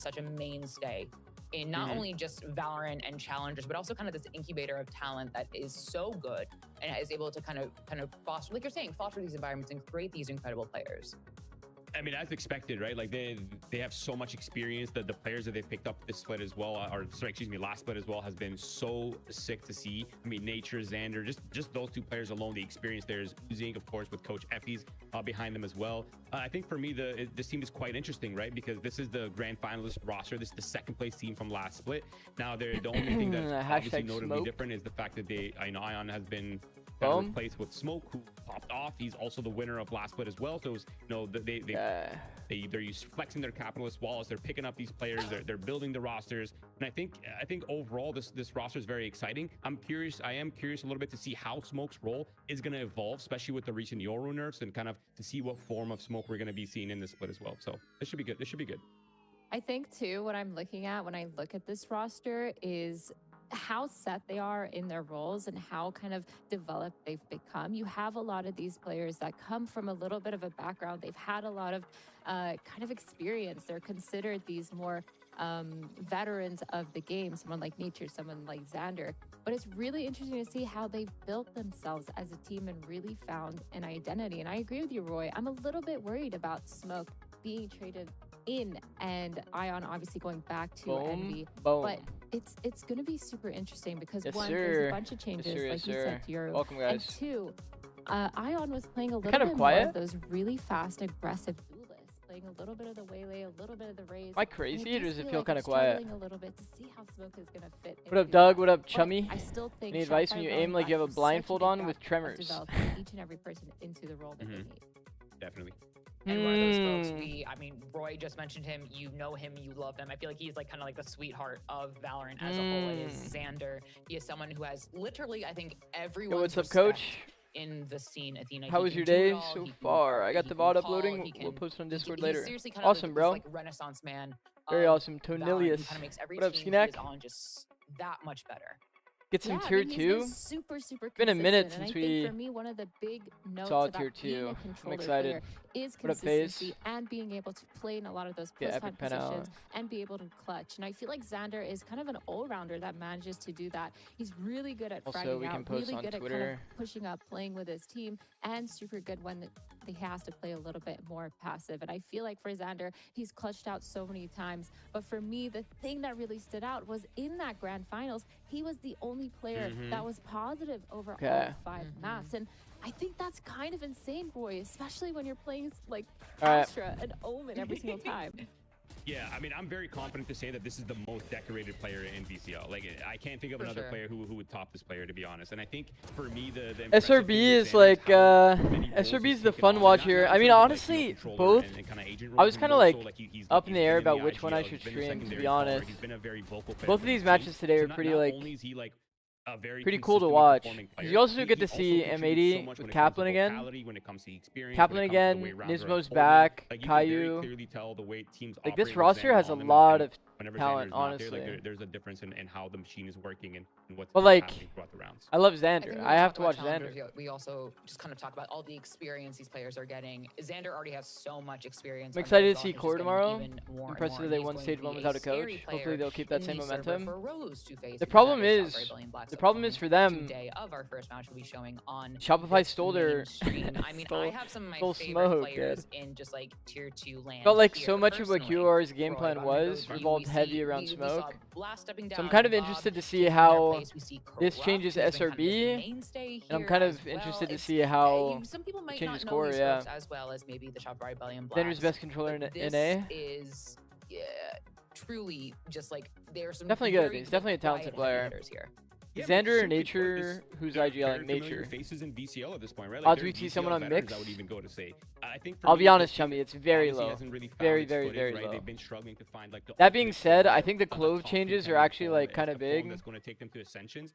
such a mainstay in not only just Valorant and Challengers, but also kind of this incubator of talent that is so good and is able to kind of foster, like you're saying, foster these environments and create these incredible players. I mean, as expected, right? Like they have so much experience that the players that they picked up this split as well, or sorry, excuse me, last split as well, has been so sick to see. I mean, Nature, Xander, just those two players alone, the experience there is oozing, of course, with Coach Effie's behind them as well. I think for me, this team is quite interesting, right? Because this is the grand finalist roster. This is the second place team from last split. Now, the only thing that's obviously notably different is the fact that Ion has been replaced with Smoke, who popped off. He's also the winner of last split as well. So it was, they're flexing their capitalist wallets. They're picking up these players. They're building the rosters. And I think overall this roster is very exciting. I am curious a little bit to see how Smoke's role is going to evolve, especially with the recent Yoru nerfs, and kind of to see what form of Smoke we're going to be seeing in this split as well. So this should be good. This should be good. I think too, what I'm looking at when I look at this roster is how set they are in their roles and how kind of developed they've become. You have a lot of these players that come from a little bit of a background. They've had a lot of kind of experience. They're considered these more veterans of the game, someone like Nature, someone like Xander. But it's really interesting to see how they've built themselves as a team and really found an identity. And I agree with you, Roy. I'm a little bit worried about Smoke being traded in and Ion obviously going back to Envy. But it's going to be super interesting because one, there's a bunch of changes, like you said, to your welcome, guys. And two, Ion was playing a little bit more of those really fast, aggressive duelists, playing a little bit of the Waylay, a little bit of the Raze. Am I crazy or does it feel kind of quiet? A little bit to see how Smoke is going to fit. What up, Doug? What up, Chummy? I still think any advice when you aim like you have a blindfold on with tremors? Each and every person into the role that they need. Definitely. And one of those folks, I mean, Roy just mentioned him. You know him, you love him. I feel like he's like kind of like the sweetheart of Valorant as a whole. It is Xander. He is someone who has literally, I think, everyone. What's up, Coach? In the scene, Athena. How was your day so far? I got the VOD uploading. We'll post it on Discord later. Awesome, bro. Like Renaissance man. Very awesome. Tonilius. What up, Skinak? Just that much better. Get some tier 2. Super it's been a minute since we for me, one of the big notes saw about tier 2. I'm excited. Is consistency and being able to play in a lot of those post-time positions and be able to clutch. And I feel like Xander is kind of an all-rounder that manages to do that. He's really good at fragging out, really good at kind of pushing up, playing with his team, and super good when he has to play a little bit more passive. And I feel like for Xander, he's clutched out so many times. But for me, the thing that really stood out was in that grand finals, he was the only player that was positive over all 5 maps. And I think that's kind of insane, Roy, especially when you're playing like Astra and Omen every single time. Yeah, I mean, I'm very confident to say that this is the most decorated player in VCL. Like, I can't think of another player who would top this player, to be honest. And I think for me, the SRB is like SRB is the fun watch here. I mean, honestly, both. I was kind of like up in the air about which one I should stream, to be honest. Both of these matches today are pretty pretty cool to watch. You also get to see M80 with Kaplan again. Kaplan again, Nismo's back, Caillou. Like, this roster has a lot of talent, honestly. There's a difference in how the machine is working and what's happening throughout the rounds. I love Xander. I have to watch Xander. We also just kind of talk about all the experience these players are getting. Xander already has so much experience. I'm excited to see Core tomorrow. Impressed that they won stage 1 without a coach. Hopefully they'll keep that same momentum. The problem is for them, Shopify stole their I mean, I have some of my favorite players in just like tier 2 land. Felt like so much of what QR's game plan was revolved heavy around Smoke. So I'm kind of interested to see how this changes SRB, and I'm kind of interested to see how it changes Core, Xander's best controller in NA. Is truly just like there's some definitely good. He's definitely a talented player. Yeah, Xander or Nature, who's IGLing Nature? Faces in VCL at this point, right? Odds we see someone on mix. I would even go to say. I think I'll be honest, Chummy, it's very low. Very low. They've been struggling to find, like, that being said, I think the Clove changes are actually like kind of big. That's going to take them to Ascensions.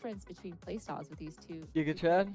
difference between playstyles with these two. Giga Chad.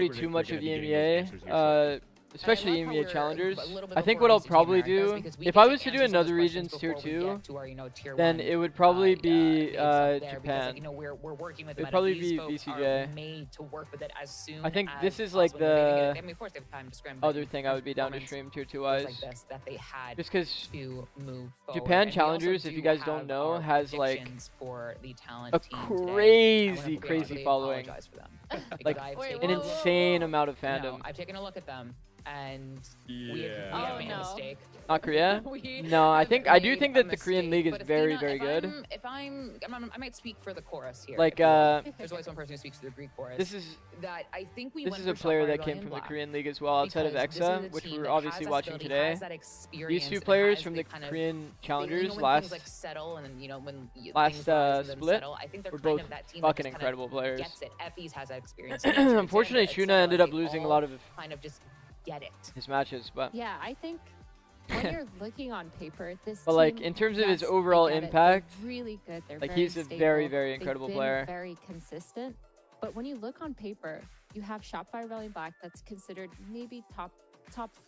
already too much of EMEA. Especially EMEA Challengers. I think what I'll probably do, if I was to do another region's tier 2, then it would probably be Japan. It would probably be VCJ. I think this is like the other thing I would be down to stream tier 2 wise. Just because Japan Challengers, if you guys don't know, has like a crazy following. Like an insane amount of fandom. I've taken a look at them. and Yeah. we have made a mistake. Not Korea? No, I do think that the Korean league is very, very good. I might speak for the chorus here. Like, there's always one person who speaks for the Greek chorus. This is a player that came from the Korean league as well, outside of EXA, which we're obviously watching today. These two players from the Korean Challengers last split were both fucking incredible players. Unfortunately, Shuna ended up losing a lot of his matches, but yeah, I think when you're looking on paper, this but like in terms of his overall impact, really good. They're like very he's a stable. very, very incredible player. Very consistent. But when you look on paper, you have Shopify Rebellion Black that's considered maybe top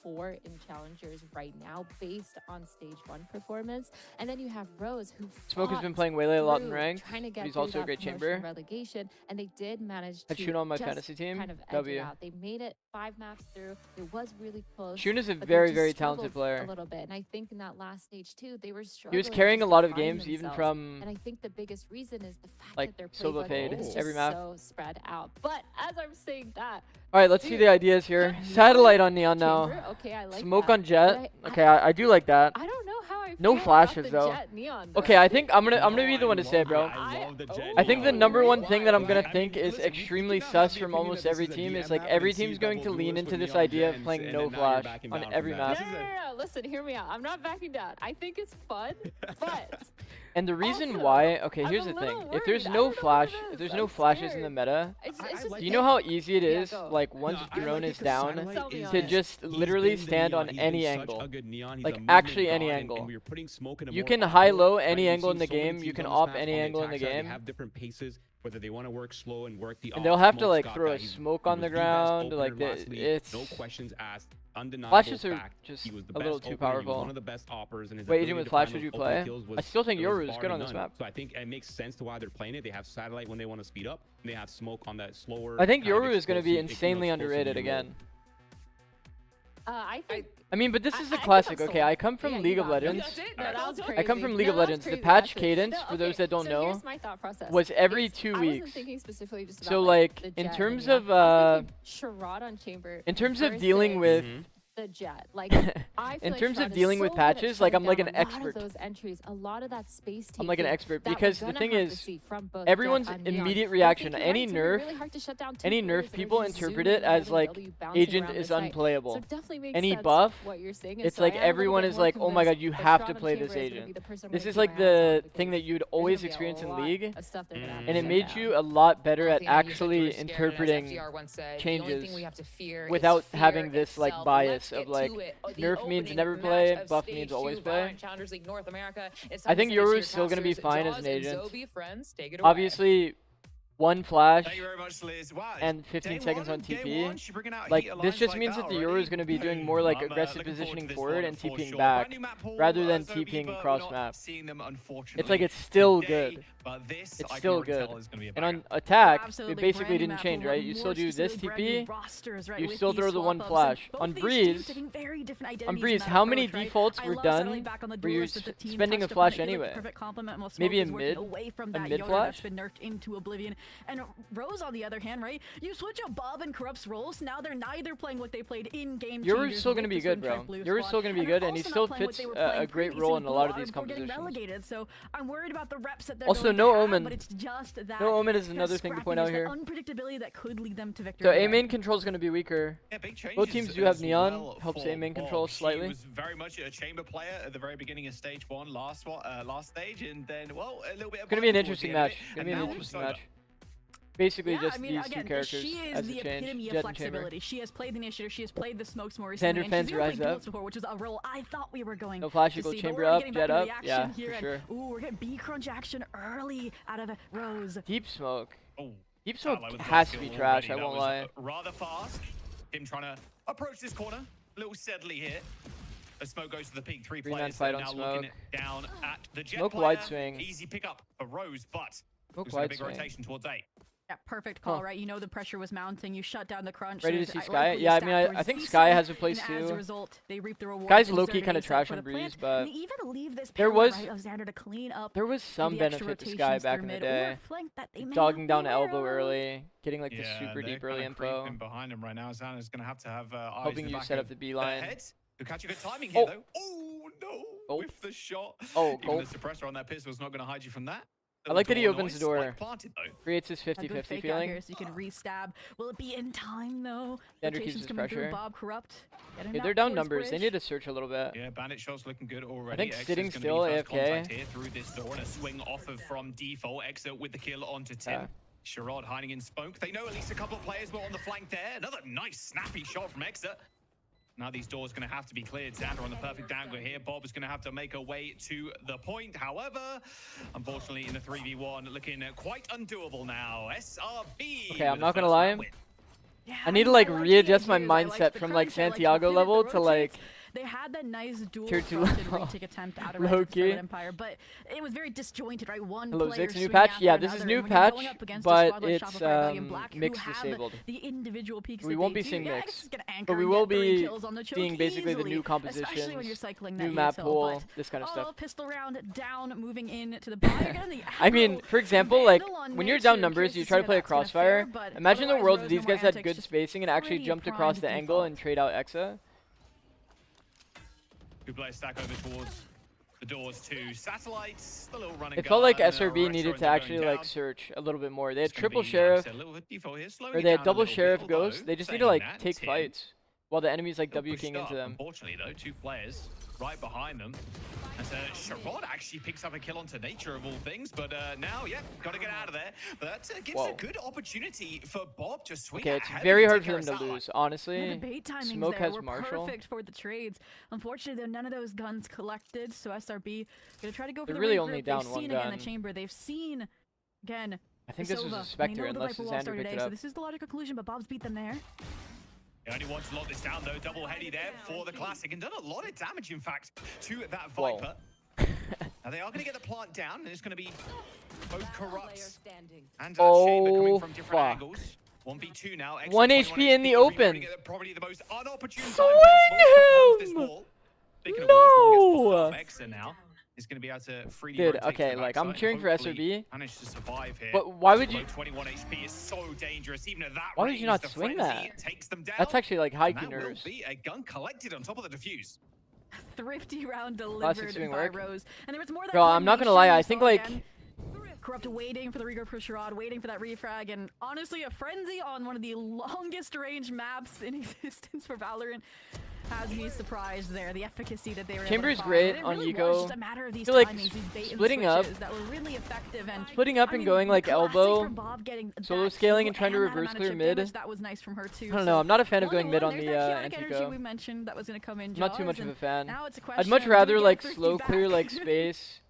4 in challengers right now based on stage 1 performance, and then you have Rose, who Smoke has been playing Waylay a lot in ranked. He's also a great promotion chamber. Relegation, and they did manage Had to Shuna on my just fantasy team. kind of edge W. it out. They made it 5 maps through. It was really close. Shuna's a but they very, just very struggled talented player. a little bit, and I think in that last stage too, they were struggling. He was carrying a just lot to of find games, even themselves. from And I think the biggest reason is the fact like that their Silva playbook fade is just every map. so spread out. But as I'm saying that, All right, let's see the ideas here. Satellite on Neon now. Chamber, okay, I like Smoke that. on Jet. But Okay, I do like that. I don't know how I No feel flashes, about the though. Jet Neon, though. Okay, I think I'm gonna be the one to say, bro. I love the Jet. I think the number one thing that I'm gonna I think mean, is listen, extremely you cannot sus have the from opinion almost that every this is a team. DM Is like map every and team's sees going double to lean duels into with this Neon idea of Gens, playing and no then now you're flash backing on down every from map. that. No. Listen, hear me out. I'm not backing down. I think it's fun, but And the reason also, why, okay, I'm here's a the thing. little If there's worried. I no don't know what flash, it if is. there's I'm no flashes in the scared. meta, it's I just like do you know how easy it Yeah, is, go. like once No, I drone like is it 'cause down, Satellite Sell me is on to it. just he's literally been the stand on Neon. He's any been such angle. a good Neon. He's Like a movement actually any god, angle. and we were putting Smoke in a You more can off high-low role, any right? angle We've in the seen so many game. You teams can on this op map any on the angle in the attack side, game. They have different paces, whether they want to work slow and work the And they'll have to Smoke's like got throw that. a He smoke on was the best ground, opener like last league. it's no questions asked. Undeniable flashes are fact. just He was the a little best too opener. He was powerful. one of the best oppers, and his Wait, ability even with to flash find would you those open play? kills was, I still think it was Yoru is bar good on this none. map. So I think it makes sense to why they're playing it. They have Satellite when they want to speed up, and they have Smoke on that slower. I think kind of Yoru is going to be explosive, insanely explosive underrated role. again. I think. I mean, but this is I a think classic. I'm Okay, sold. I come from Yeah, League you of got it. Legends. That's it. No, that was That's I come crazy. from League of No, that was Legends. The crazy, patch actually. cadence, No, for those that don't so know, here's my thought process. was every Is 2 I weeks. wasn't thinking specifically just about So, the like, Jet in and terms Neon. of, I was thinking Sherrod on Chamber in terms of dealing versus with the Jet, like I feel in like terms of Sherrod is dealing so with good at patches, like, shutting I'm like down an a lot expert. of those entries, a lot of that space I'm like an taking expert that we're because the gonna thing have to is, see from both everyone's Jet and Neon. immediate I reaction, think any you're right, it's gonna be nerf, really hard to shut down two any players nerf that are people just interpret zooming it as in like and W bouncing agent around is the site. So unplayable. it definitely makes Any sense buff, what you're saying. And it's so I like am a little everyone bit is more like, oh my god, convinced you that have Sherrod to on play Chamber this is gonna be agent. the person I'm This gonna is keep like my eyes on the because thing that you'd there's always gonna be a experience in lot League, of stuff they're gonna have to and it shut made down. you a lot better at Athena, you said you were actually scared, and as interpreting FDR once said, the changes only thing we have to fear is without fear having this like itself. bias Let's of get like to it. The nerf means opening never match play, of buff Stage means 2 always play. Valorant Challengers League North America. It's I time think to send it to Yoru your is still going to be casters. fine as Jaws an and agent. Zoe, friends, take it away. Obviously, one flash Thank you very much, Liz. Wow, and 15 day seconds one, on game TP. one, she's bringing out Like, heat this alliance just like means that that the already. Yoru is going to be doing more like I'm, aggressive looking forward to positioning this forward one and for TPing sure. back, Brand new map pool, rather than Zoe, TPing but we're cross not map. seeing them, unfortunately, It's like it's still today, good. but this, It's I can still already good. tell is gonna be a And on banger. attack, it Absolutely, basically brand new didn't map change, pool, right? You more still do this specifically brand new TP, rosters, right, you with still these throw the one swap-ups, and flash. both On these Breeze, teams taking very different on identities Breeze, in that how many approach, right? defaults I were love done Satellite back on the where you're duelist with the team spending a touched upon flash it. It feels like anyway? a perfect complement while Maybe Smoke a is working mid- away from a that mid Yoda flash? that's been nerfed into oblivion. And Rose, on the other hand, right? You switch up Bob and Corrupt's roles. Now they're neither playing what they played in game. Yoru's still going to be good, bro. Yoru's still going to be good, and he still fits a great role in a lot of these compositions. Relegated, so I'm worried about the reps that they're Also, going no to have, Omen. but it's just that No Omen is kind of another thing to point out scrappiness, here. that unpredictability that could lead them to victory. So today. A main control is going to be weaker. Yeah, big changes Both teams do have as Neon, well helps for A main Bob. control slightly. She was very much a chamber player at the very beginning of stage one, last stage, and then, well, a little bit of It's going to be an both towards the interesting end of match. it, It's going to and be an now interesting Soda. match. Basically, Yeah, just I mean, these again, two characters she is as the the change. epitome of Jet and Chamber. flexibility. She has played the initiator. She has played the smokes more Sander recently. And fans she's even rise played bullets up. before, which is a role I thought we were going No flash to equals see. But chamber we're up, getting jet back to up. the action Yeah, here, for and, sure. ooh, we're getting B crunch action early out of Rose. Deep smoke. Oh, Deep smoke Satellite with has to Dark be Skill trash, already. I That won't was lie. rather fast. Him trying to approach this corner. A little steadily here. As Smoke goes to the peak, three 3-9 players fight are on now Smoke. looking down at the Jet Smoke player. wide swing. Easy pickup for Rose, but Smoke looks like a wide big swing. rotation towards A. Yeah, perfect call, right? You know the pressure was mounting. You shut down the crunch. Ready to see Sky? Yeah, I mean, I think Sky has a place too. As a result, they reap the reward. Guy's low-key kind of trash on Breeze, but there was some benefit to Sky back in the day. Dogging down elbow early, getting like the super deep early info. Behind him right now, Xana's gonna have to have eyes helping you set up the B line. You'll catch a good timing here though. Oh no! With the shot. Oh, even the suppressor on that pistol is not gonna hide you from that. I like that he opens the door. Creates his 50-50 feeling. Here, so you can re-stab. Will it be in time though? Xander keeps his pressure. Bob Corrupt. Okay, they're down numbers. They need to search a little bit. Yeah, Bandit shot's looking good already. I think sitting still AFK. Here through this door and a swing off of from default. Exit with the kill onto Tim. Sherrod hiding in smoke. They know at least a couple of players were on the flank there. Another nice snappy shot from Exit. Now these doors going to have to be cleared. Xander on the perfect angle here. Bob is going to have to make a way to the point. However, unfortunately in the 3v1, looking quite undoable now. SRB. Okay, I'm not going to lie. Yeah, I need to like readjust my mindset from like Santiago level to like they had that nice dual retake attempt out of Empire, but it was very disjointed, right? One player new patch. Yeah, this is new patch, but it's mix disabled. The individual peaks we won't be seeing mix, but we will be seeing basically the new compositions, new map pool, this kind of stuff. Pistol round down, moving in to the I mean, for example, like when you're down numbers, you try to play a crossfire. Imagine the world these guys had good spacing and actually jumped across the angle and trade out Exa. Good play stack over towards the doors to satellites. The little running. It felt like SRB needed to actually like search a little bit more. They had triple sheriff, or they had double sheriff ghost. They just need to like take fights while the enemy's like W king into them. Unfortunately though, two players right behind them. And Sherrod actually picks up a kill onto Nature of all things, but now, yeah, got to get out of there. But that gives a good opportunity for Bob to swing. Okay, it's very hard for them to lose, honestly. Smoke has Marshall. Perfect for the trades. Unfortunately, though, none of those guns collected, so SRB gonna try to go for They're the really regroup. only down one gun. Again, the chamber. They've seen again. I think this was a Spectre, unless Xander picked it up. So this is the logical conclusion, but Bob's beat them there. He only wants to lock this down though, double heady there for the Classic, and done a lot of damage in fact to that Viper. Now they are going to get the plant down, and it's going to be both Corrupts and Chamber coming from different angles. 1v2 now. 1 HP in the open. Probably the most unopportune Swing him! No! Exa now is going to be able to freely Dude, okay, like I'm cheering for SRB. Managed to survive here. But why would you? 21 HP is so dangerous. Even at that why would you not swing that? Takes them down. That's actually like high nerves. Will be a gun collected on top of the defuse. Thrifty round delivered by Rose. And there was more. Bro, I'm not gonna lie. I think like Corrupt waiting for the regroup for Sherrod, waiting for that refrag, and honestly, a frenzy on one of the longest range maps in existence for Valorant has me surprised there. The efficacy that they were Chamber able is to great find. on It Eco. was just a matter of these I feel like timings, these bait splitting and up, switches that were really effective, and splitting up and going like elbow, solo scaling and trying to reverse clear mid. That was nice from her too. I don't know. I'm not a fan of going mid on the anti-eco. We mentioned that was going to come in. I'm not too much of a fan. Now it's a I'd much rather like slow clear like space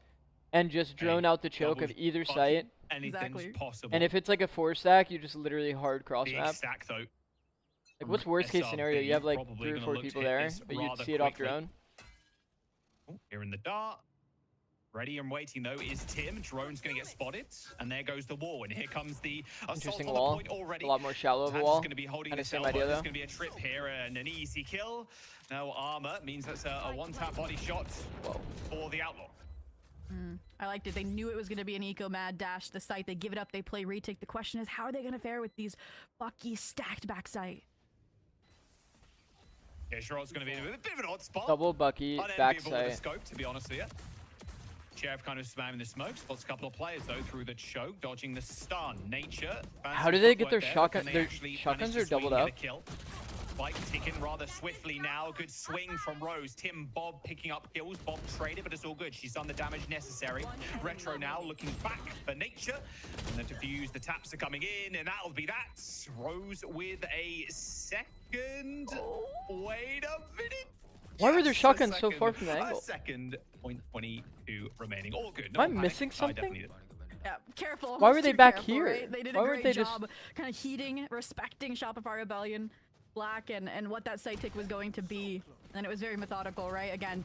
and just drone out the choke of either site. Anything's possible. And if it's like a 4-stack, you just literally hard cross map. Stack, though. Like what's worst case scenario? You have like 3 or 4 people there, but you'd see it off drone. Here in the dart. Ready and waiting though is Tim. Drone's gonna get spotted, and there goes the wall. And here comes the interesting wall. A lot more shallow of a wall. Gonna be holding kind of same idea idea though. It's gonna be a trip here and an easy kill. No armor means that's a one-tap body shot for the Outlaw. I liked it. They knew it was going to be an eco mad dash. The site, they give it up, they play retake. The question is, how are they going to fare with these Bucky stacked backside? Yeah, Sherrod's going to be in a bit of an odd spot. Double Bucky backside. Scope, to be honest with you. Sheriff kind of spamming the smoke. Spots a couple of players though through the choke, dodging the stun. Nature. How do they get their shotgun? Their shotguns are doubled up. Spike ticking rather swiftly now. Good swing from Rose. Tim, Bob picking up kills. Bob traded, but it's all good. She's done the damage necessary. Retro now looking back for Nature. And the defuse, the taps are coming in, and that'll be that. Rose with a second. Wait a minute. Why were their shotguns so far from the angle? A second, 0.22 remaining. All good. Am I missing something? Yeah, careful. Why were they back here? Right? They did a great job kind of heeding, respecting Shopify Rebellion, Black, and what that site tick was going to be. And it was very methodical, right? Again,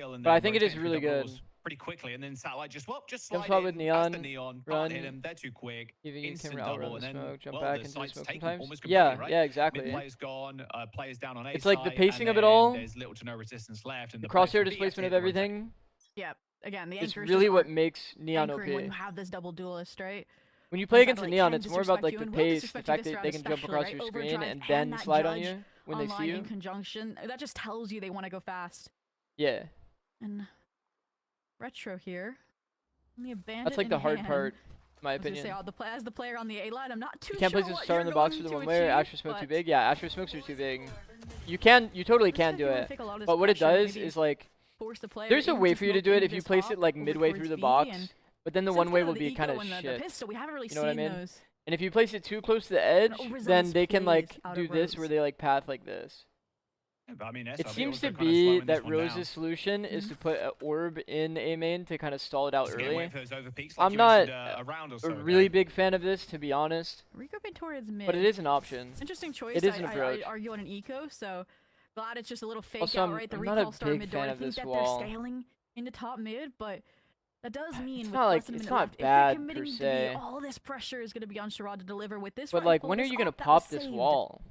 kill. And But I then think it is rotate really through good. doubles. pretty quickly, and then Satellite just Jump slide spot in with Neon, past the Neon, run. can't hit him, they're too quick. Giving you Instant camera double, outrun the and then smoke, jump well, back the into the site's smoke taken sometimes. almost Yeah, completely, right? yeah, exactly. Mid player's gone, players down on A It's like the side, pacing and of it then all. There's little to no resistance left, and The the players crosshair from B have to displacement of hit the rotate. everything Yeah. Again, the is anchors really just what aren't makes Neon OP. anchoring when you have this double duelist, right? When you play When against a Satellite Neon, can it's more about disrespect like you the and will pace, the disrespect fact you this that round they can jump especially, across right? your screen Overdrive and then that slide on judge you when they see online you. in conjunction. That just tells you they want to go fast. Yeah, And Retro here. Only a bandit that's like the in hard hand. part, in my I was gonna opinion. say, as the player on the A line, I'm not too You can't sure place a what star you're in the box going for the to one way. achieve, Astro smoke too but big. Yeah, Astro smokes are too big. You totally looks can like do you wanna it. take a lot of this But what it pressure, does maybe is like, force the player there's a way into for you to smoke do it into if you this place hop it like over midway towards through the B, box. and But then the since one way kind will of the be kind of eco and the shit. pistol, we haven't really You know what I seen mean? those. And if you place it too close to the edge, overzealous then they can like plays out do of this where Rose. they like path like this. Yeah, but I mean, It SRB seems also to kinda be slowing this that one Rose's down. solution is to put an orb in A main to kind of stall it out Just getting early. away for those overpeaks, like I'm you not mentioned, a round or a so really ago. big fan of this, to be honest, Regrouping towards mid. but it is an option. Interesting choice. It is an I approach. argue on an eco, so glad it's just a little fake Also, out, I'm- right? The I'm not a recall star big mid door. fan I of think this that wall. they're scaling into top mid, but that does mean with not like- less than a it's minute not left, bad if per they're committing to se. be, all this pressure is going to be on Sherrod to deliver with this. But like, when are you gonna pop this wall?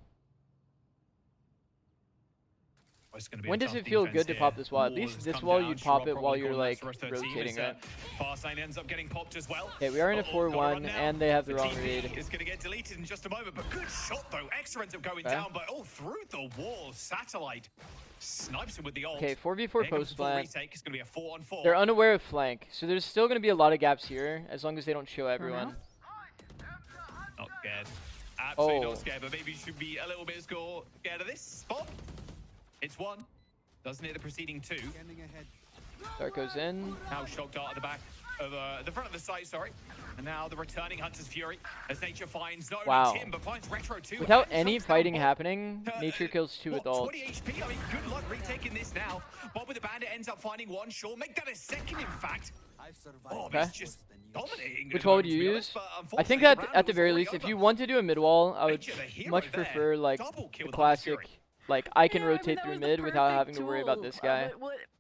Oh, it's gonna be a When does tough it feel defense good to here. pop this wall? At Walls least this come wall down. you'd pop Sherrod it while probably you're calling like that for 13 rotating, as, right? Farsight ends up getting popped as well. Okay, we are in a Uh-oh, 4-1 gotta run now. and they have the wrong TP read. is going to get deleted in just a moment, but good shot though. Extra ends up going Okay. down, but through the wall, Satellite snipes him with the ult. Okay, 4v4 Here comes post the full plant. retake. It's going to be a 4-on-4. They're unaware of flank, so there's still gonna be a lot of gaps here as long as they don't show everyone. Not scared. Absolutely Oh. not scared, but maybe you should be a little bit scared of this spot. It's one. Doesn't hit the preceding two. Dart goes in. Now shock dart at the back of the front of the site, sorry. And now the returning Hunter's Fury as Nature finds not Wow. only Tim, but finds Retro too. Without and any chokes down fighting Bob. happening, Nature kills 2 What, adults. 20 HP? I mean, good luck retaking this now. Bob with the bandit ends up finding one. Sure, make that a second, in fact. Bob Okay. is just dominating. Which wall would you use? I think that at the very least, if you want to do a mid wall, I would Nature, the hero much there. prefer like Double kill the with Hunter's classic, Fury. like I can Yeah, I mean, rotate that through was the mid without perfect having to worry about tool, this guy.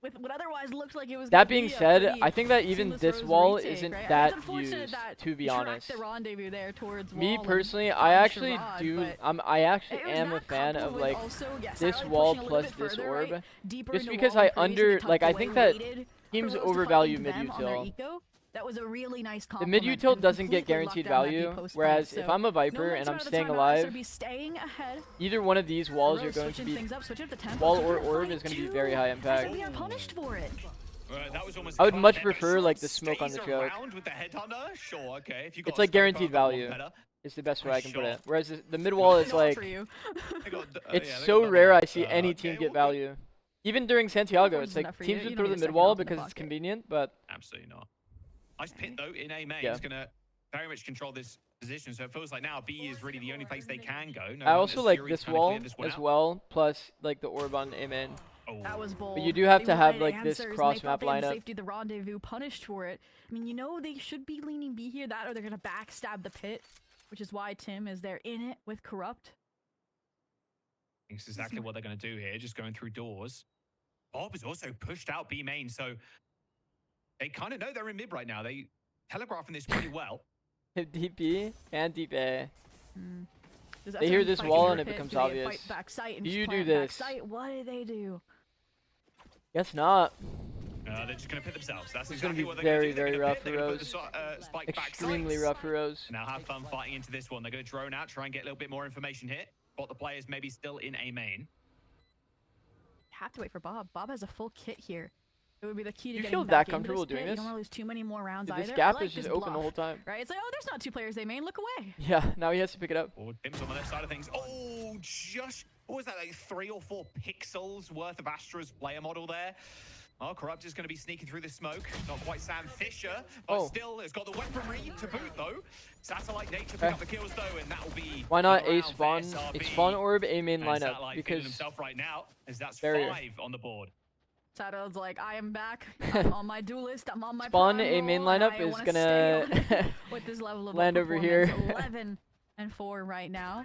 With what otherwise looked like it was. That gonna being be a said, pretty I think that even seamless this Rose wall retake, isn't right? that It's unfortunate used, that to be you tracked honest. the rendezvous there towards Me wall personally, and I found actually Sherrod, do. but I actually it was am a that fan coupled of with like also, yeah, this Satellite wall pushing a little plus bit this further, orb, right? Deeper just into because wall I and previously tucked like I away, think that waited teams for Rose to fight overvalue into mid them on their util. eco. That was a really nice The compliment. mid util and doesn't get completely locked guaranteed down that B value, post whereas plant, if so I'm a no Viper wins and I'm out of the staying timeout, alive, SRB staying ahead. either one of these walls are Rose going to switching be things up, switching up the tempo, wall switching or up the orb fight is going to be too. very high impact. SRB are punished for it. That was almost I would a much cut there, but prefer Sherrod like the smoke on the stays choke. around with the headhunter. Sure, okay. If you got It's a like scope guaranteed over, that one value. better. It's the best way I can put Sure. it. Whereas the mid wall is Not like, for you. They got, it's yeah, they so got double rare I up. see any team Okay, get well, good. value. Even during Santiago, Force it's is like enough for teams you. would You throw don't the need a mid wall second off in the because it's pocket. convenient, but Absolutely not. Nice pit though in A main. Yeah. He's gonna very much control this position. So it feels like now B is really the only place they can go. No I one also has like Fury this kinda wall cleared this one as out. well, plus like the orb on A main. Oh. That was bold. But you do have They to have, wanted like, this answers, and they cross-map thought they had lineup. Safety the rendezvous punished for it. I mean, you know they should be leaning B here, that or they're gonna backstab the pit, which is why Tim is there in it with Corrupt. It's exactly what they're going to do here, just going through doors. Bob is also pushed out B main, so they kind of know they're in mid right now. They telegraphing this pretty well. Deep B and deep A. Does They hear SRB this fight wall for and it pit? becomes Do they obvious. Fight back sight and Do just you do plant back this? sight? What do they do? Guess not. They're just going to pit themselves. That's It's gonna exactly be what they're going to very, do. very They're gonna rough pit, for they're gonna put the spike back Extremely sights. rough for Rose. Now have fun fighting into this one. They're going to drone out, try and get a little bit more information here. Spot the players maybe still in A main. Have to wait for Bob. Bob has a full kit here. It would be the key to You getting feel back that into comfortable this pit. doing You this? don't want to lose too many more rounds Dude, either. this I gap like is just this open the whole bluff, time. Right? It's like, oh, there's not two players they main. Look away. Yeah, now he has to pick it up. Forward Tim's on the left side of things. Oh, just, what was that, like 3 or 4 pixels worth of Astra's player model there? Oh, Corrupt is going to be sneaking through the smoke. Not quite Sam Fisher, but still has got the weaponry to boot, though. Satellite Nature pick up the kills, though, and that will be... Why not another A round for spawn? SRB. A spawn orb, A main And lineup. Satellite feeling Because himself right now, as that's barrier. 5 on the board. Satellite's like, I am back. I'm on my duelist. I'm on my Spawn prime A main roll, and lineup I is wanna gonna stay on with this level of land over here. 11 and 4 right now.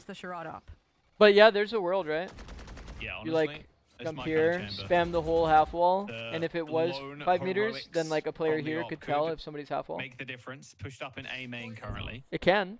against the Sherrod up. But yeah, there's a world, right? Yeah, honestly, You like it's come my here, kind of chamber. spam the whole half wall, The and if it was lone 5 meters, then heroics like a player from the here op could tell could if somebody's half wall. Make the difference. Pushed up in A main currently. It can.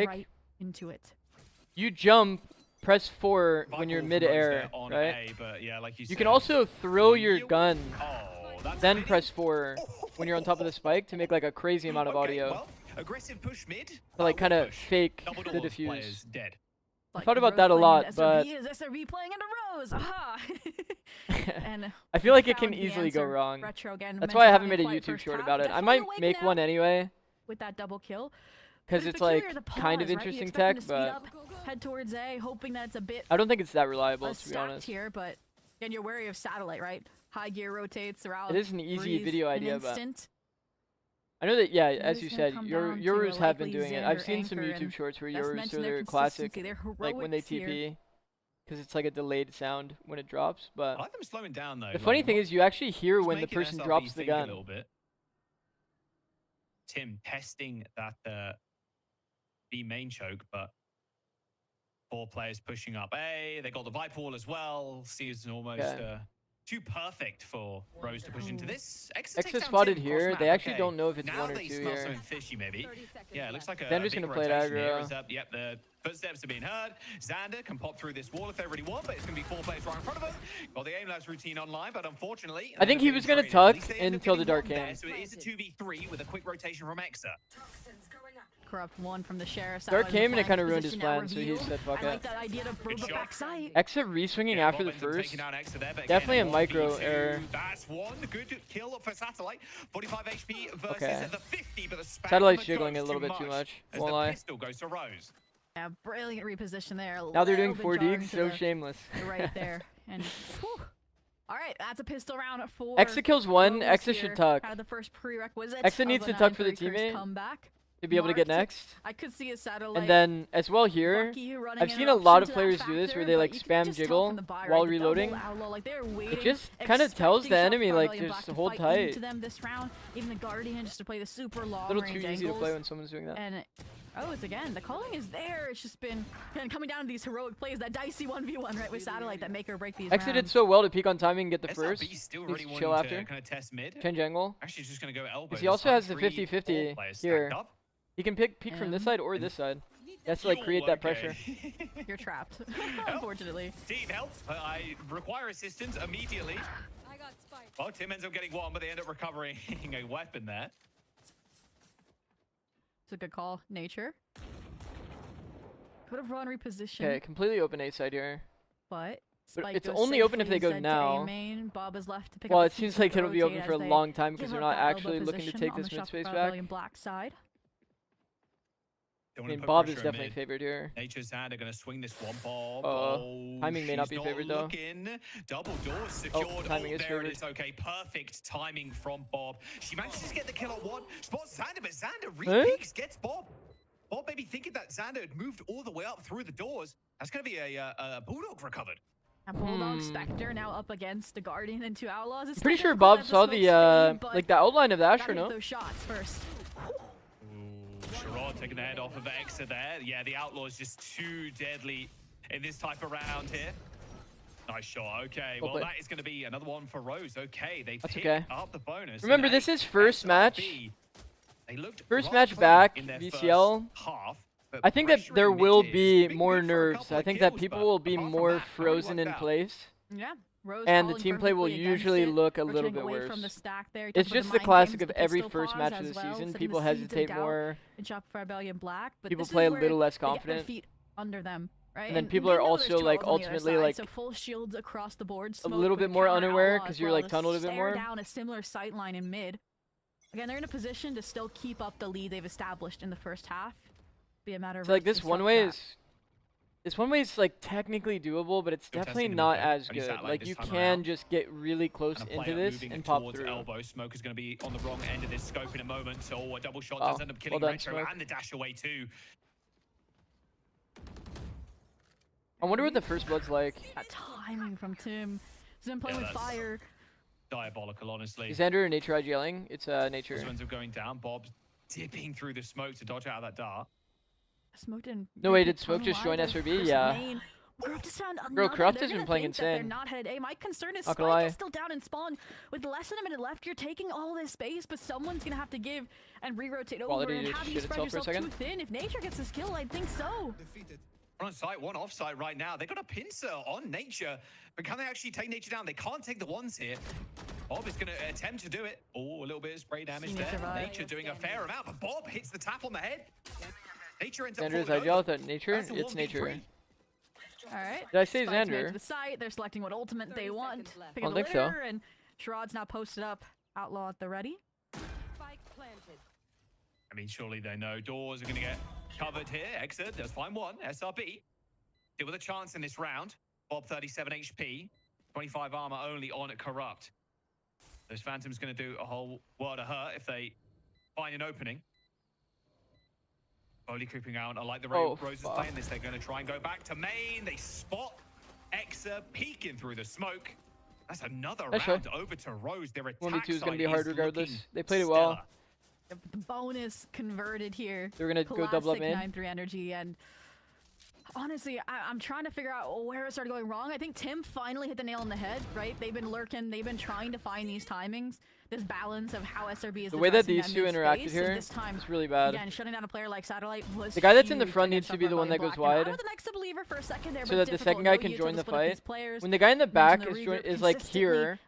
like. right into it. You jump, press 4 when Vital you're from mid-air, Rose there on right? A, but yeah, like you You said, can also throw your you- gun, that's then a press 4 when you're on top of the spike to make like a crazy amount of Okay, audio. well, aggressive push mid. To like kind of push. fake Double the doors diffuse. players dead. I thought about that a lot, but Is SRB playing into Rose? Aha! And I feel like it can found the easily go answer. wong. Retro again, That's why I haven't mentioned made a having YouTube first short half. about it. I Definitely might awake make now one anyway, with that double kill. because But it's like peculiar, the kind of pause, right? You interesting expect him tech, to speed but up, head towards A, hoping that it's a bit I don't think it's that reliable, to be stacked honest. here, but again, you're wary of satellite, right? High gear rotates around. It is an easy breathe video an idea, but instant. I know that, yeah, It as is you gonna said, come your down to Yorus a have been likely doing it. I've Xander seen some anchor, YouTube and shorts where let's Yorus mention do their their classic, consistency, their like when they heroics here. TP, because it's like a delayed sound when it drops. I But like them slowing down though. the funny thing is, you actually hear just when the making person SRB drops the think a gun. little bit. Tim testing that B main choke, but 4 players pushing up A. They got the Viper wall as well. Seems almost too perfect for Rose to push into this. Exa spotted here. They actually don't know if it's now 1 or they 2 smell here. something fishy, maybe. Yeah, it looks like a Xander's big gonna play it rotation here. aggro. Is up. Yep, the footsteps are being heard. Xander can pop through this wall if they really want, but it's going to be 4 players right in front of him. Got the aim labs routine online, but unfortunately, I think he was gonna tuck until the dark came. So it is a 2v3 with a quick rotation from Exa. Corrupt one from the sheriff. Dark came and it kind of ruined his plan, so he said fuck I like it. that idea to burn the shot. backside. Exa re-swinging Yeah, after the Robinson first. taking down Exa there, but Definitely again, a micro 1v2. error. That's one good kill for Satellite. 45 HP versus Okay. the 50, but the spam Satellite's goes jiggling a little bit too much. As Won't the lie. pistol goes to Rose. Yeah, brilliant reposition there. Now they're doing Little 4 bit jarring digs, to so the- shameless. right there. And whew. All right, that's a pistol round for Exa kills 1. Rose Exa here. should tuck. Kind of the first prerequisite. Exa of needs a to tuck for the 9-3 curse teammate comeback. To be able to get Marked. next. I could see a satellite. And then as well here, Bucky running I've an seen a interruption lot of to that players do this where factor, they but like you can spam just tell jiggle from the buy, while right, the double reloading. outlaw, like they're waiting, It just kind of tells the expecting enemy Shot like Rebellion just Black hold to fight tight. into them this round. Even the Guardian just to play the super long A little too range easy to angles. play when someone's doing that. And oh, it's again, the calling is there. It's just been coming down to these heroic plays, that dicey 1v1, right, with Satellite that make or break these Exa did rounds. so well to peek on timing and get the first. SRB still Needs really to chill wanting after. to kind of test mid. Change angle. Actually, just going to go elbow. Because he also has the 50-50 here. Up. He can peek from this side or this side. He has to like create that pressure. You're trapped, unfortunately. Team help. I require assistance immediately. Well, Tim ends up getting 1, but they end up recovering a weapon there. It's a good call. Nature. Could have run reposition. Okay, completely open A side here. But But Spike it's goes only open if safely they go inside to A now. main. Bob is left to pick Well, up it the seems pieces like to it'll be open rotate for a as they long time because give they're up not that elbow actually looking to position take on this the mid shop space for back. Rebellion Black side. Don't I wanna mean, put Bob is pressure on definitely mid. favored here. Nature's hand are going to swing this one. Bob. Timing may not she's be favored, though. looking. Double doors secured. Timing is there favored. it is. Okay, perfect timing from Bob. She manages to get the kill on 1. Spots Xander, but Xander re-peeks, gets Bob. Bob maybe thinking that Xander had moved all the way up through the doors. That's going to be a Bulldog recovered. And Bulldog Spectre now up against the Guardian and 2 Outlaws. It's I'm pretty still sure difficult Bob as saw smokes the fade, but like the outline of the gotta Asher, hit no? those shots first. Sherrod taking the head off of Exa there. Yeah, the Outlaw is just too deadly in this type of round here. Nice shot. Okay, well, played. that is going to be another one for Rose. Okay, they That's pick okay. up the bonus. Remember, And this they- is first match. SRB, They looked First rough match clean back, in their VCL. first half, but I think that pressuring there will mid be is been more good for a nerves. couple I of think that kills, people but will be apart from more that, really frozen worked in out. place. Yeah. Rose And the calling team play will perfectly against usually it, look a little rotating bit away worse. from the stack there. You It's talked about just the mind classic games, of the every pistol first pause match of as the well, season. setting People the seeds of hesitate doubt more. in Shop for Rebellion Black, but People this play is a where little less they get their confident. feet under them, right? And then And people we are know also, there's like, trolls on the other ultimately, side, like, so full shields across the board, a smoke little with bit the more counter unaware outlaw 'cause as you're, well like, to tunneled a bit stare more. down a similar sight line in mid. Again, they're in a position to still keep up the lead they've established in the first half. Be a matter of So like whether this to one stop way that. is, this one way is like technically doable, but it's Still definitely testing the not mid there. as Only good. satellite Like this you time can around. just get really close And a into player this moving and pop towards through. elbow. Smoke is going to be on the wrong end of this scope in a moment. So a double shot Wow. does end up killing Well done, Retro Smoke. and the dash away too. I wonder what the first blood's like. That timing from Tim. He's been playing Yeah, with that's- fire. Diabolical, honestly. Is Xander or Nature yelling? It's Nature. This ends up going down. Bob's dipping through the smoke to dodge out of that dart. Smoke didn't. No way, didn't did Smoke tunnel just join either. SRB? First Yeah. main Corrupt has found another. Bro, Corrupt They're has been gonna playing think that they're insane. not headed A. My concern is Not gonna Spike lie. is still down in spawn. With less than a minute left, you're taking all this space, but someone's gonna have to give and re-rotate over. Quality And to have you shit spread itself for a yourself second. too thin? If Nature gets this kill, I think so. One on site, one off site right now. They got a pincer on Nature, but can they actually take Nature down? They can't take the ones here. Bob is going to attempt to do it. Oh, a little bit of spray damage there. Nature doing a fair amount, but Bob hits the tap on the head. Nature ends up Xander's falling ideal over. with Nature. That's a It's 1v3. Nature. All right. Did I say Spike's made to Xander? the site. They're selecting what ultimate they want. Pick I up don't the think so. litter, and Sherrod's now posted up. Outlaw at the ready. I mean, surely they know doors are going to get covered here. Exit does find one. SRB still with a chance in this round. Bob 37 HP, 25 armor only on Corrupt. Those Phantoms going to do a whole world of hurt if they find an opening. Slowly creeping out. I like the way Rose is playing this. They're going to try and go back to main. They spot Exa peeking through the smoke. That's another round over to Rose. Their attack 1v2 is side going to be hard is regardless. looking They played it well. The bonus converted here. They're going to go double up Classic main. 9-3 energy, and honestly, I'm trying to figure out where it started going wrong. I think Tim finally hit the nail on the head, right? They've been lurking. They've been trying to find these timings, this balance of how SRB is The way that addressing these two mid interacted space, here and this time, is really bad. again, shutting down a player like Satellite was The guy that's in the huge front against needs to be the one that Black. goes And I wide, was an Exa believer for a second there, so but that the second guy can join the fight. When the guy in the back is like here,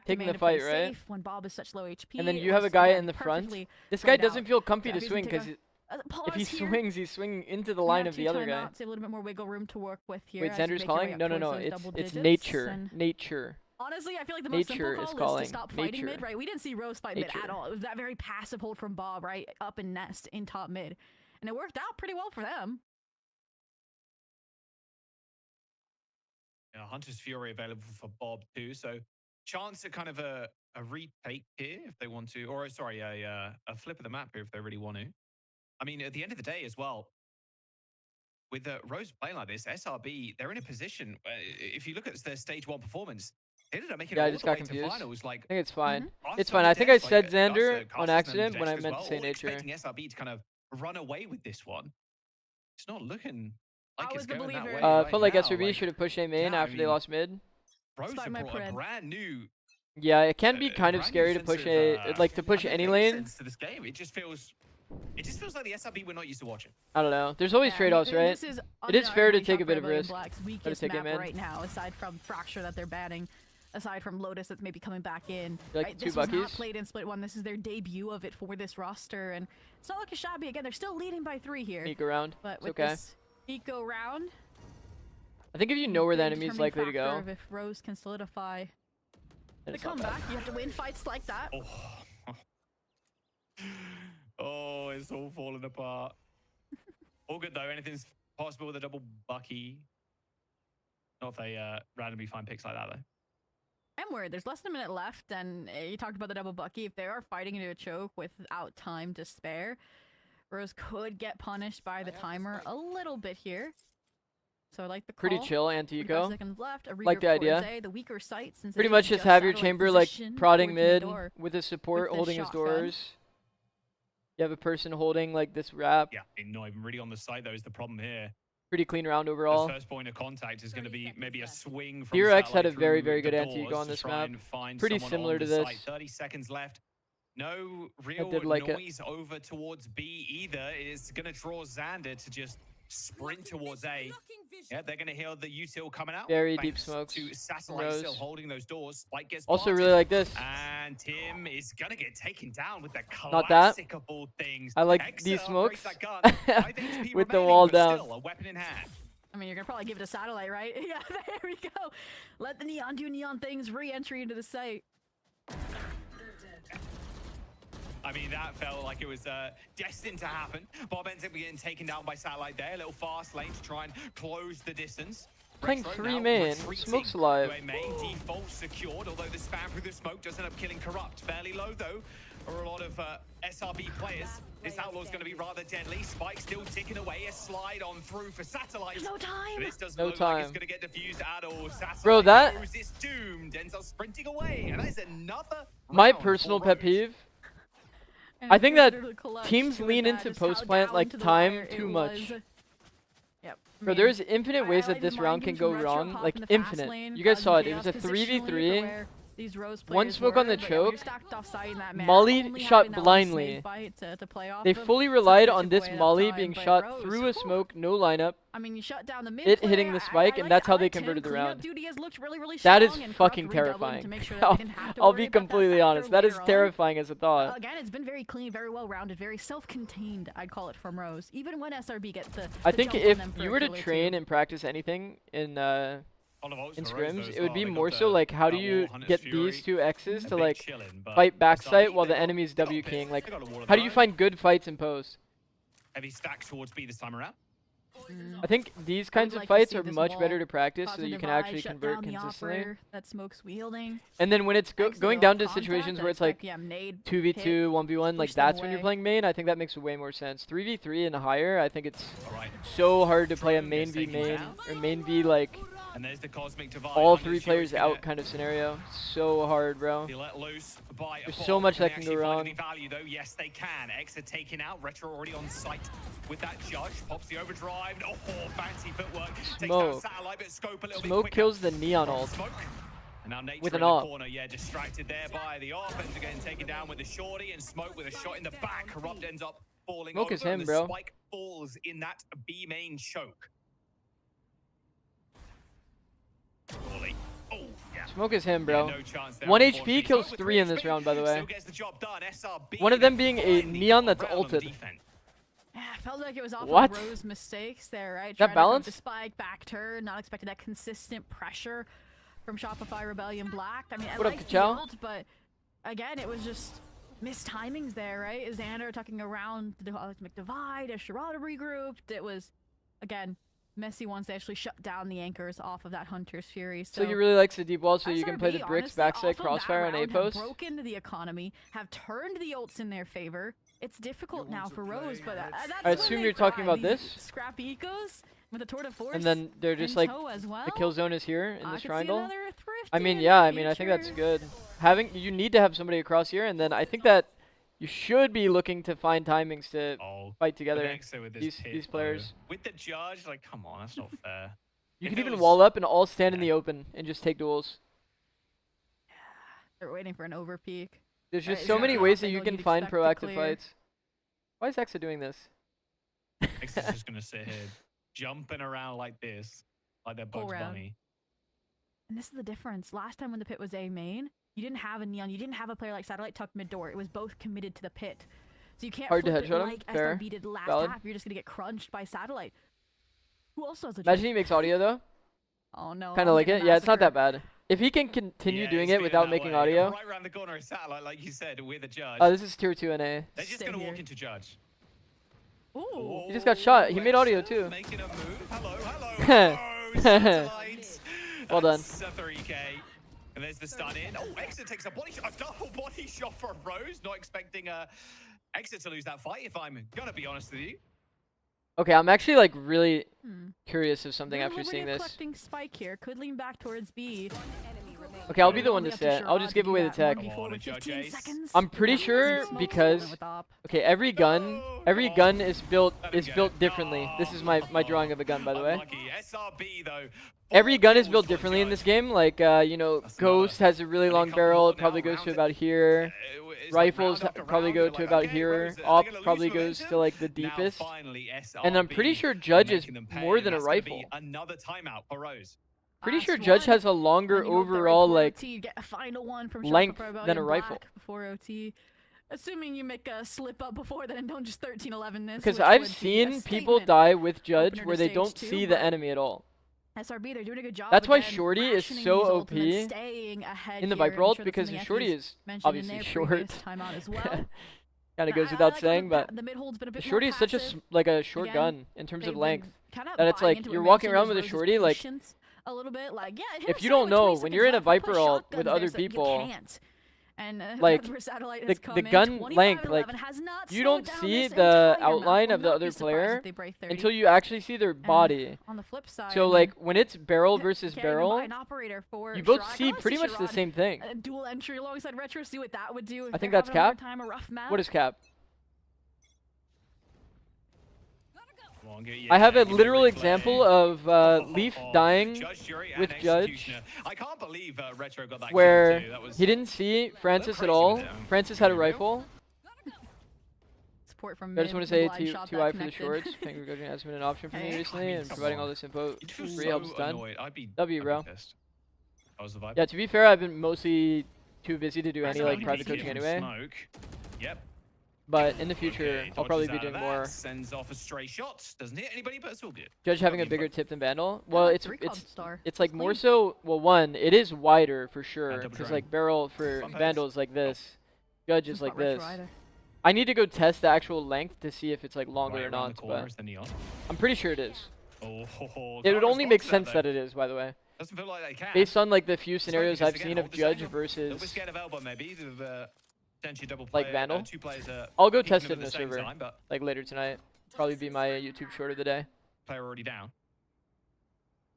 taking the fight, right? When Bob is such low HP, And then you have a guy in the front. This guy doesn't feel comfy to swing because if he swings, he's swinging into the line of the other guy. A little bit more wiggle room to work with here. Wait, as you Xander's make your way calling? up No, towards those it's double digits, Nature. and Nature. honestly, I feel like the most Nature simple is call calling. is to stop fighting Nature. mid, right? We didn't see Rose fight mid Nature. at all. It was that very passive hold from Bob, right? Up and nest in top mid. And it worked out pretty well for them. Yeah, Hunter's Fury available for Bob too, so chance at kind of a retake here if they want to, or sorry, a flip of the map here if they really want to. I mean, at the end of the day as well, with Rose playing like this, SRB, they're in a position where if you look at their stage 1 performance, they ended up making it Yeah, I all just the got way confused. to finals. Like, I think it's fine. us It's on fine. the I think I decks, said like, us, Xander on Carstens accident and when I Dex as meant well, to say all Nature. expecting SRB to kind of run away with this one. It's not looking like I it's was the going that way. believer. right Felt like now. SRB should have pushed A main yeah, I after they mean, lost mid. Rose Despite have my brought a pred. brand new Yeah, it can be kind of brand new scary to sense push of, to push any lane. sense to this game. It just feels like the SRB we're not used to watching. I don't know. There's always Yeah, trade-offs, right? This is It is fair to undeniably take a top bit of Red Bull and risk. Black's Gotta weakest take it, map man. right now, aside from Fracture that they're banning, aside from Lotus that's maybe coming back in. You like Right? the This two was not Buckies? played in Split 1. This is their debut of it for this roster, and it's not looking shabby. Again, they're still leading by 3 here. Sneak around. But It's with okay. this eco round, I think if you know where the big enemy is determining likely to factor go, of if Rose can solidify then the it's not bad. comeback, you have to win fights like that. Oh, it's all falling apart. All good though. Anything's possible with a double Bucky. Not if they randomly find picks like that though. I'm worried. There's less than a minute left, and you talked about the double Bucky. If they are fighting into a choke without time to spare, Rose could get punished by the timer a little bit here. So I like the call. Pretty chill 45 anti-eco. seconds left. A Like the regroup idea. towards A, the weaker site, since Pretty it much is just have your satellite chamber like position prodding towards the mid door. with a support the holding his shotgun. doors. You have a person holding like this wrap. Yeah, not even really on the side though is the problem here. Pretty clean round The overall. first point of contact is going to be maybe a swing from Hero X had Satellite a very, through very good the anti-ego doors on to this try map. and find Pretty someone similar on to the this. site. 30 seconds left. No real did like it. noise over towards B either. It's going to draw Xander to just sprint towards A. Yeah, they're going to hear the util coming out. Very deep thanks smokes to from Satellite still Rose. holding those doors. Spike gets Also planted. really like this. And Tim is going to get taken down with the Not that. classic of all things. I like Exa these upgrades smokes that gun. 5 HP with the remaining, wall but down. Still a weapon in hand. I mean, you're gonna probably give it a Satellite, right? Yeah, there we go. Let the neon do neon things. Re-entry into the site. I mean, that felt like it was destined to happen. Bob ends up getting taken down by Satellite there. A little fast lane to try and close the distance. Playing Retro 3 now main. retreating Smoke's to alive. a main default secured, although the spam through the smoke does end up killing Corrupt. Fairly low though, or a lot of SRB players. This Outlaw's going to be rather deadly. Spike still ticking away. A slide on through for Satellite. There's no time. This doesn't No look like it's time. going to get diffused at all. Satellite Bro, that- knows it's doomed. Ends up sprinting away. And that is another My round personal for pet Rose. peeve. And I think that Xander to collect teams with lean that, into just how post plant down like to the time wire too it much. was. Yep. Bro, there's infinite ways that this round can go wrong. Like, infinite. You guys saw it. It was a 3v3. One smoke on the choke. Molly shot blindly. They fully relied on this Molly being shot through a smoke, no lineup. I mean, you shut down the mid It player. hitting the spike, and that's how they converted the round. That is fucking terrifying. I'll be completely honest. That is terrifying as a thought. Again, it's been very clean, very well-rounded, very self-contained, I'd call it, from Rose. Even when SRB gets the I think jump on if them for you a were to kill or train two. and practice anything in scrims, it would be They more got so the- like, how do that you Warhunter's get Fury. these two X's to Big like chillin', but fight SRB, backside while the they've enemy's got W bits. king? Like, They got a wall of how do you their find good fights in post? Heavy stack towards B this time around. I think these kinds of like to fights see are this much wall better to practice so causing that you can divide, actually shut convert down the consistently. operator, that smoke's wielding. And then when it's Exit going all down to contact, situations I where it's like expect, yeah, nade, 2v2, 1v1, like push them that's when you're away. playing main, I think that makes way more sense. 3v3 and higher, I think it's All right. so hard to play a Drone main gets v taken main, down. or main v like And there's the cosmic divide. all Under the three Fury's players gonna out kind of scenario. So hard, bro. be let loose by a There's bot. so much Can that they can go actually find wrong. any value, though? Yes, they can. Exa taken out. Retro already on site with that judge. Pops the overdrive. Oh, fancy footwork. Takes down Smoke. satellite, but scope a little bit Smoke quicker. kills the neon ult. Smoke. And now Nature With in an the AWP. corner, yeah, distracted there by the AWP, and getting taken down with the shorty, and Smoke with a shot in the back. Corrupt ends up falling Smoke over, is him, and the bro. spike falls in that B main choke. Surely. Oh, yeah. Smoke is him, Yeah, bro. no chance there, 1 unfortunately. HP kills Smoke with 3 in this 3 round, by the way. Still gets the job done. SRB, One of them they being a finally neon got that's around on ulted. defense. Yeah, felt like it was off What? of Rose mistakes there, right? That Trying to balance? come to spike, back turn, not expecting that consistent pressure from Shopify Rebellion Black. I mean, I What up, like the Ka-chow? ult, but again, it was just missed timings there, right? Xander tucking around the cosmic divide, as Sharada regrouped. It was, again, messy once they actually shut down the anchors off of that Hunter's Fury. So you really likes the deep wall so you can play SRB, the bricks honestly, backside off of that crossfire on A round, post? have broken the economy, have turned the ults in their favor. It's difficult now for Rose, but that's I when assume they you're talking thrive. about These this? scrappy ecos with a tour de force. And then they're just in like, tow as well. the kill zone is here in I this could see triangle. another Thrifty I mean, in yeah, the I mean, I think that's future. good. You need to have somebody across here, and then I think that you should be looking to find timings to Oh, fight together. Exa with this These pit, players. though. With the judge, like, come on, that's not fair. You If could it even was- wall up and all stand in the open and just take duels. They're waiting for an overpeak. There's Right, just is so there many an ways that angle you can you'd find expect to proactive clear? fights. Why is Exa doing this? Exa's just gonna sit here, jumping around like this, like they're Full Bugs round. Bunny. And this is the difference. Last time when the pit was A main, you didn't have a neon. You didn't have a player like Satellite tucked mid door. It was both committed to the pit. So you can't Hard to flip it headshot him. like Fair. SRB did last Valid. half. You're just gonna get crunched by Satellite. Who also has a Imagine jump? he makes audio though. Oh no. Kind of I'm like getting it. Yeah, it's not that massacred. bad. If he can continue Yeah, doing he's it feeling without that making way. audio. Right around the corner of Satellite, like you said, with a judge. Oh, this is tier 2 NA. They're just Stay gonna here. walk into judge. Ooh. He just got shot. He made audio too. Making a move. Hello, hello. Oh, Satellite. Well done. That's a 3K. And there's the stun in. Oh, Exit takes a body shot. A double body shot from Rose. Not expecting Exit to lose that fight, if I'm gonna be honest with you. Okay, I'm actually like really Hmm. curious of something They're after hoping seeing a this. collecting spike here. Could lean back towards B. Okay, I'll be the one Only to up to say it. I'll Sharad just to give do away the that. tech. 1v4 Come on, with Judge 15 Ace. seconds. I'm pretty Yeah, sure smoke because with op. okay, every gun come on. is built Let him get it. differently. This is my drawing of a gun, by the way. Unlucky. SRB though. Every gun is falls built for a differently in this judge. game. Like you know, That's Ghost has a really And they long come barrel. more It probably now, goes to round about here. It's like Rifles round after probably round, go you're to like, about okay, here. Rose, are they Op gonna lose probably goes to momentum? like the Now deepest. finally, And I'm pretty SRB sure Judge is making them pay, more and than a that's gonna be rifle. Another timeout for Rose. Pretty sure Last Judge one. has a longer And you hope that right overall before like. OT, you get a final one from length Shopify than a Rebellion rifle. Black before OT. Assuming you make a slip up before then and don't just 13-11 this. Because which I've would be a seen people statement. die with Judge Opener where to they stage don't 2, see the but enemy at all. SRB, they're doing a good job. That's why again, Shorty is rationing so these ults and then OP staying ahead in the here. Viper I'm ult sure that's because something Shorty Eki's is mentioned in obviously their short. previous timeout as well. Kind of goes I without like saying, but the mid-hold's been a bit Shorty more is such a passive. like a short Again, gun in terms They've of been length. kinda That it's buying like into you're what walking Mansion around is with a Rose's Shorty like patience a little bit like if you don't know when you're in a Viper ult with other you people, can't. And like, that's where Satellite the has come in. gun 25 length, and like 11 has not you slowed don't down see this the entire map. outline Will of the not other be surprised player if they break 30. until you actually see their body. On the flip side, So I like mean, when it's barrel versus can't even buy barrel, an operator for you both Sharad. see Unless pretty much the Sharad, same thing. dual entry alongside Retro, see what that would do. If I think they're that's having a hard cap. time, a rough map. What is cap? I have a literal example of Leaf dying with Judge, I can't believe Retro got that where kill too. That was he didn't see Francis at all. Francis had a rifle. Support from I just mid, want to say the blind shot 2i that for the connected. shorts. Kangaroo has been an option for me recently, and come providing on. all this info You'd feel free so helps done. annoyed. I'd be Bro. pissed. That was the vibe. Yeah, to be fair, I've been mostly too busy to do any like SRB private here coaching from anyway. Smoke. Yep. But in the future, Okay, I'll probably dodges be out of doing that, more. Sends off a stray shot. Doesn't hit anybody, but it's all good. Judge having a Lovely bigger info. tip than Vandal. Well, it's Star. like That's more clean. so. Well, one, it is wider for sure, double because drone. like barrel for Bumpers. Vandal is like this. Judge is That's like not retro this. either. I need to go test the actual length to see if it's like longer Right or around not, the corner but is the neon. I'm pretty sure it is. Oh, It would can't only make respond to sense that it is, by the way. Doesn't feel like they can. Based on like the few Smoke scenarios because I've again, seen hold of this Judge angle. A little bit versus scared of elbow maybe. Potentially double like player, Vandal. two players. I'll go peeking test them it in at the the same server time, but like later tonight. Probably be my YouTube short of the day. player already down.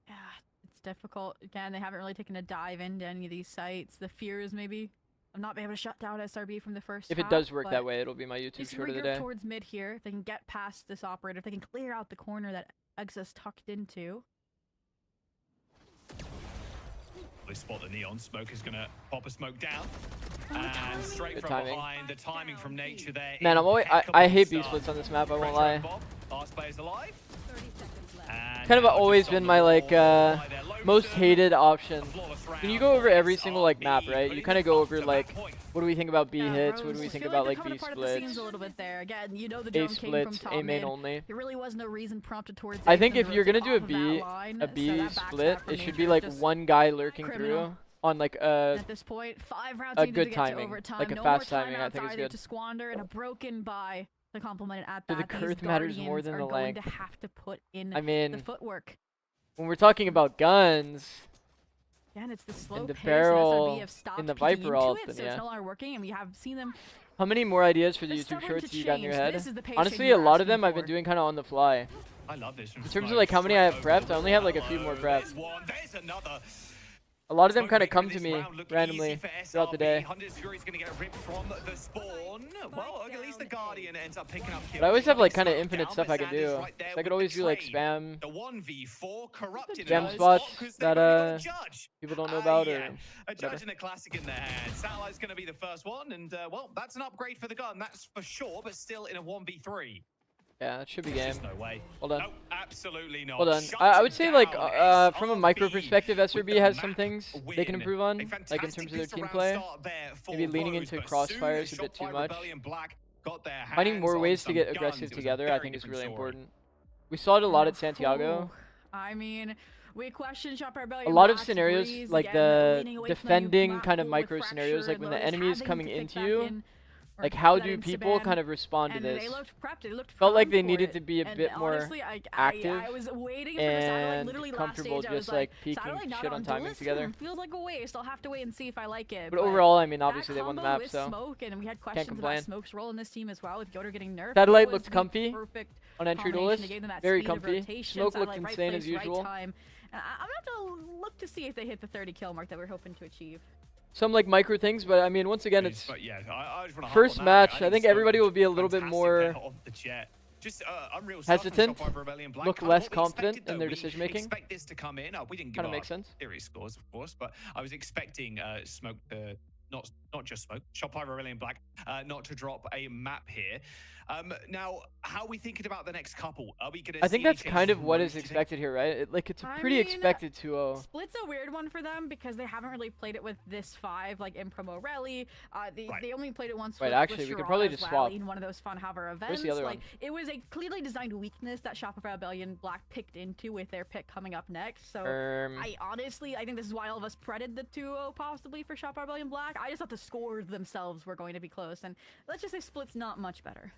Yeah, it's difficult. Again, they haven't really taken a dive into any of these sites. The fear is maybe of not being able to shut down SRB from the first If it half, does work but that way, it'll be my They YouTube can short of the regroup day. towards mid here. If they can get past this operator, if they can clear out the corner that Exa's tucked into. They spot the neon. Smoke is gonna pop a smoke down. And straight Good from timing. behind, the timing from nature there. Man, I'm always I impeccable hate B start. splits on this map. I won't Retro line. and Bob, last players alive. And Kind of now always just on been the my like ball by their low most serve. hated option. A flawless When you round go over for every single like map, SRB, right? You putting kind of them go up over to like that point. what do we think about B Yeah, hits? What Rose, do we I think feel about like like they're B coming apart at the seams splits? a little bit there. Again, you know the A jump came from splits, top A main mid. only. There really was no reason prompted towards I it think from if the you're gonna roof do a off of that B, line, a so B that split, backstab from it should nature be is like just one guy lurking criminal. through on like At this point, 5 rounds a needed good to get timing, to overtime. like a No fast more timing, I think is timeouts good. to squander, and a broken by the complement at So that. the These girth matters more Guardians than are the going length. to have to put in I the mean, footwork. when we're talking about guns, Again, it's the slow and the pace, barrel and SRB have stopped in the peeking Viper into ult, it, then so it's yeah. no longer working, and we have seen them. How many more ideas for the They're YouTube stubborn shorts to you got in your change. head? This is the pace Honestly, change a we're lot of asking them I've been for. doing kind of on the fly. I love this. From In terms of Smoke, like how many I have straight over prepped, the I only have like a wall. few more There's prepped. one, there's another. A lot of them Smoke kind of making come to this me round look randomly easy for throughout the SRB. day. Hunter's Fury's gonna get ripped from the spawn. Well, at least the Guardian ends up picking up kills. But I always have like kind of Smoke infinite down, stuff but I can Sanders do. right there So I with could the always do like trade. spam The 1v4 corrupted gem those spots because that they've already got a judge. people don't know about, Yeah. or A whatever. judge and a classic in their hand. Satellite's going to be the first one, and well, that's an upgrade for the gun, that's for sure, but still in a 1v3. Yeah, it should be There's game. just no way. Well done. No, absolutely not. Well done. Shut I would say like down from a micro SRB perspective, with SRB the has map some things they win. can improve on, A like in fantastic terms of their pistol team round play. start there for Maybe leaning Rose, into but soon crossfires as a bit shot too by much. Rebellion Black got their Finding hands more on ways to some get guns, aggressive it was a together, I very think is different really story. important. We saw it a lot at Santiago. Ooh, I mean, we question Shot by A Rebellion. lot of Black's scenarios, breeze, like again, the leaning away from the defending map kind of pool with micro scenarios, Fracture like when the and Lotus enemy is having coming to pick into back you, in, or like how that do insta people ban, kind of respond to and this? they looked prepped. They looked Felt like primed they for needed it. to be a And bit more honestly, I active was waiting for the satellite. and Literally last comfortable stage, I was just like peeking satellite not shit on timing duelist? together. Feels like a waste. I'll have to wait and see if I like it. But overall, I mean, that obviously they won the combo map, with so Smoke, and we had questions complain. about Smoke's role in this team as well, with Yoder getting nerfed. Satellite It was looked the comfy perfect on entry combination. duelist. They gave them that Very speed of comfy. rotation, Smoke Satellite looked right insane place, as usual. Right time. And I'm gonna have to look to see if they hit the 30 kill mark that we're hoping to achieve. Some like micro things, but I mean, once again, it's But yeah, I just wanna hop first on that. match. I think Smoke everybody was will be a little bit fantastic more there off the jet. Just unreal stuff from hesitant, Shot by Rebellion Black. look Kind of less what we confident expected, in though. their We decision making. expect this to come in. We didn't give Kind of our makes sense. serious scores, of course, but I was expecting Smoke, not just Smoke, Shot by Rebellion Black, not to drop a map here. Now, how are we thinking about the next couple? Are we going to? I think that's kind of what is do you think? expected here, right? Like it's a I pretty mean, expected 2-0. Split's a weird one for them because they haven't really played it with this 5, like in promo rally. They only played it once. Wait, with actually, we could Sherrod probably as just well swap. in one of those fun hover events. Where's the other like one? it was a clearly designed weakness that Shop of Rebellion Black picked into with their pick coming up next. So I think this is why all of us predicted the 2-0 possibly for Shop of Rebellion Black. I just thought the scores themselves were going to be close, and let's just say Split's not much better.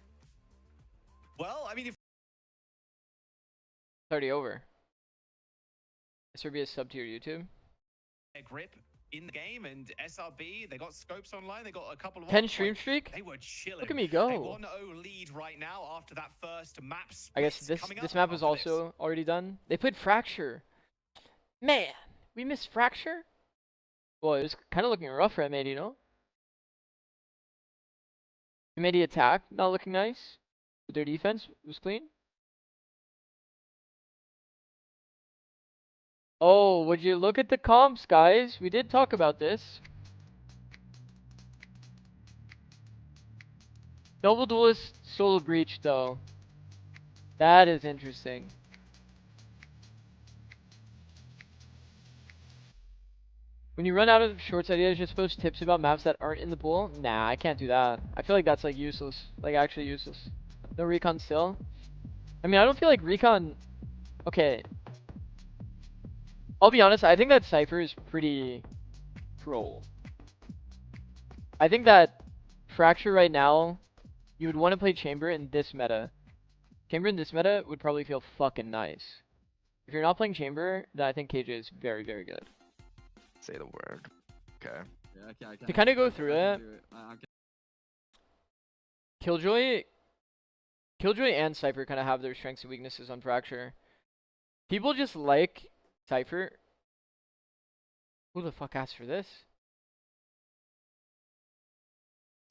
Well, I mean, if It's already over. SRB is sub tier YouTube. grip in the game, and SRB, they got scopes online. They got a couple of 10 stream streak. They were chilling. Look at me A go. 1-0 lead right now after that first map. I guess split this coming up map is after this. also already done. They played Fracture. Man, we missed Fracture. Well, it was kind of looking rough for M80, you know. M80 attack not looking nice. But their defense was clean. Oh, would you look at the comps, guys? We did talk about this. Double Duelist Solo Breach, though. That is interesting. When you run out of shorts ideas, you're supposed to tips about maps that aren't in the pool? Nah, I can't do that. I feel like that's like useless. Like actually useless. No recon still? I mean, I don't feel like recon... Okay. I'll be honest, I think that Cypher is pretty troll. I think that Fracture right now, you would want to play Chamber in this meta. Chamber in this meta would probably feel fucking nice. If you're not playing Chamber, then I think KJ is very, very good. Say the word. Okay. Yeah, okay. To kind of go through it, Killjoy and Cypher kind of have their strengths and weaknesses on Fracture. People just like Cypher. Who the fuck asked for this?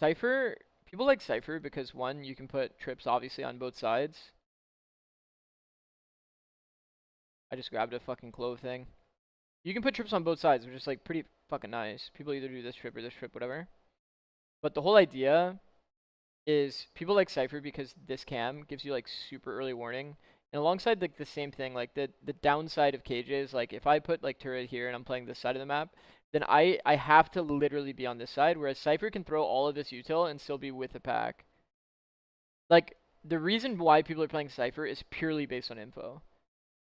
Cypher, people like Cypher because one, you can put trips obviously on both sides. I just grabbed a fucking clove thing. You can put trips on both sides, which is like pretty fucking nice. People either do this trip or this trip, whatever. But the whole idea is people like Cypher because this cam gives you like super early warning. And alongside like the same thing, like the downside of KJ is like if I put like turret here and I'm playing this side of the map, then I have to literally be on this side, whereas Cypher can throw all of this util and still be with the pack. Like the reason why people are playing Cypher is purely based on info.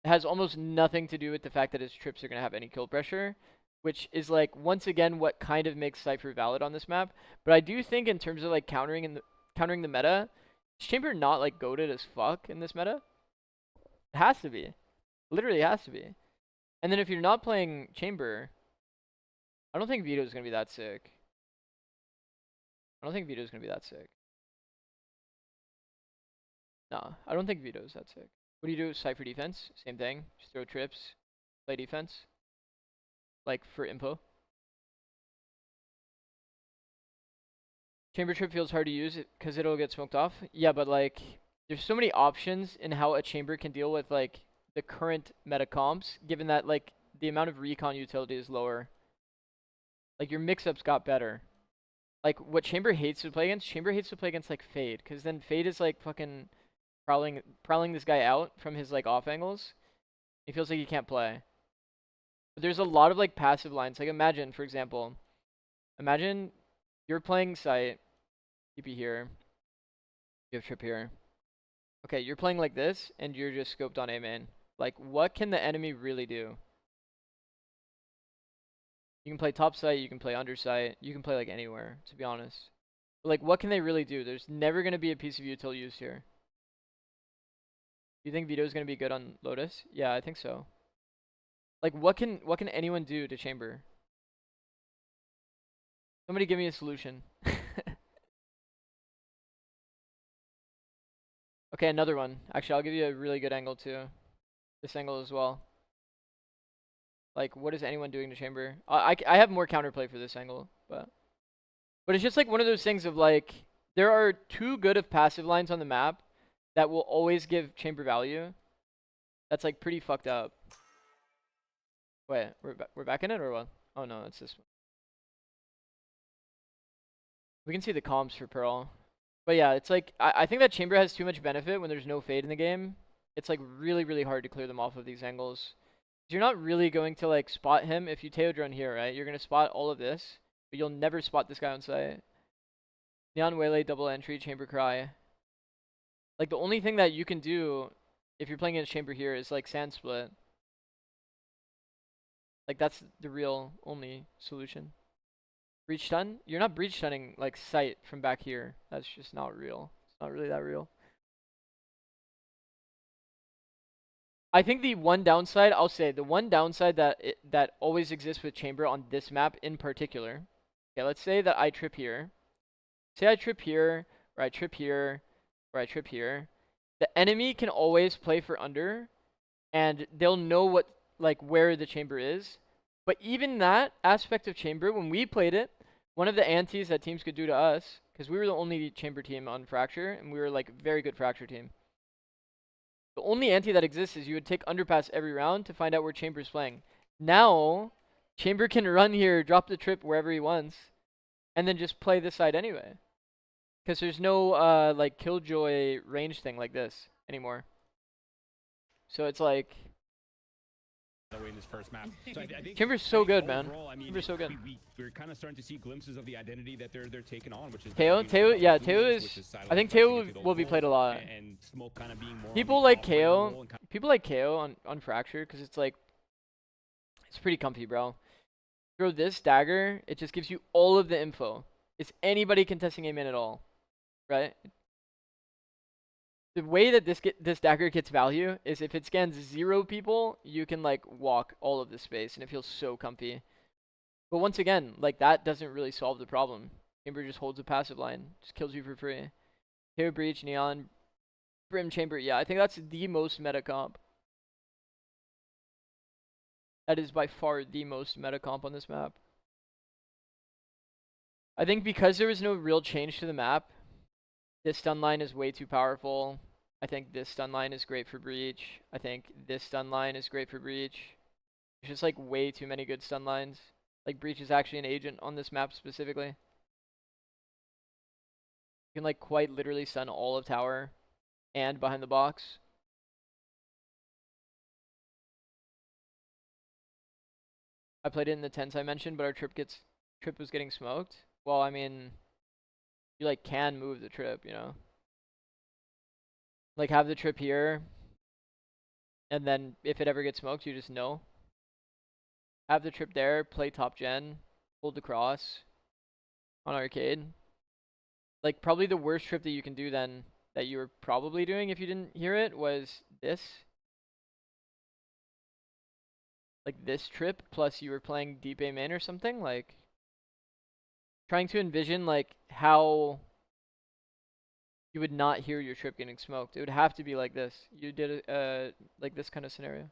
It has almost nothing to do with the fact that his trips are going to have any kill pressure, which is like once again what kind of makes Cypher valid on this map. But I do think in terms of like countering the meta, is Chamber not like goated as fuck in this meta? It has to be. Literally has to be. And then if you're not playing Chamber, I don't think Vito's going to be that sick. No, I don't think Vito's that sick. What do you do with Cypher defense? Same thing. Just throw trips, play defense. Like for info. Chamber trip feels hard to use because it'll get smoked off. Yeah, but like there's so many options in how a chamber can deal with like the current meta comps, given that like the amount of recon utility is lower. Like your mix-ups got better. Like what Chamber hates to play against? Chamber hates to play against like Fade, because then Fade is like fucking prowling this guy out from his like off angles. He feels like he can't play. But there's a lot of like passive lines. Like imagine, for example, imagine you're playing site, TP here, you have trip here. Okay, you're playing like this, and you're just scoped on A main. Like, what can the enemy really do? You can play top site, you can play under site, you can play like anywhere, to be honest. But like, what can they really do? There's never going to be a piece of util used here. Do you think Vito's going to be good on Lotus? Yeah, I think so. Like, what can anyone do to Chamber? Somebody give me a solution. Okay, another one. Actually, I'll give you a really good angle too. This angle as well. Like, what is anyone doing to Chamber? I have more counterplay for this angle, but it's just like one of those things of like, there are too good of passive lines on the map that will always give Chamber value. That's like pretty fucked up. Wait, we're back in it or what? Oh no, it's this one. We can see the comps for Pearl. But yeah, it's like, I think that Chamber has too much benefit when there's no Fade in the game. It's like really, really hard to clear them off of these angles. You're not really going to like spot him if you Teo drone here, right? You're going to spot all of this, but you'll never spot this guy on site. Neon Waylay, double entry, Chamber Cry. Like the only thing that you can do if you're playing against Chamber here is like Sand Split. Like that's the real only solution. Breach stun? You're not breach stunning like sight from back here. That's just not real. It's not really that real. I think the one downside, I'll say, the one downside that always exists with Chamber on this map in particular. Okay, let's say that I trip here. Say I trip here, or I trip here, or I trip here. The enemy can always play for under, and they'll know what where the Chamber is. But even that aspect of Chamber, when we played it, one of the antis that teams could do to us, because we were the only Chamber team on Fracture, and we were like a very good Fracture team. The only anti that exists is you would take underpass every round to find out where Chamber's playing. Now, Chamber can run here, drop the trip wherever he wants, and then just play this side anyway. Because there's no like Killjoy range thing like this anymore. So it's like in this first map. So I think Chamber's so good, man. overall, I mean, Chamber's so good. we're kind of starting to see glimpses of the identity that they're taking on, which is Teo, yeah, Teo is. I think Teo will be played a lot. And Smoke kind of being more People like KO. People like KO on Fracture because it's like it's pretty comfy, bro. Throw this dagger, it just gives you all of the info. Is anybody contesting A main at all? Right? The way that this dagger gets value is if it scans 0 people, you can like walk all of this space and it feels so comfy. But once again, like that doesn't really solve the problem. Chamber just holds a passive line, just kills you for free. Here, Breach, Neon, Brim, Chamber. Yeah, I think that's the most meta comp. That is by far the most meta comp on this map. I think because there was no real change to the map, this stun line is way too powerful. I think this stun line is great for Breach. I think this stun line is great for Breach. There's just like way too many good stun lines. Like Breach is actually an agent on this map specifically. You can like quite literally stun all of tower and behind the box. I played it in the 10s I mentioned, but our trip was getting smoked. Well, I mean, you like can move the trip, you know? Like have the trip here, and then if it ever gets smoked, you just know. Have the trip there, play top gen, hold the cross on arcade. Like probably the worst trip that you can do then, that you were probably doing if you didn't hear it, was this. Like this trip, plus you were playing deep A main or something, like trying to envision like how you would not hear your trip getting smoked. It would have to be like this. You did like this kind of scenario.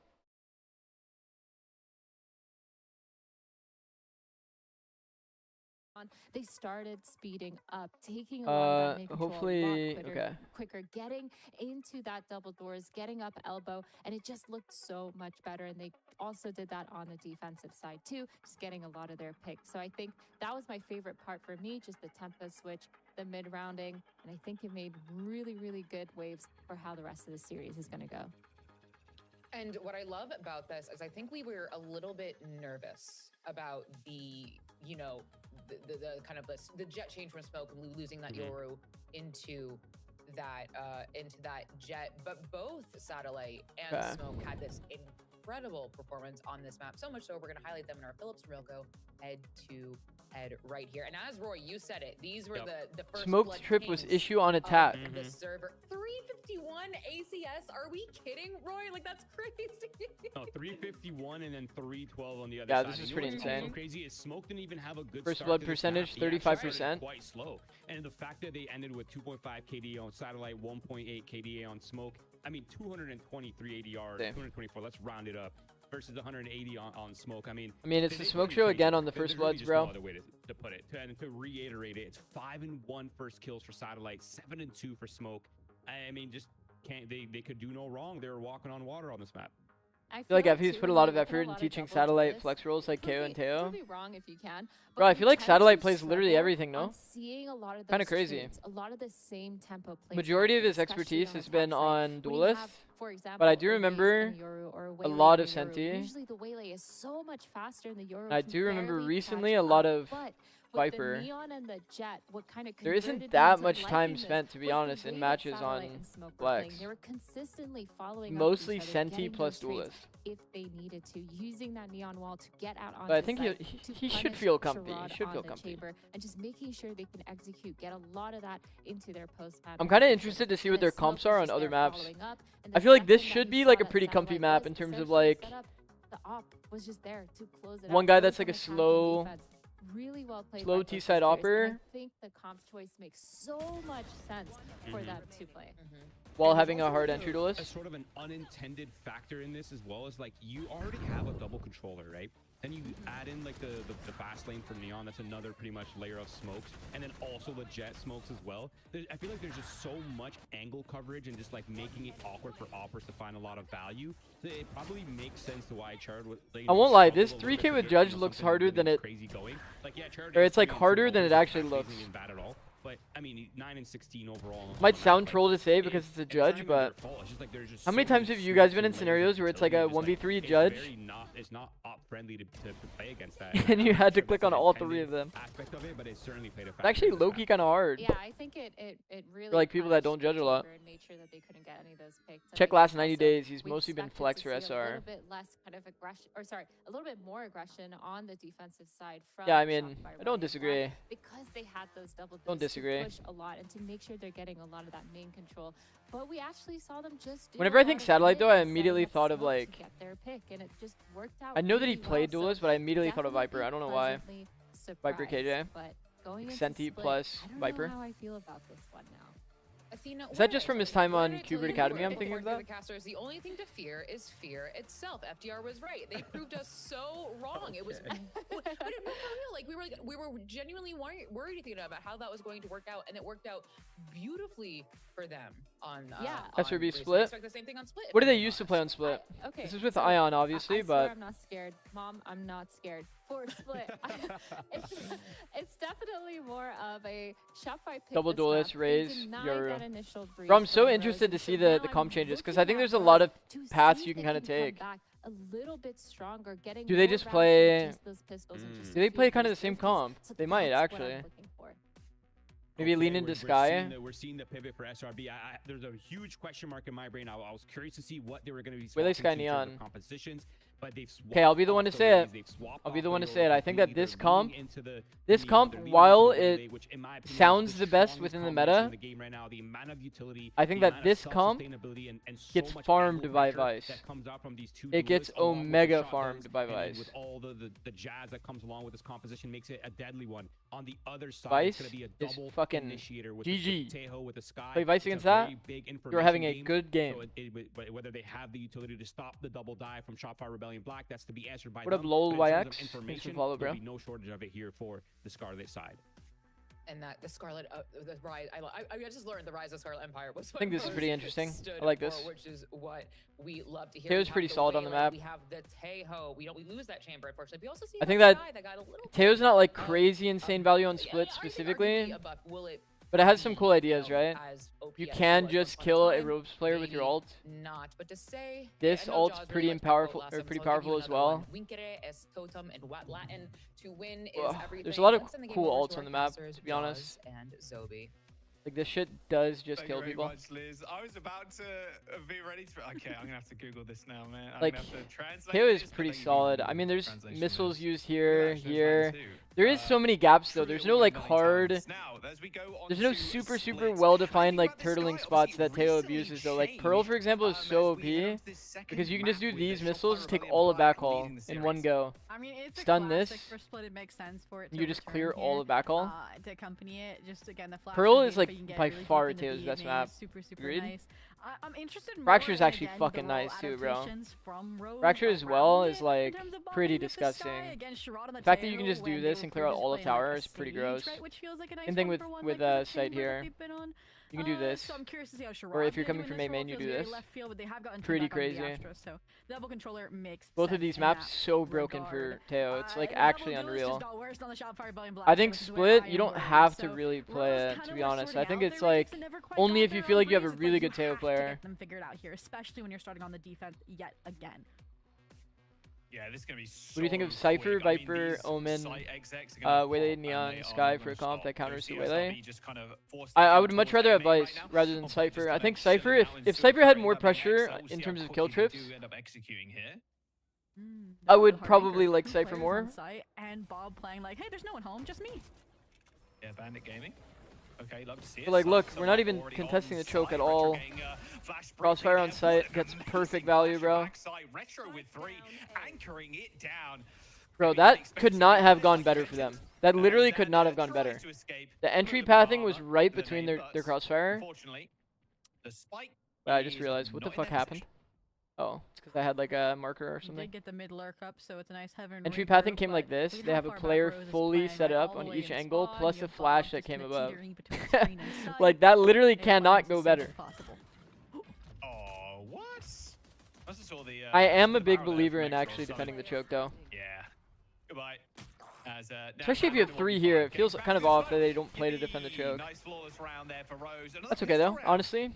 They started speeding up, taking a lot of that main control hopefully, a lot quicker, getting into that double doors, getting up elbow, and it just looked so much better. And they also did that on the defensive side too, just getting a lot of their picks. So I think that was my favorite part for me, just the tempo switch, the mid-rounding, and I think it made really, really good waves for how the rest of the series is going to go. And what I love about this is I think we were a little bit nervous about the, you know, the kind of the jet change from Smoke, losing that Yoru into that jet, but both Satellite and Smoke had this incredible performance on this map. So much so we're going to highlight them in our Phillips Rilco head-to-head right here. And as Roy, you said it, these were the first Smoke's trip was issue on attack. The server 351 ACS. Are we kidding, Roy? Like that's crazy. No, 351 and then 312 on the other yeah, side. This is pretty insane. So crazy is Smoke didn't even have a good first start blood to this percentage, map. 35%. Quite slow, and the fact that they ended with 2.5 KDA on Satellite, 1.8 KDA on Smoke. I mean, 223 ADR, 224. Let's round it up. Versus 180 on Smoke. I mean, it's the Smoke show again on the first bloods, bro. No other way to put it. And to reiterate it, it's 5-1 first kills for Satellite, 7-2 for Smoke. I mean, just can't they could do no wrong. They were walking on water on this map. I feel like FP's put a lot of effort in teaching Satellite flex rolls like KO and Teo. Could be wrong if you can. Bro, I feel like Satellite plays literally everything, no? Seeing a lot of kind of crazy. Traits, a lot of the same tempo plays. Majority of his expertise has been on Duelist, but I do remember a lot of Senti. Usually the Waylay is so much faster in the Yoru. I do remember recently a lot of Viper. The Neon and the Jet, what kind of there isn't that much time spent, to be honest, in matches on Flex. They were consistently following mostly Senti plus Duelist. If they needed to, using that Neon wall to get out on. But I think he should feel comfy. He should feel comfy. Chamber, and just making sure they can execute, get a lot of that into their post map. I'm kind of interested to see what their comps are on other maps. I feel like this should be like a pretty comfy map in terms of like the op was just there to close it one guy that's like a slow. Really well played. Slow T-side opper. I think the comp choice makes so much sense for them to play. While having a hard entry duelist. Sort of an unintended factor in this as well as like you already have a double controller, right? Then you add in like the fast lane from Neon. That's another pretty much layer of smokes, and then also the jet smokes as well. I feel like there's just so much angle coverage and just like making it awkward for operas to find a lot of value. So it probably makes sense to why Chard would. I won't lie, this 3K with Judge looks harder than it. Crazy going. Like, yeah, or it's like harder than it actually looks. Bad at all. But I mean, 9 and 16 overall. Might sound troll to say because it's a Judge, but how many times have you guys been in scenarios where it's like a 1v3 Judge? It's not op friendly to play against that. And you had to click on all 3 of them. Aspect of it, but it certainly played a it's actually low-key kind of hard. Yeah, I think it really. For like people that don't judge a lot. That they couldn't get any of those picks. Check last 90 days. He's mostly been flex for SR. A little bit less kind of aggression, or sorry, a little bit more aggression on the defensive side from. Yeah, I mean, I don't disagree. Because they had those double. Don't disagree. To push a lot and to make sure they're getting a lot of that main control. But we actually saw them just. Whenever I think satellite, though, I immediately thought of like. Get their pick, and it just worked out. I know that he really played well, Duelist, but I immediately thought of Viper. I don't know why. Viper KJ. But going Senti plus Viper. I don't know how I feel about this one now. Athena, is that just from his time on Cubert Academy? I'm thinking of that. The only thing to fear is fear itself. FDR was right. They proved us so wrong. It was, but like we were genuinely worried about how that was going to work out, and it worked out beautifully for them on SRB Split. I expect the same thing on Split. What do they used to play on Split? Okay, this is with Ion, obviously, but I'm not scared, Mom. I'm not scared for Split. it's definitely more of a Shopify pick. Double Duelist, Raze, Yoru. Bro, I'm so interested to see the comp changes because I think there's a lot of paths you can kind of take. A little bit stronger, do they just play? Do they play kind of the same comp? They might actually. Maybe lean into Sky. We're seeing the pivot for SRB. There's a huge question mark in my brain. I was curious to see what they were going to be. Where they Sky Neon compositions, but they've okay, I'll be the one to say it. I'll be the one to say it. I think that this comp, while it sounds the best within the meta, I think that this comp gets farmed by Vice. It gets Omega farmed by Vice. With all the jazz that comes along with this composition, makes it a deadly one. On the other side, Vice it's going to be a double fucking initiator with GG. Tejo with the Sky. Play Vice against that, you're having a good game. So whether they have the utility to stop the double dive from Shopify Rebellion Black, that's to be answered by what up, LOL YX? Thanks for follow, bro. There'll be no shortage of it here for the Scarlet side. And that the Scarlet, the rise. I just learned the rise of Scarlet Empire was. I think this is pretty interesting. I like this. Which is what we love to hear. Teo's pretty solid on the map. We have the Tejo. We lose that chamber, unfortunately. We also see. I think that Teo's not like crazy insane value on Split specifically. But it has some cool ideas, right? You can just kill a ropes player with your ult. But to say this ult's pretty powerful, as well. There's a lot of cool ults on the map, to be honest. Like this shit does just kill people. Much, Liz. I was about to be ready to. Okay, I'm gonna have to Google this now, man. Like, KO is pretty solid. I mean, there's missiles used here. There is so many gaps though. There's no like hard. There's no super well-defined like turtling spots that Teo abuses though. Like Pearl, for example, is so OP because you can just do these missiles, take all of backhaul in one go. I mean, it's stun this. For Split, it makes sense for it you just clear all of backhaul. To accompany it, just again the Pearl is like by far Teo's best map. Super Agreed? nice. I'm interested. Fracture is actually fucking nice too, bro. Fracture as well is like pretty disgusting. The fact that you can just do this and clear out all of tower is pretty gross. Same thing with Sight here. You can do this, or if you're coming from A main, you do this. Pretty crazy. Both of these maps so broken for Teo. It's like actually unreal. I think Split, you don't have to really play it, to be honest. I think it's like only if you feel like you have a really good Teo player. Especially when you're starting on the defense yet again. Yeah, this is gonna be so what do you think of Cypher, Viper, Omen, Waylay, Neon, Sky for a comp that counters the Waylay? I would much rather have Vice rather than Cypher. I think Cypher, if Cypher had more pressure in terms of kill trips, I would probably like Cypher more. And Bob playing like, hey, there's no one home, just me. Yeah, Bandit Gaming. Okay, love to see it. But like, look, we're not even contesting the choke at all. Crossfire on site gets perfect value, bro. Bro, that could not have gone better for them. That literally could not have gone better. The entry pathing was right between their crossfire. But I just realized, what the fuck happened? Oh, it's because I had like a marker or You something. did get the mid lurk up, so it's a nice heaven. Entry pathing came like this. They have a player fully set up on each angle, plus a flash that came above. Like, that literally cannot go better. Oh, what? I am a big believer in actually defending the choke, though. Yeah. Goodbye. Especially if you have 3 here, it feels kind of off that they don't play to defend the choke. That's okay though, honestly.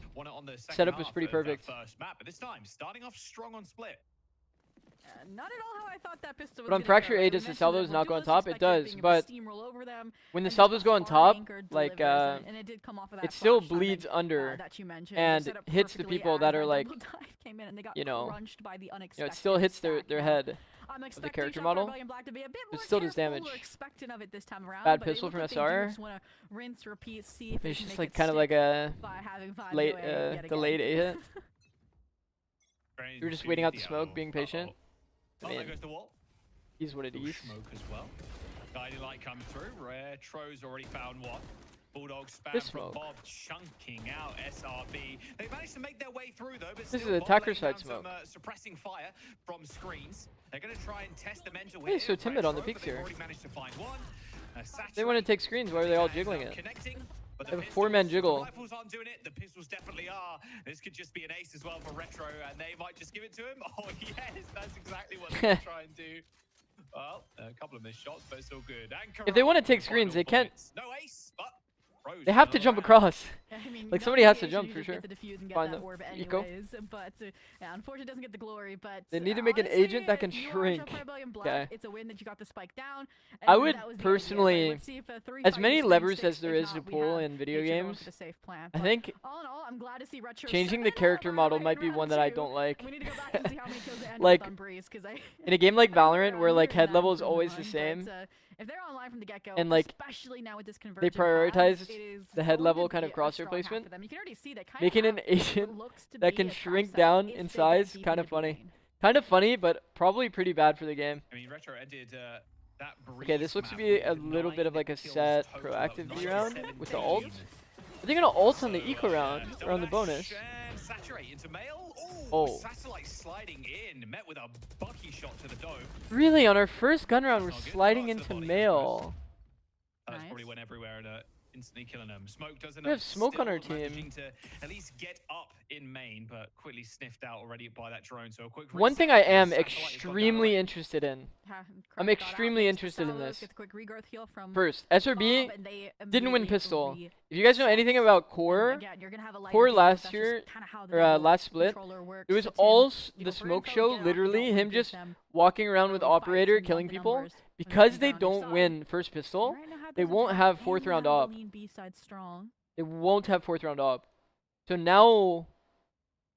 Setup was pretty perfect. But this time, starting off strong on split. Not at all how I thought that pistol was But on gonna Fracture go. 8, We does the mentioned salvos that not go on Modulus top? It expected does, being able but to steamroll over them, when the and salvos just go on far top, anchor like, delivers, and it did come off of that it still flash timing, bleeds under that you mentioned. and Set up hits the perfectly people as that are like, double dive came in and they got you know, crunched by the it unexpected still hits stack their now. head I'm of the expecting character Shot model. Rebellion Black to be a bit But more still does careful damage. or expectant of it this time around, Bad but it pistol looks from like they do SR. just wanna rinse, repeat, see if they It's can just make like it kind of like stick a by having vibes late, away yet delayed again. A hit. We were just waiting out the smoke, being patient. I Oh, there mean, goes the wall. he's what it is. Smoke as well. Guiding light comes through. Retro's already found one. Bulldog spam This from smoke. Bob chunking out SRB. They managed to make their way through though, but This still is Bob attacker laying side down smoke. some, suppressing fire from screens. They're going to try and test the mental Hey, here. so timid on the Retro, peaks but they've here. already managed to find one. They want to take screens. Why are they all jiggling it? Connecting, but They have a pistols- 4-man jiggle. The rifles aren't doing it. The pistols definitely are. This could just be an ace as well for Retro, and they might just give it to him. Oh yes, that's exactly what they're trying to do. Well, a couple of missed shots, but it's all good. And If they want to Corral take with the screens, final they can't. points. No ace, but Rose They have to Valorant. jump across. I mean, Like, no somebody has to mitigation, jump you for just sure. get the defuse and get Find that the orb eco. anyways, but yeah, unfortunately, it doesn't get the glory. But They need to make an agent that can honestly, if you are shrink. Shot Rebellion Black, Okay. it's a win that you got the spike down. I and would that was the idea. It's like, personally, let's see if a 3 as fight many is levers sticks. as there If is to not, we pull have in video nature going games, for the safe plan. I But think all in all, I'm glad to see Retro changing the 7 character over model in might be round one that I 2. don't like. We need to go back and see how many kills they end Like, on Breeze, because I in a game like Valorant, where like head I'm level is from always the line, same, but, if they're online from the get-go, and, like, especially now with this they convergent prioritize path, it is the head going level to kind be of a crosshair strong half placement, for them. You can already see they kind making of an have what agent looks to that be can a shrink trap down setup in if they get size, deep kind of into funny. lane. Kind of funny, but probably pretty bad for the game. I mean, Retro ended that Okay, this looks to be a little bit of like a set proactive B round with the ult. Are they gonna ult on the eco round or on the bonus? Saturate into mail. Oh. Satellite sliding in, met with a Bucky shot to the dome. Really, on our first gun round, we're That's not good. sliding Oh, it's to the into body, I mail. That's Nice. probably went everywhere and instantly killing them. Smoke doesn't. We have smoke on our team. Managing to at least get up in main, but quickly sniffed out already by that drone. So a quick. One reset. thing I am Satellite has gone down extremely already. interested in. Ha- I'm Correct, got extremely out, interested in Salvo this. gets a quick regrowth heal from First, SRB Bob, and they didn't win immediately pistol. re- If you guys know anything about and core, again, you're gonna have a lighter Core heal, last that's just year, kinda how the or double last split, controller works. it was It's all him. You the go for smoke info, show, get off, you literally don't him reduce just them. walking around with Early fights operator, when you killing want the people. numbers, and Because then they down your don't side. win first pistol, Right now, how they does it won't look? have And fourth round now the op. lean B side strong. They won't have fourth round op. So now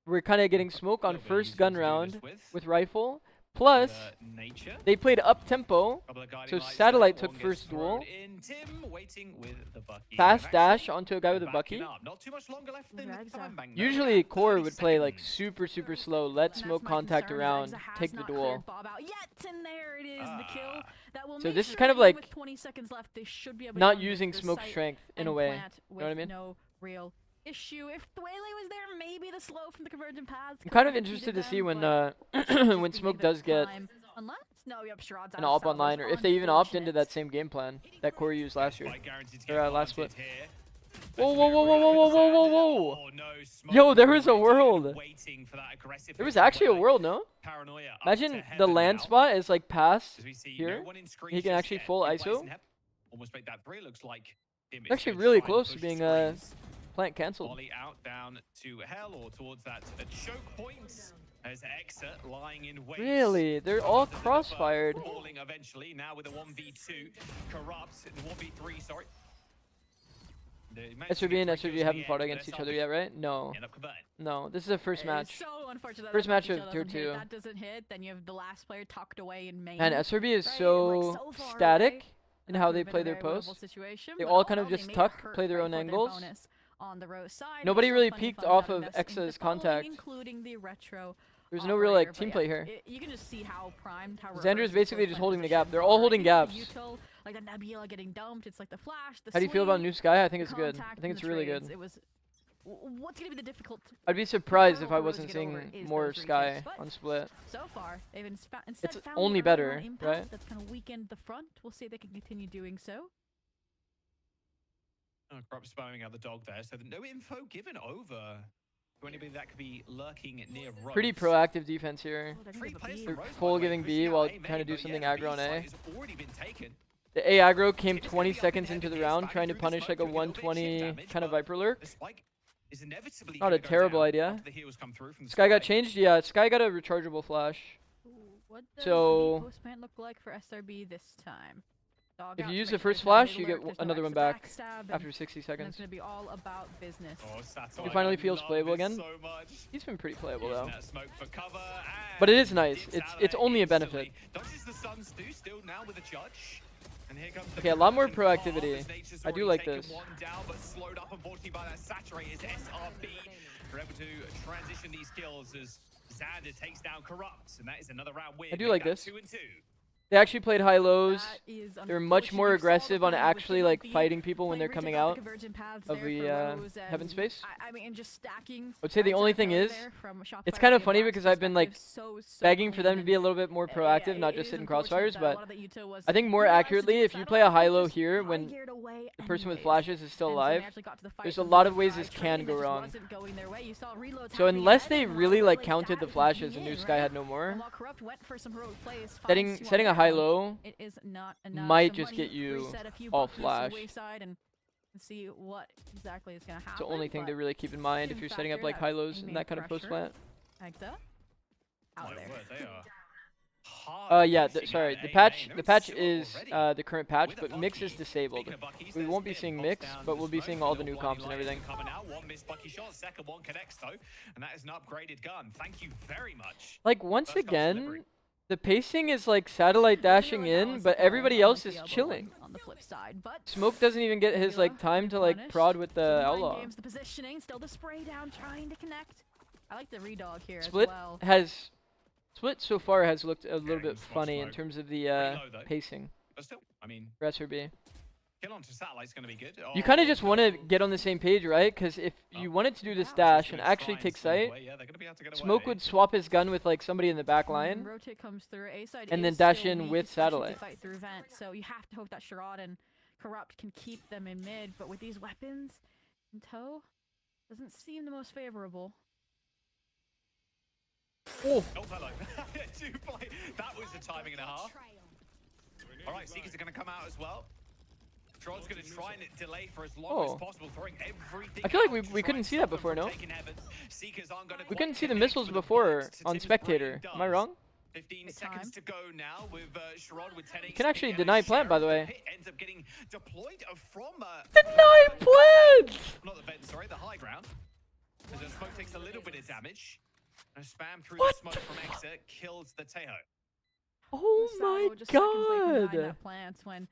we're kind of getting smoke on Little bit first easier gun to do round this with rifle. Plus, nature. they played up tempo. Couple of guiding So lights Satellite there. took One first gets thrown duel. in. Tim waiting with the Bucky. Fast And dash actually, onto a guy with a backing Bucky. up. Not too much longer left in the Ragza. time bank, though. Usually Yeah, core 30 would play like seconds. super slow, let And that's smoke my contact concern. around, Ragza has take the not duel. cleared Bob out yet, and there it is, the kill that will So make this is sure kind of that even like with 20 seconds left, they should be able not to using the smoke site strength in and a way. plant You know what I with mean? No real issue. If the Waylay was there, maybe the slow from the convergent paths. I'm could kind have of interested to impeded see them, when but when smoke does get unless Sherrod's out an of op salvos, online, or if they even opt into unfortunate. that same game plan that core used last year. Spike guaranteed to Or get last split. planted here. Whoa, whoa, whoa, whoa, whoa, whoa, whoa, whoa, whoa! Oh, no, Smoke Yo, there was a waiting, world. waiting for that aggressive There was hit from actually a Waylay. world, no? Paranoia up Imagine to the heaven land now. spot is like past. As we see here. no one in screens He can just actually yet. full He plays ISO. in hep- Almost make that three. Looks like him It's is actually going to really try and close to push being screens. plant cancelled. Volley out down to hell or towards that choke point. As Exa lying in wait. Really? They're all Covers a bit of, cross-fired. Falling eventually now with a 1v2. Corrupts 1v3, sorry. They managed to SRB and get three kills SRG in haven't the fought end, against but each other SRB yet, right? No. end up converting. No, this is a first It's match. so unfortunate First that match that of kill tier doesn't hit. 2. That doesn't hit, then you have the last player tucked away in main. And SRB is right? so Like, so far static away. in That how could've they been play a their very winnable posts. situation, They but all all kind in of all, just they made tuck, it hurt, play their right, own for angles. bonus on the Rose side. Nobody Also really plenty peeked fun off having of this in the Exa's following, contact. including the retro There's no real like operator, team but play yeah, here. you can just see how primed, how Xander's reversed basically those just plant holding the gap. positions They're all are. holding Even the gaps. util, like the Nebula getting dumped, it's like the flash, the How do you feel about swing, New Sky? I think the it's good. I contact, think and it's the really trades. good. It was what's going to be the difficult? I'd be surprised if I hurdle for Rose wasn't to get over seeing is more those Sky retakes, but on split. So far, they've instead It's found only the early better, on impact right? That's kind of weakened the front. We'll see if they can continue doing so. Oh, Corrupt spamming out the dog there, so no info given over to anybody that could be lurking near Rose. Pretty proactive defense here. Oh, they're Free gonna plays be- for They're Rose, full by the way, giving B pushing out while A main, trying to do but something yeah, the aggro on B A. site has already been taken. The A aggro came It's gonna 20 be up in seconds the into the head, round, it's trying to back through the punish smoke, like a doing a little bit of shift 120 damage, kind of but Viper lurk. the spike is inevitably Not gonna a go terrible down idea. after the heals come through from the Sky got changed? Yeah, Sky got a rechargeable flash. Ooh, what does So- the post plant look like for SRB this time? Dog If out you to use make the sure first there's no flash, mid you lurk, get there's no another one extra back backstab, and after 60 then it's seconds. going to be all about business. Oh, Sato, He finally I feels love playable this again. so much. He's been pretty playable Using though. that smoke for cover, But it and is nice. dips It's out of it's there only a instantly. benefit. Dodges the Suns do still now with a judge. And here comes the Okay, a lot more conversion bomb, proactivity. as Nature's I do already like taken this. one down, but slowed up unfortunately by that saturated SRB. They're able to transition these kills as Xander takes down Corrupt, and that is another round win. I do Make like that this. 2-2. They actually played high lows. That is They're much unfortunate. more You saw the aggressive on plan with actually Kim like B fighting people when playing they're retake coming off the out convergent paths of there the for Rose, heaven and space. I mean, just stacking. I would say the right only to thing cover is, there from Shopify it's kind of and funny Black's because I've been like perspective, so begging for clean, them to and be a little bit more yeah, proactive, not it just is sit in unfortunate crossfires, that a but lot of that Yuta was I think more utilized to accurately, do if you Sato, play a and high they low just here when hired away the person with anyways. flashes is still And so they alive, actually got to the fight there's a from lot the of ways drive this train can that go just wrong. wasn't going their way. You saw reloads So happening unless ahead, they and really while like Relays counted the died, flashes and he knew in, Sky right? had no more, And while Corrupt went for some heroic plays, setting finds two on a high down, low it is not enough. might Some just money, get you reset a few all buckets to flash. wayside and see what exactly is going to happen. it's the only thing but to really keep in mind if in you're setting up factor, like that high lows in aiming that kind of post pressure. plant. Exa out My there. word, they are hard Yeah, pushing sorry, out the A patch main. They're the in patch silver is already. the current patch, With a but mix is Bucky. disabled. Speaking of Buckies, We there's won't be Tim seeing pops mix, down but the we'll be smoke. seeing all the Little new comps and warning lights everything. coming out. One missed Bucky shot, second one connects though, and that is an upgraded gun. Thank you very much. Like once First comes again, delivery. the pacing is like satellite dashing in, but everybody else is On chilling. the flip side, but Smoke doesn't even get his like time to like prod with the Mind outlaw. games, the positioning, still the spray down, trying to connect. I like the redog here Split as well. has Split so far has looked a little Yeah, bit he's got funny in smoke. terms of the Pretty low, though. pacing But still, I mean, for SRB. kill onto satellite's going to be good. You kind of Oh, just want to no. get on the same page, right? Because if you wanted to do this dash and actually take sight, Yeah, they're gonna be able to get Smoke away. would swap his gun with like somebody in the back line. Rotate comes through A side, and then is dash still in weak, with especially to satellite. Fight through vent, so you have to hope that Sherrod and Corrupt can keep them in mid. But with these weapons in tow, doesn't seem the most favorable. Oh, Oh, hello. That was a timing and a half. All right, Seekers are going to come out as well. Tron's going to try and delay for as long as Oh. possible, throwing everything I feel like out to we try couldn't and see stop that them from before, no? taking heaven. Seekers aren't gonna we quite couldn't see the connect missiles with the before bullets to on Tim's Spectator. brain Am I does. wrong? 15 Big seconds time. to go now with Sherrod with 10 You can HP actually and deny plant, by the way. Hit ends up getting deployed from Deny plant! not the vent, sorry, the high ground. As the smoke takes a little bit of damage. And a spam through What the smoke from exit kills the Tejo. Oh So my just seconds late from behind god! that plant when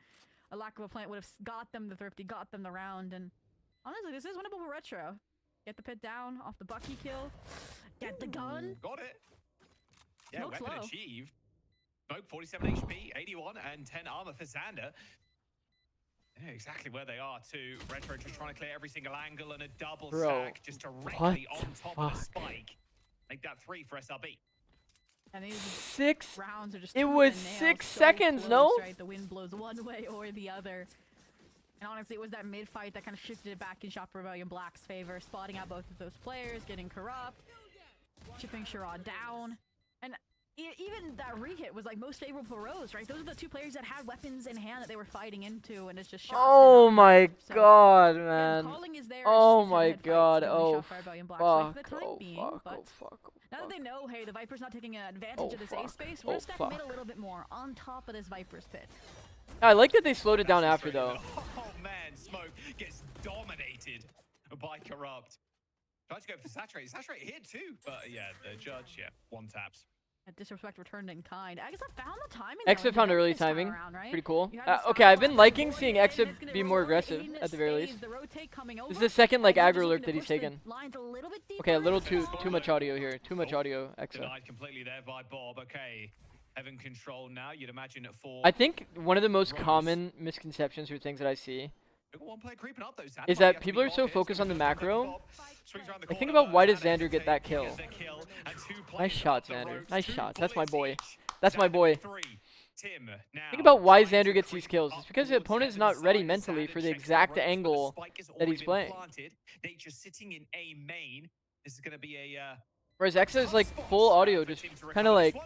a lack of a plant would have got them the thrifty, got them the round, and honestly, this is winnable for Retro. Get the pit down off the Bucky kill, get the gun. Got it. Yeah, Smoke's weapon low. achieved. Smoke 47 HP, 81, and 10 armor for Xander. Yeah, exactly where they are too. Retro just trying to clear every single angle and a double Bro, stack just directly what on top of the the fuck? spike. Make that 3 for SRB. And these 6. rounds are just It tooth was and nail, 6 so seconds, close, no? Right? The wind blows one way or the other. And honestly, it was that mid fight that kind of shifted it back in Shop Rebellion Black's favor, spotting out both of those players, getting Corrupt, chipping Sherrod down. And even that re-hit was like most favorable for Rose, right? Those are the two players that had weapons in hand that they were fighting into, and it's just shots Oh did not my matter. So, god, yeah, man. calling is there, Oh it's just my head-to-head fights god. between Oh Shop Rebellion Black for fuck. the time Oh being, fuck. but Oh fuck. Oh now that fuck. they know, hey, the Viper's not taking advantage Oh, of this A fuck. space, Oh, we're stack mid a fuck. little bit more on top of this Viper's pit. I like that they slowed it down after though. Oh man, Smoke gets dominated by Corrupt. Tried to go for Saturate. Saturate hit too, but yeah, the judge, yeah, one taps. That disrespect returned in kind. I guess I found the timing. Exa found early timing. Around, right? Pretty cool. You had the Okay, I've been Skyfire liking deployed seeing in, Exa it's gonna be more roll aggressive in at the very stays, least. the rotate coming This is over, the second like and he's aggro just look looking that to he's push the taken. lines a little bit Okay, a deeper. little too much audio here. Too much audio, Exa. Denied completely there by Bob. Okay, Heaven control now. You'd imagine at 4. I think one of the most Rose. common misconceptions or things that I see One player creeping up, though. is that people are so focused on the macro. Like, think about why does Xander get that kill? Nice shot, Xander. Nice shot. That's my boy. That's my boy. Think about why Xander gets these kills. It's because the opponent is not ready mentally for the exact angle that he's playing. Whereas Exa is like full audio, just kind of like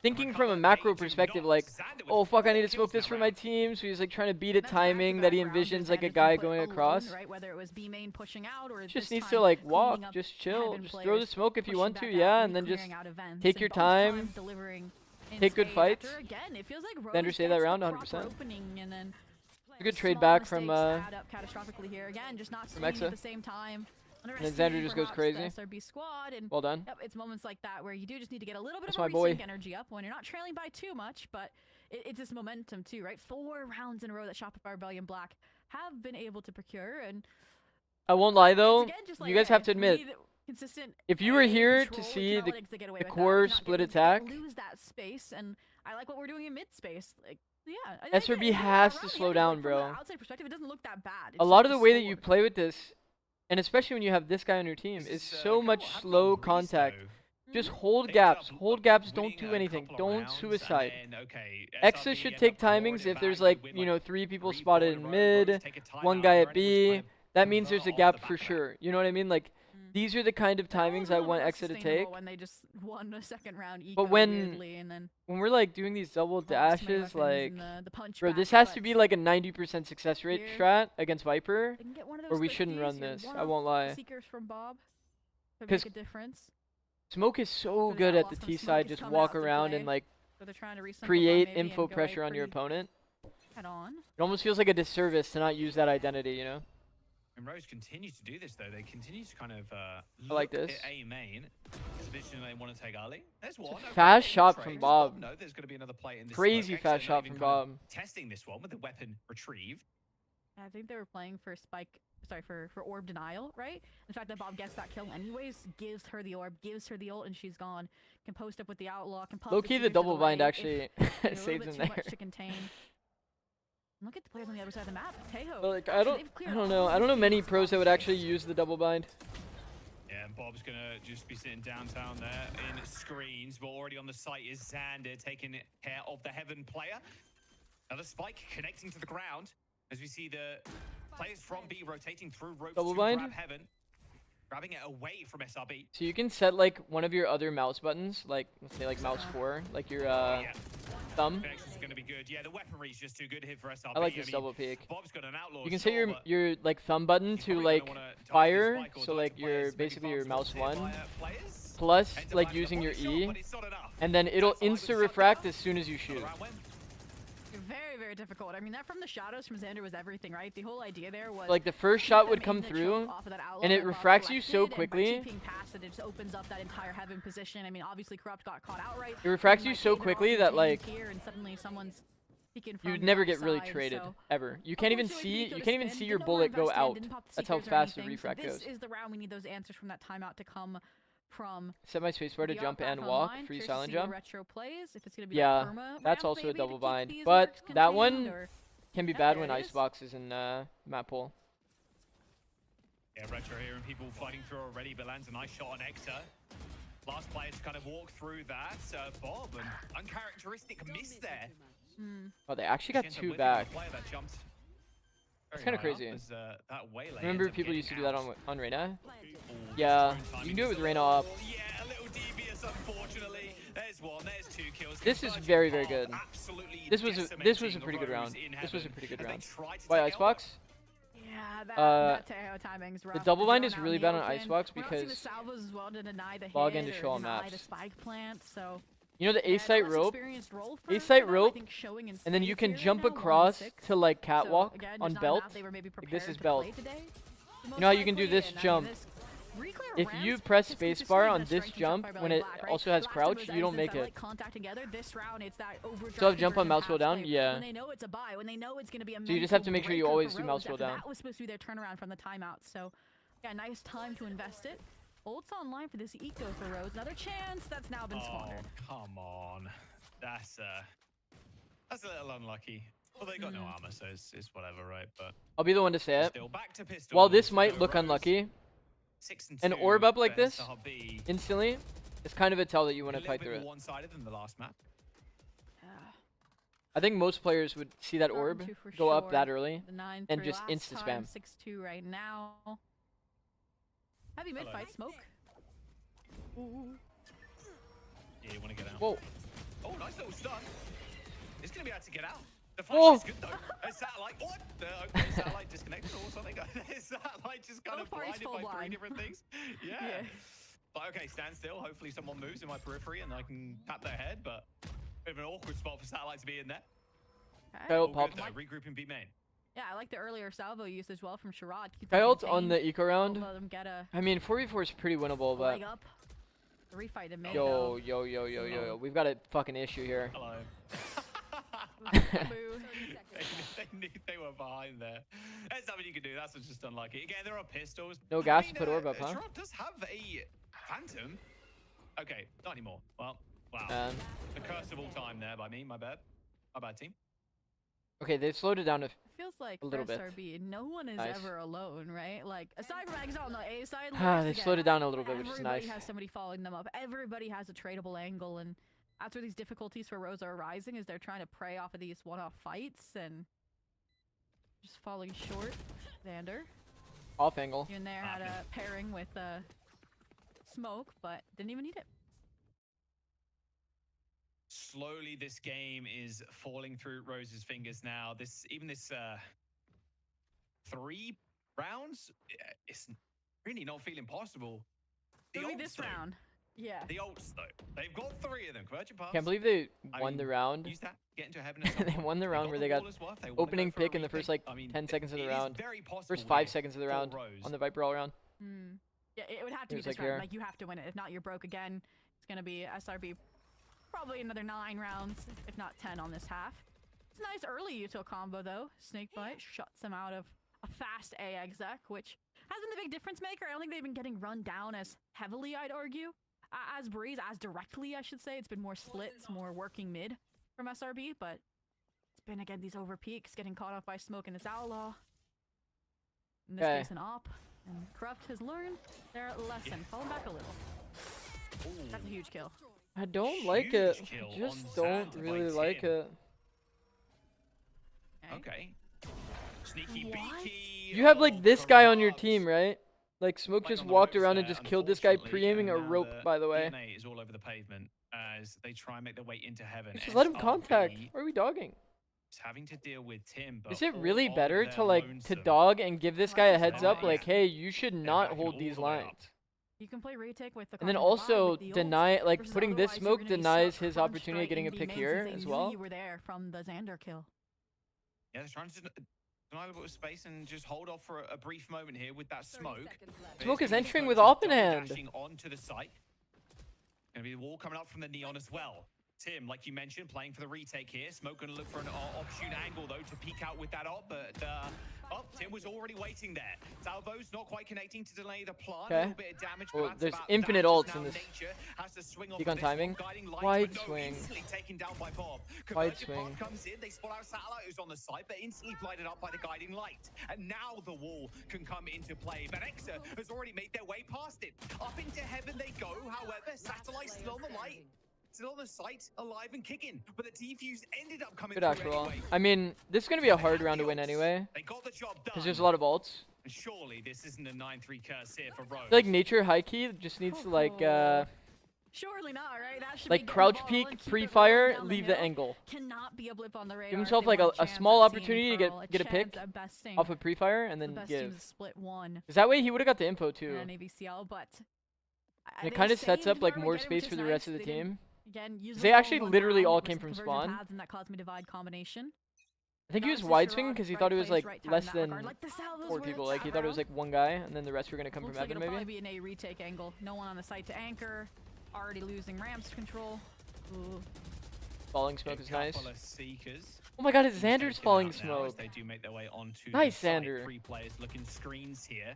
thinking from a macro perspective, like, oh fuck, I need to smoke this for my team. So he's like trying to beat a timing that he envisions like a guy going across. Just needs to like walk, just chill, just throw the smoke if you want to, yeah, and then just take your time, take good fights. Xander saved that round 100%. A good trade back from Exa. And then Xander just goes crazy. SRB squad, and well done. Yep, it's moments like that where you do just need to get a little bit That's of a my boy. resync energy up when you're not trailing by too much, but it's this momentum too, right? 4 rounds in a row that Shopify Rebellion Black have been able to procure, and I won't lie though, again, just like, you guys have to admit, if you were here to see the core split attack, lose that space, and I like what we're doing in mid space. Like, yeah, SRB has to slow down, bro. From the outside perspective, it doesn't look that bad. A lot of the way that you play with this, and especially when you have this guy on your team, is so much slow contact. Just hold gaps, don't do anything, don't suicide. Exa should take timings if there's like, you know, 3 people spotted in mid, 1 guy at B, that means there's a gap for sure. You know what I mean? Like, these are the kind of timings I want Exa to take. When they just won a second round but when we're like doing these double dashes, like, bro, this has to be like a 90% success rate strat against Viper, or we shouldn't run this. I won't lie. Because smoke is so good at the T side. Just walk around and like create info pressure on your opponent. It almost feels like a disservice to not use that identity, you know? And ROSE continues to do this though. They continue to kind of I like this. A main. Position they want to take early. There's one. Fast shot from Bob. No, there's going to be another play in this. Crazy fast shot from Bob. Testing this one with the weapon retrieved. I think they were playing for spike. Sorry, for orb denial, right? The fact that Bob gets that kill anyways gives her the orb, gives her the ult, and she's gone. Can post up with the outlaw. Can low key, the double bind actually saves him there. To contain. Look at the players on the other side of the map. Tejo. But like, I don't know many pros that would actually use the double bind. Yeah, and Bob's gonna just be sitting downtown there in screens, but already on the site is Xander taking care of the Heaven player. Another spike connecting to the ground as we see the players from B rotating through ropes double to bind? grab Heaven, grabbing it away from SRB. So you can set like one of your other mouse buttons, like let's say like mouse 4, like your thumb. Connection's gonna be good. Yeah, the weaponry is just too good here for SRB. I like this double peek. Bob's got an outlaw. You can set your like thumb button to like fire, so like your basically your mouse 1 plus like using your E, and then it'll insta refract as soon as you shoot. Very, very difficult. I mean, that from the shadows from Xander was everything, right? The whole idea there was like the first shot would come through, and it refracts you so quickly. It just opens up that entire Heaven position. I mean, obviously Corrupt got caught outright. It refracts you so quickly that like and suddenly someone's you'd never get really traded ever. You can't even see your bullet go out. That's how fast the refract goes. This is the round we need those answers from that timeout to come from. Set my spacebar to jump and walk, free silent jump. Yeah, that's also a double bind, but that one can be bad when Icebox is in map pool. Yeah, Retro here and people fighting through already, but lands a nice shot on Exa. Last player to kind of walk through that. Bob, an uncharacteristic miss there. Oh, they actually got 2 back. It's kind of crazy. Remember people used to do that on Reyna? Yeah, you can do it with Reyna up. Yeah, a little devious, unfortunately. There's 1, there's 2 kills. This is very, very good. This was a pretty good round. This was a pretty good round. Why Icebox? Yeah, that Tejo timing's rough. The double bind is really bad on Icebox because log in to show on maps. So you know the A-site rope? A-site rope, and then you can jump across to like catwalk on belt. Like, this is belt. You know how you can do this jump? If you press spacebar on this jump when it also has crouch, you don't make it. Still have jump on mouse wheel down? Yeah. So you just have to make sure you always do mouse wheel down. That was supposed to be their turnaround from the timeout. So yeah, nice time to invest it. Ult's online for this eco for ROSE. Another chance that's now been squandered. Come on. That's a little unlucky. Well, they got no armor, so it's whatever, right? But I'll be the one to say it. still back to pistol. While this might So look Rose, unlucky, 6 and an 2 orb up like for this SRB. instantly is kind of a tell that you A want to little fight bit through more it. one-sided than the last map. I think most players would see that orb go up that early and just insta-spam. 6-2 right now. Heavy mid-fight smoke. Ooh. Yeah, you want to get out. Whoa. Oh, nice little stun. It's going to be able to get out. The Whoa. flash is good, though. A satellite. What? Okay, satellite disconnected or something. Satellite just kind of blinded by 3 different things. Yeah. But okay, stand still. Hopefully someone moves in my periphery and I can tap their head, but bit of an awkward spot for satellite to be in there. Kyle All popped. good, though. Regroup in B main. Yeah, I like the earlier salvo use as well from Sherrod. Kyle on the eco round. Let him get a I mean, 4v4 is pretty winnable, but leg up. The refight in mid. yo, we've got a fucking issue here. Hello. They were behind there. There's nothing you can do. That's just unlucky. Again, there are pistols. No gas to put orb up, huh? Sherrod does have a phantom. Okay, not anymore. Well, wow. The curse of all time there by me. My bad. My bad, team. Okay, they've slowed it down It feels like a little for bit. SRB, no one is Nice. ever alone, right? Like, aside from Exile on the A side, They slowed it down a little bit, which is nice. Everybody has somebody following them up. Everybody has a tradable angle, and that's where these difficulties for Rose are arising, is they're trying to prey off of these one-off fights, and just falling short. Xander. Off angle. Here and there had a pairing with Smoke, but didn't even need it. Slowly, this game is falling through Rose's fingers now. Even this 3 rounds, it's really not feeling possible. Only this round. Yeah. The ults, though. They've got 3 of them. Convergent pass. Can't believe they won the round. Use that. Get into heaven. They won the round where they got opening pick in the first like 10 seconds of the round. First 5 seconds of the round on the Viper all round. Yeah, it would have to be this round. Like, you have to win it. If not, you're broke again. It's going to be SRB probably another 9 rounds, if not 10 on this half. It's a nice early util combo, though. Snakebite shuts him out of a fast A exec, which has been the big difference maker. I don't think they've been getting run down as heavily, I'd argue. As Breeze, as directly, I should say. It's been more splits, more working mid from SRB, but it's been, again, these over peaks, getting caught off by Smoke and his Outlaw. In this case, an op. And Corrupt has learned their lesson. Falling back a little. That's a huge kill. I don't like it. Just don't really like it. Okay. Sneaky beaky. You have like this guy on your team, right? Like Smoke just walked around and just killed this guy pre-aiming a rope, by the way. Is all over the pavement as they try and make their way into heaven. Just let him contact. Why are we dogging? Having to deal with Tim. Is it really better to like to dog and give this guy a heads up, like, hey, you should not hold these lines? You can play retake with the and then also deny, like putting this Smoke denies his opportunity of getting a pick here as well. You were there from the Xander kill. Yeah, they're trying to deny a little bit of space and just hold off for a brief moment here with that Smoke. Smoke is entering with op in hand. Dashing onto the site. Gonna be the wall coming up from the Neon as well. Tim, like you mentioned, playing for the retake here. Smoke gonna look for an opportune angle though to peek out with that op, but Tim was already waiting there. Salvo's not quite connecting to delay the plant. A little bit of damage. Well, there's infinite ults in this. Peek on timing. Wide swing. Taken down by Bob. Wide swing. Comes in. They spot out Satellite who's on the site, but instantly blinded up by the guiding light. And now the wall can come into play. But Exa has already made their way past it. Up into heaven they go. However, Satellite still on the light. Still on the site, alive and kicking, but the defuse ended up coming through anyway. I mean, this is going to be a hard round to win anyway, because there's a lot of ults. And surely this isn't a 9-3 curse here for Rose. I feel like Nature high key just needs to like surely not, right? That should like crouch peek, pre-fire, leave the angle. Cannot be a blip on the radar. Give himself like a small opportunity to get a pick off of pre-fire and then give. Split one. Because that way he would have got the info too. And ABCL, but and it kind of sets up like more space for the rest of the team. Again, they actually literally all came from spawn. And that caused me divide combination. I think he was wide swing because he thought it was like less than 4 people. Like he thought it was like 1 guy, and then the rest were gonna come from Evan maybe. Probably be an A retake angle. No one on the site to anchor. Already losing ramps control. Ooh. Falling smoke is nice. Oh my god, it's Xander's falling smoke. They do make their way onto nice Xander. 3 players looking screens here.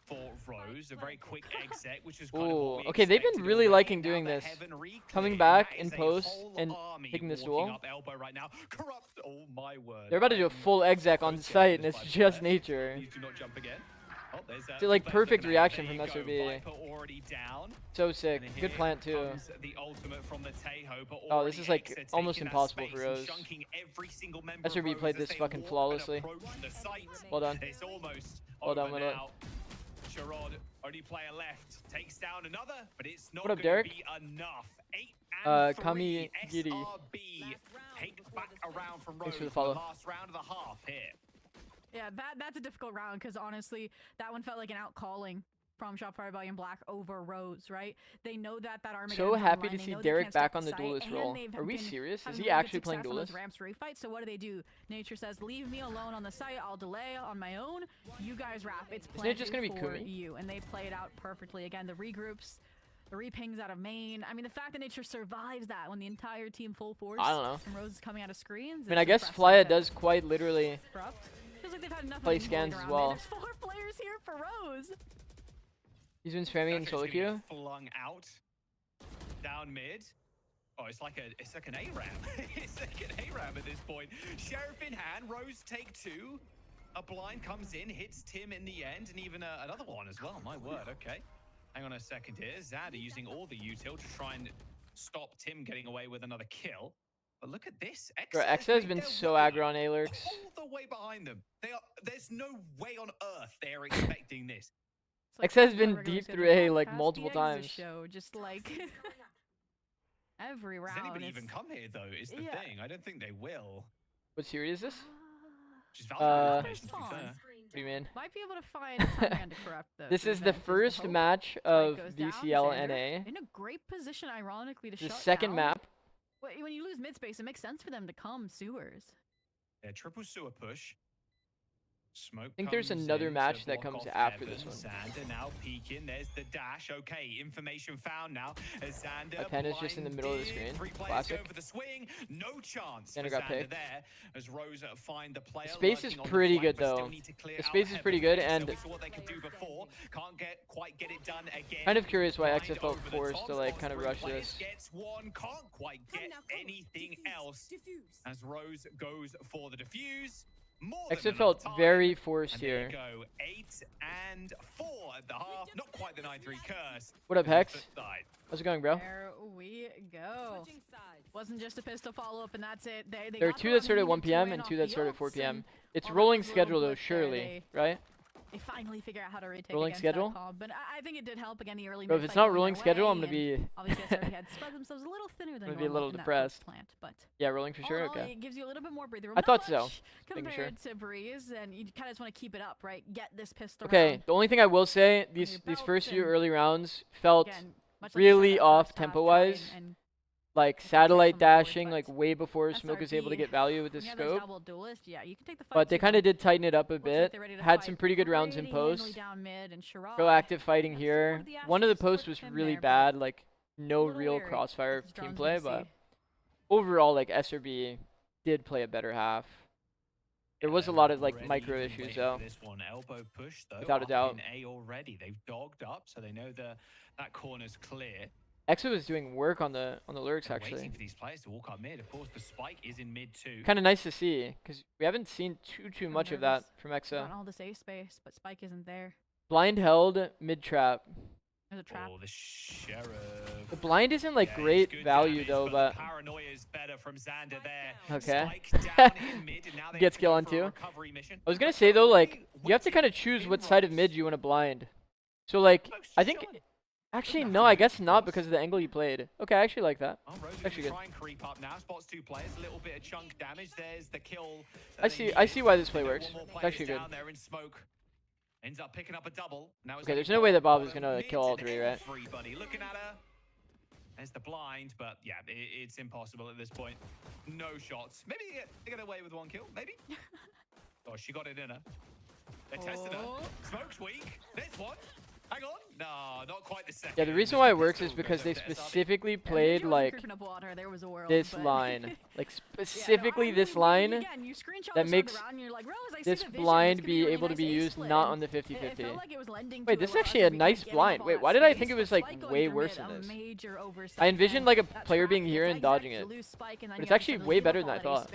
for Rose. A very quick exit, which is kind of what we okay, they've been expected really already. liking doing Now the this. heaven reclear. Coming back That in is a post whole and army taking this walking duel. up elbow right now. Corrupt. Oh my word. They're about to do a full exec on site, and it's just nature. Please do not jump again. Oh, there's It's like Viper's perfect looking at it. reaction There from you go. SRB. Viper already down. So sick. And Good here plant too. comes the ultimate from the Tejo, but Oh, this already is like Exa almost taking that impossible space for and Rose. shunking every single member of SRB Rose played as this they fucking walk and flawlessly. approach the site. Well done. It's almost Well done, over well done. now. Sherrod, only player left, takes down another, but it's not What up, going Derek? to be enough. 8 and 3. Kami Giri. SRB take back around from Rose Thanks for the for follow. the last round of the half here. Yeah, that's a difficult round because honestly, that one felt like an outcalling from Shopify Rebellion Black over Rose, right? They know that Armageddon's So happy online. to They see know they Derek can't back stop on the site, duelist and role. they've Are we been serious? Is having he really good actually playing success on those duelist? Ramps refights. So what do? Nature says, leave me alone on the site. I'll delay on my own. You guys wrap. It's Isn't it just plenty gonna be for Kumi? you. And they play it out perfectly. Again, the regroups, the repings out of main. I mean, the fact that Nature survives that when the entire team full force I don't know. and Rose is coming out of screens. I mean, I is guess impressive. Flya does quite literally Corrupt. Feels like they've had enough play of them rolling scans as around. well. Man, there's 4 players here for Rose. He's been spamming in Okay, solo it's gonna queue. get flung out down mid. Oh, it's like an ARAM. It's like an ARAM at this point. Sheriff in hand, Rose take 2. A blind comes in, hits Tim in the end, and even another one as well. My word, okay. Hang on a second here. Xander using all the util to try and stop Tim getting away with another kill. But look at this. Bro, Exa has been so aggro on Alurx. All the way behind them. There's no way on earth they're expecting this. It's Exa has I've been never gonna deep say through the A, like, podcast, multiple the Exa times. Show, just like every Does round. anybody it's- even come here though? Is the Yeah. thing. I don't think they will. What series is this? Which is valuable Uh, information, to be fair. What do you mean? Might be able to find a time to corrupt the This is the event, first hope. match Spike of goes down, DCL Xander NA. in a great position, ironically, to The shut second down. map. When you lose mid space, it makes sense for them to come sewers. Yeah, triple sewer push. Smoke. I think there's comes another in match to that block comes off after Heaven. this one. Xander now peeking. There's the dash. Okay, information found now. As Xander My pen is just in the middle of the blinded. screen. 3 players Classic. go for the swing. No chance Xander for got Xander picked. there. As Rose find the player. The space is lurking on the pretty flank, good, but still though. need to clear The out space is Heaven. pretty good, So and we saw what they could do before. Can't quite get it done again. Kind of curious why Blind Exa felt over the forced top, to like spots kind of three rush players, this. Gets one, can't quite get anything else. As Rose goes for the defuse. More than Exa enough felt time. very forced And there here. you go, 8 and 4 at the half. Not quite the 9-3 curse. What up, on the Hex? flip side. How's it going, bro? There we go. Wasn't just a pistol follow up, and that's it. They There are got the 2 that run started at they 1 needed to p.m. win and off 2 that the started at 4 ults, p.m. and It's all rolling those little schedule though, blips there, surely, right? They finally figure out how to retake Rolling against schedule? that comp, but I think it did help again the early. Bro, if mid it's fight not going rolling their schedule, way, I'm gonna and be obviously SRB had spread themselves a little thinner than gonna be a normal little in that depressed. first plant, but yeah, rolling for all sure. in all, Okay. it gives you a little bit more breathing room. I thought Not so. much Making sure. compared to Breeze, and you kind of just want to keep it up, right? Get this pistol. Okay, round. the only thing I will say, your these belts first few and early rounds felt Again, much like you said, really that off first half, tempo-wise. try and like take satellite from the board, dashing, but like way before Smoke is able to SRB, get value with when this you have those scope. double duelists, yeah, you can take the fight But they to kind them. of did tighten it up a Looks like bit. they're ready to Had fight some pretty good rounds in pretty handily post. down mid, and Sherrod, Proactive fighting and here. forward the One of the Ashes posts towards was him really there, but bad, like no little real wary crossfire what his drone's team gonna play, but see. overall, like SRB did play a better half. There was a lot of like Already micro waiting issues for though. This one elbow push though. Without a up doubt. In A already. They've dogged up, so they know that corner's clear. Exa was doing work on the lyrics They're actually. waiting for these players to walk up mid. Of course, the spike is in mid too. Kind of nice to see because we haven't seen too much of that from Got Exa. all this A space, but Spike isn't there. Blind held mid trap. There's a trap. Oh, the sheriff. The blind isn't like Yeah, it's great good value damage, though, the but paranoia is better from Xander there. okay. Spike down in mid, and now they Gets have to kill go on for a two. recovery mission. I was gonna say though, like you have to kind of choose what side of mid you want to blind. So like I think actually no, I guess not because of the angle you played. Okay, I actually like that. Oh, Rose Actually actually good. try and creep up now. Spots 2 players, a little bit of chunk damage. There's the kill. I see why this play They know works. one more It's player actually good. down there in smoke. Ends up picking up a double. Now it's Okay, gonna there's be no way that Bob bottom is gonna mid kill all and 3, right? Everybody looking at her. There's the blind, but yeah, it's impossible at this point. No shots. Maybe they get away with 1 kill. Maybe. Oh, she got it in her. They're testing her. Oh. Smoke's weak. There's one. Hang on. No, not quite the second. Yeah, the reason why it works is because they specifically played like this line, like specifically this line that makes this blind be able to be used not on the 50-50. Wait, this is actually a nice blind. Wait, why did I think it was like way worse than this? I envisioned like a player being here and dodging it, but it's actually way better than I thought.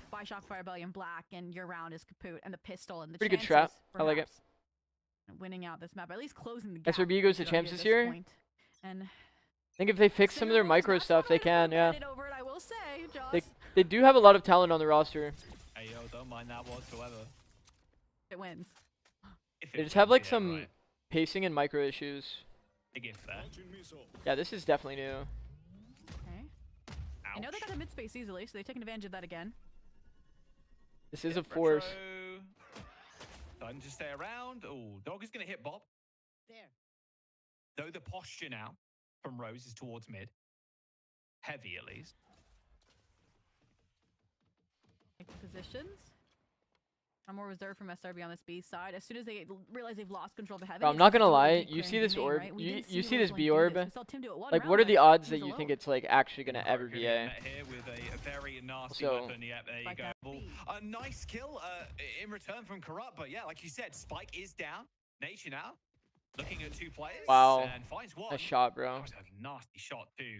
By Shockfire Belly in black, and your round is kaput, and the pistol and the pretty good trap. I like it. Winning out this map, at least closing the gap. SRB goes to champs this year. And I think if they fix some of their micro stuff, they can. Yeah. I will say, They do have a lot of talent on the roster. Hey, yo, don't mind that whatsoever. It wins. They just have like some pacing and micro issues. A gift there. Yeah, this is definitely new. Okay. I know they got the mid space easily, so they're taking advantage of that again. This is a force. Time to stay around. Oh, dog is going to hit Bob. There. Though the posture now from Rose is towards mid. Heavy, at least. Positions. I'm more reserved from SRB on this B side. As soon as they realize they've lost control of the heavy. Bro, I'm not gonna lie. You see this orb? You see this B orb? Like, what are the odds that you think it's like actually gonna ever be A? So. Yeah, there you go. A nice kill in return from Corrupt, but yeah, like you said, Spike is down. Nature now looking at 2 players. Wow. And finds one. Nice shot, bro. That was a nasty shot too.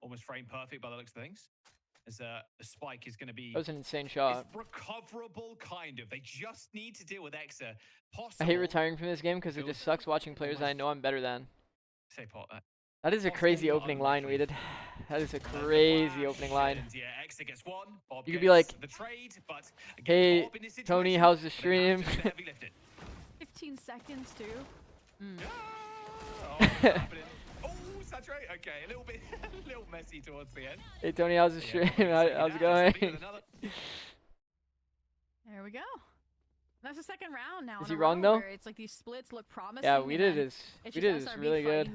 Almost frame perfect by the looks of things. As the spike is going to be... That was an insane shot. It's recoverable, kind of. They just need to deal with Exa. I hate retiring from this game because it just sucks watching players I know I'm better than. Say pot. That is a crazy opening line, Weeded. That is a crazy opening line. Yeah, Exa gets one. Bob you could be like, the trade, but hey, Tony, how's the stream? 15 seconds, too. Saturate? Okay, a little bit, a little messy towards the end. Hey Tony, how's the stream? How's it going? There we go. That's the second round now. Is he wrong though? It's like these splits look promising. Yeah, Weeded is really good.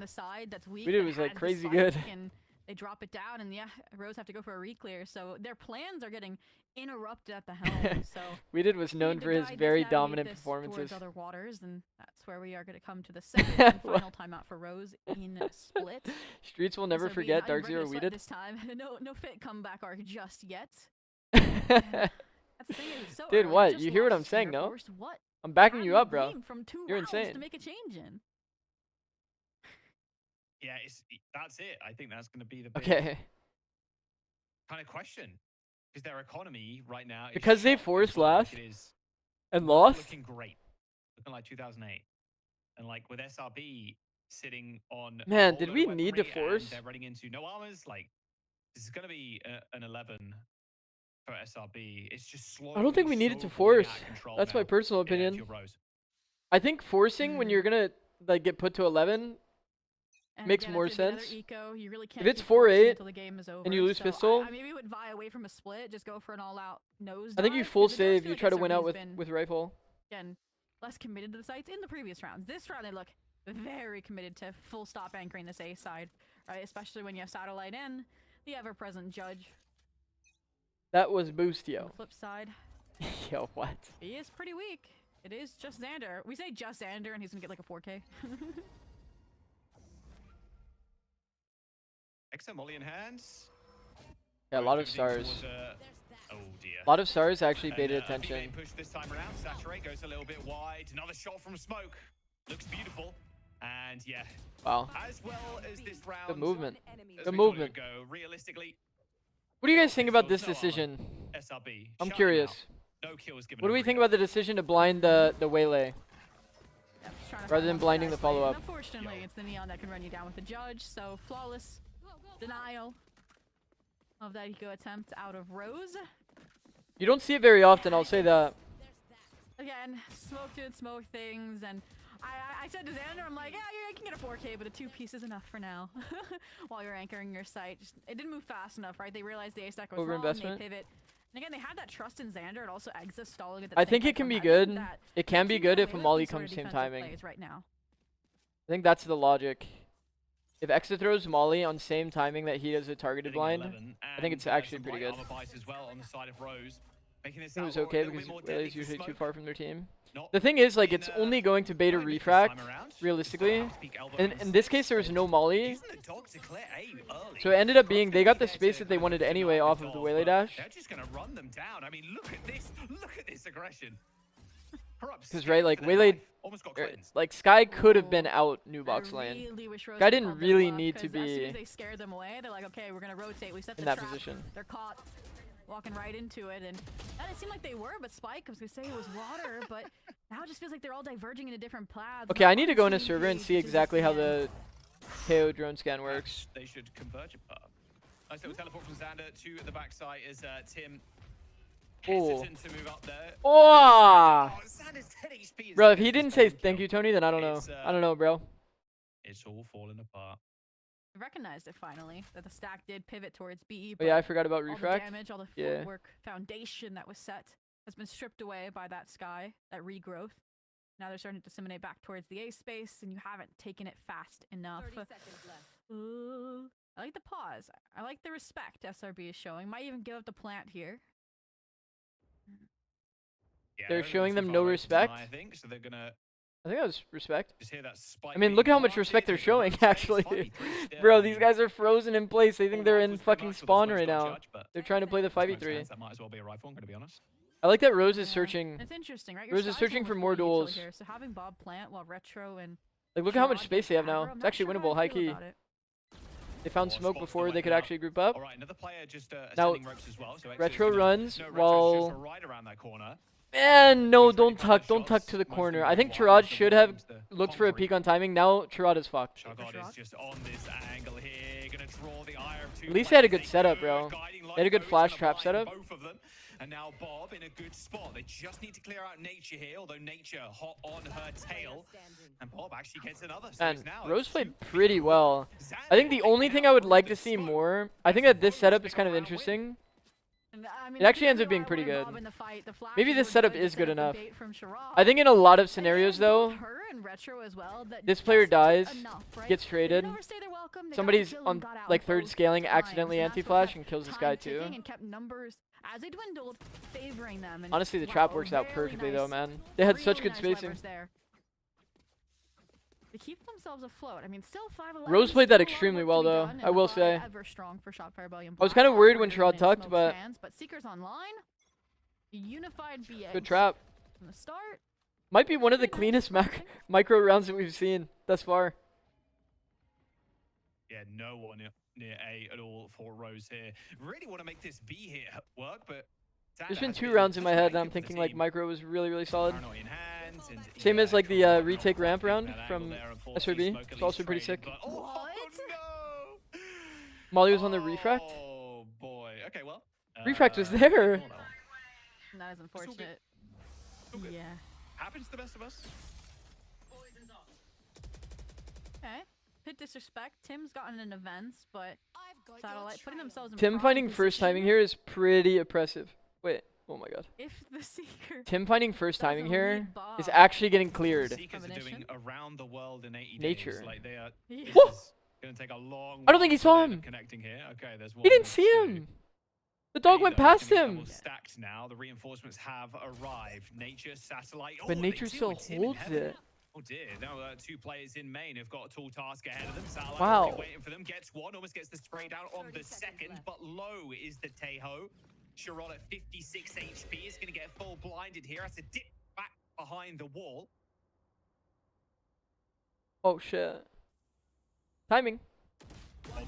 Weeded was like crazy good. And they drop it down, and yeah, Rose have to go for a re-clear. So their plans are getting interrupted at the helm. So Weeded was known for his very dominant performances. Other waters, and that's where we are going to come to the second and final timeout for Rose in split. Streets will never forget Dark Zero Weeded. This time, no fit comeback arc just yet. That's the thing, so dude, early. what? You hear what I'm saying, no? I'm backing you up, bro. You're insane. To make a change in. Yeah, that's it. I think that's going to be the big kind of question. Because their economy right now... Because they forced last and lost? Looking great. Looking like 2008. And like with SRB sitting on... Man, did we need to force? They're running into no armors. Like, this is going to be an 11 for SRB. It's just slow. I don't think we needed to force. That's my personal opinion. I think forcing when you're going to like get put to 11... makes more sense. If it's 4-8 and you lose pistol, I maybe would vie away from a split, just go for an all-out nose. I think you full save. You try to win out with rifle. Again, less committed to the sites in the previous rounds. This round they look very committed to full stop anchoring this A side, right? Especially when you have satellite in the ever-present Judge. That was Boostio. Flip side. Yo, what? He is pretty weak. It is just Xander. We say just Xander, and he's gonna get like a 4K. Exa Molly in hands. Yeah, a lot of stars. Oh dear. A lot of stars actually baited attention. Push this time around. Saturate goes a little bit wide. Another shot from smoke. Looks beautiful. And yeah. Wow. As well as this round. Good movement. Good movement. Go realistically. What do you guys think about this decision? SRB. I'm curious. No kills given. What do we think about the decision to blind the waylay? Rather than blinding the follow-up. Unfortunately, it's the Neon that can run you down with the Judge, so flawless denial of that eco attempt out of Rose. You don't see it very often, I'll say that. Again, smoke doing smoke things, and I said to Xander, I'm like, yeah, you can get a 4K, but a 2-piece is enough for now. While you're anchoring your site. it didn't move fast enough, right? They realized the A-stack was wrong, they pivot. And again, they had that trust in Xander, and also Exa stalling at the I think it can be good. It can be good if a Molly comes same timing. Right now. I think that's the logic. If Exa throws Molly on same timing that he does a targeted blind, I think it's actually pretty good. As well on the side of Rose. Making this It was out a okay little bit because more Whaley's deadly for usually too Smoke. far from their team. Not The thing is, like, in, it's only going to beta maybe this refract, time around. realistically. Speak elbow And in this case, there was no molly. Using the dog to clear A early. So it ended up being, Sharob's they gonna got be the there space to that they kind wanted deny anyway the off of the dog, Waylay but dash. They're just gonna run them down. I mean, look at this. Look at this aggression. Because, right, like, Waylay, almost got er, cleansed. like, Sky could have been out new I box lane. really wish Rose Guy had didn't called their really bluff, need to 'cause as soon be as they scared them away, they're like, okay, we're gonna rotate. We set in the that trap. position. They're caught walking right into it, and it seemed like they were, but Spike, I was gonna say it was water, but now it just feels like they're all diverging into different paths. Okay, I need to go in a Same server and page, see which is exactly how end. the KO drone scan works. They should converge a part. So we'll teleport from Xander to the backside is Tim. Oh. Hesitant to move up there. Oh! Oh, Xander's 10 HP is Bro, if good he as didn't a say spawn thank kill. you, Tony, then I don't know. It's, I don't know, bro. It's all falling apart. I recognized it finally, that the stack did pivot towards BE, Oh but yeah, I forgot about all the refract. damage, all the Yeah. footwork, foundation that was set has been stripped away by that Sky, that regrowth. Now they're starting to disseminate back towards the A space, and you haven't taken it fast enough. 30 seconds left. Ooh. I like the pause. I like the respect SRB is showing. Might even give up the plant here. Yeah, They're don't showing too them far no away to respect? deny, I think, so they're gonna I think that was respect. just hear that spike. I mean, being look at how much planted, respect they're they can showing, rotate, actually. 5v3 still, Bro, I these mean, guys are frozen in place. They think they're all in rifles fucking pretty much, so spawn there's right no now. judge, but They're trying to play the to most 5v3. fans, That might as well be a rifle, I'm gonna be honest. I like that Rose is Yeah. searching. It's interesting, right? Your Rose is Sky's searching almost for more fully util duels. here, so having Bob plant while Retro and Like, look at how much Sherrod space get they have aggro, now. I'm It's not actually sure how winnable, I high feel key. about it. They found More smoke spots before to they could wake up. actually group up. All right, another player just Now, ascending ropes as well. So Exodus Retro gonna- runs no, Retro's while... just right around that corner. Man, no, He's ready don't for the tuck. Don't tuck shots. to the Most corner. of I them think wide, Chirad so should one have comes the looked for a convoy. peek on timing. Now Chirad is fucked. Shagard is just on this angle here, gonna draw the ire of two At least they had a players. good setup, bro. Guiding They had a good light flash throw is trap gonna setup. blind both of them. And now Bob in a good spot. They just need to clear out Nature here, although Nature hot on her tail. And Bob actually gets another. So And it's now Rose two played kills. pretty well. I think the only thing I would like to see more, I think that this setup is kind of interesting. I mean, It actually because ends up being everyone pretty wanted good. Bob in the fight, the Maybe flashes this were setup good, is the good setup enough. debate from Sherrod. I think in a lot of And scenarios, both though, her and Retro as well, that this player just took dies, enough, right? gets They traded, didn't overstay their welcome, they got the somebody's kill on and got out like third both scaling times, accidentally and that's what anti-flash kept and kills this time guy too. ticking and kept numbers as they dwindled favoring them. And Honestly, the wow, trap a works out very perfectly though, nice- man. They had such really good nice spacing. levers there. They keep themselves afloat. I mean, still 5-11. Rose played that still a lot of extremely work well, to be though, done, I and will the say. buy ever strong for Shotfire Belly and I was kind of Black, worried when harder Sherrod than tucked, Smoke's but fans, Seeker's online. Unified BA good trap. from the start. Might be one of the Pretty nice cleanest spotting. micro rounds that we've seen thus far. Yeah, no one near A at all for Rose here. Really want to make this B here work, but There's Xander been has 2 rounds in my such a head great and I'm kill for the thinking like team. micro was really, really solid. Paranoid in hand, and Same as, like, the, Chirad retake not ramp quite round getting that from angle there, unfortunately. SRB. Smoke at It's also least pretty traded, sick. but- oh, no! Molly was on the refract. Oh boy. Okay, well. Refract was yeah, there. ignore that one. And that is all unfortunate. good. All good. Yeah. Happens to the best of us. Okay. Pit disrespect. Tim's gotten in events, but Satellite putting themselves in Tim prime finding first timing position. here is pretty oppressive. Wait, oh my god. If the Seeker Tim finding first doesn't timing here lead is Bob, actually getting cleared. Seekers are doing Combination. around the world in 80 Nature. days. Like they are. Yeah. This Whoa! is gonna take a long. I don't think he while saw for them him. Connecting here. Okay, there's one. He didn't there's see two. him. The dog went Hey, though, it's past gonna be him. double Stacked now. The reinforcements have arrived. Nature, satellite. But oh, Nature they do still with Tim in holds heaven. it. Oh dear. Now 2 players in main have got a tall task ahead of them. Satellite Wow. already waiting for them. Gets one. Almost gets the spray down on the second. But low is the Tejo. Sherrod at 56 HP is going to get full blinded here. Has to dip back behind the wall. Oh shit. Timing. Oh,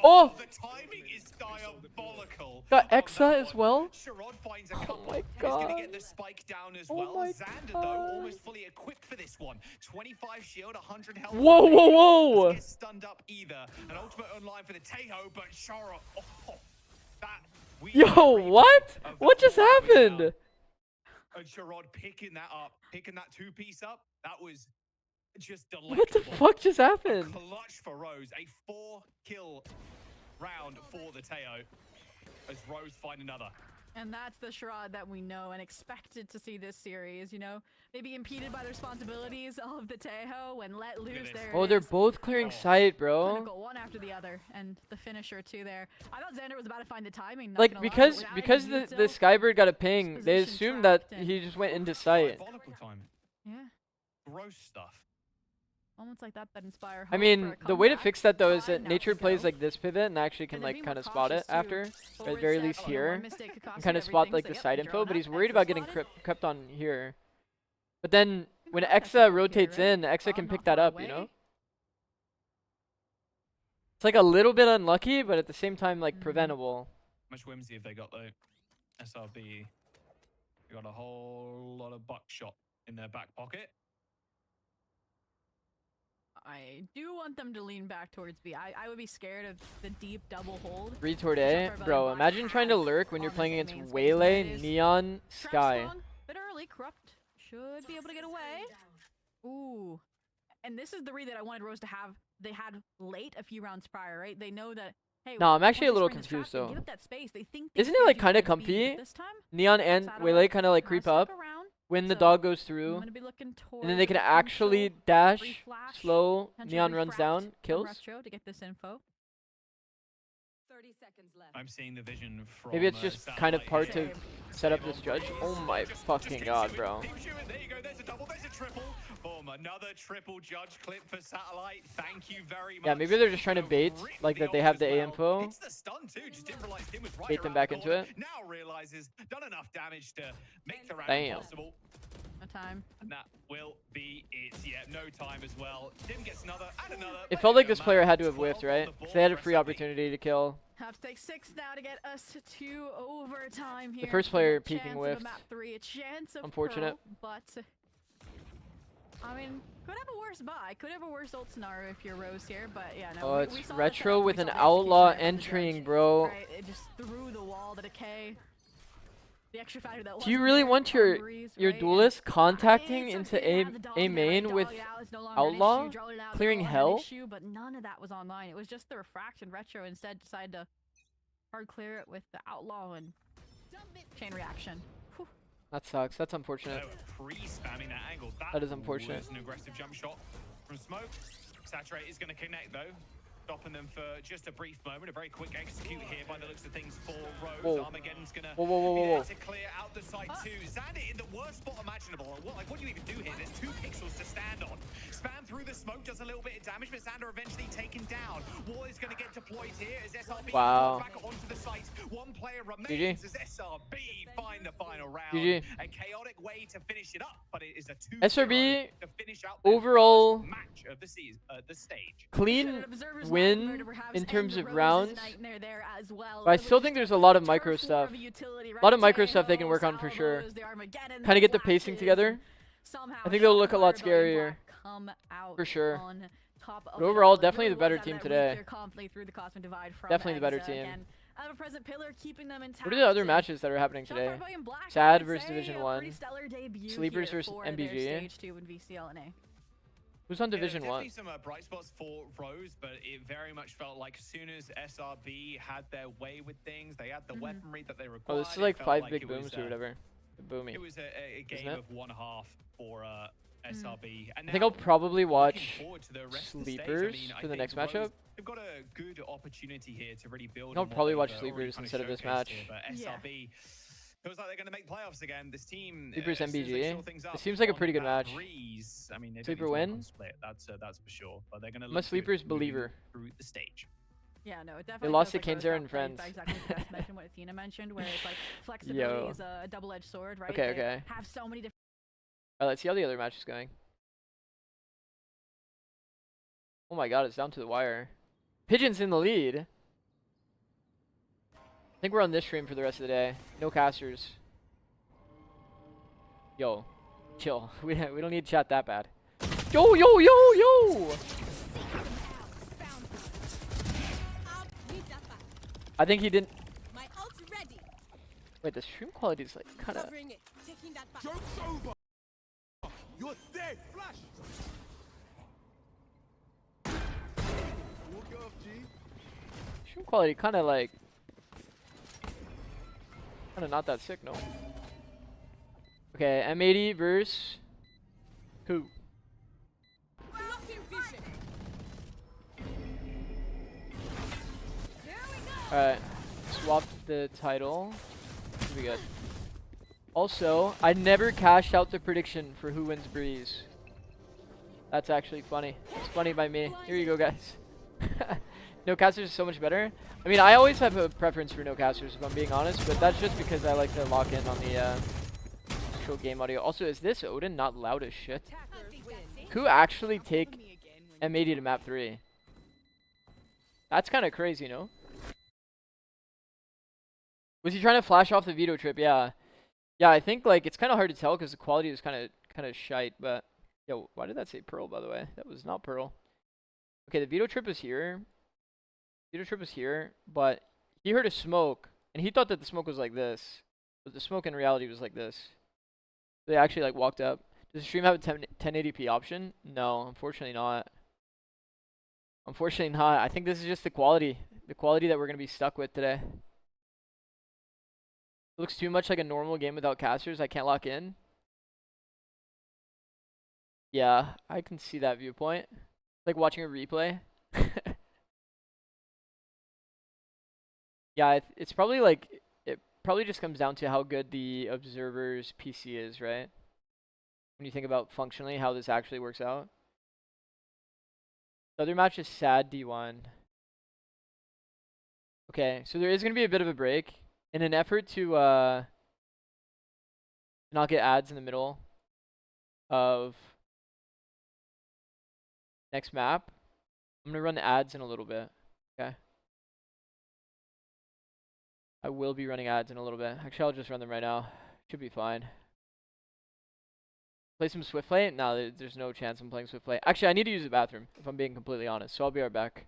Oh! the timing is diabolical. Got on Exa that as one. well? Sherrod finds a Oh couple. my He's going God. to get the spike down as Oh well. my Xander, God. though, almost fully equipped for this one. 25 shield, 100 health. Whoa, whoa, whoa! Doesn't get stunned up either. An ultimate online for the Tejo, but Sherrod. Oh, that. we Yo, replay what? of What that just ball coming happened? down. And Sherrod picking that up, picking that 2-piece up. That was just delectable. What the fuck just A happened? clutch for Rose, a 4-kill round for the Teo as Rose find another. And that's the Sherrod that we know and expected to see this series, you know? Maybe impeded by the responsibilities of the Tejo and let loose there. Oh, they're both clearing sight, bro. Clinical, one after the other, and the finisher too there. I thought Xander was about to find the timing. Not Like, gonna because lie, the Skybird got a ping, they assumed that he just went into sight. Yeah. Gross stuff. Moments like that inspire hope I for mean, a the way to comeback. fix that though is 5 that now Nature to plays go. like this pivot and actually can And like being kind more of spot it cautious, too. after, or at Forward the very set, least one here, mistake could cost and you kind of spot everything, like so the yep, side drone info. But it, he's worried Exa about getting spotted. crept on here. But then when Context Exa support here, rotates right? in, Exa Bomb can not pick that far up, you know? away. It's like a little bit unlucky, but at the same time like preventable. Much whimsy have they got though? SRB, they got a whole lot of buckshot in their back pocket. I do want them to lean back towards B. I would be scared of the deep double hold. Retort A, bro. Imagine trying to lurk when you're playing against Waylay, Neon, Sky. Bit early, Corrupt should be able to get away. Ooh. And this is the read that I wanted Rose to have. They had late a few rounds prior, right? They know that, hey, No, I'm actually a once they little spring this confused trap, they though. give up that space. They think they Isn't it can like do kind of towards B, but comfy? this time, Neon and Waylay kind of like creep up around, when the so dog goes I'm through, gonna be looking and then they can towards actually potential dash, reflash, slow, potential Neon runs refract down, on kills. Retro to get this info. 30 seconds left. I'm seeing the vision from Maybe it's just kind of satellite part to here. set up this judge. Oh my Just fucking keep god, shooting, bro. keep shooting. There you go. There's a double. There's a triple. Boom. Another triple judge clip for satellite. Thank you very much. Yeah, maybe they're just trying to bait, Rip like the that they have ult the as A well. info. Hits the stun too. Just didn't realize him was right Bait them around back the into corner. it. Now realizes done enough damage to make the round Damn. impossible. No time. And that will be it. Yeah, no time as well. Tim gets another and another. It felt like this player had to have whiffed, right? If they had a free opportunity to kill. Have to take 6 now to get us to overtime here. The first player Chance peeking of a whiffed. map 3, a chance of Unfortunate. Pearl, but I mean, could have a worse buy. Could have a worse ult scenario if you're Rose here, but yeah, no. Oh, we it's saw the Retro setup, we with saw an the outlaw execution there from the entering, judge, bro. Right, it just threw the wall, the decay. The extra factor that Do you wasn't really there, want your boundaries, your right? duelist contacting It's into okay A to have the dog A there, main dog with it out is no longer an outlaw issue, draw it out, clearing no longer an hell? issue, but none of that was online. It was just the refraction. Retro instead decided to hard clear it with the outlaw and chain reaction. Whew. That sucks. That's unfortunate. They were pre-spamming that angle. That is unfortunate. Was an aggressive jump shot from Smoke. Saturate is going to connect though, stopping them for just a brief moment. A very quick execute here by the looks of things for Rose. Whoa. Armageddon's going to Whoa. to clear out the site too. Xander in the worst spot imaginable. What do you even do here? There's 2 pixels to stand on. Spam through the smoke does a little bit of damage, but Xander eventually taken down. Wall is going to get deployed here as SRB Wow. back onto the site. 1 player GG. remains as SRB find the final round. GG. A chaotic way to finish it up, but it is a 2-0 SRB to finish out their overall first match of the season, the stage. clean win in terms of rounds. But I still think there's a lot of micro stuff. A lot of micro stuff they can work on for sure. Kind of get the pacing together. I think they'll look a lot scarier. For sure. But overall, definitely the better team today. Definitely the better team. What are the other matches that are happening today? Sad versus Division 1. Sleepers versus MBG. Who's on Division 1? Definitely some bright spots for Rose, but it very much felt like as soon as SRB had their way with things, they had the weaponry that they required. Oh, this is like it felt 5 like big it was, booms or whatever. Boomy. It was a game it? of 1/2 for SRB. And I think I'll probably watch forward to the rest of the stage. I Sleepers mean, I for the think next Rose, matchup. they've got a good opportunity here to really build. I'll on what probably they've, watch already Sleepers kind instead of this showcased match. here, but SRB feels like they're going to make playoffs again. This team, Sleepers as soon as they MBG. shore things up It seems like a on pretty good that match. breeze, I mean, they don't Sleeper need to work win? on Split, that's for sure. But they're going to I'm a Sleepers believer. through the stage. Yeah, no, it definitely lost feels to like Kinzer Rose and got played friends. by exactly what Jess mentioned, what Athena mentioned, where it's like flexibility Yo. is a double-edged sword, right? Okay, They okay. have so many different. Alright, let's see how the other match is going. Oh my god, it's down to the wire. Pigeon's in the lead. I think we're on this stream for the rest of the day. No casters. Yo, chill. We don't need to chat that bad. Yo! I think he didn't. My ult's ready. Wait, the stream quality is like kind of. Covering it. Taking that back. Joke's over. You're dead. Flash. Walk it off, G. Stream quality kind of like. Kinda not that sick, no? Okay, M80 versus who? Blocking vision. Alright, swap the title. Should be good. Also, I never cashed out the prediction for who wins Breeze. That's actually funny. It's funny by me. Here you go, guys. No casters is so much better. I mean, I always have a preference for no casters, if I'm being honest, but that's just because I like to lock in on the actual game audio. Also, is this Odin not loud as shit? Who actually take M80 to map 3? That's kind of crazy, no? Was he trying to flash off the veto trip? Yeah. Yeah, I think like it's kind of hard to tell because the quality is kind of shite, but yo, why did that say Pearl, by the way? That was not Pearl. Okay, the veto trip is here. Veto trip is here, but he heard a smoke, and he thought that the smoke was like this. But the smoke in reality was like this. They actually like walked up. Does the stream have a 1080p option? No, unfortunately not. Unfortunately not. I think this is just the quality that we're going to be stuck with today. It looks too much like a normal game without casters. I can't lock in. Yeah, I can see that viewpoint. Like watching a replay. Yeah, it's probably like, it probably just comes down to how good the observer's PC is, right? When you think about functionally how this actually works out. The other match is sad D1. Okay, so there is going to be a bit of a break. In an effort to not get ads in the middle of next map, I'm going to run the ads in a little bit, okay? I will be running ads in a little bit. Actually, I'll just run them right now. Should be fine. Play some Swift Play? No, there's no chance I'm playing Swift Play. Actually, I need to use the bathroom, if I'm being completely honest, so I'll be right back.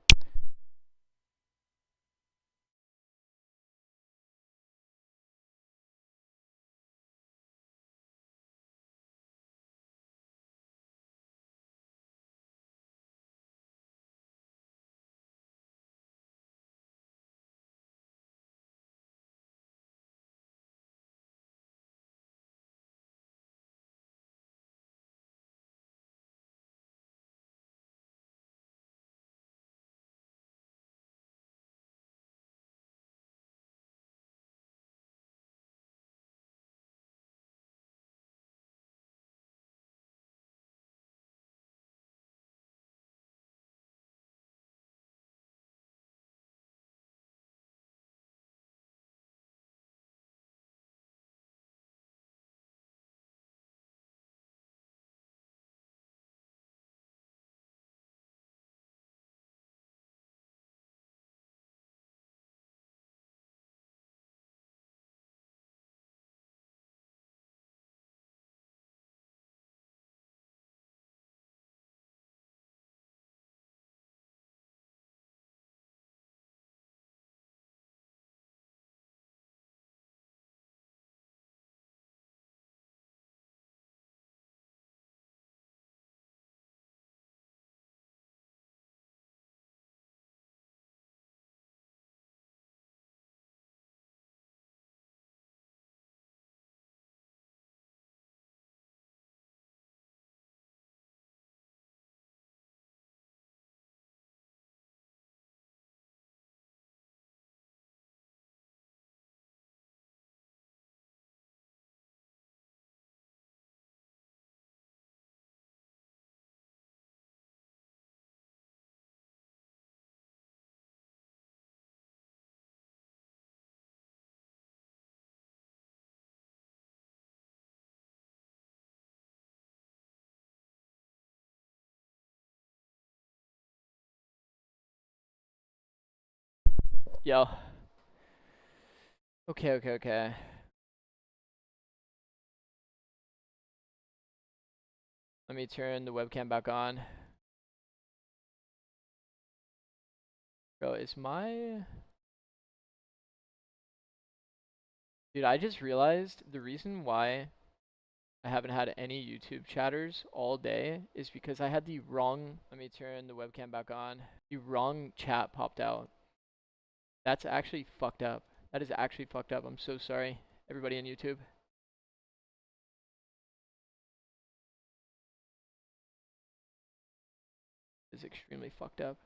Yo. Okay. Let me turn the webcam back on. Bro, is my... Dude, I just realized the reason why I haven't had any YouTube chatters all day is because I had the wrong... Let me turn the webcam back on. The wrong chat popped out. That's actually fucked up. That is actually fucked up. I'm so sorry. everybody in YouTube. It's extremely fucked up.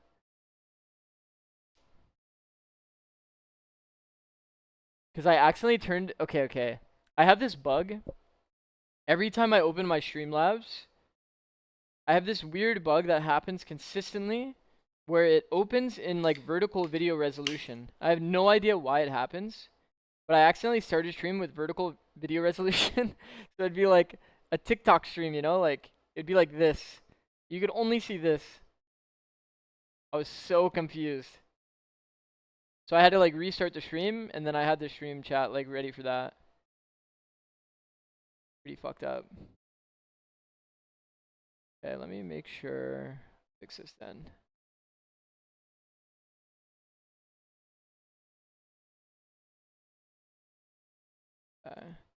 Because I accidentally turned... Okay. I have this bug. Every time I open my Streamlabs, I have this weird bug that happens consistently where it opens in like vertical video resolution. I have no idea why it happens, but I accidentally started stream with vertical video resolution. So it'd be like a TikTok stream, you know? Like, it'd be like this. You could only see this. I was so confused. So I had to like restart the stream, and then I had the stream chat like ready for that. Pretty fucked up. Okay, let me make sure. Fix this then.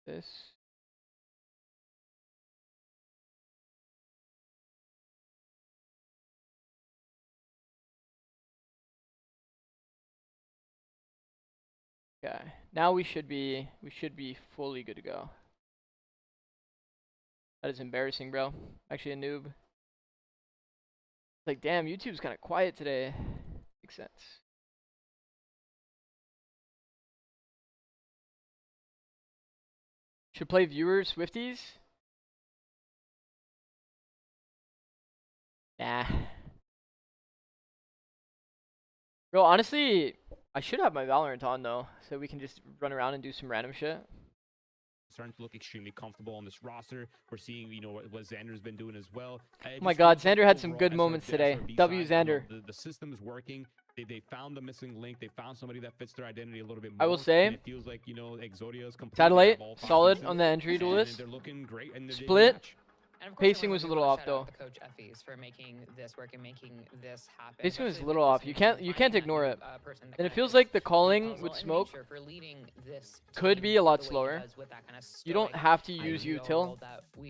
This. Okay, now we should be fully good to go. That is embarrassing, bro. Actually a noob. Like, damn, YouTube's kind of quiet today. Makes sense. Should play viewers, Swifties? Nah. Bro, honestly, I should have my Valorant on though, so we can just run around and do some random shit. Starting to look extremely comfortable on this roster. We're seeing, you know, what Xander's been doing as well. Oh my God, Xander had some good moments today. W Xander. You know, the system is working. They found the missing link. They found somebody that fits their identity a little bit more. I will say, it feels like, you know, Exodia's Satellite solid on the entry duelist. They're looking great. And Split. And of course, Pacing was a little off though. Coach Effie's for making this work and making this happen. Pacing was a little off. You can't ignore it. And it feels like the calling with smoke could be a lot slower. You don't have to use util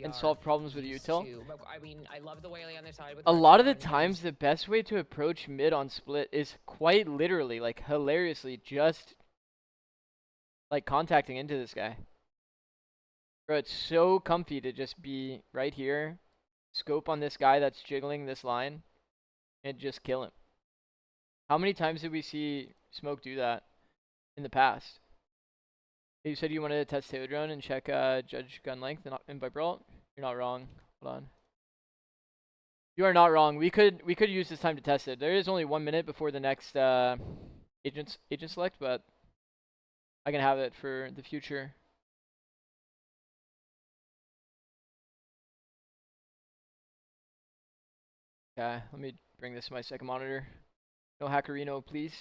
and solve problems with util. I mean, I love the way on their side. A lot of the times, the best way to approach mid on split is quite literally, like hilariously, just like contacting into this guy. Bro, it's so comfy to just be right here, scope on this guy that's jiggling this line, and just kill him. How many times did we see Smoke do that in the past? You said you wanted to test Teodrone and check judge gun length in Vibralt? You're not wrong. Hold on. You are not wrong. We could use this time to test it. There is only 1 minute before the next agent select, but I can have it for the future. Okay, let me bring this to my second monitor. No hackerino, please.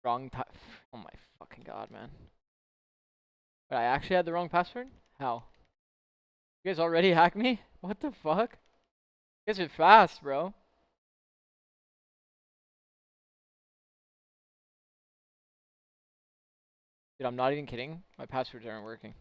Wrong type. Oh my fucking God, man. But I actually had the wrong password? How? You guys already hacked me? What the fuck? You guys are fast, bro. Dude, I'm not even kidding. My passwords aren't working.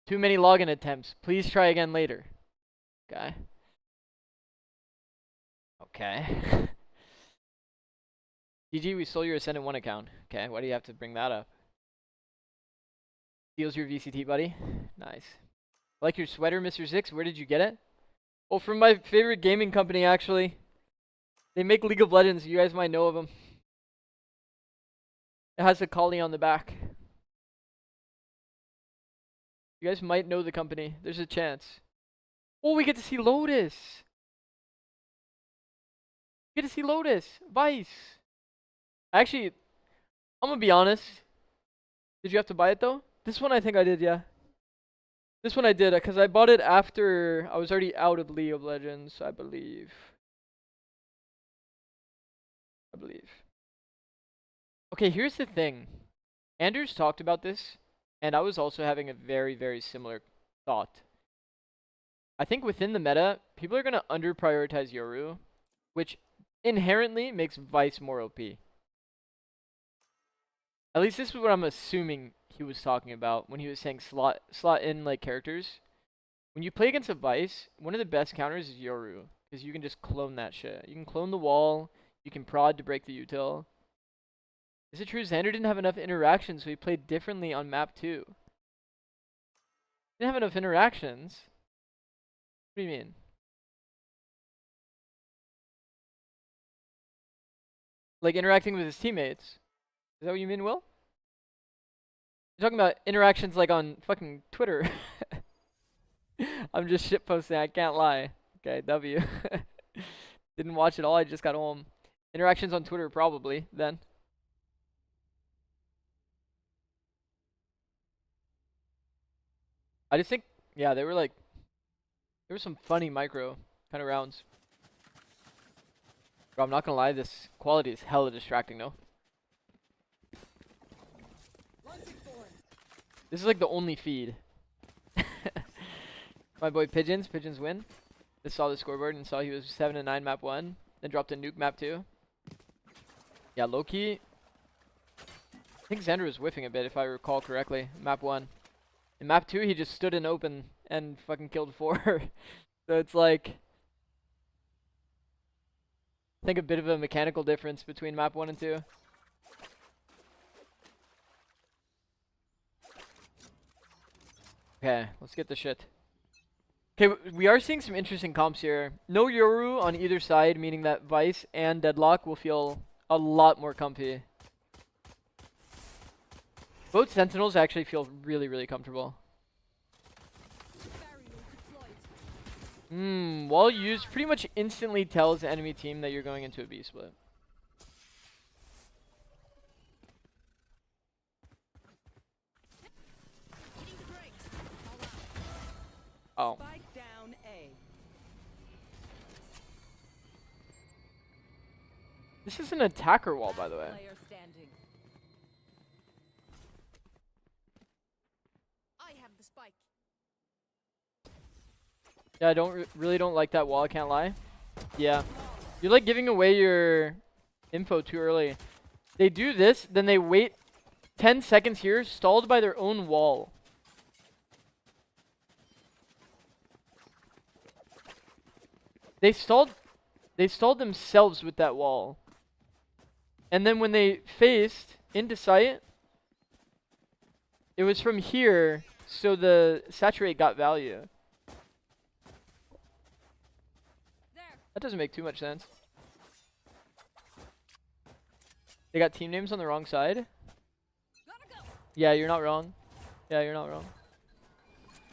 Too many login attempts. Please try again later. Okay. Okay. GG, we stole your Ascendant 1 account. Okay, why do you have to bring that up? Steals your VCT, buddy. Nice. I like your sweater, Mr. Zix. Where did you get it? Oh, from my favorite gaming company, actually. They make League of Legends. You guys might know of them. It has a collie on the back. You guys might know the company. There's a chance. Oh, we get to see Lotus. We get to see Lotus. Vice. Actually, I'm gonna be honest. Did you have to buy it though? This one I think I did, yeah. This one I did, because I bought it after I was already out of League of Legends, I believe. Okay, here's the thing. Anders talked about this, and I was also having a very, very similar thought. I think within the meta, people are going to under-prioritize Yoru, which inherently makes Vice more OP. At least this is what I'm assuming he was talking about when he was saying slot in like characters. When you play against a Vice, one of the best counters is Yoru, because you can just clone that shit. You can clone the wall, you can prod to break the util. Is it true Xander didn't have enough interactions, so he played differently on map 2? Didn't have enough interactions? What do you mean? Like interacting with his teammates? Is that what you mean, Will? You're talking about interactions like on fucking Twitter. I'm just shitposting, I can't lie. Okay, W. Didn't watch it all, I just got home. Interactions on Twitter probably, then. I just think, yeah, there were some funny micro kind of rounds. Bro, I'm not gonna lie, this quality is hella distracting, though. This is like the only feed. My boy Pigeons win. Just saw the scoreboard and saw he was 7-9 map 1. Then dropped a nuke map 2. Yeah, low-key. I think Xander was whiffing a bit if I recall correctly. Map 1. In map 2 he just stood in open and fucking killed 4. So it's like, I think a bit of a mechanical difference between map 1 and 2. Okay, let's get the shit. Okay, we are seeing some interesting comps here. No Yoru on either side, meaning that Vice and Deadlock will feel a lot more comfy. Both Sentinels actually feel really, really comfortable. Wall used pretty much instantly tells the enemy team that you're going into a B split. Oh. This is an attacker wall, by the way. Yeah, I really don't like that wall, I can't lie. Yeah. You're like giving away your info too early. They do this, then they wait 10 seconds here, stalled by their own wall. They stalled themselves with that wall. And then when they faced into sight, it was from here, so the saturate got value. That doesn't make too much sense. They got team names on the wrong side. Yeah, you're not wrong. Yeah, you're not wrong.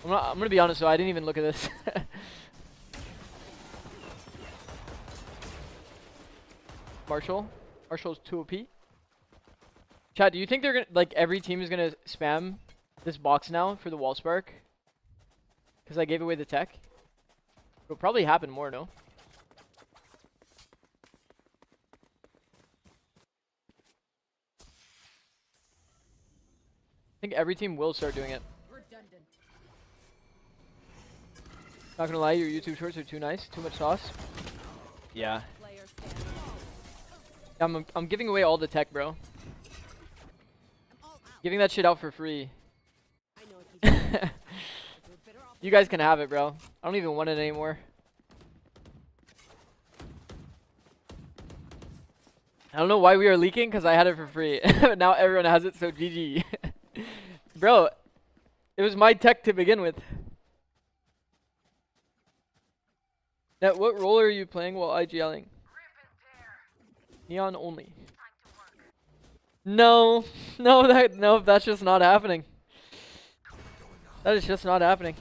I'm gonna be honest though, I didn't even look at this. Marshall's 2 OP. Chat, do you think they're gonna, like, every team is gonna spam this box now for the wall spark? Because I gave away the tech? It'll probably happen more, no? I think every team will start doing it. Not gonna lie, your YouTube shorts are too nice. Too much sauce. Yeah. I'm giving away all the tech, bro. Giving that shit out for free. You guys can have it, bro. I don't even want it anymore. I don't know why we are leaking, because I had it for free. But now everyone has it, so GG. Bro, it was my tech to begin with. Now, what role are you playing while IGLing? Neon only. No, that's just not happening. That is just not happening.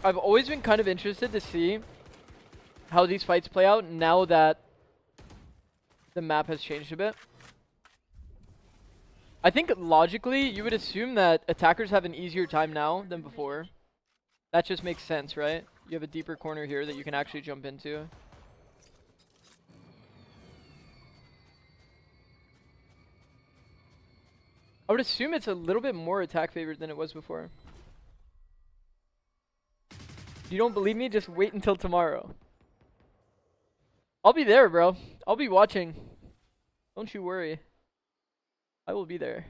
I've always been kind of interested to see how these fights play out now that the map has changed a bit. I think logically you would assume that attackers have an easier time now than before. That just makes sense, right? You have a deeper corner here that you can actually jump into. I would assume it's a little bit more attack favored than it was before. If you don't believe me, just wait until tomorrow. I'll be there, bro. I'll be watching. Don't you worry. I will be there.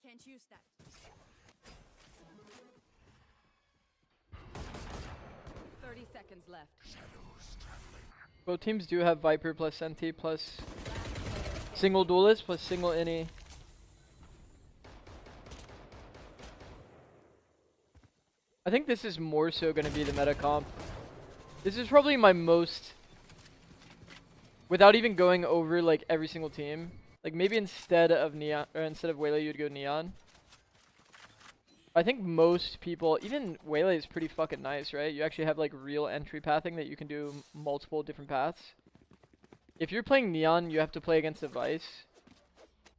Can't use that. 30 seconds left. Both teams do have Viper plus NT plus single duelist plus single innie. I think this is more so going to be the meta comp. This is probably my most, without even going over like every single team. Like maybe instead of Neon or instead of Waylay, you'd go Neon. I think most people, even Waylay is pretty fucking nice, right? You actually have like real entry pathing that you can do multiple different paths. If you're playing Neon, you have to play against a Vice.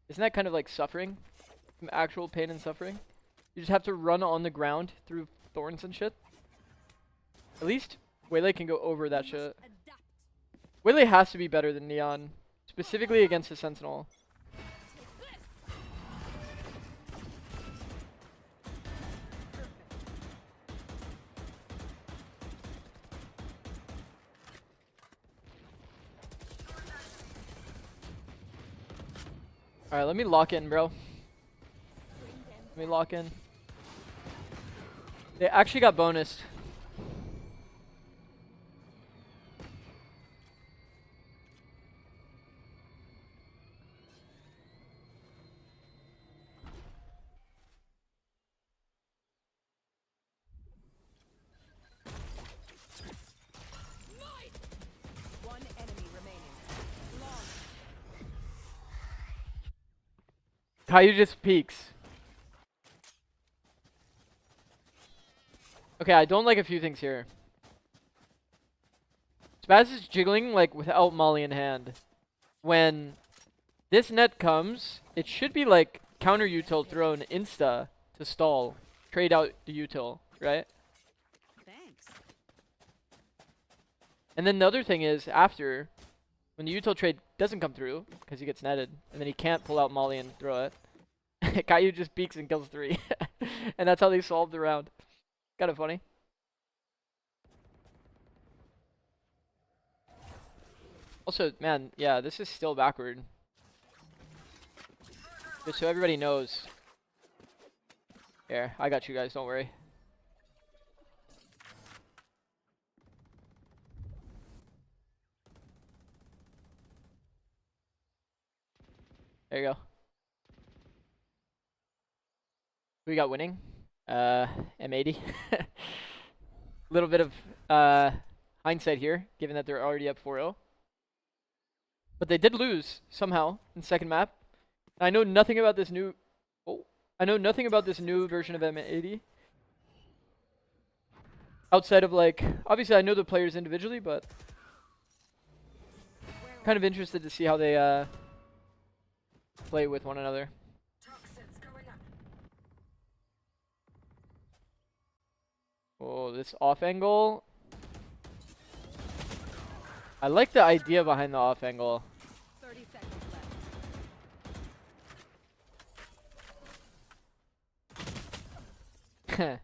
Isn't that kind of like suffering? Some actual pain and suffering? You just have to run on the ground through thorns and shit. At least Waylay can go over that shit. Waylay has to be better than Neon, specifically against the Sentinel. Alright, let me lock in, bro. Let me lock in. They actually got bonused. One enemy remaining. Long. Caillou just peeks. Okay, I don't like a few things here. Spaz is jiggling like without Molly in hand. When this net comes, it should be like counter util thrown insta to stall. Trade out the util, right? Thanks. And then the other thing is after, when the util trade doesn't come through, because he gets netted, and then he can't pull out Molly and throw it, Caillou just peeks and kills 3. And that's how they solved the round. Kind of funny. Also, man, yeah, this is still backward. Just so everybody knows. Here, I got you guys, don't worry. There you go. Who we got winning? M80. Little bit of hindsight here, given that they're already up 4-0. But they did lose somehow in second map. I know nothing about this new. I know nothing about this new version of M80. Outside of like, obviously I know the players individually, but kind of interested to see how they play with one another. Oh, this off angle. I like the idea behind the off angle. 30 seconds left. I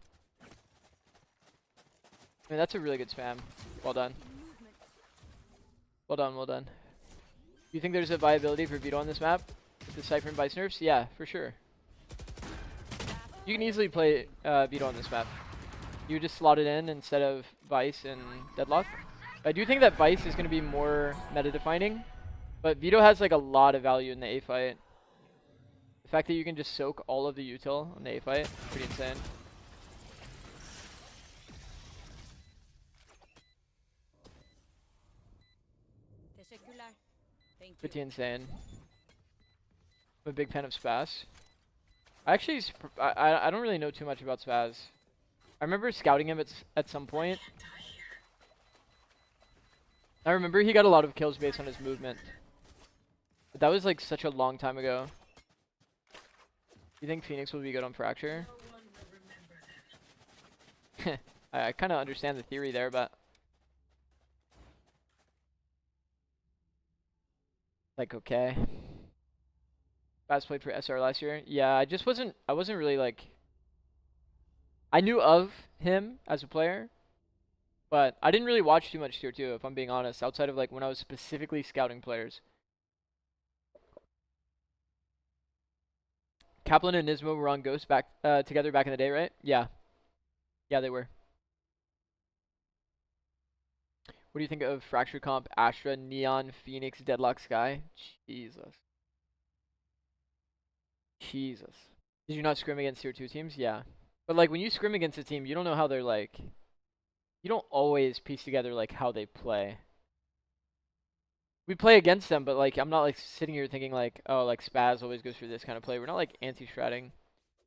mean, that's a really good spam. Well done. Well done, well done. Do you think there's a viability for Vito on this map? With the Cypher and Vice nerfs? Yeah, for sure. You can easily play Vito on this map. You just slot it in instead of Vice and Deadlock. I do think that Vice is going to be more meta-defining, but Vito has like a lot of value in the A fight. The fact that you can just soak all of the util on the A fight, pretty insane. Pretty insane. I'm a big fan of Spaz. I actually, I don't really know too much about Spaz. I remember scouting him at some point. I remember he got a lot of kills based on his movement. But that was like such a long time ago. You think Phoenix will be good on Fracture? I kind of understand the theory there, but Like, okay. Fast played for SR last year. Yeah, I wasn't really like, I knew of him as a player, but I didn't really watch too much tier 2, if I'm being honest, outside of like when I was specifically scouting players. Kaplan and Nismo were on Ghost together back in the day, right? Yeah. Yeah, they were. What do you think of Fracture Comp, Astra, Neon, Phoenix, Deadlock Sky? Jesus. Jesus. Did you not scrim against tier 2 teams? Yeah. But like when you scrim against a team, you don't know how they're like, you don't always piece together like how they play. We play against them, but like I'm not like sitting here thinking like, oh, like Spaz always goes for this kind of play. We're not like anti-stratting.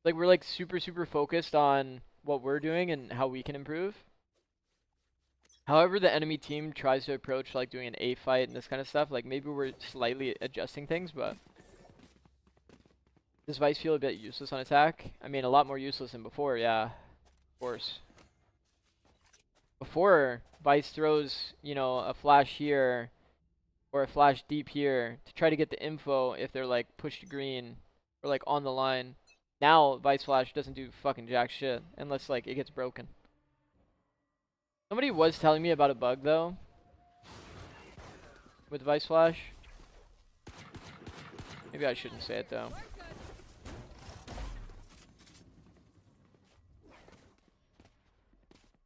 Like we're like super focused on what we're doing and how we can improve. However the enemy team tries to approach like doing an A fight and this kind of stuff, like maybe we're slightly adjusting things, but does Vice feel a bit useless on attack? I mean, a lot more useless than before, yeah. Of course. Before, Vice throws, you know, a flash here or a flash deep here to try to get the info if they're like pushed green or like on the line. Now, Vice Flash doesn't do fucking jack shit unless like it gets broken. Somebody was telling me about a bug though with Vice Flash. Maybe I shouldn't say it though.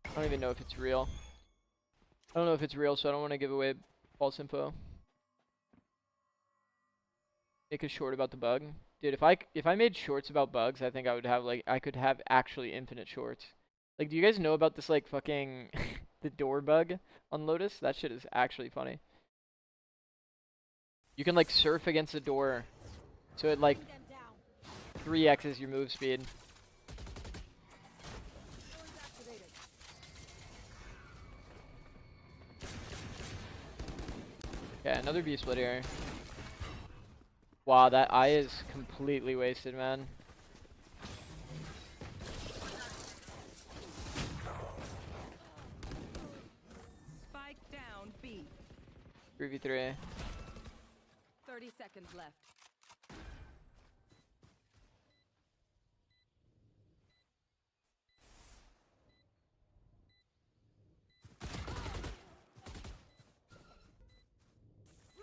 I don't even know if it's real. I don't know if it's real, so I don't want to give away false info. Make a short about the bug. Dude, if I made shorts about bugs, I think I would have like, I could have actually infinite shorts. Like, do you guys know about this like fucking the door bug on Lotus? That shit is actually funny. You can like surf against the door, so it like 3x's your move speed. Okay, another B split here. Wow, that eye is completely wasted, man. Spike down B. 3v3. 30 seconds left.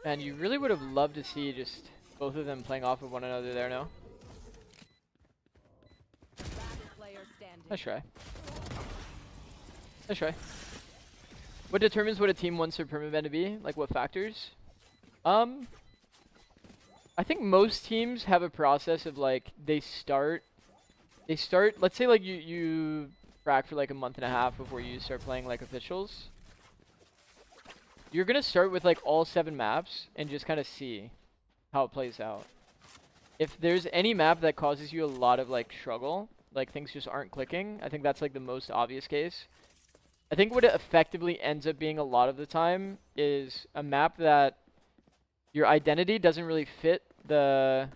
And you really would have loved to see just both of them playing off of one another there, no? Last player standing. Nice try. Nice try. What determines what a team wants their permaban to be? Like what factors? I think most teams have a process of like they start, let's say like you frack for like a month and a half before you start playing like officials. You're gonna start with like all 7 maps and just kind of see how it plays out. If there's any map that causes you a lot of like struggle, like things just aren't clicking, I think that's like the most obvious case. I think what it effectively ends up being a lot of the time is a map that your identity doesn't really fit the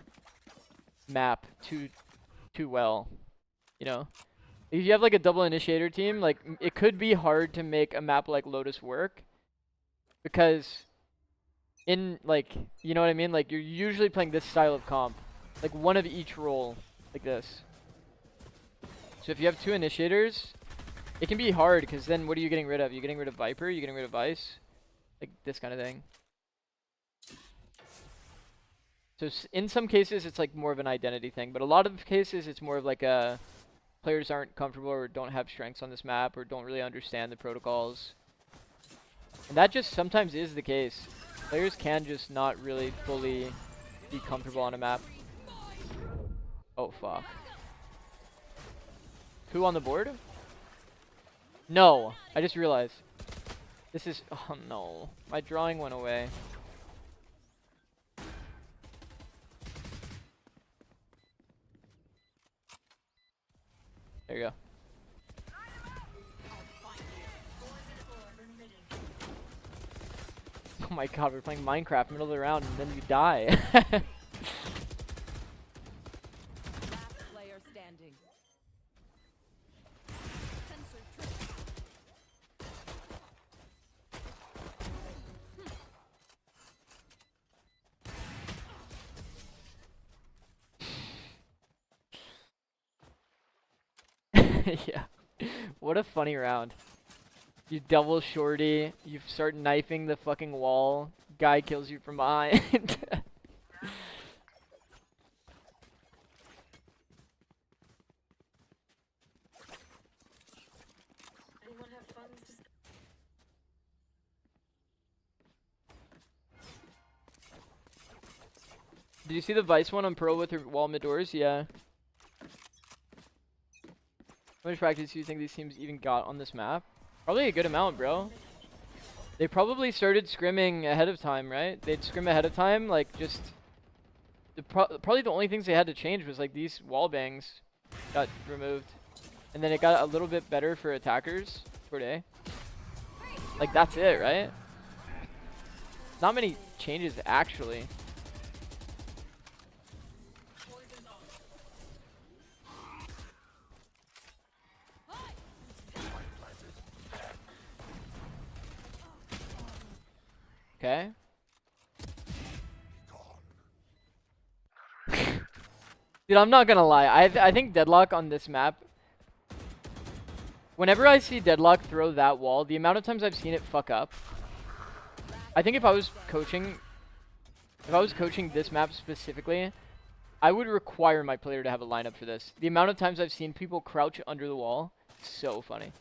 map too well, you know? If you have like a double initiator team, like it could be hard to make a map like Lotus work. Because in like, you know what I mean? Like you're usually playing this style of comp. Like one of each role, like this. So if you have 2 initiators, it can be hard because then what are you getting rid of? You're getting rid of Viper, you're getting rid of Vice. Like this kind of thing. So in some cases it's like more of an identity thing, but a lot of cases it's more of like a players aren't comfortable or don't have strengths on this map or don't really understand the protocols. And that just sometimes is the case. Players can just not really fully be comfortable on a map. Oh, fuck. Who on the board? No, I just realized. This is, oh no. My drawing went away. There you go. Oh my god, we're playing Minecraft middle of the round and then you die. Last player standing. Sensor triggered. Yeah. What a funny round. You double shorty, you start knifing the fucking wall, guy kills you from behind. Did you see the Vice one on Pearl with her wall mid doors? Yeah. How much practice do you think these teams even got on this map? Probably a good amount, bro. They probably started scrimming ahead of time, right? They'd scrim ahead of time, like just... probably the only things they had to change was like these wall bangs got removed. And then it got a little bit better for attackers per day. Like that's it, right? Not many changes actually. Okay. Dude, I'm not gonna lie. I think Deadlock on this map, whenever I see Deadlock throw that wall, the amount of times I've seen it fuck up, I think if I was coaching this map specifically, I would require my player to have a lineup for this. The amount of times I've seen people crouch under the wall, so funny.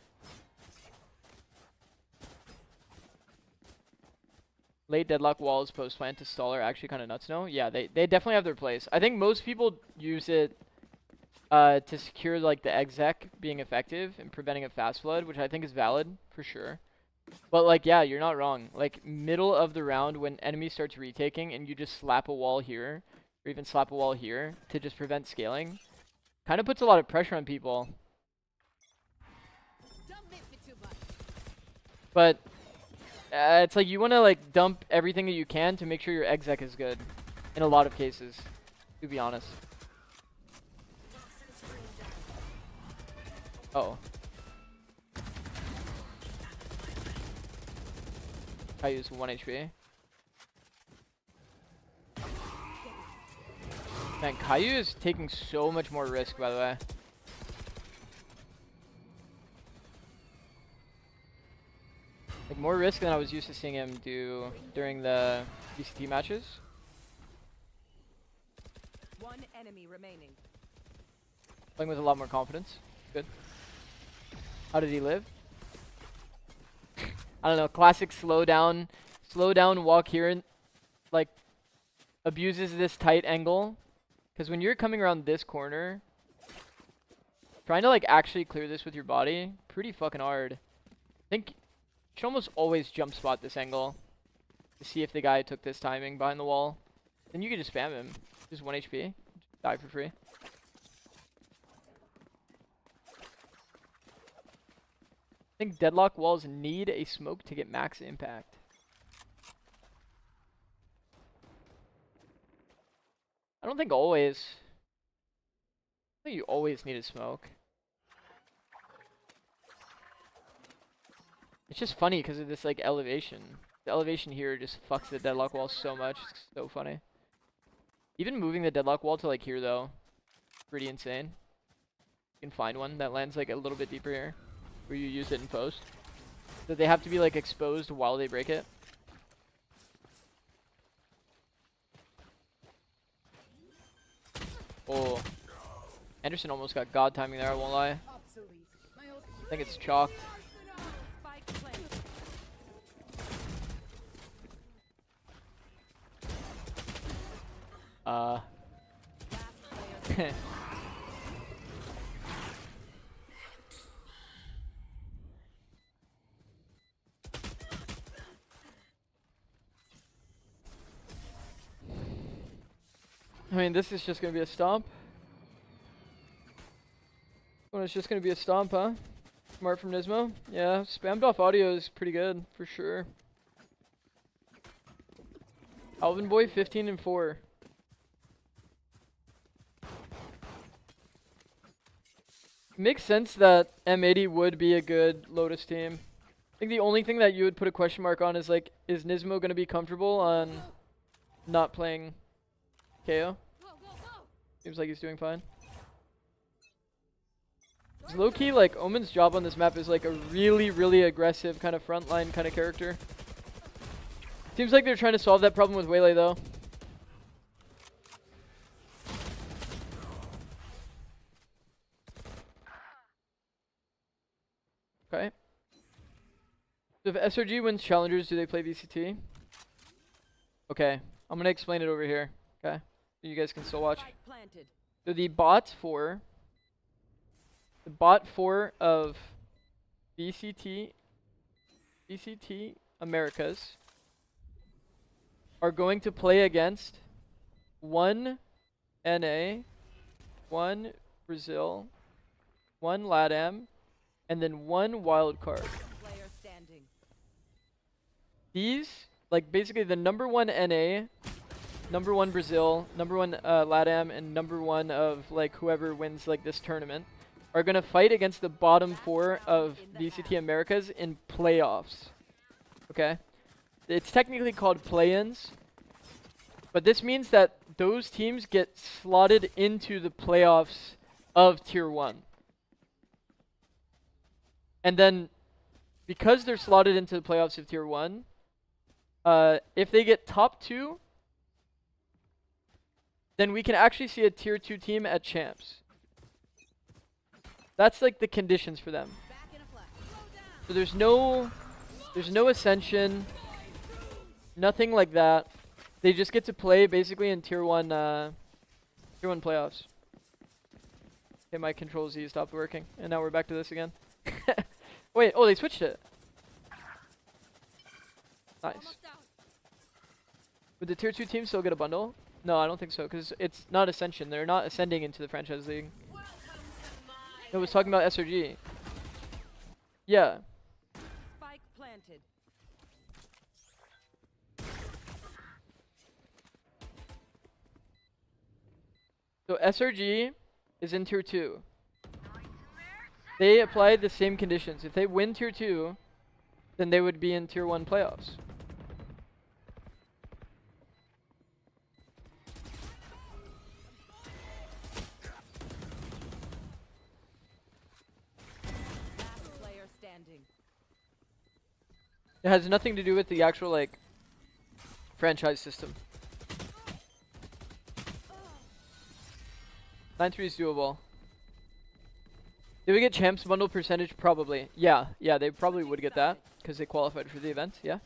Late Deadlock walls post plant to stall are actually kind of nuts, no? Yeah, they definitely have their place. I think most people use it to secure like the exec being effective and preventing a fast flood, which I think is valid for sure. But like, yeah, you're not wrong. Like middle of the round when enemy starts retaking and you just slap a wall here or even slap a wall here to just prevent scaling, kind of puts a lot of pressure on people. But it's like you want to like dump everything that you can to make sure your exec is good in a lot of cases, to be honest. Uh-oh. Kayu's 1 HP. Man, Kayu is taking so much more risk, by the way. Like more risk than I was used to seeing him do during the VCT matches. One enemy remaining. Playing with a lot more confidence. Good. How did he live? I don't know. Classic slow down, walk here, and like abuses this tight angle. Because when you're coming around this corner, trying to like actually clear this with your body, pretty fucking hard. I think. You should almost always jump spot this angle to see if the guy took this timing behind the wall. Then you can just spam him. Just 1 HP. Die for free. I think Deadlock walls need a smoke to get max impact. I don't think always. I think you always need a smoke. It's just funny because of this like elevation. The elevation here just fucks the Deadlock wall so much. It's so funny. Even moving the Deadlock wall to like here though, pretty insane. You can find one that lands like a little bit deeper here, where you use it in post. So they have to be like exposed while they break it. Oh, Anderson almost got god timing there. I won't lie. I think it's chalked. I mean, this is just gonna be a stomp. Well, it's just gonna be a stomp, huh? Smart from Nismo. Yeah, spammed off audio is pretty good for sure. Alvin Boy 15-4. Makes sense that M80 would be a good Lotus team. I think the only thing that you would put a question mark on is like, is Nismo going to be comfortable on not playing KO? Seems like he's doing fine. Low key, like Omen's job on this map is like a really, really aggressive kind of frontline kind of character. Seems like they're trying to solve that problem with Waylay though. Okay. So if SRG wins Challengers, do they play VCT? Okay, I'm gonna explain it over here. Okay, so you guys can still watch. So the bot for of VCT Americas are going to play against 1 NA, 1 Brazil, 1 LATAM, and then 1 wild card. These, like basically the number 1 NA, number 1 Brazil, number 1 LATAM, and number 1 of like whoever wins like this tournament are gonna fight against the bottom 4 of VCT Americas in playoffs. Okay? It's technically called play-ins, but this means that those teams get slotted into the playoffs of Tier 1. And then, because they're slotted into the playoffs of Tier 1, if they get top 2, then we can actually see a Tier 2 team at Champs. That's like the conditions for them. So there's no Ascension, nothing like that. They just get to play basically in Tier 1 playoffs. Okay, my Control Z stopped working, and now we're back to this again. Wait, oh, they switched it. Nice. Would the Tier 2 team still get a bundle? No, I don't think so, because it's not Ascension. They're not ascending into the Franchise League. No, I was talking about SRG. Yeah. Spike planted. So SRG is in Tier 2. They applied the same conditions. If they win Tier 2, then they would be in Tier 1 playoffs. Last player standing. It has nothing to do with the actual like franchise system. 9-3 is doable. Did we get champs bundle percentage? Probably. Yeah, they probably would get that because they qualified for the event. Yeah.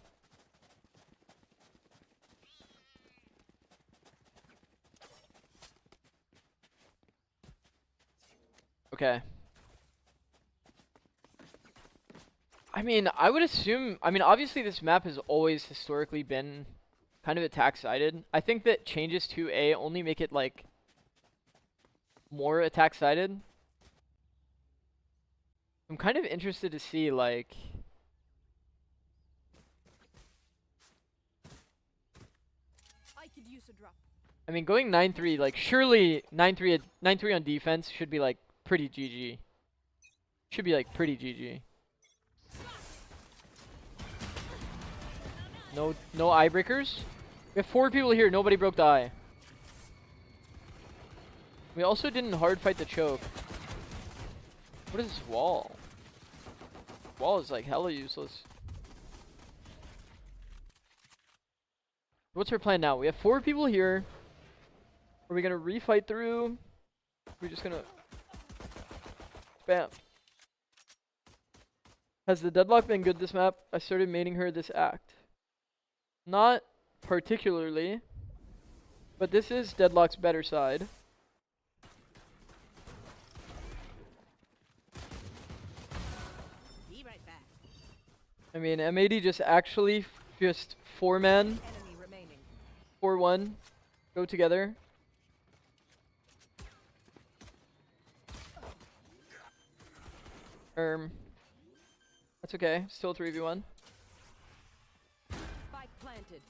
Okay. I mean, I would assume, obviously this map has always historically been kind of attack-sided. I think that changes to A only make it like more attack-sided. I'm kind of interested to see like I could use a drop. I mean going 9-3, like surely 9-3 on defense should be like pretty GG. Should be like pretty GG. No eye breakers? We have 4 people here, nobody broke the eye. We also didn't hard fight the choke. What is this wall? Wall is like hella useless. What's our plan now? We have 4 people here. Are we gonna refight through? We're just gonna spam. Has the deadlock been good this map? I started maining her this act. Not particularly, but this is deadlock's better side. I mean, M80 just actually just 4-man, 4-1, go together. That's okay, still 3v1. Spike planted.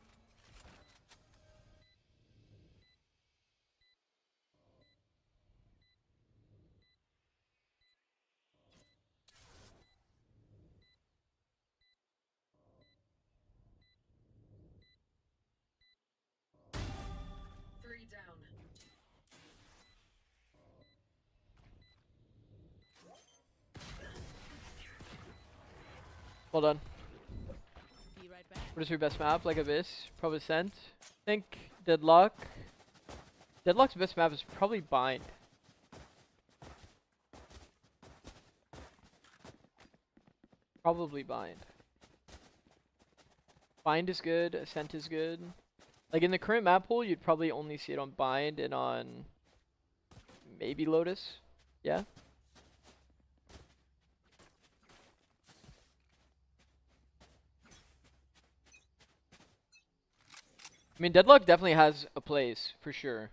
Well done. Be right back. What is your best map? Like Abyss? Probably Scent. I think Deadlock. Deadlock's best map is probably Bind. Probably Bind. Bind is good. Ascent is good. Like in the current map pool, you'd probably only see it on Bind and on maybe Lotus. Yeah. I mean, Deadlock definitely has a place for sure.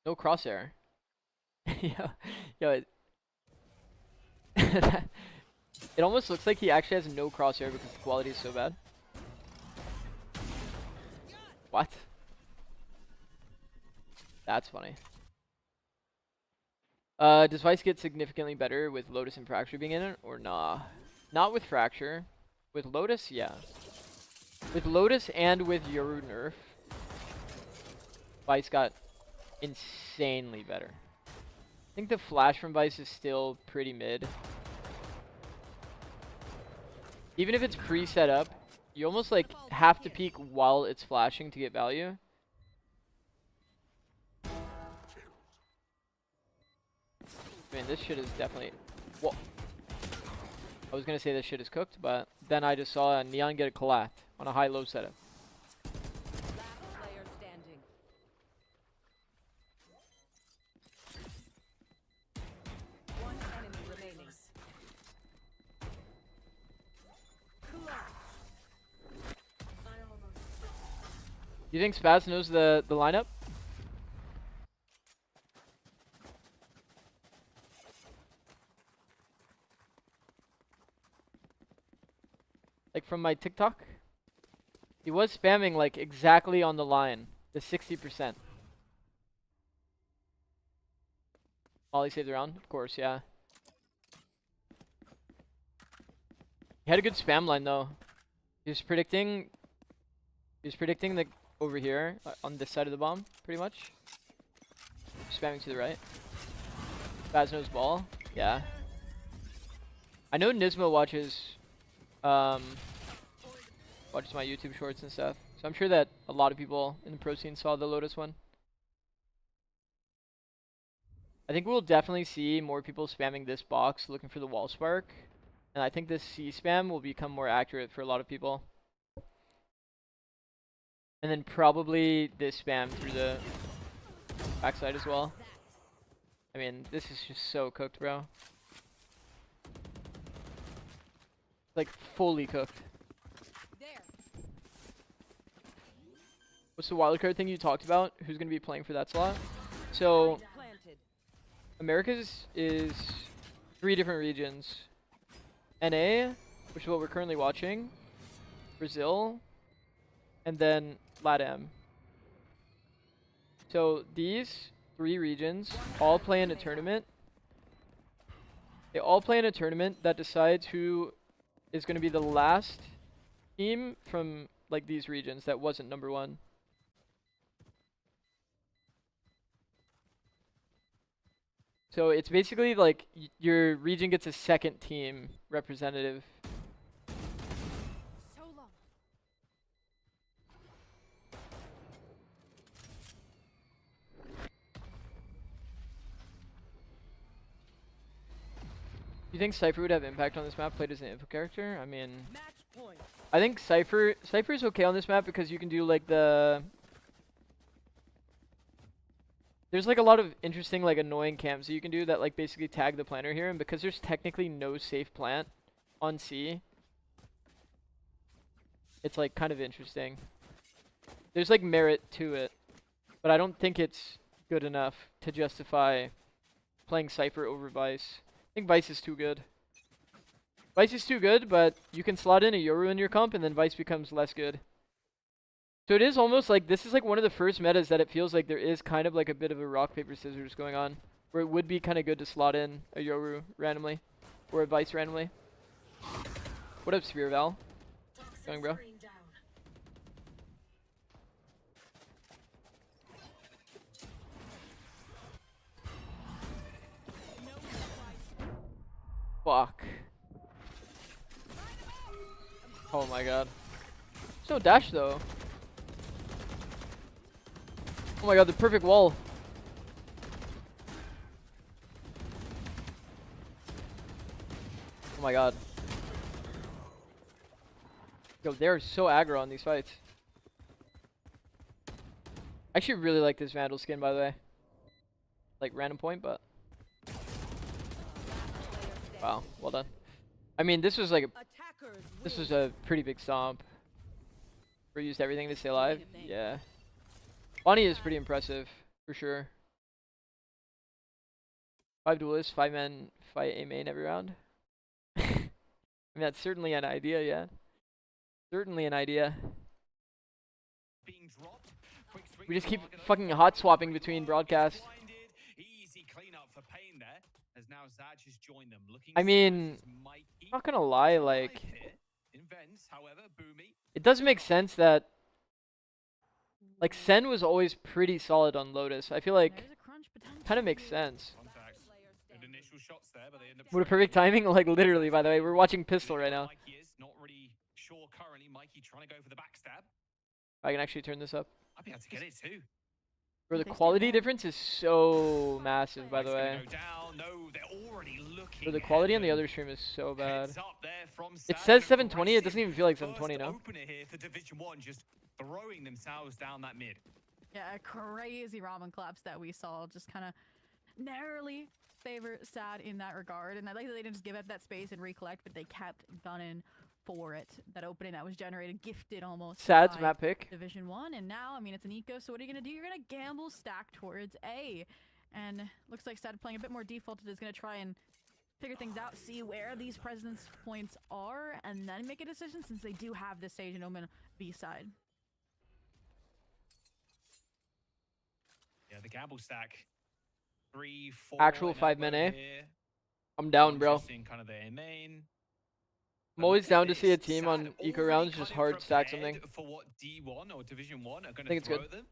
No crosshair. Yeah, yeah. It almost looks like he actually has no crosshair because the quality is so bad. What? That's funny. Does Vice get significantly better with Lotus and Fracture being in it, or nah? Not with Fracture. With Lotus, yeah. With Lotus and with Yoru nerf, Vice got insanely better. I think the flash from Vice is still pretty mid. Even if it's pre-set up, you almost like have to peek while it's flashing to get value. Man, this shit is definitely... Whoa. I was gonna say this shit is cooked, but then I just saw Neon get a collat on a high-low setup. Last player standing. One enemy remaining. You think Spaz knows the lineup? Like from my TikTok? He was spamming like exactly on the line. The 60%. Ollie saved the round? Of course, yeah. He had a good spam line though. He was predicting the over here on this side of the bomb, pretty much. Spamming to the right. Baz knows ball. Yeah. I know Nismo watches watches my YouTube shorts and stuff. So I'm sure that a lot of people in the pro scene saw the Lotus one. I think we'll definitely see more people spamming this box looking for the wall spark. And I think this C spam will become more accurate for a lot of people. And then probably this spam through the backside as well. I mean, this is just so cooked, bro. Like, fully cooked. What's the wildcard thing you talked about? Who's going to be playing for that slot? So, Americas is 3 different regions. NA, which is what we're currently watching. Brazil. And then LATAM. So, these 3 regions all play in a tournament. They all play in a tournament that decides who is going to be the last team from like these regions that wasn't number 1. So it's basically like your region gets a second team representative. So long. Do you think Cypher would have impact on this map played as an info character? I mean, Match point. I think Cypher's okay on this map because you can do like the... There's like a lot of interesting like annoying camps that you can do that like basically tag the planter here, and because there's technically no safe plant on C, it's like kind of interesting. There's like merit to it, but I don't think it's good enough to justify playing Cypher over Vice. I think Vice is too good. Vice is too good, but you can slot in a Yoru in your comp and then Vice becomes less good. So it is almost like, this is like one of the first metas that it feels like there is kind of like a bit of a rock, paper, scissors going on. Where it would be kind of good to slot in a Yoru randomly. Or a Vice randomly. What up, Spear Val? Going, bro. Fuck. Oh my god. There's no dash though. Oh my god, the perfect wall. Oh my god. Yo, they're so aggro on these fights. I actually really like this Vandal skin, by the way. Like, random point, but... Wow, well done. I mean, this was like a... This was a pretty big stomp. We used everything to stay alive. Yeah. Bonnie is pretty impressive, for sure. 5 duelists, 5 men fight A main every round. I mean, that's certainly an idea, yeah. Certainly an idea. We just keep fucking hot swapping between broadcasts. I mean, I'm not gonna lie, like, it does make sense that, like, Sen was always pretty solid on Lotus. I feel like, kind of makes sense. What a perfect timing, like, literally, by the way. We're watching Pistol right now. I can actually turn this up. I'd be able to get it too. Bro, the quality difference is so massive, by the way. Bro, the quality on the other stream is so bad. It says 720, it doesn't even feel like 720, no? Just throwing themselves down that mid. Yeah, a crazy ramen collapse that we saw just kind of narrowly favor Sad in that regard. And I like that they didn't just give up that space and recollect, but they kept gunning for it. That opening that was generated, gifted almost. Sad's map pick. Division 1, and now, I mean, it's an eco, so what are you going to do? You're going to gamble stack towards A. And looks like Sad playing a bit more defaulted is going to try and figure things out, see where these presence points are, and then make a decision since they do have the Sage and Omen B side. Yeah, the gamble stack. 3, 4. Actual 5 men A. I'm down, bro. Kind of their main. I'm always down to see a team on eco rounds just hard stack something. For what D1 or Division 1 are going I think to it's throw good. them.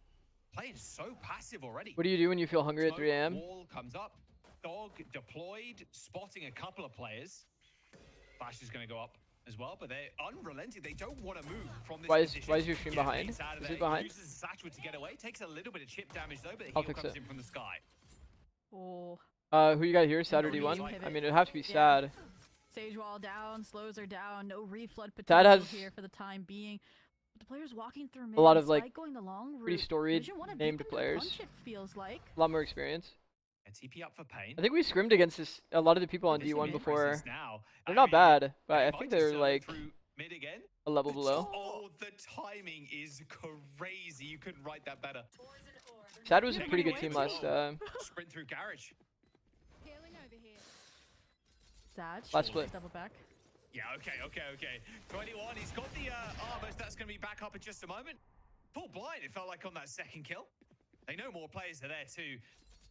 Playing so passive already. What do you do when you feel hungry at 3 AM? Wall comes up. Dog deployed, spotting a couple of players. Flash is going to go up as well, but they're unrelenting. They don't want to move from this position. Why is your stream behind? Is it behind? Uses the satchel to get away. Takes a little bit of chip damage though, but the I'll heal fix comes it. in from the sky. Oh. Who you got here? Saturday 1? I mean, it'd have to be Sad. Sage wall down, slows are down, no reflood Sad potential has here for the time being. The players walking through mid, a lot of, like, going the long pretty route. storied named players. Punch, it feels like. A lot more experience. And TP up for pain. I think we scrimmed against a lot of the people on D1 before. They're not bad, but I think they're like a level below. Oh, the timing is crazy. You couldn't write that better. Sad was a pretty good team last Sprint through garage. Sad. Last split. Double back. Yeah, okay. 21, he's got the armor, so that's going to be back up in just a moment. Full blind, it felt like on that second kill. They know more players are there too.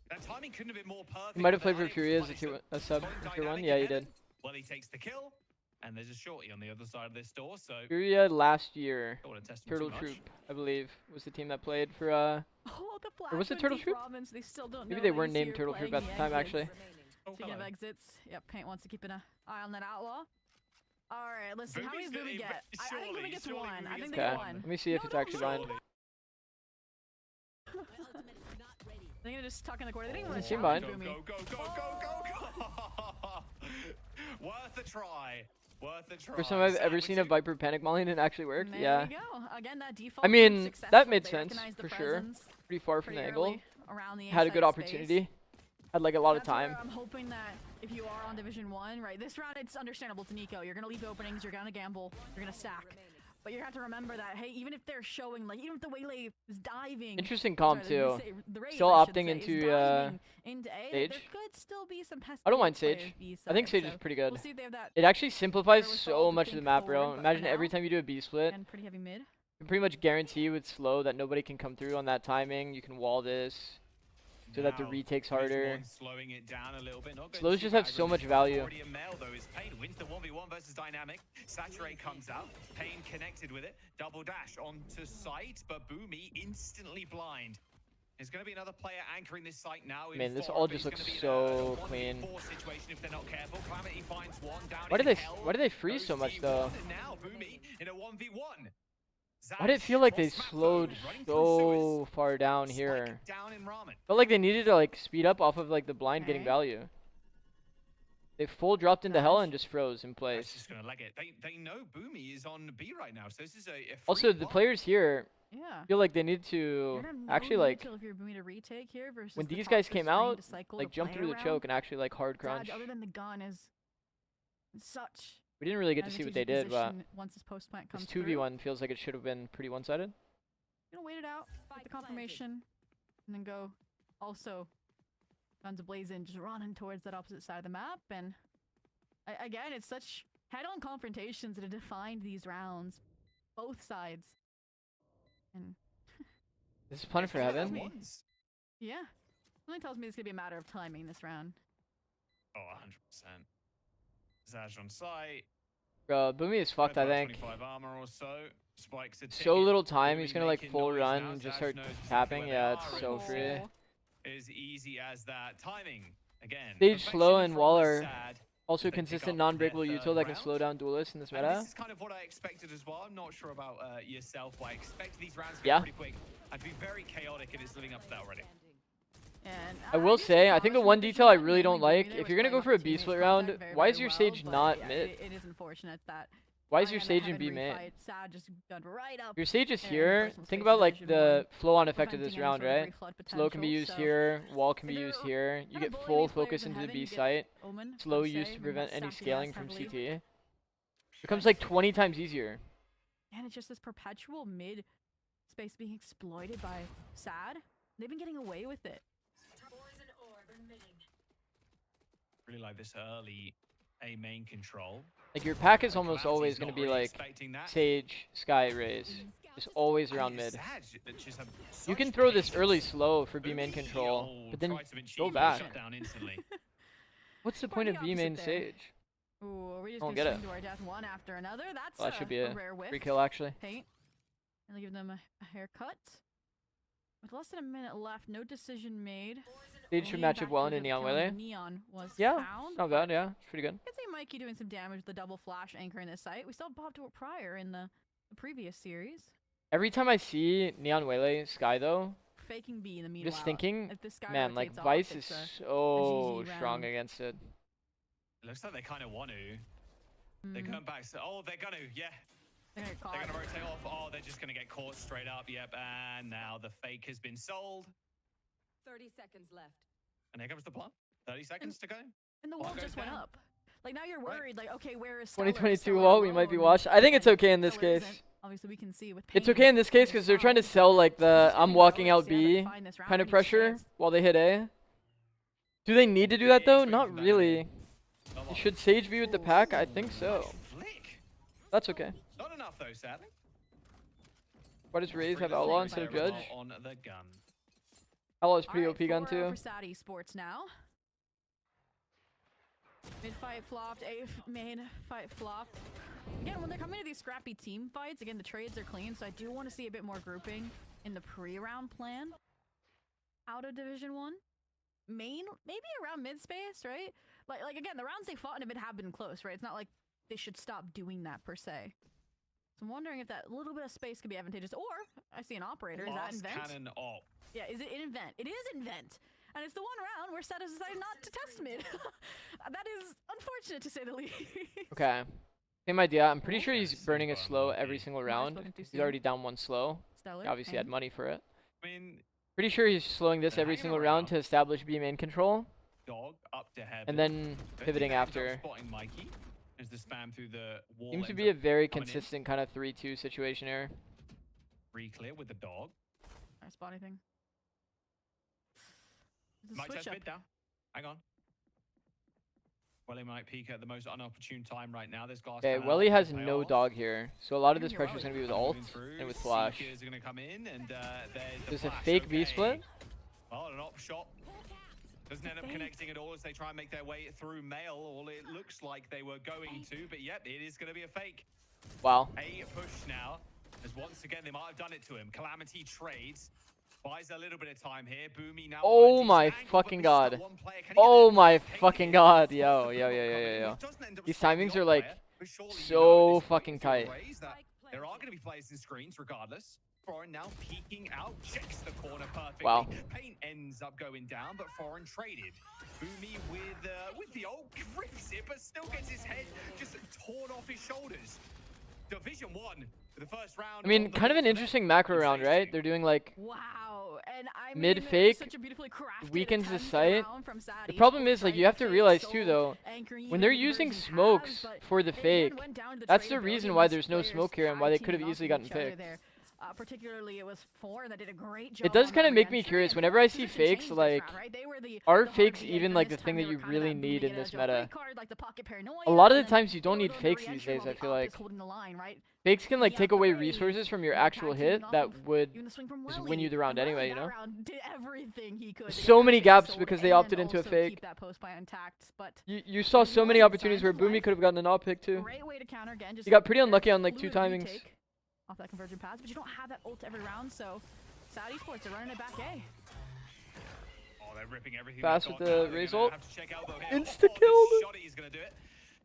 That timing couldn't have been more perfect. He might have played for Fury as a sub in tier 1. Yeah, he did. Well, he takes the kill, and there's a shorty on the other side of this door, so... Fury last year, Turtle Troop, I believe, was the team that played for, Oh, the flash or was it Turtle Troop? Province, they still don't Maybe know they that weren't he's named here Turtle Troop playing at the time, exits. actually. Speaking of exits, yep, Paint wants to keep an eye on that outlaw. Alright, let's see, how many do we get? I think Boomy gets 1. I think they get 1. Let me see if it's actually blind. They're gonna just tuck in the corner. They didn't even Doesn't want seem to challenge blind. Go. Worth a try. First time I've ever seen a Viper panic mollying and it actually worked. There Yeah. we go. Again, that default I mean, successful. that made They sense, recognized the for sure. presence Pretty far from pretty the angle. early around the Had a good inside opportunity. space. Had like a lot of That's where time. I'm hoping that if you are on Division 1, right, this round it's understandable. It's an eco. You're going to leave openings. You're going to gamble. You're going to stack. But you have to remember that, hey, even if they're showing, like, even if the Waylay is diving. Interesting comp too. The Raze, Still I should opting say, is into diving into A, Sage. there could still be some I don't mind players Sage. B I think side, Sage is so pretty good. We'll see if they have that It actually simplifies wherewithal so to much of the think map, bro. forward, but Imagine for every now, time you do a B split, and pretty heavy mid. you can pretty much guarantee with slow that nobody can come through on that timing. You can wall this. so that the Now, retake's this harder. one slowing it down a little bit. Not going Slows too just have bad, so really. much value. Already a male, though, is Pain wins the 1v1 versus Dynamic. Saturate comes out. Pain connected with it. Double dash onto site, but Boomy instantly blind. There's going to be another player anchoring this site now. Man, this all just looks so clean. Situation if they're not careful. Calamity finds one down. Why do they freeze so much though? Now Boomy in a 1v1. Why did it feel like they slowed so far down here? Felt like they needed to like speed up off of like the blind getting value. They full dropped into hell and just froze in place. Just gonna leg it. They know Boomy is on B right now, so this is a Also, the players here Yeah. feel like they need to actually like if you're Boomy to retake here versus when the these top guys just came trying out, to cycle like to jump play through the around. choke and actually like hard crunch. Other than the gun is such. We didn't really get to see what they did, but once this post plant comes this 2v1 feels like it should have been pretty one-sided. Gonna wait it out, get the confirmation, and then go. Also, guns ablazing, just running towards that opposite side of the map, and again, it's such head-on confrontations that have defined these rounds, both sides. And This is pun for heaven. yeah, only tells me it's gonna be a matter of timing this round. Oh, 100%. Zaj on site. Bro, Boomy is fucked, I think. 25 armor or so. Spikes a So ticket. little time, Boomy he's gonna like making full noise run now. and just Zaj start knows exactly tapping. where Yeah, they it's are, so and free. as easy as that. Timing again. Stage slow perfection and from Waller. Sad. Also They pick consistent up non-breakable their util third that can round. slow down duelists in this And meta. this is kind of what I expected as well. I'm not sure about yourself, but I expect these rounds to be Yeah. pretty quick. I'd be very chaotic if it's living up to that already. And I will say, I think the one detail I really don't like, if you're gonna go for a B split round, why is your Sage not mid? It is unfortunate that. Why is your Sage in B Heaven main? refight, Sad just got right up. Your Sage is in here. personal Think space about like division the one, flow on effect of preventing this any round, sort of right? reflood Slow can be potential, used so here, wall can be they're used here. You kinda get bullying full these players focus in into the heaven, B you get site. Omen, Slow per se, used to and prevent that's any stacking scaling us from heavily. CT. Becomes like 20 times easier. And it's just this perpetual mid space being exploited by Sad. They've been getting away with it. Really like this early A main control. Like your pack is But almost Calamity's always not gonna be really like expecting that. Sage, Sky, Raze. Just always around And mid. Zaj, that just have You such can throw this patience. early slow for B main Boomy, control, oh, but then tried to go achieve a back. shutdown instantly. What's the Quite point the of B main opposite there. Sage? Ooh, are we just Don't gonna get swing it. to our death one after another? That's Well, that should be a a rare whiff. free kill actually. Paint. And give them a haircut. With less than a minute left, no decision made. Sage should Only match up well back into to Neon the Wele. Neon was Yeah, found. not bad, yeah. It's pretty good. I could say Mikey doing some damage with the double flash anchor in this site. We saw Bob do it prior in the previous series. Every time I see Neon Wele Sky though, Faking B in the meanwhile. just thinking, if this guy man, like rotates off, Vice it's is a so GG strong round. against it. It looks like they kind of want to. They're Mhm. coming back. So, oh, they're gonna, yeah. They're gonna get They're caught. gonna rotate off. Oh, they're just gonna get caught straight up. Yep. And now the fake has been sold. 30 seconds left. And here comes the plant. 30 seconds to go. And the Ball wall goes just went down. up. Like now you're Right. worried, like, okay, where is Stellar? 2022 Stellar wall, we might be alone? watched. I think it's And okay in this Stellar case. isn't. Obviously, we can see with It's Pain, okay in this case because they're trying to sell like the He's I'm getting walking low, out so you gotta B find this round kind of any pressure chance. while they hit A. Do they need to do that though? Expecting Not that. really. Come on. Should Sage be with the pack? I think so. Flick. That's okay. Not enough though, sadly. Why does Raze have Free Outlaw to instead of play Judge? on the gun. Outlaw is pretty Alright, OP gun for too. Sad Esports now. Mid fight flopped, main fight flopped. Again, when they're coming to these scrappy team fights, again, the trades are clean, so I do want to see a bit more grouping in the pre-round plan. Out of Division 1. Main, maybe around mid-space, right? Like again, the rounds they fought in a bit have been close, right? It's not like they should stop doing that per se. So I'm wondering if that little bit of space could be advantageous. Or, I see an operator, is that Last Invent? cannon op. Yeah, is it Invent? It is Invent! And it's the one round where Sad has decided not to test mid. That is unfortunate to say the least. Okay. Same idea. I'm pretty Cool. sure he's Yeah, burning a super slow unlucky. every single Might have round. spoken too He's soon. already down one slow. Stellar, He obviously had Pain. money for it. I mean, Pretty sure he's slowing this They're every hanging single round around. to establish B main control, dog up to heaven. and then But pivoting he ends up after. Spotting Mikey as the spam through the wall. Seems to ends be a up very coming in. consistent kind of 3-2 situation here. Re-clear with the dog. I spot anything. There's a Might switch test up. mid down. Hang on. Welly might peek at the most unopportune time right now. There's glass. Okay, cannon Welly up has to pay no off. dog here, so a lot of Give this me pressure is Welly. going to be with Kinda ult moving through. and with flash. Seekers are going to come in, and there's the There's a flash. fake B Okay. split. Oh, an op shot Doesn't end up connecting at all as they try and make their way through mail. All it looks like they were going to, but yep, it is going to be a fake. Wow. A push now, as once again they might have done it to him. Calamity trades, buys a little bit of time here. Boomy now. Oh my fucking god. Oh my fucking god. Yo. These timings are like so fucking tight. There are going to be players in screens regardless. Foreign now peeking out, checks the corner perfectly. Wow. Paint ends up going down, but Foreign traded. Boomy with the old grips it, but still gets his head just torn off his shoulders. Division 1 for the first round. I mean, kind of an interesting macro round, right? They're doing like and I mid mean, fake, such a beautifully crafted weakens the attempt site. around from Sad The problem Esports, is, like, right? you have to Fake realize soul too, though, anchoring when even they're the using version smokes has, but for the they fake, then went down to the that's the tradability reason of why these there's no players smoke here and why they could have tag easily teaming gotten each other picked. there. Particularly, it was Foreign that did a great job. It does on kind that of make me re-entry, curious. and Whenever I see position fakes, changed this like, round, right? They were the are hard fakes to even get, like and the this thing time that they you were kind of really that need booming in it this as a meta? free card, like the pocket paranoia, A lot of and the then times you don't need Dodo fakes these re-entry days, while I the feel op like. is holding the line, right? Fakes can like Yeah, take away Brave, resources from your the actual tag hit teaming off that of would even the swing from just Welly. win you the round And anyway, Welly you know? that round did everything he could to So get many that gaps sold because they and opted into a also fake. keep that post buy intact, but You saw so many Signs opportunities where of Boomy life. could have gotten an op pick too. great way to counter again. Just You got pretty very unlucky on like 2 fluid timings. retake off that conversion pass, but you don't have that ult every round, so Sad Esports are running it back A. Oh, they're ripping everything. Fast they've with got the now. They're Raze gonna ult. have to check elbow here. Insta-killed. Oh, the shot he's gonna do it.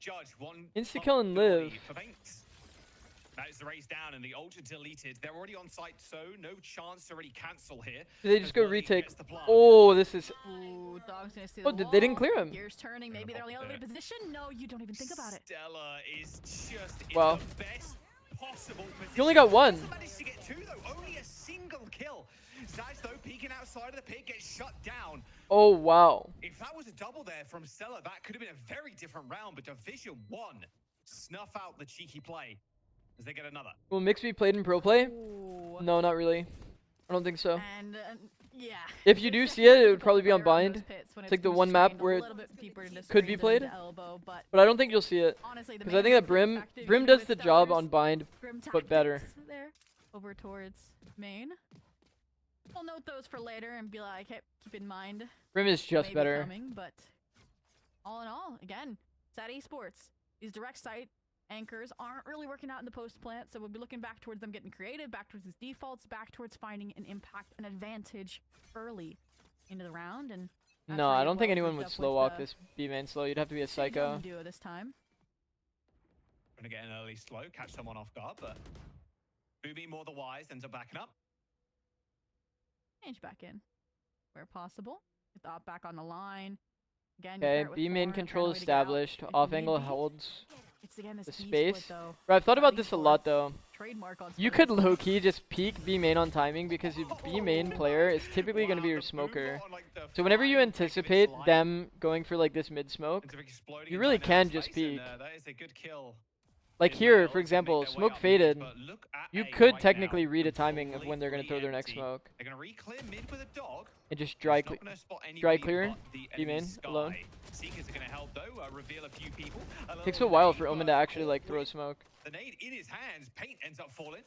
Judge one. Insta-kill and live. for Paint. That is the race down and the ult deleted. They're already on site, so no chance to really cancel here. Did they just go Welly retake? gets the plant. Oh, this is. Ooh, Dog's gonna see Oh, the they didn't wall. clear him. Gears turning, maybe they're on the elevated position. No, you don't even think about it. Stella is just in Wow. the best possible position. He only got one. He managed to get 2 though, only a single kill. Zaz though peeking outside of the pit gets shut down. Oh, wow. If that was a double there from Stella, that could have been a very different round, but Division 1 snuff out the cheeky play as they get another. Will Mix be played in pro play? Ooh. No, not really. I don't think so. And yeah. If you do see it, it would probably be on Bind. It's like the one map where it could be played. Elbow, but But I don't think you'll see it. honestly, Because I think that Brim does the job on Bind, but better. There, over towards main. We'll note those for later and be like, hey, keep in mind. Brim is just maybe better. Coming, but all in all, again, Sad Esports, these direct site anchors aren't really working out in the post plant, so we'll be looking back towards them getting creative, back towards these defaults, back towards finding an impact, an advantage early into the round. And No, I don't think anyone would slow walk this B main slow. You'd have to be a psycho. Duo this time. Gonna get an early slow, catch someone off guard, but Boomy more the wise ends up backing up. Change back in where possible. Get the op back on the line. Again, Okay, B main control established. Off angle holds the space. Bro, I've thought about this a lot though. You could low key just peek B main on timing because your B main player is typically going to be your smoker. So whenever you anticipate them going for like this mid smoke, you really can just peek. That is a good kill. Like here, for example, smoke faded. You could technically read a timing of when they're going to throw their next smoke. They're going to re-clear mid with a dog. And just dry clear B main alone. Seekers are going to help though, reveal a few people. Takes a while for Omen to actually like throw a smoke. The nade in his hands, Paint ends up falling.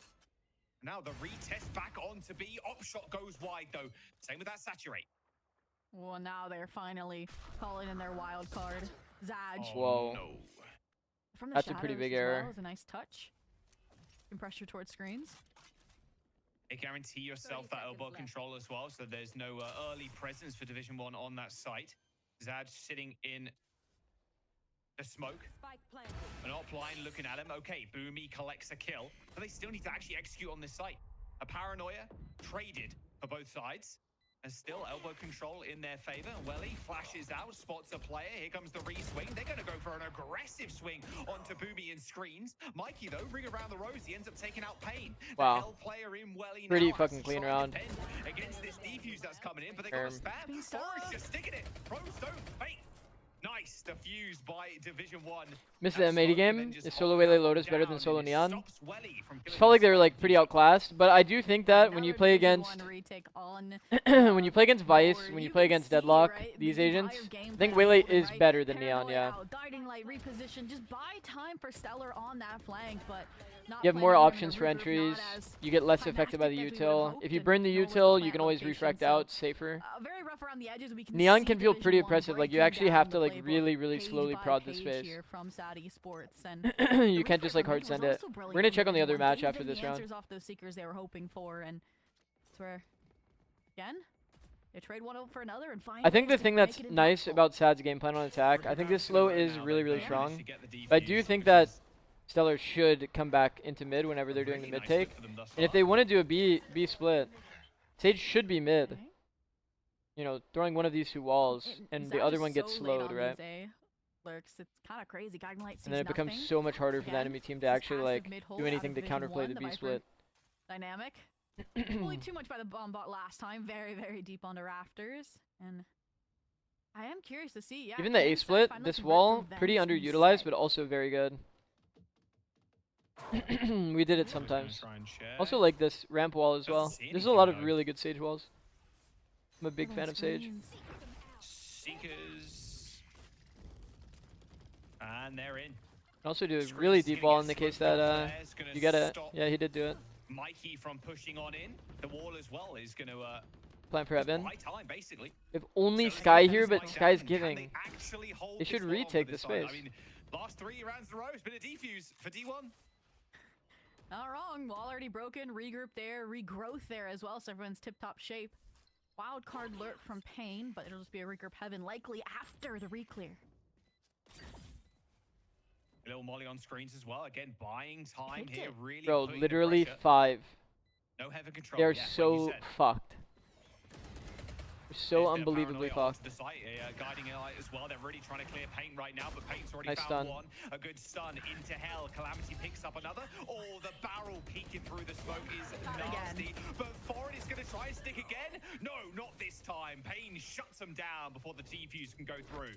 Now the retest back on to B. Op shot goes wide though. Same with that saturate. Well, now they're finally calling in their wild card. Zaj. Whoa. No. From the That's a pretty shadows big as well error. is a nice touch. Can pressure towards screens. They guarantee yourself that elbow control as well, so there's no early presence for Division 1 on that site. Zaj sitting in the smoke. An op line looking at him. Okay, Boomy collects a kill, but they still need to actually execute on this site. A paranoia traded for both sides. And still elbow control in their favor. Welly flashes out, spots a player. Here comes the re-swing. They're going to go for an aggressive swing onto Boomy and screens. Mikey, though, ring around the rose. He ends up taking out Pain. Wow. The Hell player in Welly Pretty now fucking has to clean try and round. defend against this defuse that's coming in, but they got a spam. Forrest just sticking it. Pros don't fake. Nice, diffused by Division 1. Missed the M80 game. Is Solo Wele Lotus better than Solo Neon? Just felt like they were like pretty outclassed, but I do think that when you play against when you play against Vice, when you play against Deadlock, these agents, I think Wele is better than Neon, yeah. Guiding light reposition, just buy time for Stellar on that flank, but not You have playing more alone in options a for regroup, entries. not as You get less affected by the climactic as we would've util. hoped, If you and burn the no one to util, plant you can always location, refract so, out safer. very rough around the edges. We can Neon see can feel pretty Division 1 oppressive. Like you breaking actually down have to the like playbook really page slowly by prod this page space. here from Saudi Sports, and You can't just like hard send it. We're gonna check on the other match after this round. Off those seekers they were hoping for, and that's where again they trade one for another and find I think the ways to thing make that's it nice impactful. about Sad's game plan on attack, I think this slow is really strong. But I do think that Stellar should come back into mid whenever they're doing the mid take. And if they want to do a B split, Sage should be mid. Okay. You know, throwing one of these two walls, and the Zad other is one gets so late slowed, on right? these A lurks. It's kind of crazy. Guiding Light sees And then it becomes nothing. so much harder for the Again, enemy team to this actually passive like mid-hole do out anything of to Division counterplay 1, the B Viper split. dynamic. Fully too much by the bomb bot last time. Very deep on the rafters. And I am curious to see. Yeah, Even the can A Sad split, finally this convert wall, from pretty vents underutilized, instead? but also very good. We did it sometimes. Also like this ramp wall as well. There's a lot of really good Sage walls. I'm a big fan of Sage. Seekers. And they're in. Can also do a really deep wall in the case that you get it. Yeah, he did do it. Mikey from pushing on in. The wall as well is going to Plan for Heaven. buy time, basically. If only So Sky Heaven's here, but like Sky's down. Can giving. they actually hold They this should one on retake for the this side? space. I mean, last 3 rounds in a row has been a defuse for D1. Not wrong. Wall already broken. Regroup there. Regrowth there as well. So everyone's tip-top shape. Wild card lurk from Pain, but it'll just be a regroup Heaven likely after the reclear. A little Molly on screens as well. Again, buying time here. Really Bro, putting the literally pressure. 5. No Heaven control. They're yeah, like you so said. fucked. They're so There's their unbelievably paranoia onto fucked. the site, guiding Eli as well. They're really trying to clear Paint right now, but Paint's already Nice found stun. one. A good stun into hell. Calamity picks up another. Oh, the barrel peeking through the smoke is nasty. But Foreign is going to try and stick again. No, not this time. Pain shuts him down before the defuse can go through.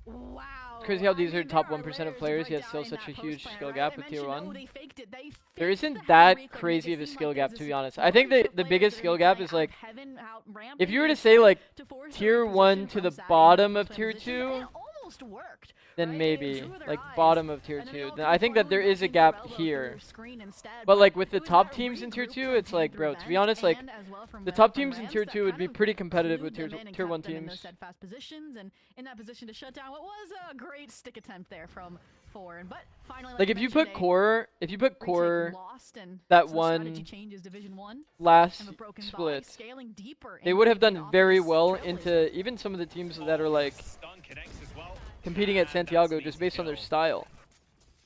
Wow. Crazy how these I are mean, top there are 1% of layers to players, break yet down still in such that a huge post skill plan, gap right? with I tier mentioned, 1. they faked it. They There faked isn't the that Heaven reclear, crazy made of a it seem skill like gap, there's to a be honest. I bunch think of the players biggest that are skill gonna gap be is playing like, out Heaven, out ramping if you were to and say like to force a tier reposition 1 to from the Saudi bottom into of a tier position, 2, and it almost worked, then right? They maybe drew their like eyes, bottom of tier and then they 2. all Then came I think that flooding there back is a into gap Relvo through here. their screen instead, But like with it the was top that teams in tier regroup 2, from it's like, Pain bro, through to be vent honest, like and as well from the ramp top from teams in ramps tier that 2 would kind be of pretty competitive with glued them in and tier 1 kept them in those teams. steadfast positions, and in that position to shut down what was a great stick attempt there from Foreign. But finally, Like if you put core, lost, and that so the strategy one changes Division 1 last and a broken body, split, scaling deeper they would have into done the very offense well trailblazer. into even some of the teams that are like Stun connects as well. competing at And that's Santiago an just easy based on their kill. style.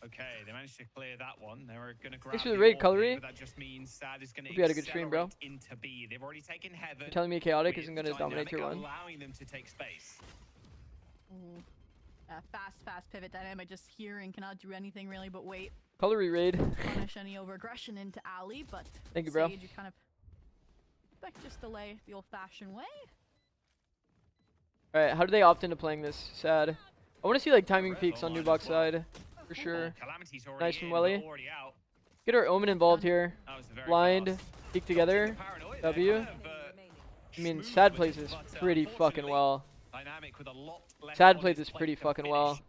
Okay, they managed to clear that one. They were going to grab Thanks for the the raid, AWP, Colory. but that just means Sad is going to Hope you had a good stream, bro. into B. They've already taken Heaven. You're telling me Chaotic with isn't going to dominate tier 1? allowing them to take space. Ooh. Fast pivot dynamic, just hearing, cannot do anything really but wait. Colory raid. Punish any over-aggression into Ali, but Thank you, bro. Sage, you kind of expect just delay the old-fashioned way. Alright, how do they opt into playing this? Sad. I want to see like timing Red peaks on online new box as well. side, for sure. Calamity's already Nice from in, Welly. but already out. Get our Omen involved here. That was very Blind, fast. peek together. Paranoid, W. they're kind of, I mean, smooth Sad with plays it, this but, pretty fucking unfortunately, well. dynamic with a lot left Sad on played his this plate pretty to fucking finish. well.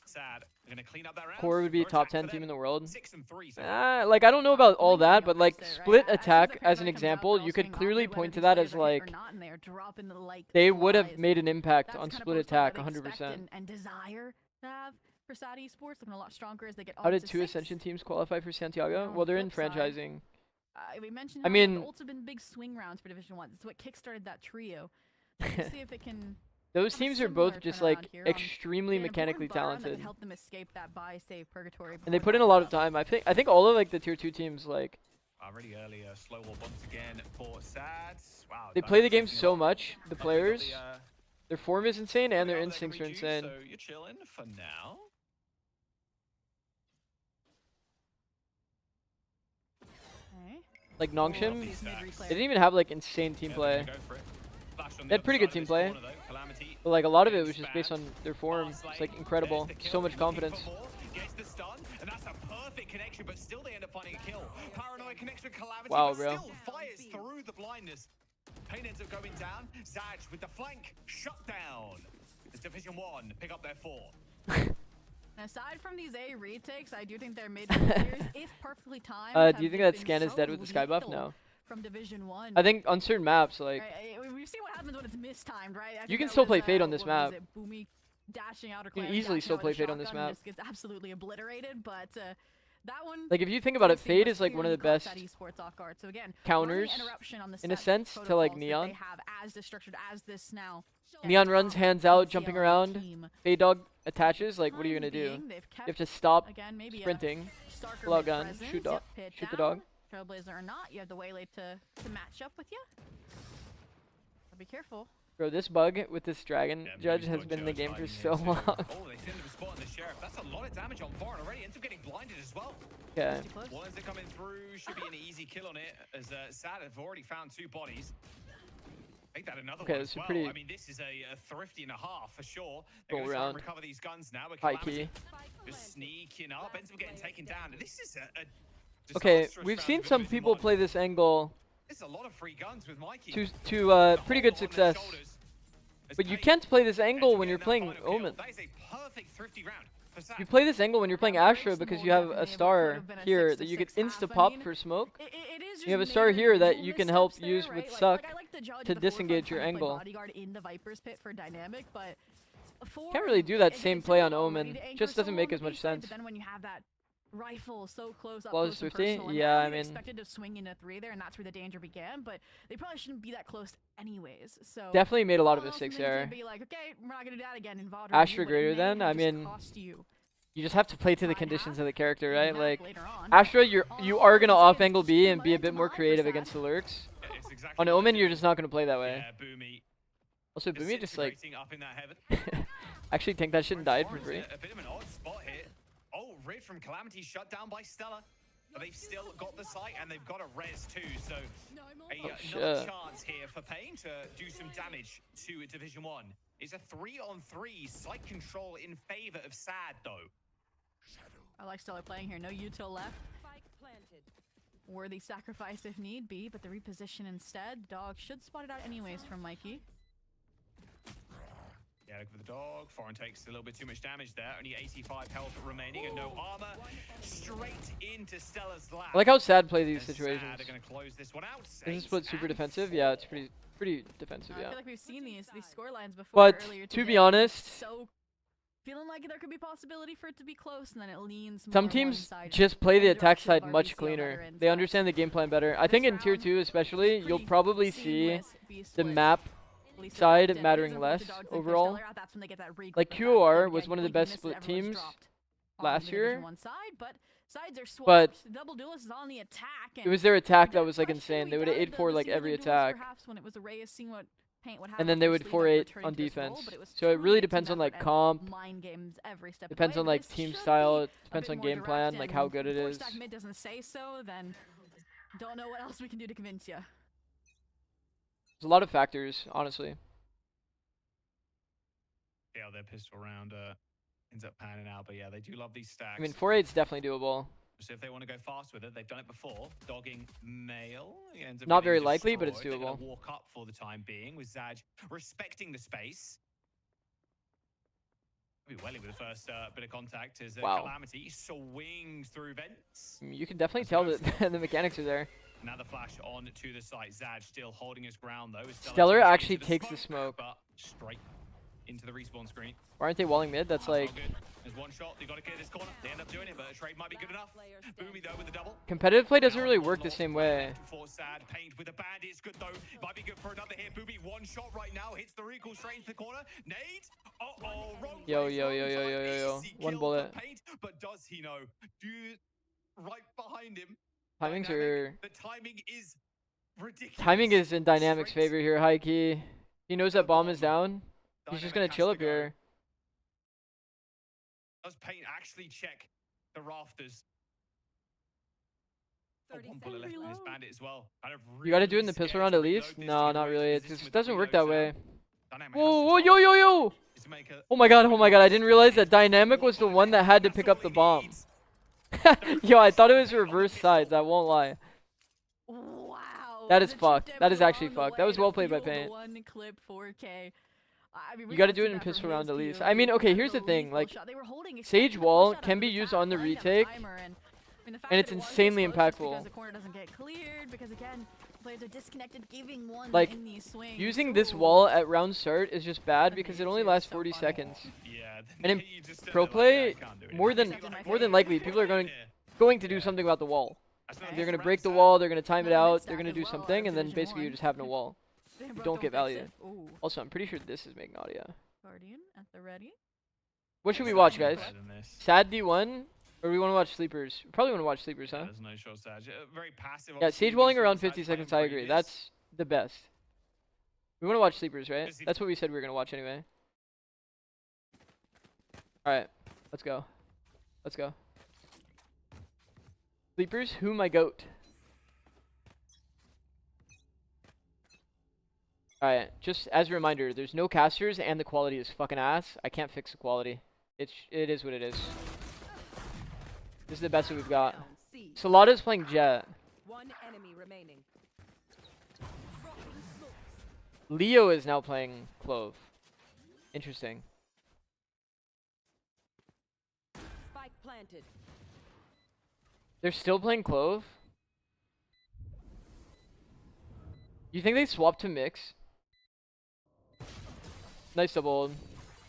Sad. They're gonna clean up that round. Core would be More top attack 10 for team them. in the world. 6 and 3. So Like, I don't know about all that, but like, There, right? split As soon as attack the as an Paradigm comes out, example, they're you all could swinging clearly off it, point whether to these that players as are hit or like, not, and they're dropping the, like, they would have flies. made an impact That's on kind of split post-play attack, that they expect 100%. and desire to have for Saudi Esports, looking a lot stronger as they get How on did to 2 6. Ascension teams qualify for Santiago? On Well, the they're in flip side, franchising. We mentioned I how mean- the ults have been big swing rounds for Division 1. It's what kickstarted that trio. Let's see if it can Those have a teams are similar both just turnaround like here on extremely an important mechanically bar run that talented. could help them escape that buy save purgatory And they before put in a that lot of stuff. time. I think all of like the tier 2 teams, like, really early slow wall once again for Sad. Wow. they play the game taking a so lot. much, the Got players. the, Their form is insane and their Ronaldo that can instincts are reduce, insane. So you're chilling for now. Okay. Like Love Nongshim, these mid they reclares. didn't even have like insane team Yeah, play. they're gonna go for it. Flash on the They had other pretty side good of team this play. corner, though. Calamity But like a lot of it gonna was just based on expand. their form. Fast It's like lane. incredible. There's the So kill, much looking confidence. for more, gets the stun, and that's a perfect connection, but still they end up finding a kill. Paranoid connects with Calamity, Wow, but bro. still fires through the blindness. Pain ends up going down. Zaj with the flank shut down. It's Division 1 pick up their 4. Aside from these A retakes, I do think they're mid players, if perfectly timed. Do you think that scan is dead with the sky buff? No. From Division 1. I think on certain maps, like we've seen what happens when it's mistimed, right? You can still play Fade on this map. Boomy dashing out or You can easily still play Fade on this map. Just gets absolutely obliterated, but that one. Like if you think about it, Fade is like one of the best So again, counters in a sense to like Neon. They have as structured as this now. Neon runs hands out, jumping around. Fade Dog attaches. Like what are you gonna do? You have to stop sprinting, pull out gun, shoot the dog. Trailblazer or not, you have the waylay to match up with you. So be careful. Bro, this bug with this dragon judge has been in the game for so long. Oh, they seem to be spotting the sheriff. That's a lot of damage on Foreign already. Ends up getting blinded as well. Okay. One ends up coming through. Should be an easy kill on it, as Sad have already found 2 bodies. Make that another one as well. Pretty I mean, this is a 350 and a half for sure. They're going to around. recover these guns now. High key. Just sneaking up, ends up getting taken down. This is a okay, we've seen some people play this angle a lot of free guns with Mikey. to pretty good success. But you can't play this angle when you're playing Omen. That is a perfect thrifty round. You play this angle when you're playing Astra because you have a star here that you get insta-pop for smoke. You have a star here that you can help use with Suck to disengage your angle. Can't really do that same play on Omen. Just doesn't make as much sense. Rifle so close up Flawless close and 50? personal. Yeah, I they mean expected to swing into 3 there, and that's where the danger began. But they probably shouldn't be that close anyways. So definitely made a lot of mistakes there. Be like, okay, we're not gonna do that again in VOD. Astra greater than? I mean, you just have to play to the conditions of the character, right? Like Astra, you are gonna off angle B and be a bit more creative against the lurks. On Omen, you're just not gonna play that way. Also, Boomy just like actually think that shit and died for free. A bit of an odd spot here. Oh, Rid from Calamity shut down by Stella. But they've still got the site and they've got a res too. So another chance here for Pain to do some damage to Division 1. It's a 3-on-3 site control in favor of Sad though. I like Stella playing here. No util left. Worthy sacrifice if need be, but the reposition instead. Dog should spot it out anyways from Mikey. Yeah, look for the dog. Foreign takes a little bit too much damage there. Only 85 health remaining and no armor. Straight into Stella's lap. I like how Sad play these situations. They're going to close this one out. Is this split super defensive? Yeah, it's pretty defensive, yeah. I feel like we've seen these score lines before. But earlier to be honest, so feeling like there could be possibility for it to be close, and then it leans more some teams just play the attack side much cleaner. They understand the game plan better. I think in tier 2 especially, you'll probably see the map side mattering less overall. Like QOR was one of the best split teams last year, but it was their attack that was like insane. They would have 8-4 like every attack, and then they would 4-8 on defense. So it really depends on like comp, depends on like team style, depends on game plan, like how good it is. Doesn't say so, then don't know what else we can do to convince you. There's a lot of factors, honestly. Yeah, their pistol round ends up panning out, but yeah, they do love these stacks. I mean, 4-8 is definitely doable. So if they want to go fast with it, they've done it before. Dogging male. Not very likely, but it's doable. Walk up for the time being with Zaj respecting the space. Welly with the first bit of contact as Calamity swings through vents. You can definitely tell that the mechanics are there. Another flash on to the site. Zaj still holding his ground though. Stellar actually takes the smoke. But straight into the respawn screen. Why aren't they walling mid? That's like... There's one shot. They got to clear this corner. They end up doing it, but a trade might be good enough. Boomy though with the double. Competitive play doesn't really work the same way. Sad Paint with the bandit is good though. Might be good for another hit. Boomy one shot right now. Hits the recall straight into the corner. Nade. Uh-oh, wrong. Yo. One bullet. Paint, but does he know? Right behind him. Timings are... The timing is ridiculous. Timing is in Dynamic's favor here, high key. He knows that bomb is down. He's just gonna chill up here. Does Paint actually check the rafters? One bullet left in his bandit as well. You gotta do it in the pistol round at least? No, not really. It just doesn't work that way. Whoa, yo! Oh my god, I didn't realize that Dynamic was the one that had to pick up the bomb. Yo, I thought it was reverse sides, I won't lie. Wow. That is fucked. That is actually fucked. That was well played by Paint. One clip 4K. I mean, we You got to gotta do see it in that from pistol round his at least. POV. I mean, okay, That here's the was a thing. lethal Like, shot. They were holding Sage expecting the Wall shot can at be the used back on the line of retake, timer, and, I mean, the fact and it's that it was so insanely close just impactful. because the corner doesn't get cleared, because again, players are disconnected, giving one Like, in these swings. using this Ooh. wall at round start is just bad The because it nades only here lasts is so 40 funny. seconds. Yeah. And in you just stood pro there like, yeah, I play, can't do it. more than likely, people are going to do something about the wall. They're going to break the wall, they're going to time it Another out, mid-stack they're going to as do well, something, and then Division basically you 1. just have no wall. Damn, You bro, don't get fix value. it. Ooh. Also, I'm pretty sure this is making audio. Guardian at the ready. What should we Sad watch, better guys? than this. Sad D1? Or we want to watch Sleepers? We probably want to watch Sleepers, Yeah, huh? there's no short Sage. Very passive. Yeah, obviously, Sage walling we saw around Sage 50 playing seconds, I agree. previous. That's the best. We want to watch Sleepers, right? Busy. That's what we said we were going to watch anyway. Alright, let's go. Let's go. Sleepers, who my goat? Alright, just as a reminder, there's no casters and the quality is fucking ass. I can't fix the quality. It is what it is. This is the best that we've got. Down, C. Solada's playing Jet. One enemy remaining. Dropping smokes. Leo is now playing Clove. Interesting. Spike planted. They're still playing Clove? You think they swapped to Mix? Nice double hold.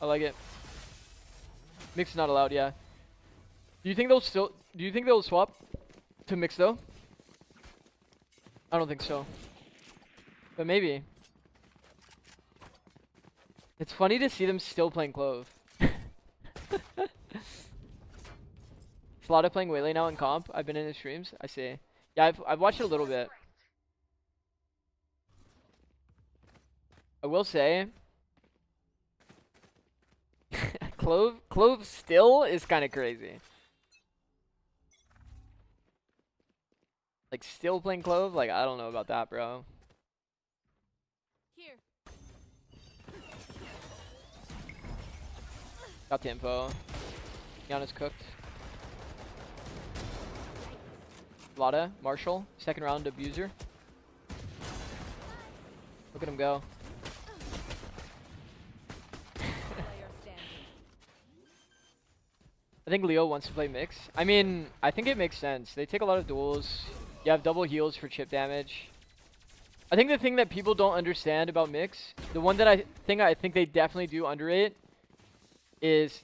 I like it. Mix is not allowed, yeah. Do you think they'll swap to Mix though? I don't think so. But maybe. It's funny to see them still playing Clove. Slaughter playing Waylay now in comp. I've been in his streams. I see. Yeah, I've watched it a little bit. I will say, Clove still is kind of crazy. Like still playing Clove? Like I don't know about that, bro. Here. Got the info. Yana's cooked. Lotta, Marshall, second round abuser. Look at him go. Player standing. I think Leo wants to play Mix. I mean, I think it makes sense. They take a lot of duels. You have double heals for chip damage. I think the thing that people don't understand about Mix, the one that I think they definitely do underrate, is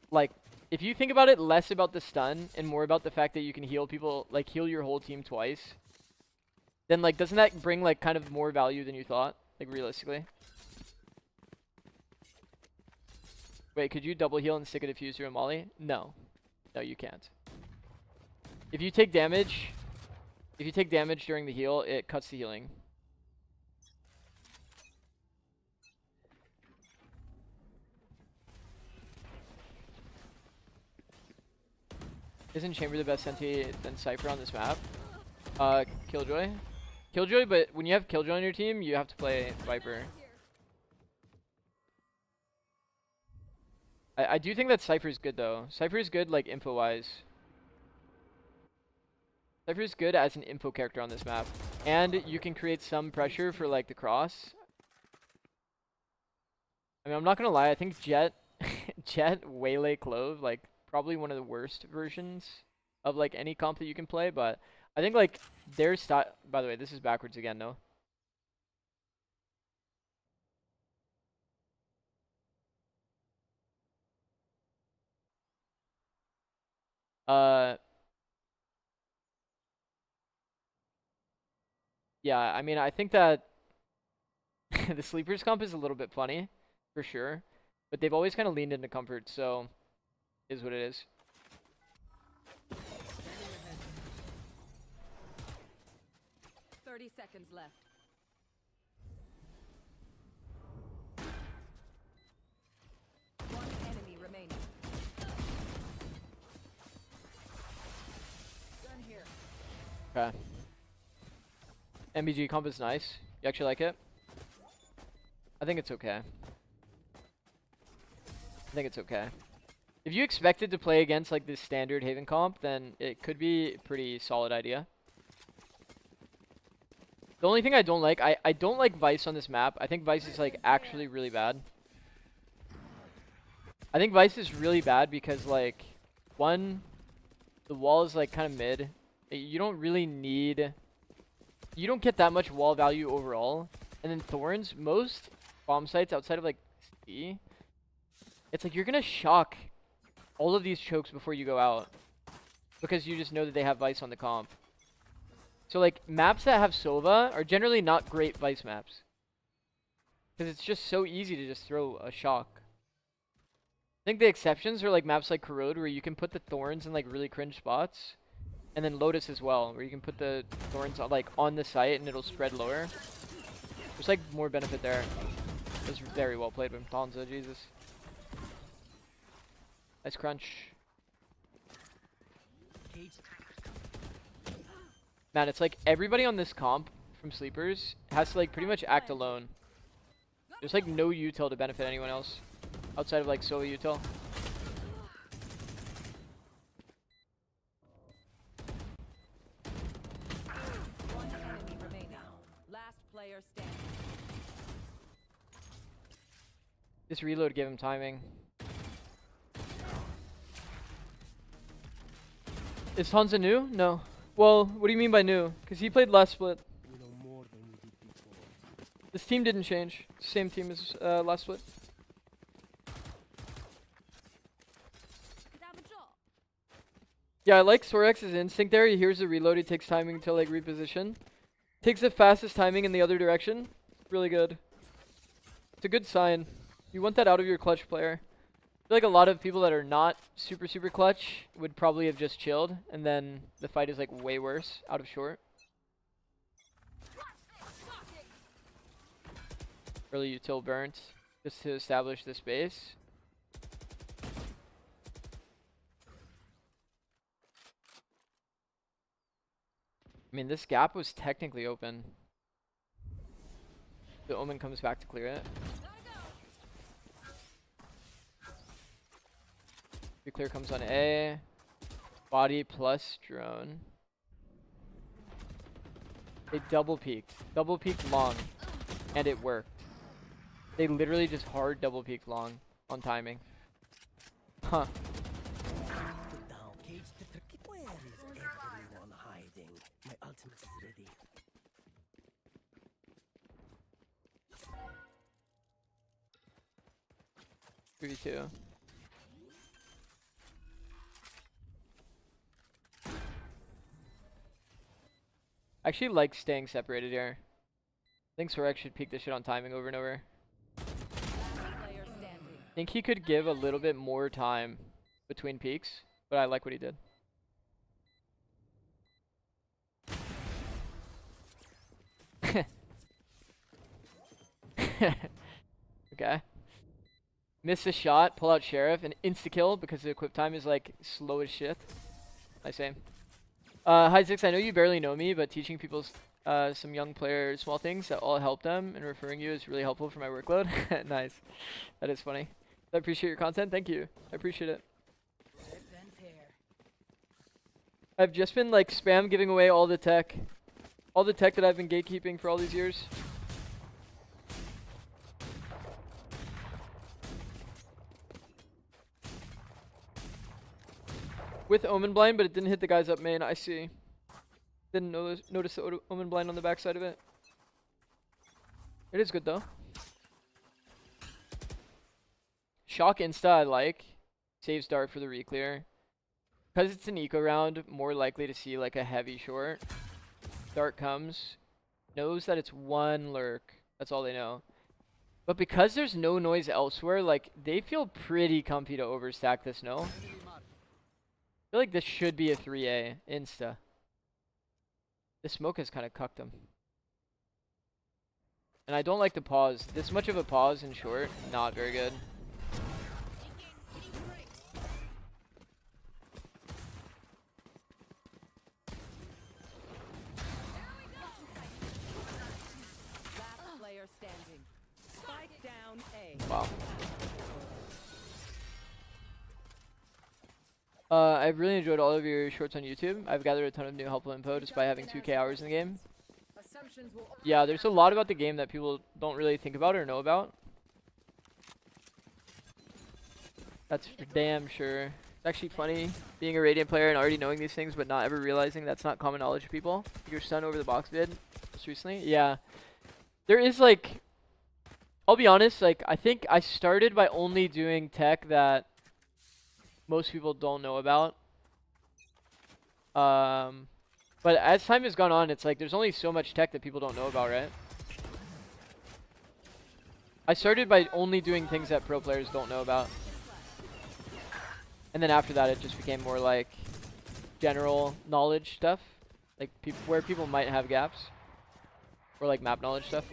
like if you think about it less about the stun and more about the fact that you can heal people, like heal your whole team twice, then like doesn't that bring like kind of more value than you thought, like realistically? Wait, could you double heal and stick a diffuser and molly? No. No, you can't. If you take damage during the heal, it cuts the healing. Isn't Chamber the best senti than Cypher on this map? Killjoy? Killjoy, but when you have Killjoy on your team, you have to play Viper. I do think that Cypher's good though. Cypher's good like info-wise. Cypher's good as an info character on this map. And you can create some pressure for like the cross. I mean, I'm not gonna lie, I think Jet, Waylay, Clove, like probably one of the worst versions of like any comp that you can play, but I think like their style, by the way, this is backwards again, no? Yeah, I mean, I think that the Sleepers comp is a little bit funny, for sure. But they've always kind of leaned into comfort, so is what it is. 30 seconds left. One enemy remaining. Gun here. Okay. MBG comp is nice. You actually like it? I think it's okay. I think it's okay. If you expected to play against like this standard Haven comp, then it could be a pretty solid idea. The only thing I don't like, I don't like Vice on this map. I think Vice is like actually really bad. I think Vice is really bad because, like, one, the wall is, like, kind of mid. You don't really need... You don't get that much wall value overall. And then Thorns, most bomb sites outside of, like, C, it's like you're going to shock all of these chokes before you go out. Because you just know that they have Vice on the comp. So, like, maps that have Sova are generally not great Vice maps. Because it's just so easy to just throw a shock. I think the exceptions are, like, maps like Corrode, where you can put the Thorns in, like, really cringe spots. And then Lotus as well, where you can put the Thorns, like, on the site and it'll spread lower. There's, like, more benefit there. It was very well played with Tonza, Jesus. Nice crunch. Man, it's like everybody on this comp from Sleepers has to, like, pretty much act alone. There's, like, no util to benefit anyone else outside of, like, solo util. One enemy remaining. Last player standing. This reload gave him timing. Is Hansa new? No. Well, what do you mean by new? Because he played last split. This team didn't change. Same team as last split. Yeah, I like Sorex's instinct there. He hears the reload. He takes timing to, like, reposition. Takes the fastest timing in the other direction. Really good. It's a good sign. You want that out of your clutch player. I feel like a lot of people that are not super clutch would probably have just chilled, and then the fight is, like, way worse out of short. Early util burnt just to establish this base. I mean, this gap was technically open. The Omen comes back to clear it. Clear comes on A. Body plus drone. They double peeked. Double peeked long. And it worked. They literally just hard double peeked long on timing. Huh. Where is everyone hiding? My ultimate is ready. 3-2. I actually like staying separated here. I think Sorek should peek this shit on timing over and over. I think he could give a little bit more time between peaks, but I like what he did. Okay. Miss a shot, pull out Sheriff, and insta-kill because the equip time is, like, slow as shit. Nice aim. Hi Zix, I know you barely know me, but teaching people some young players small things that all help them and referring you is really helpful for my workload. Nice. That is funny. I appreciate your content. Thank you. I appreciate it. I've just been, like, spam giving away all the tech. All the tech that I've been gatekeeping for all these years. With Omen Blind, but it didn't hit the guys up main. I see. Didn't notice the Omen Blind on the backside of it. It is good, though. Shock Insta, I like. Saves Dart for the reclear. Because it's an eco round, more likely to see, like, a heavy short. Dart comes. Knows that it's one lurk. That's all they know. But because there's no noise elsewhere, like, they feel pretty comfy to overstack this, no? I feel like this should be a 3A insta. The smoke has kind of cucked him. And I don't like the pause. This much of a pause in short, not very good. Last player standing. Spike down A. Wow. I've really enjoyed all of your shorts on YouTube. I've gathered a ton of new helpful info just by having 2K hours in the game. Yeah, there's a lot about the game that people don't really think about or know about. That's for damn sure. It's actually funny being a Radiant player and already knowing these things, but not ever realizing that's not common knowledge to people. Your son over the box did just recently. Yeah, there is like, I'll be honest, like I think I started by only doing tech that most people don't know about. But as time has gone on, it's like there's only so much tech that people don't know about, right? I started by only doing things that pro players don't know about. And then after that, it just became more like general knowledge stuff. Like where people might have gaps. Or like map knowledge stuff.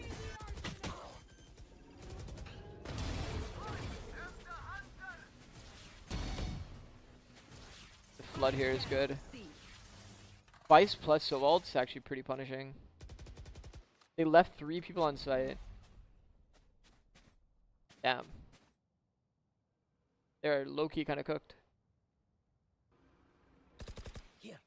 The flood here is good. Vice plus Sovalt's actually pretty punishing. They left 3 people on site. Damn. They're low-key kind of cooked. Here.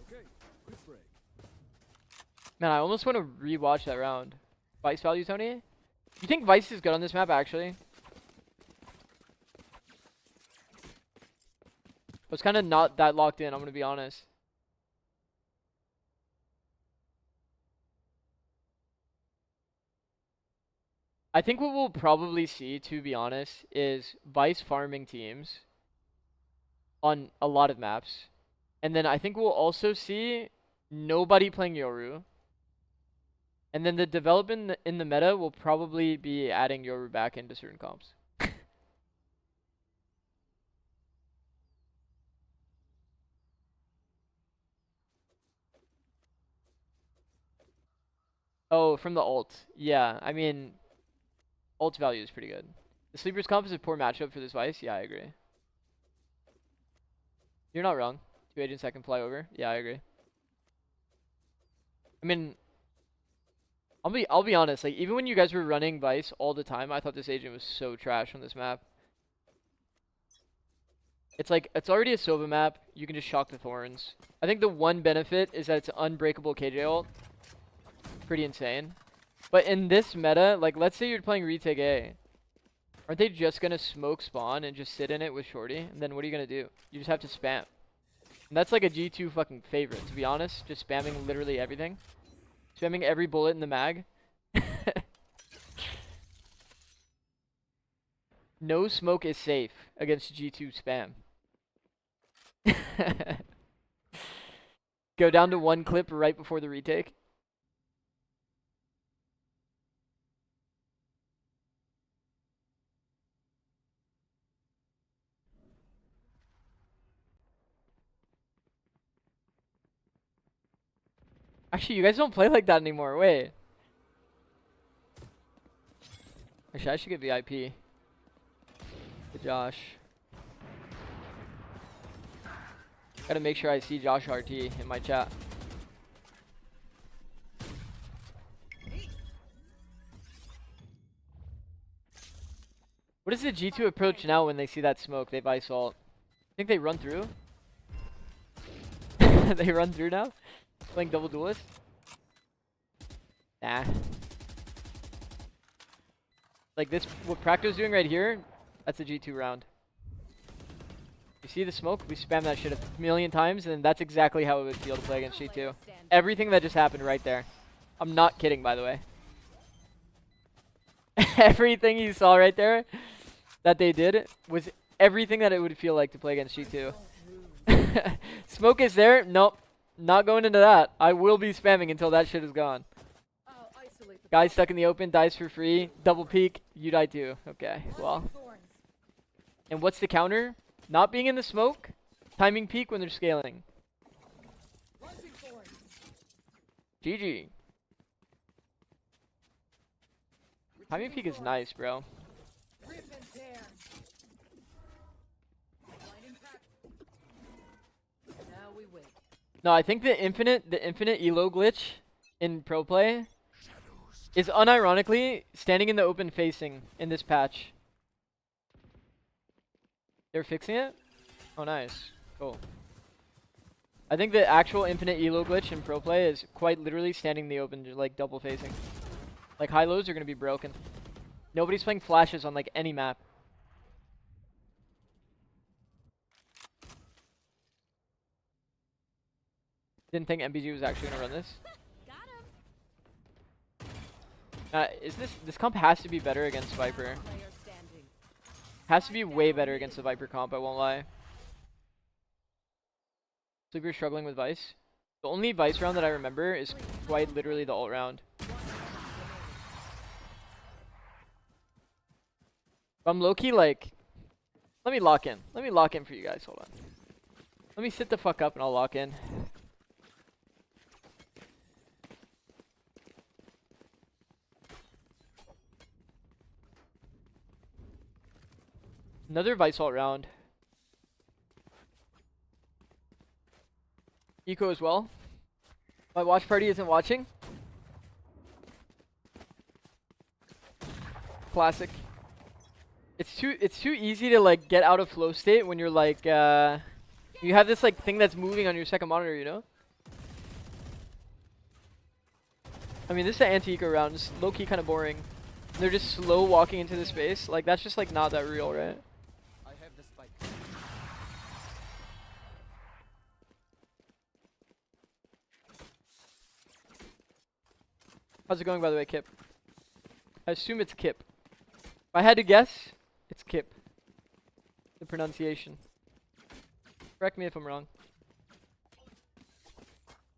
Okay, quick break. Man, I almost want to rewatch that round. Vice value, Tony? You think Vice is good on this map, actually? I was kind of not that locked in, I'm going to be honest. I think what we'll probably see, to be honest, is Vice farming teams on a lot of maps. And then I think we'll also see nobody playing Yoru. And then the development in the meta will probably be adding Yoru back into certain comps. Oh, from the ult. Yeah, I mean, ult value is pretty good. The Sleepers comp is a poor matchup for this Vice. Yeah, I agree. You're not wrong. 2 agents that can fly over. Yeah, I agree. I mean, I'll be honest, like even when you guys were running Vice all the time, I thought this agent was so trash on this map. It's like it's already a Sova map, you can just shock the Thorns. I think the one benefit is that it's an unbreakable KJ ult. Pretty insane. But in this meta, like let's say you're playing retake A. Aren't they just gonna smoke spawn and just sit in it with Shorty? And then what are you gonna do? You just have to spam. And that's like a G2 fucking favorite, to be honest. Just spamming literally everything. Spamming every bullet in the mag. No smoke is safe against G2 spam. Go down to 1 clip right before the retake. Actually, you guys don't play like that anymore. Wait. Actually, I should get VIP. To Josh. Gotta make sure I see Josh RT in my chat. What is the G2 approach now when they see that smoke? They buy salt. Think they run through? They run through now? Playing double duelist? Nah. Like this, what Practo's doing right here, that's a G2 round. You see the smoke? We spam that shit a million times, and that's exactly how it would feel to play against G2. Everything that just happened right there. I'm not kidding, by the way. Everything you saw right there that they did was everything that it would feel like to play against G2. Smoke is there? Nope. Not going into that. I will be spamming until that shit is gone. Guy stuck in the open, dies for free. Double peek, you die too. Okay, well. And what's the counter? Not being in the smoke, timing peek when they're scaling. GG. Timing peek is nice, bro. No, I think the infinite elo glitch in pro play is unironically standing in the open facing in this patch. They're fixing it? Oh, nice. Cool. I think the actual infinite elo glitch in pro play is quite literally standing in the open, just like double facing. Like high lows are gonna be broken. Nobody's playing flashes on like any map. Didn't think MBG was actually gonna run this. Is this comp has to be better against Viper. Has to be way better against the Viper comp, I won't lie. Sleeper's struggling with Vice. The only Vice round that I remember is quite literally the ult round. I'm low-key like, let me lock in. Let me lock in for you guys, hold on. Let me sit the fuck up and I'll lock in. Another Vice ult round. Eco as well. My watch party isn't watching. Classic. It's too easy to like get out of flow state when you're like you have this like thing that's moving on your second monitor, you know? I mean, this is an anti-eco round. It's low-key kind of boring. They're just slow walking into the space. Like that's just like not that real, right? I have the spike. How's it going, by the way, Kip? I assume it's Kip. If I had to guess, it's Kip. The pronunciation. Correct me if I'm wrong.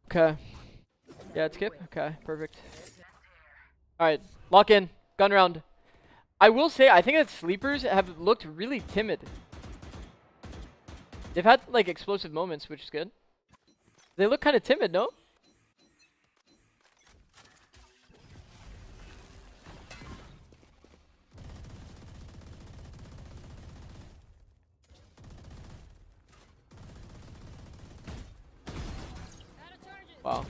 Okay. Yeah, it's Kip? Okay, perfect. Alright, lock in. Gun round. I will say, I think that sleepers have looked really timid. They've had, like, explosive moments, which is good. They look kind of timid, no? Wow.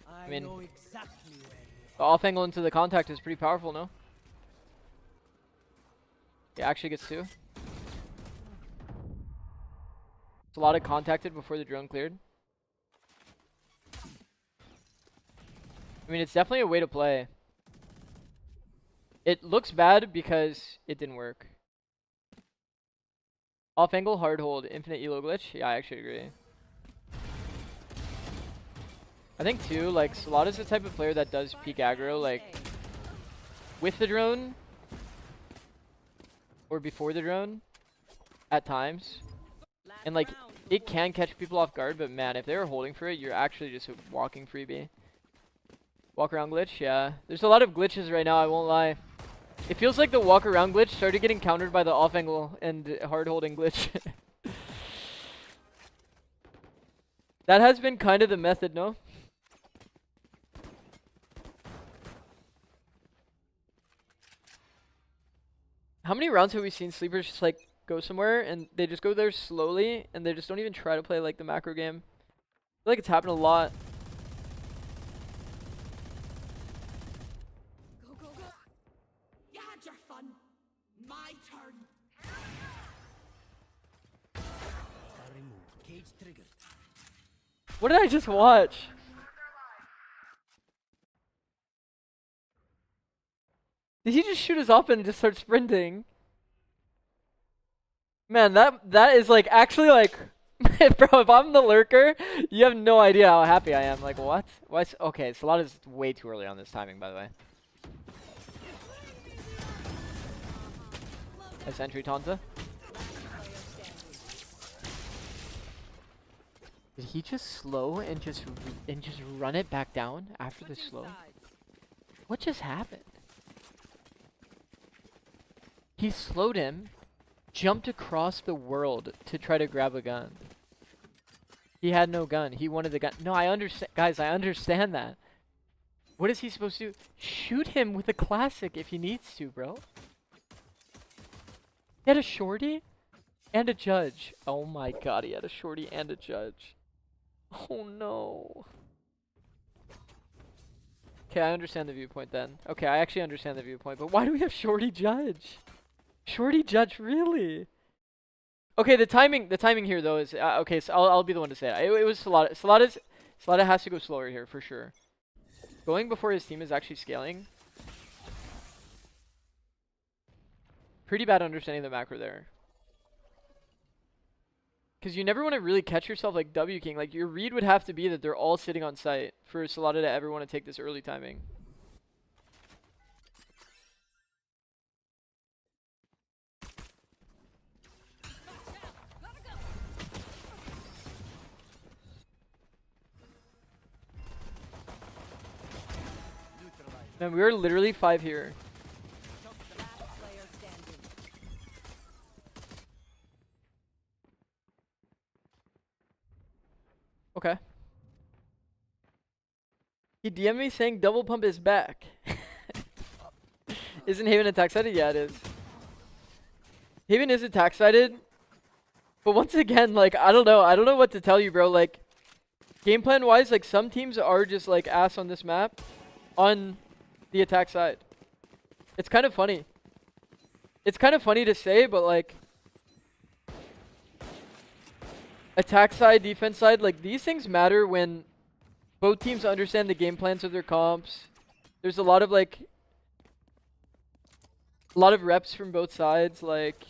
I mean, know exactly where the off angle into the contact is pretty powerful, no? He actually gets two. It's a lot of contacted before the drone cleared. I mean, it's definitely a way to play. It looks bad because it didn't work. Off angle, hard hold, infinite elo glitch. Yeah, I actually agree. I think too, like, Solada's the type of player that does peak aggro, like, with the drone, or before the drone, at times. And, like, it can catch people off guard, but man, if they were holding for it, you're actually just a walking freebie. Walk around glitch, yeah. There's a lot of glitches right now, I won't lie. It feels like the walk around glitch started getting countered by the off angle and hard holding glitch. That has been kind of the method, no? How many rounds have we seen sleepers just like go somewhere and they just go there slowly and they just don't even try to play like the macro game? I feel like it's happened a lot. What did I just watch? Did he just shoot us up and just start sprinting? Man, that is like actually like, bro, if I'm the lurker, you have no idea how happy I am. Like, what? What's okay? Solada's way too early on this timing, by the way. Nice entry, Tanza. Did he just slow and just run it back down after the slow? What just happened? He slowed him, jumped across the world to try to grab a gun. He had no gun. He wanted the gun. No, I understand, guys. I understand that. What is he supposed to do? Shoot him with a classic if he needs to, bro. He had a shorty and a judge. Oh my god, he had a shorty and a judge. Oh no. Okay, I understand the viewpoint then. Okay, I actually understand the viewpoint, but why do we have Shorty Judge? Shorty Judge, really? Okay, the timing here though is okay. So I'll be the one to say it. It was Salada. Salada has to go slower here for sure. Going before his team is actually scaling. Pretty bad understanding the macro there. Because you never want to really catch yourself like W King. Like your read would have to be that they're all sitting on site for Salada to ever want to take this early timing. Man, we are literally 5 here. Okay. He DM'd me saying double pump is back. Isn't Haven attack sided? Yeah, it is. Haven is attack sided. But once again, like, I don't know what to tell you, bro. Like, game plan wise, like, some teams are just like ass on this map on the attack side. It's kind of funny. It's kind of funny to say, but like, attack side, defense side, like these things matter when both teams understand the game plans of their comps. There's a lot of like, a lot of reps from both sides, like.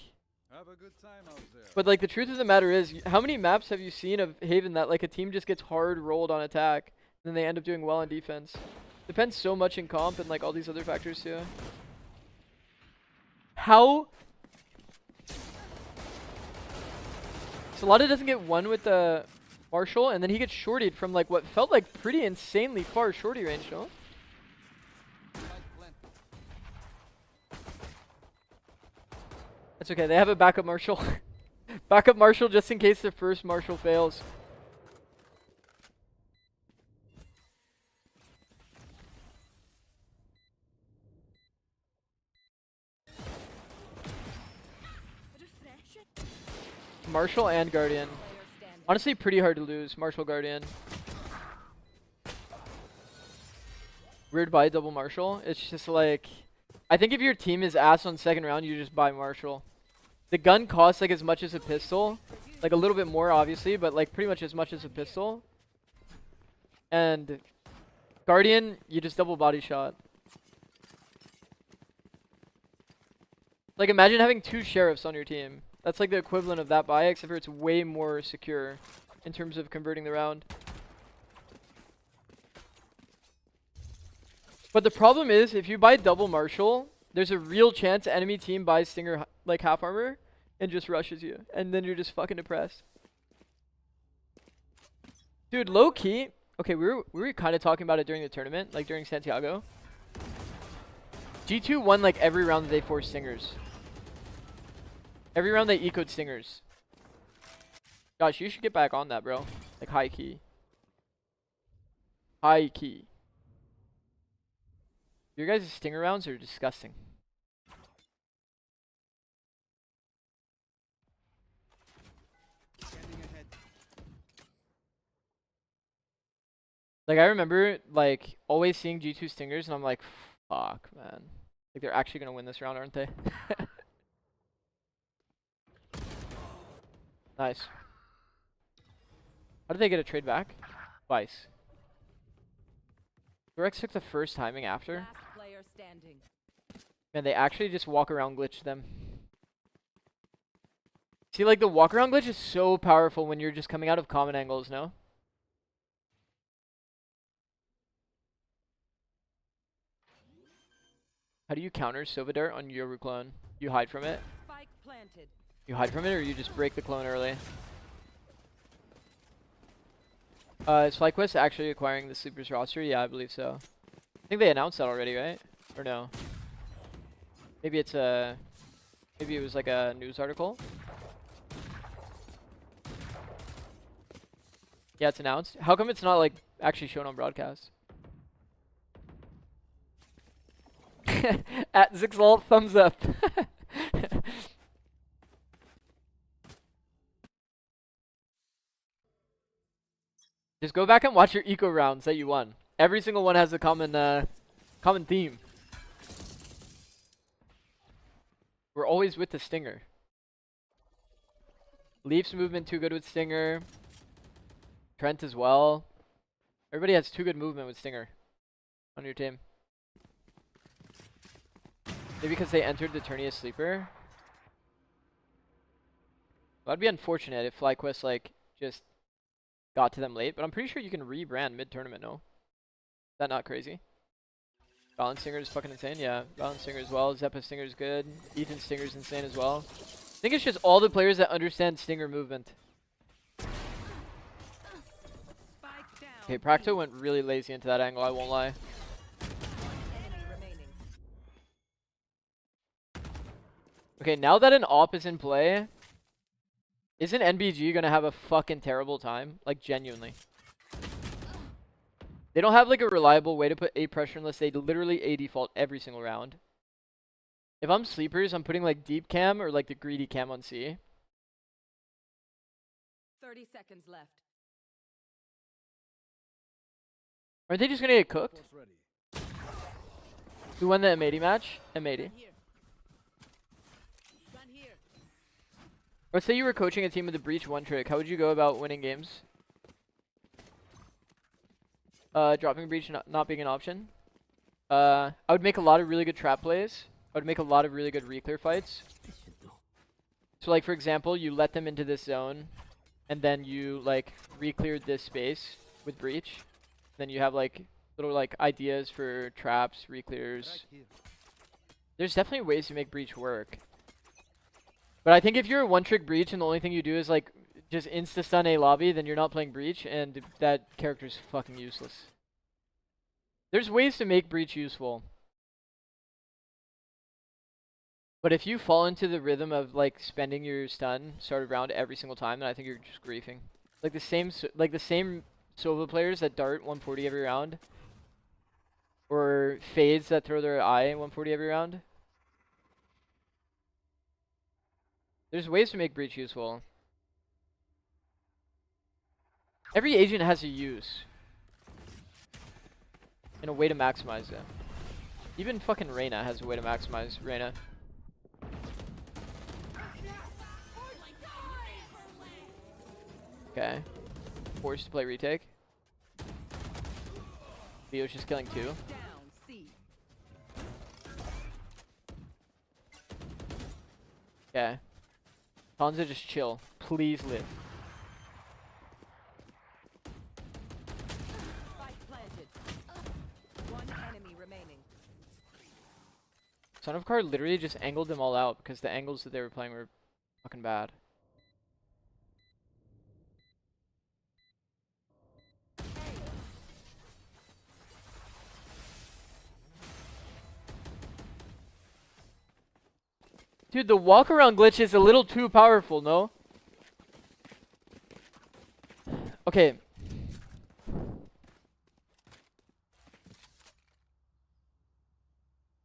Have a good time out there. But like the truth of the matter is, how many maps have you seen of Haven that like a team just gets hard rolled on attack, and then they end up doing well on defense? Depends so much in comp and like all these other factors too. How? Salada doesn't get one with the Marshall, and then he gets shortied from like what felt like pretty insanely far shorty range, no? That's okay, they have a backup Marshall. Backup Marshall just in case the first Marshall fails. Marshall and Guardian. Honestly, pretty hard to lose. Marshall, Guardian. Weird buy double Marshall. It's just like, I think if your team is ass on second round, you just buy Marshall. The gun costs like as much as a pistol. Like a little bit more obviously, but like pretty much as much as a pistol. And Guardian, you just double body shot. Like imagine having 2 sheriffs on your team. That's like the equivalent of that buy, except for it's way more secure in terms of converting the round. But the problem is, if you buy double Marshall, there's a real chance enemy team buys Stinger like half armor and just rushes you. And then you're just fucking depressed. Dude, low key. Okay, we were kind of talking about it during the tournament, like during Santiago. G2 won like every round that they forced Stingers. Every round they ecoed Stingers. Gosh, you should get back on that, bro. Like high key. High key. Your guys' Stinger rounds are disgusting. Like I remember like always seeing G2 Stingers and I'm like, fuck man. Like they're actually gonna win this round, aren't they? Nice. How did they get a trade back? Twice. Rex took the first timing after. Man, they actually just walk around glitch them. See, like the walk around glitch is so powerful when you're just coming out of common angles, no? How do you counter Sova Dart on Yoru clone? You hide from it? Spike planted. You hide from it or you just break the clone early? Is FlyQuest actually acquiring the Sleepers roster? Yeah, I believe so. I think they announced that already, right? Or no? Maybe it's a... Maybe it was like a news article? Yeah, it's announced. How come it's not like actually shown on broadcast? At Zixalt, thumbs up. Just go back and watch your eco rounds that you won. Every single one has a common theme. We're always with the Stinger. Leaf's movement too good with Stinger. Trent as well. Everybody has too good movement with Stinger on your team. Maybe because they entered the tourney as sleeper. That'd be unfortunate if FlyQuest like just got to them late, but I'm pretty sure you can rebrand mid-tournament, no? Is that not crazy? Balance Stinger is fucking insane, yeah. Balance Stinger as well. Zeppa Stinger is good. Ethan Stinger is insane as well. I think it's just all the players that understand Stinger movement. Okay, Practo went really lazy into that angle, I won't lie. Okay, now that an AWP is in play, isn't NBG gonna have a fucking terrible time? Like, genuinely. They don't have like a reliable way to put A pressure unless they literally A default every single round. If I'm sleepers, I'm putting like deep cam or like the greedy cam on C. 30 seconds left. Aren't they just gonna get cooked? Who won the M80 match? M80. Let's say you were coaching a team with a breach one trick. How would you go about winning games? Dropping breach not being an option. I would make a lot of really good trap plays. I would make a lot of really good reclear fights. So like for example, you let them into this zone and then you like recleared this space with breach. Then you have like little like ideas for traps, reclears. There's definitely ways to make breach work. But I think if you're a one-trick breach and the only thing you do is like just insta-stun a lobby, then you're not playing breach and that character's fucking useless. There's ways to make breach useful. But if you fall into the rhythm of like spending your stun start of round every single time, then I think you're just griefing. Like the same Sova players that dart 140 every round, or fades that throw their eye 140 every round. There's ways to make breach useful. Every agent has a use and a way to maximize it. Even fucking Reyna has a way to maximize Reyna. Okay. Forced to play retake. Leo's just killing two. Okay. Hanzo, just chill. Please live. One enemy remaining. Son of Card literally just angled them all out because the angles that they were playing were fucking bad. Dude, the walk around glitch is a little too powerful, no? Okay.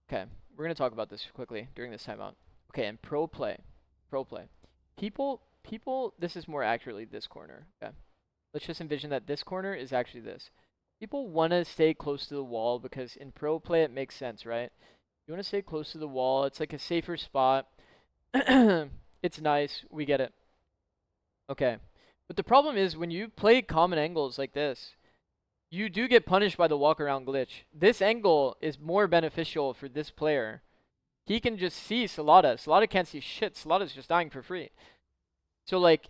Okay, we're gonna talk about this quickly during this timeout. Okay, and pro play. People, this is more accurately this corner, okay? Let's just envision that this corner is actually this. People want to stay close to the wall because in pro play it makes sense, right? You want to stay close to the wall. It's like a safer spot. It's nice. We get it. Okay. But the problem is when you play common angles like this, you do get punished by the walk around glitch. This angle is more beneficial for this player. He can just see Salada. Salada can't see shit. Salada's just dying for free. So like,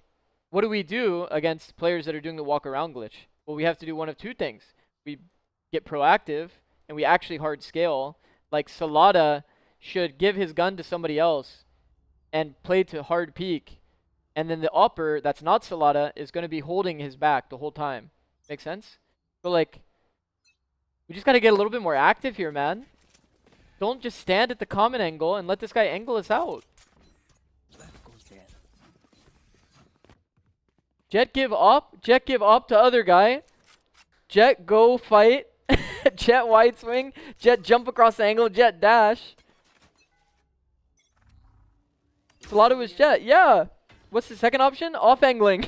what do we do against players that are doing the walk around glitch? Well, we have to do one of two things. We get proactive and we actually hard scale. Like Salada should give his gun to somebody else and play to hard peek. And then the upper, that's not Salada, is going to be holding his back the whole time. Make sense? So like, we just got to get a little bit more active here, man. Don't just stand at the common angle and let this guy angle us out. Jet give up. Jet give up to other guy. Jet go fight. Jet wide swing. Jet jump across the angle. Jet dash. Salada was Jet. Yeah. What's the second option? Off angling.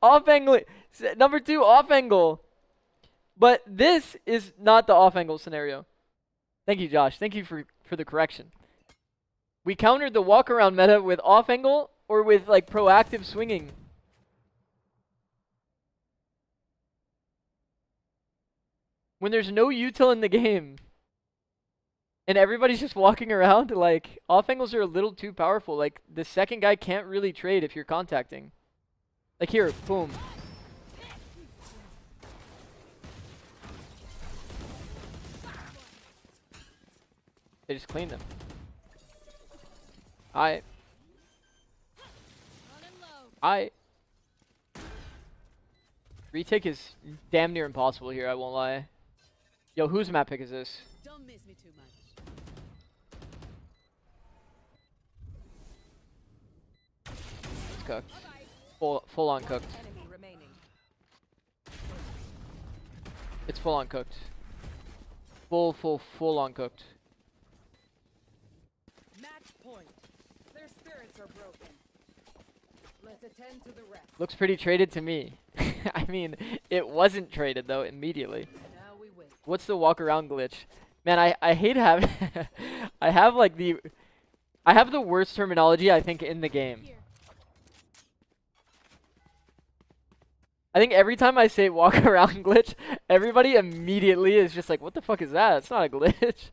Off angling. Number 2, off angle. But this is not the off angle scenario. Thank you, Josh. Thank you for the correction. We countered the walk around meta with off angle or with like proactive swinging. When there's no util in the game and everybody's just walking around, like off angles are a little too powerful. Like the second guy can't really trade if you're contacting. Like here, boom. They just cleaned them. I retake is damn near impossible here, I won't lie. Yo, whose map pick is this? Don't miss me too much. It's cooked. Full on cooked. Enemy remaining. It's full on cooked. Full on cooked. Match point. Their spirits are broken. Let's attend to the rest. Looks pretty traded to me. I mean, it wasn't traded though immediately. Now we win. What's the walk around glitch? Man, I hate having I have the worst terminology I think in the game. I think every time I say walk around glitch, everybody immediately is just like, what the fuck is that? It's not a glitch.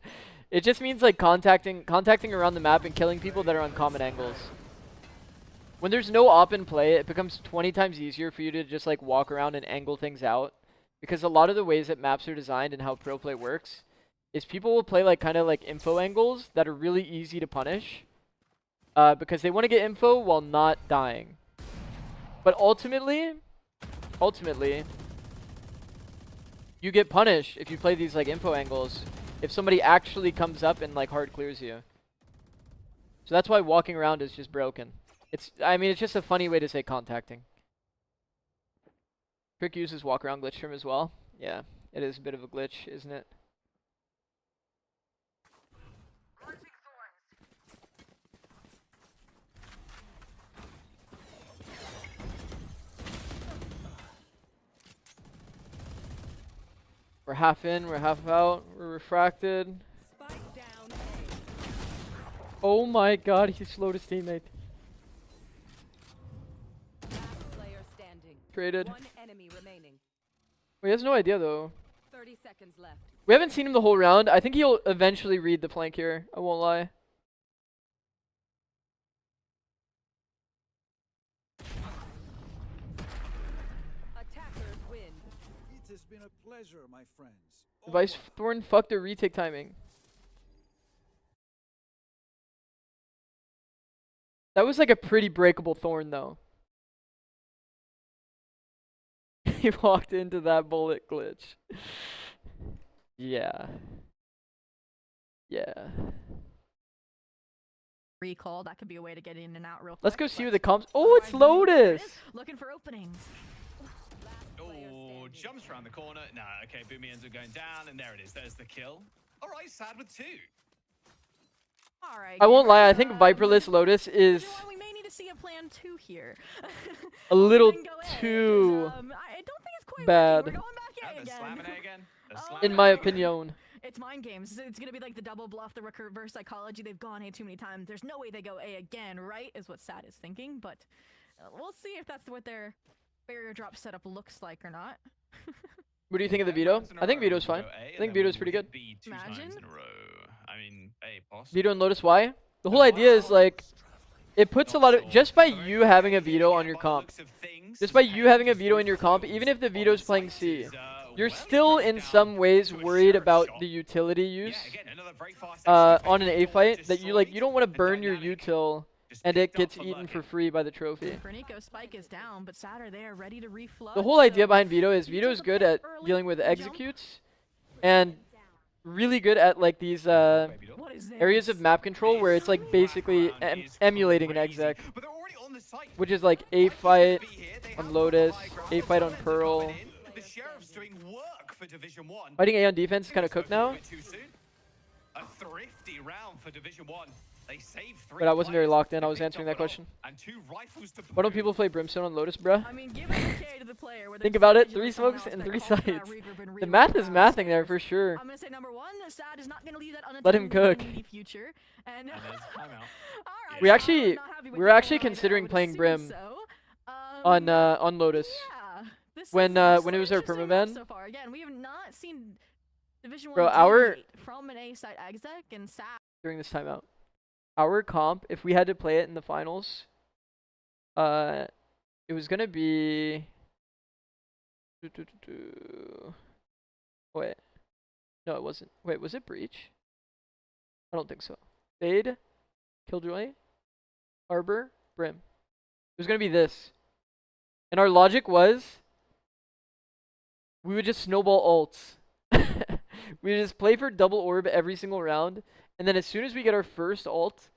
It just means like contacting around the map and killing people that are on common angles. When there's no op in play, it becomes 20 times easier for you to just like walk around and angle things out. Because a lot of the ways that maps are designed and how pro play works is people will play like kind of like info angles that are really easy to punish. Because they want to get info while not dying. But ultimately, you get punished if you play these like info angles. If somebody actually comes up and like hard clears you. So that's why walking around is just broken. I mean, it's just a funny way to say contacting. Trick uses walk around glitch term as well. Yeah, it is a bit of a glitch, isn't it? We're half in, we're half out, we're refracted. Spike down A. Oh my god, he slowed his teammate. Last player standing. Traded. One enemy remaining. He has no idea though. 30 seconds left. We haven't seen him the whole round. I think he'll eventually read the flank here. I won't lie. Attackers win. It has been a pleasure, my friends. Vice Thorn fucked a retake timing. That was like a pretty breakable Thorn though. He walked into that bullet glitch. Yeah. Yeah. Recall, that could be a way to get in and out real quick. Let's go see who the comps. Oh, it's Lotus! Looking for openings. Oh, jumps around the corner. No, okay, Boomy ends up going down, and there it is. There's the kill. All right, sad with 2. All right. I won't lie, I think Viperless Lotus is You know what, we may need to see a plan 2 here. a little Then go A, too 'cause, I don't think it's quite bad. working. We're going back A They're again. slamming it again. They're Oh, slamming in my it again. opinion. It's mind games. It's gonna be like the double bluff, the reverse psychology. They've gone A too many times. There's no way they go A again, right? Is what Sad is thinking. But we'll see if that's what their barrier drop setup looks like or not. What do you think of the veto? I think veto's fine. I think veto's pretty good. Imagine. I mean, hey, boss. Veto and Lotus, why? The whole idea is like, it puts a lot of, just by you having a veto on your comp, just by you having a veto in your comp, even if the veto's playing C, you're still in some ways worried about the utility use on an A fight, that you don't want to burn your util and it gets eaten for free by the trophy. For Nico, Spike is down, but Sad are there, ready to reflow. The whole idea behind veto is veto's good at dealing with executes and really good at like these areas of map control where it's like basically emulating an exec, which is like A fight on Lotus, A fight on Pearl. Fighting A on defense is kind of cooked now. A thrifty round for Division 1. They saved 3 But I wasn't very players. locked in. I They was picked answering up that an question. ult and 2 rifles to Why don't boot. people play Brimstone on Lotus, bruh? I mean, give it to the player. Where Think there's about it. Sage and 3 someone smokes else and that 3 calls for that sides. regroup and The reload math is round. mathing there for sure. I'm gonna say number 1, Sad is not gonna leave that unattended. Let him cook. in the future. And And there's timeout. alright, We so actually- I'm not happy with we were the actually roll right now, considering I would playing assume Brim so. on Lotus. Yeah. This When, is when it was our interesting map permaban. so far. Again, we have not seen Division 1 Bro, our- deviate from an A side exec and Sad. During this timeout. Our comp, if we had to play it in the finals, it was gonna be. Wait, no, it wasn't. Wait, was it Breach? I don't think so. Fade, Killjoy, Harbor, Brim. It was gonna be this, and our logic was we would just snowball ults. We would just play for double orb every single round. And then as soon as we get our first ult,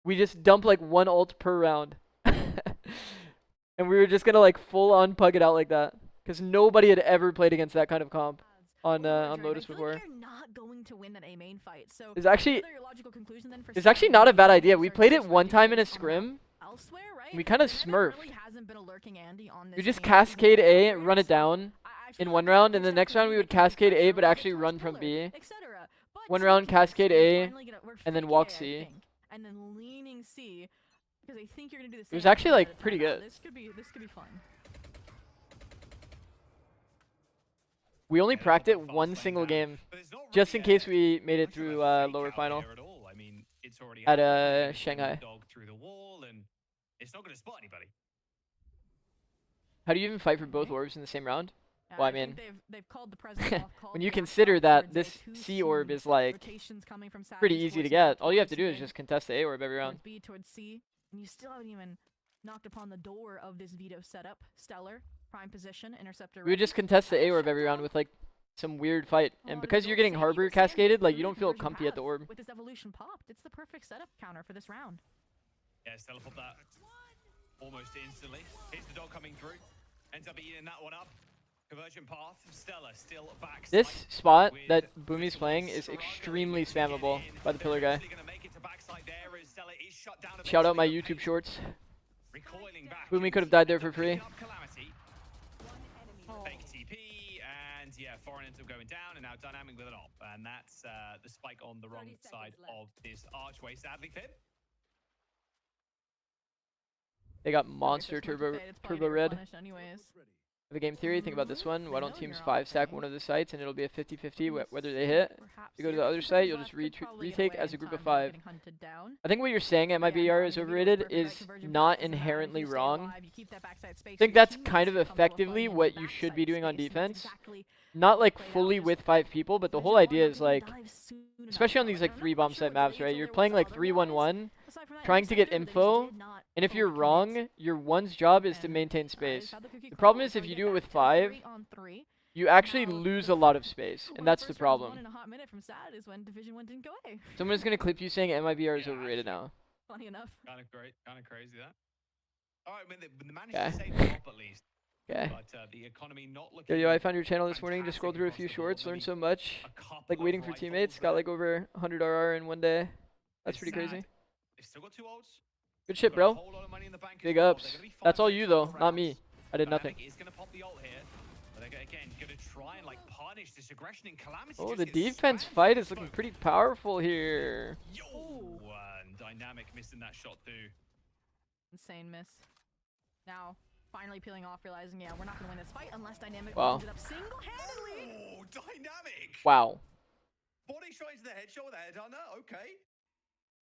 we just dump like 1 ult per round. And we were just gonna like full on pug it out like that. Because nobody had ever played against that kind of comp on Lotus before. Like you're not going to win that A main fight. So It's actually another logical conclusion then for it's Sad actually would not a be bad that idea. these We are played it just one time in a based on map scrim. elsewhere, right? We kind of There smurfed. really hasn't been a lurking Andy on this We just main cascade team A, elsewhere, run it so down I in feel one like round, and the exactly next round we they would can push cascade A, pressure but on actually the run plus from puller, B. etc. But One to round be honest, cascade we're A, finally we're and then faking walk A, I C. think, and then leaning C because I think you're gonna do the same. It was actually thing like at a pretty timeout. good. This could be fun. We only Yeah, practiced fast one lane single down. game, But there's not just really in case a- we made it much of through a fake lower out final. there at all. I mean, it's already At, happened. It's Shanghai. dog through the wall, and it's not going to spot anybody. How do you even fight for both orbs in the same round? Yeah, Well, I think mean, they've called the president off, called when you the axe consider off that towards this A too C orb soon. is like Rotations coming from Sad pretty Esports easy to now get. All you have towards to do is B, just contest the A orb every round. towards B, towards C, and you still haven't even knocked upon the door of this veto setup. Stellar, prime position, interceptor. We would ready. just contest the And A orb shut every round down. with like some weird fight. Hold And on, because don't you're getting say Harbor either stand cascaded, like through you don't the feel conversion comfy at the path. orb. With this evolution popped, it's the perfect setup counter for this round. Yeah, Stella popped that almost instantly. Here's the dog coming through. Ends up eating that one up. Conversion path. Stella still back. This side spot with that Boomy's Crystal playing is struggling extremely to get spammable in. by the pillar guy. They're eventually gonna make it to backside there as Stella is shut down Shout out my eventually. YouTube shorts. Recoiling back. Boomy could have died there for Ends up free. picking up Calamity. Fake TP, and yeah, Foreign ends up going down, and now Dynamic with an op. And that's the spike on the wrong 30 side seconds left. of this archway, sadly, Fib. They got Like I monster said, Smurfy turbo fade, it's probably turbo to red. replenish anyways. Have a game theory. Think about this one. Why don't Vanilla teams you're 5 stack offering. one of the sites and it'll be a 50-50 Miss whether they hit. perhaps You go to here. the other Keep site, it you'll left, just could probably get retake away as a in group time of without 5. getting hunted down. I think what you're saying, Again, MIBR no, is the veto overrated, perfect, right? is Conversion not path doesn't matter. If inherently you stay wrong. alive, you keep that backside space I for think your that's teammates kind of to come effectively playing in the what you should backside be doing on space, and that's defense. exactly Not like played out, fully just with 5 people, but the whole Division 1 idea not is getting like, dives soon enough, especially on though. these Like, like I'm 3 not bomb quite site sure what maps, the right? answer You're there playing was like otherwise. 3-1-1, Aside from that trying to get interceptor, they just info, did not and if fully you're commit. wrong, your one's job is to And, maintain I space. just had the cookie The problem crumble, is so if we you get do it back with to 5, 3-on-3. you actually Now, lose the a lot of space, one and of the that's the first rounds won problem. in a hot minute from Sad is when Division 1 didn't go away. Someone's gonna clip you saying MIBR is Yeah, overrated actually. now. Funny enough. Kind of great, kind of crazy that. All right, when they managed Okay. to save the top at least. Okay. But the economy not looking. Yo, I found your channel this morning, just scrolled through a fantastic few across the board. shorts, learned Maybe so much. a couple Like of waiting for rifles teammates, got there. like over 100 RR in one day. That's It's pretty sad. crazy. They've still got 2 ults. Good shit, Got a bro. whole lot of money in the bank as Big well. ups. They're gonna be That's fine all for you a though, couple not me. rounds. I did nothing. Dynamic is gonna pop the ult here. But they're again gonna try and like punish this aggression in Calamity. Oh, just the gets defense spammed fight from is looking smoke. pretty powerful here. Yo, and Dynamic missing that shot too. Insane miss. Now, finally peeling off, realizing, yeah, we're not going to win this fight unless Dynamic Wow. wins it up single-handedly. Oh, Dynamic! Wow. Body shot into the headshot with a headhunter. Okay.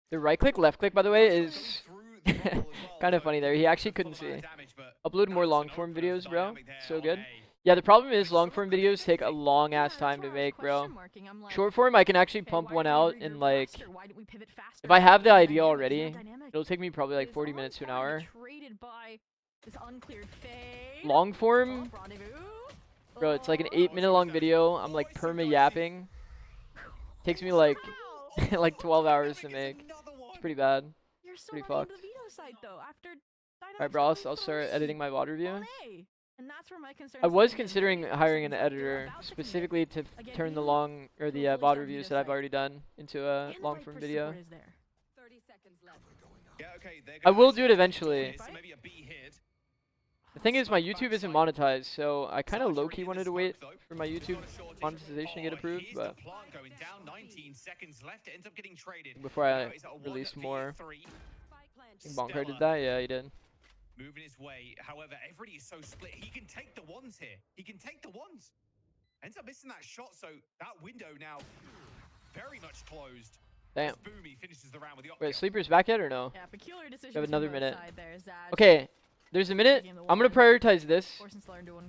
The right click, left click, by the way, Going is through the bubble as well, kind of so funny there. He actually full couldn't amount see. of damage, but Upload more that's long an form opener videos, for bro. Dynamic there So on good. A. Yeah, the problem is Like, long so form good. videos take a long Yeah, ass that's time where to I was make, bro. question marking. I'm like, Short form, I can actually okay, pump why one didn't out we in regroup like, faster? Why didn't we pivot faster? if I have the Dynamic idea is not already, Dynamic. it'll take me probably like It is 40 on minutes to an par hour. get traded by this uncleared fade. Long form, Oh, rendezvous. bro, it's like an Oh, 8-minute long video. I'm like perma yapping. Takes me like wow. like 12 hours to Dynamic is make. another one. It's pretty bad. You're still pretty running fucked. into the veto site though after Alright, bro, I'll start editing my VOD review. And that's where my concern I is was coming in. considering 35 hiring an seconds left, they're editor about to commit. specifically to Again, turn the even long or the to avoid VOD that reviews veto that I've site. already done into a And the long right form for video. support is there. 30 seconds left. Yeah, okay, they're I gonna will do it actually eventually. so maybe a B hit. The thing is, my YouTube isn't monetized, so I kind of low-key wanted to wait for my YouTube monetization to get approved, Here's but the plant going down, 19 seconds left. It ends up getting traded. before Now I it's at a release 1v3. more. Spike I planted. think Bonker did that? Yeah, he did. Moving his way. However, everybody is so split. He can take the ones here. He can take the ones. Ends up missing that shot, so that window now very much closed. Damn. Boomy finishes the round with the Wait, opkill. Sleeper's back yet or no? Yeah, peculiar decision. We have another minute. There, Zad. Okay, there's a minute. I'm gonna prioritize this.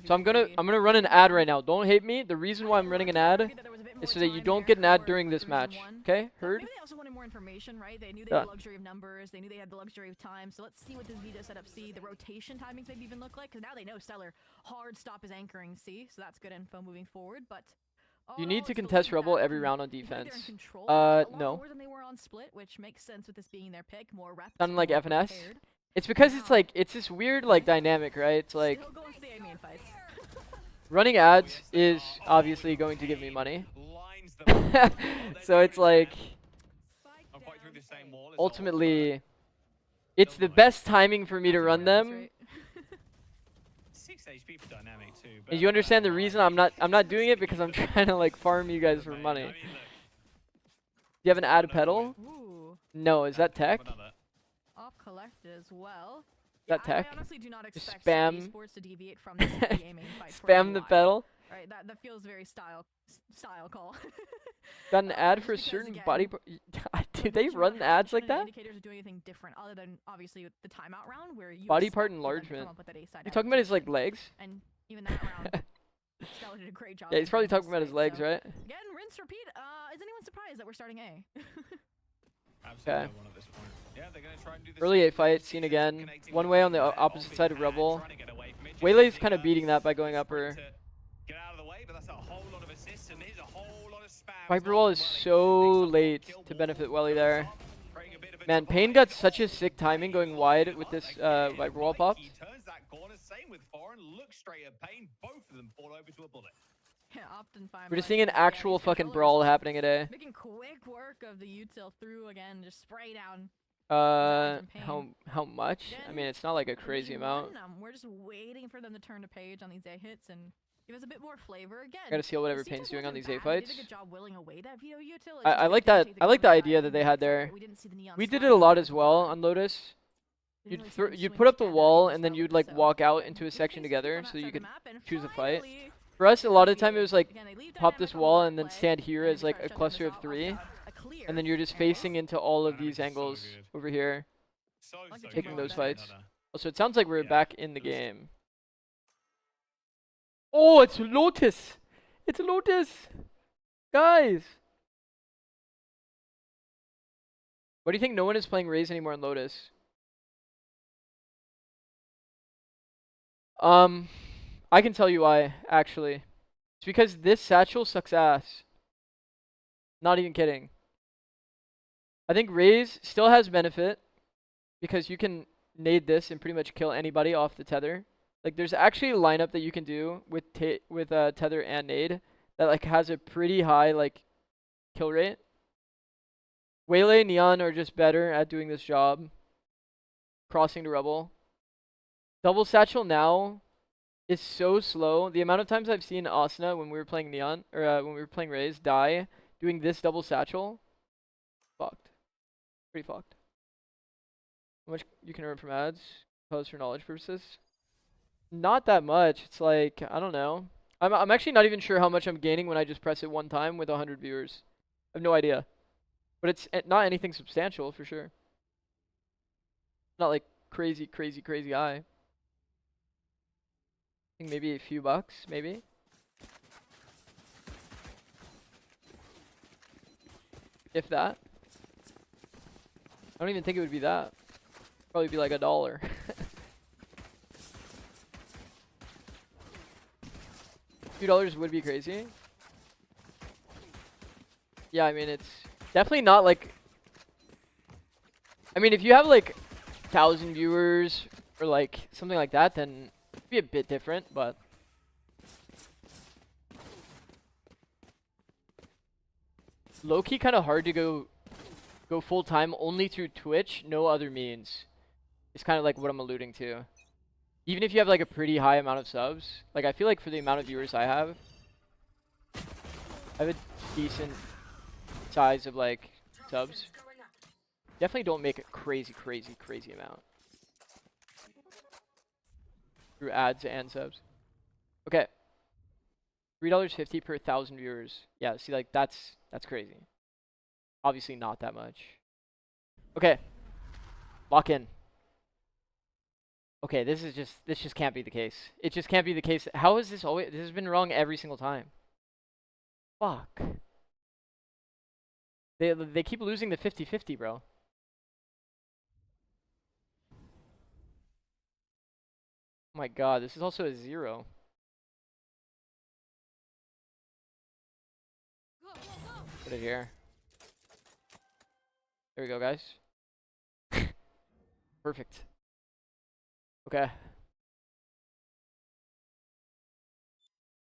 So I'm gonna run an ad right now. Don't hate me. The reason why I'm running an ad is so that you don't get an ad during this match. Okay? Heard? Maybe they also wanted more information, right? They knew they Yeah. had the luxury of numbers. They knew they had the luxury of time. So let's see what this veto setup see. The rotation timings maybe even look like. Because now they know Stellar hard stop is anchoring C. So that's good info moving forward. But You need overall, to it's the contest lead Rebel back, every and round on I think they're in defense. control a lot No. more than they were on Split, which makes sense with this being their pick. More reps. Sounding like more FNS? prepared. It's because it's like, it's this weird like dynamic, right? It's like, Still going for the A main fights. running ads is obviously going to give me money. Lines them. So it's like, Not quite through the same wall as the ultimately, it's the best timing for me to run them. 6 HP for dynamic too. And you understand the reason I'm not doing it because I'm trying to like farm you guys for money. I Do mean, look, you have an ad pedal? Ooh. No, is that tech? another. Off collect as well. That tech? I honestly do not Just expect spam. esports to deviate from this gaming fight for Spam a the while. pedal. Right, that feels very style call. Got an ad Just for a because, certain again, body. Do they run ads like that? Indicators are doing anything different other than obviously with the timeout round where you Body expect part them to enlargement. come up with that A-side You talking about his like adaptation. legs? And even that round, Stella did a great job. Yeah, he's of probably getting talking about his straight, legs, so right? Again, rinse, repeat. Is anyone surprised that we're starting A? Absolutely Okay. no one at this point. Yeah, they're gonna try and do the Early same A fight, thing. seen Seasons again. connecting One with way on the Rebel, opposite Obi side of and Rebel. trying to get away from it. Just Waylay's using kind of a beating that by going sprint upper. to get out of the way, but that's a whole lot of assists and there's a whole lot of spam. Viper Wall is so late to benefit Welly there. Man, Payne got such a sick timing going wide with this Viper Wall pop. He turns that corner, same with Foreign, looks straight at Payne, both of them fall over to a bullet. Yeah, Optin fine We're just by seeing an yeah, actual these fucking controllers brawl happening at A. making quick work of the util through again, just spray down. How much? I Again, mean, it's not like a crazy Division amount. 1, we're just waiting for them to turn the page on these A hits and give us a bit more flavor again. Gotta see whatever the Payne's C-Tech doing on wasn't these A bad. They fights. did a good job willing away that veto util. It's I just they like didn't that. take I like the cover idea shot that they and had before there. we didn't see the neon We did slide it a lot from as well on Lotus. Didn't really see them You'd swing put up the together wall against and then Rebel, you'd like so walk out again, into a good section things together on that so you side of could the map, and choose a fight. finally, For us, a lot of the time it was like again, they leave pop this dynamic on the wall left and then leg, stand here and as they like try a to shut cluster them of off, three, a clear and then you're just area. facing into all of these Dynamic is so angles good. over here. So, Like so a Taking Well, those that- fights. Another. So it sounds like we're Yeah, back in the just- game. Oh, it's Lotus! It's Lotus! Guys! What do you think no one is playing Raze anymore on Lotus? I can tell you why, actually. It's because this satchel sucks ass. Not even kidding. I think Raze still has benefit because you can nade this and pretty much kill anybody off the tether. Like there's actually a lineup that you can do with tether and nade that like has a pretty high like kill rate. Waylay, Neon are just better at doing this job. Crossing to Rebel. Double satchel now is so slow. The amount of times I've seen Asuna when we were playing Neon or when we were playing Raze die doing this double satchel, fucked. Pretty fucked. How much you can earn from ads? Post for knowledge purposes? Not that much. It's like, I don't know. I'm actually not even sure how much I'm gaining when I just press it one time with 100 viewers. I have no idea. But it's not anything substantial for sure. Not like crazy high. I think maybe a few bucks, maybe. If that. I don't even think it would be that. Probably be like $1. $2 would be crazy. Yeah, I mean it's definitely not like. I mean, if you have like 1,000 viewers or like something like that, then it'd be a bit different. But low key, kind of hard to go go full time only through Twitch, no other means. It's kind of like what I'm alluding to. Even if you have like a pretty high amount of subs, like I feel like for the amount of viewers I have a decent size of like subs. Definitely don't make a crazy amount through ads and subs. Okay, $3.50 per 1,000 viewers. Yeah, see, like that's crazy. Obviously not that much. Okay, lock in. Okay, this just can't be the case. It just can't be the case. How is this always? This has been wrong every single time. Fuck. They keep losing the 50-50, bro. Oh my god, this is also a 0. Put it here. There we go, guys. Perfect. Okay.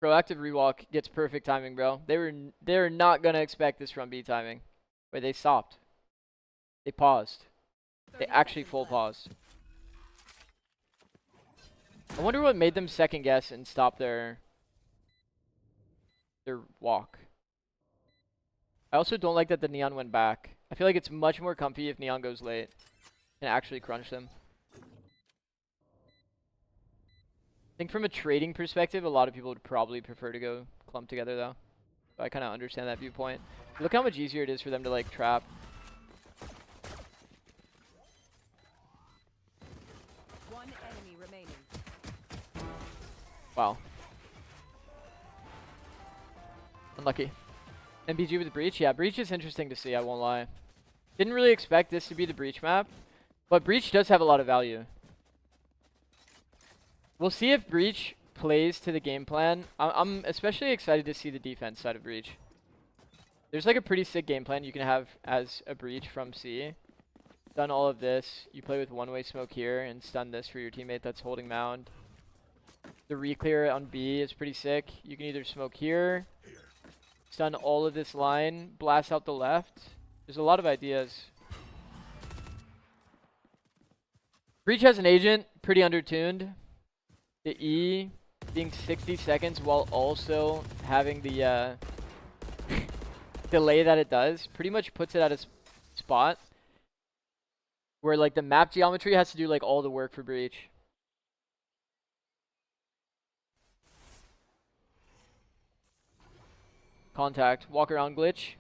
Proactive rewalk gets perfect timing, bro. They're not gonna expect this from B timing. Wait, they stopped. They paused. They actually full paused. I wonder what made them second guess and stop their walk. I also don't like that the Neon went back. I feel like it's much more comfy if Neon goes late and actually crunch them. I think from a trading perspective, a lot of people would probably prefer to go clump together though. So I kind of understand that viewpoint. Look how much easier it is for them to like trap. One enemy remaining. Wow. Unlucky. MBG with Breach? Yeah, Breach is interesting to see, I won't lie. Didn't really expect this to be the Breach map, but Breach does have a lot of value. We'll see if Breach plays to the game plan. I'm especially excited to see the defense side of Breach. There's like a pretty sick game plan you can have as a Breach from C. Done all of this. You play with one-way smoke here and stun this for your teammate that's holding mound. The re-clear on B is pretty sick. You can either smoke here, stun all of this line, blast out the left. There's a lot of ideas. Breach has an agent, pretty undertuned. The E being 60 seconds while also having the delay that it does pretty much puts it at a spot where like the map geometry has to do like all the work for Breach. Contact, walk around glitch.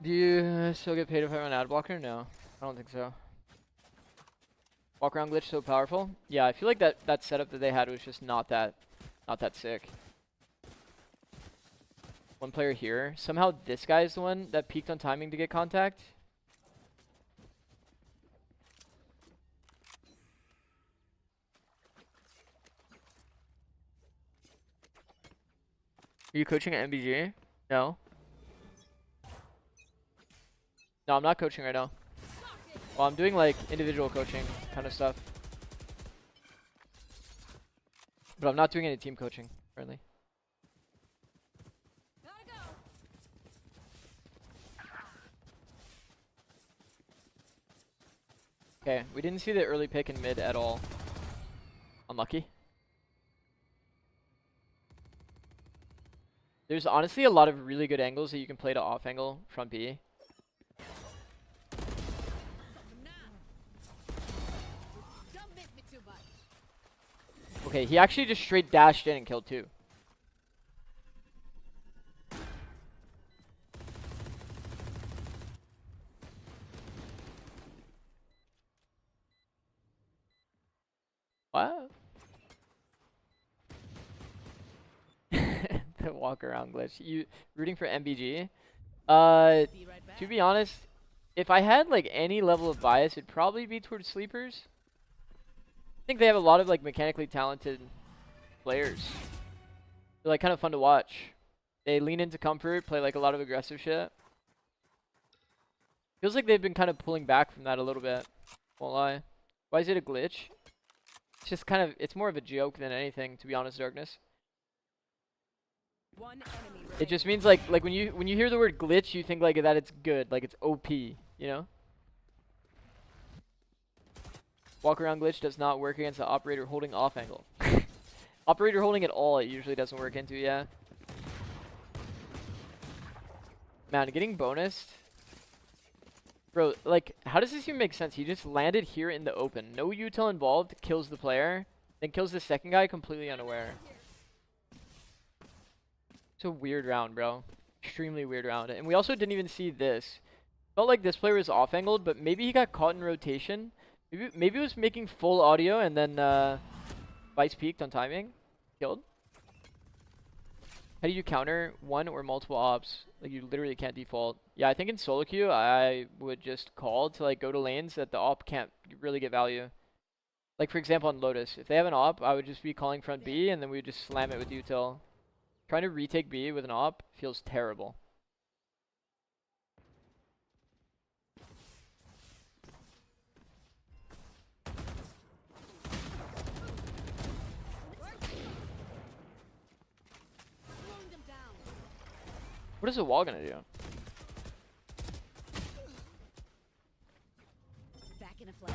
Do you still get paid if I'm an ad blocker? No, I don't think so. Walk around glitch so powerful? Yeah, I feel like that setup that they had was just not that sick. One player here. Somehow this guy is the one that peaked on timing to get contact. Are you coaching at MBG? No. No, I'm not coaching right now. Well, I'm doing like individual coaching kind of stuff. But I'm not doing any team coaching currently. Okay, we didn't see the early pick in mid at all. Unlucky. There's honestly a lot of really good angles that you can play to off angle from B. Okay, he actually just straight dashed in and killed two. What? The walk around glitch. You rooting for MBG? To be honest, if I had like any level of bias, it'd probably be towards sleepers. I think they have a lot of like mechanically talented players. They're like kind of fun to watch. They lean into comfort, play like a lot of aggressive shit. Feels like they've been kind of pulling back from that a little bit. Won't lie. Why is it a glitch? It's just kind of, it's more of a joke than anything, to be honest, Darkness. It just means like when you hear the word glitch, you think like that it's good, like it's OP, you know? Walk around glitch does not work against the operator holding off angle. Operator holding at all, it usually doesn't work into, yeah. Man, getting bonused. Bro, like, how does this even make sense? He just landed here in the open. No util involved, kills the player, then kills the second guy completely unaware. It's a weird round, bro. Extremely weird round. And we also didn't even see this. Felt like this player was off-angled, but maybe he got caught in rotation. Maybe it was making full audio and then Vice peaked on timing. Killed. How do you counter one or multiple ops? Like, you literally can't default. Yeah, I think in solo queue, I would just call to like go to lanes that the op can't really get value. Like, for example, on Lotus, if they have an op, I would just be calling front B and then we would just slam it with util. Trying to retake B with an op feels terrible. What is the wall gonna do? Back in a flash.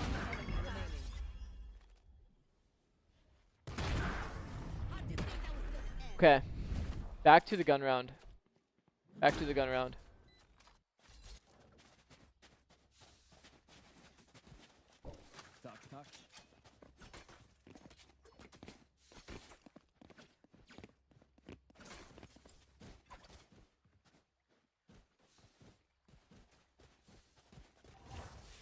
Okay. Back to the gun round. Back to the gun round. Talk, talk.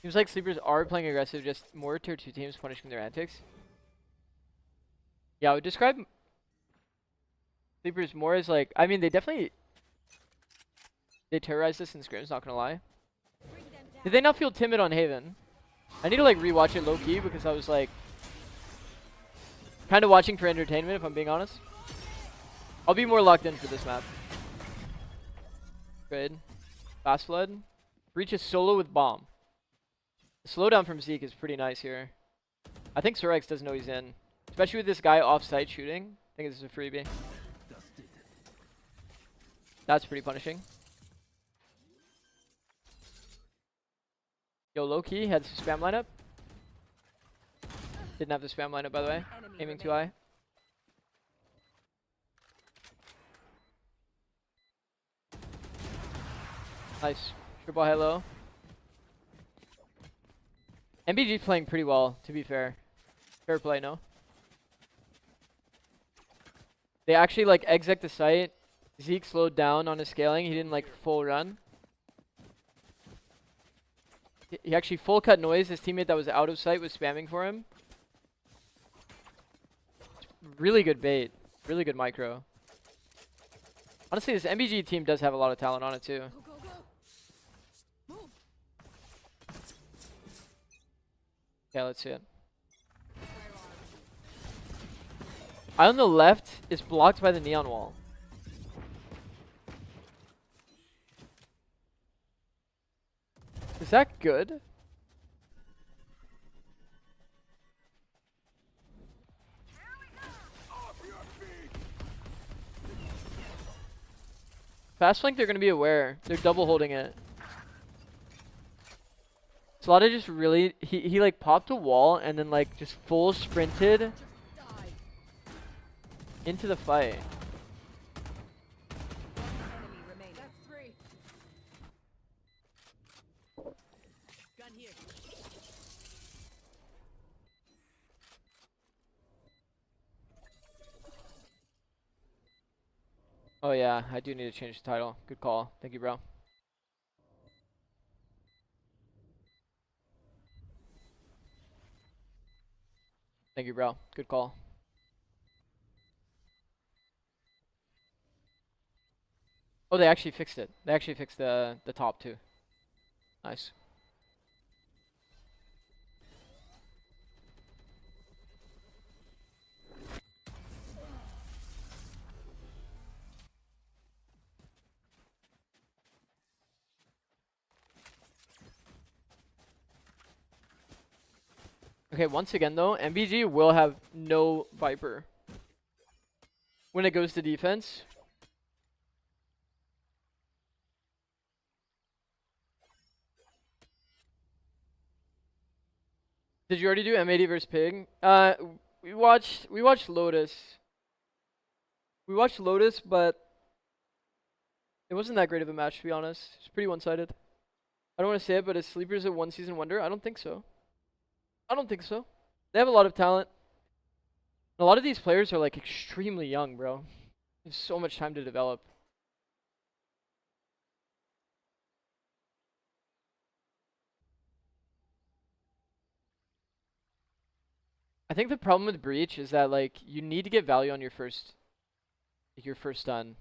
Seems like Sleepers are playing aggressive, just more tier 2 teams punishing their antics. Yeah, I would describe Sleepers more as like, I mean, they terrorized us in scrims, not gonna lie. Did they not feel timid on Haven? I need to like rewatch it low key because I was like kind of watching for entertainment, if I'm being honest. I'll be more locked in for this map. Good. Fast flood. Breach is solo with bomb. The slowdown from Zeke is pretty nice here. I think Sorex doesn't know he's in. Especially with this guy off-site shooting. I think this is a freebie. That's pretty punishing. Yo, low-key, had some spam lineup. Didn't have the spam lineup, by the way. Aiming too high. Nice. Triple high low. MBG's playing pretty well, to be fair. Fair play, no? They actually like exec the site. Zeke slowed down on his scaling. He didn't like full run. He actually full cut noise. His teammate that was out of sight was spamming for him. Really good bait. Really good micro. Honestly, this MBG team does have a lot of talent on it too. Yeah, let's see it. Eye on the left is blocked by the neon wall. Is that good? Fast flank, they're going to be aware. They're double holding it. Slaughter just really, he like popped a wall and then like just full sprinted into the fight. Oh yeah, I do need to change the title. Good call. Thank you, bro. Thank you, bro. Good call. Oh, they actually fixed it. They actually fixed the top too. Nice. Okay, once again though, MBG will have no Viper when it goes to defense. Did you already do M80 versus Pig? We watched Lotus. We watched Lotus, but it wasn't that great of a match, to be honest. It's pretty one-sided. I don't want to say it, but is Sleepers a one-season wonder? I don't think so. I don't think so. They have a lot of talent. A lot of these players are like extremely young, bro. They have so much time to develop. I think the problem with Breach is that like you need to get value on your first stun.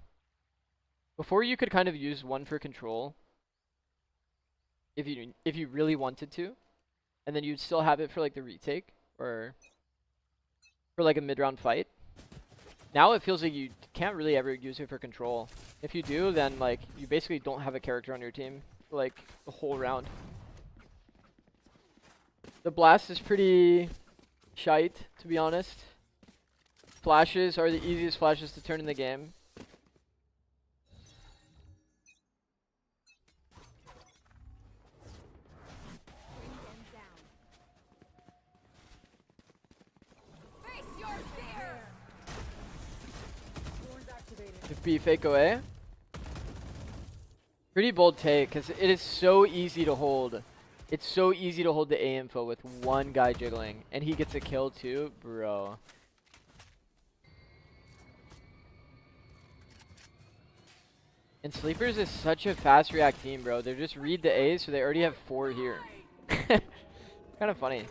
Before you could kind of use one for control if you really wanted to, and then you'd still have it for like the retake or for like a mid-round fight. Now it feels like you can't really ever use it for control. If you do, then like you basically don't have a character on your team for like the whole round. The blast is pretty shite, to be honest. Flashes are the easiest flashes to turn in the game. If B fake away. Pretty bold take, because it is so easy to hold. It's so easy to hold the A info with one guy jiggling. And he gets a kill too, bro. And Sleepers is such a fast react team, bro. They just read the A, so they already have 4 here. Kind of funny.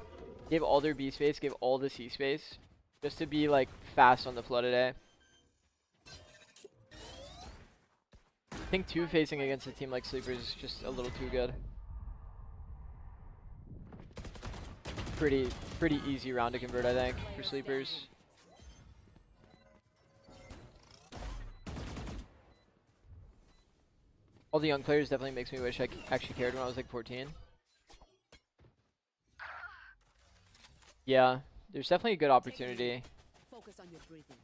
Gave all their B space, gave all the C space. Just to be like fast on the flooded A. I think 2 facing against a team like Sleepers is just a little too good. Pretty easy round to convert, I think, for Sleepers. All the young players definitely makes me wish I actually cared when I was like 14. Yeah, there's definitely a good opportunity. Focus on your breathing.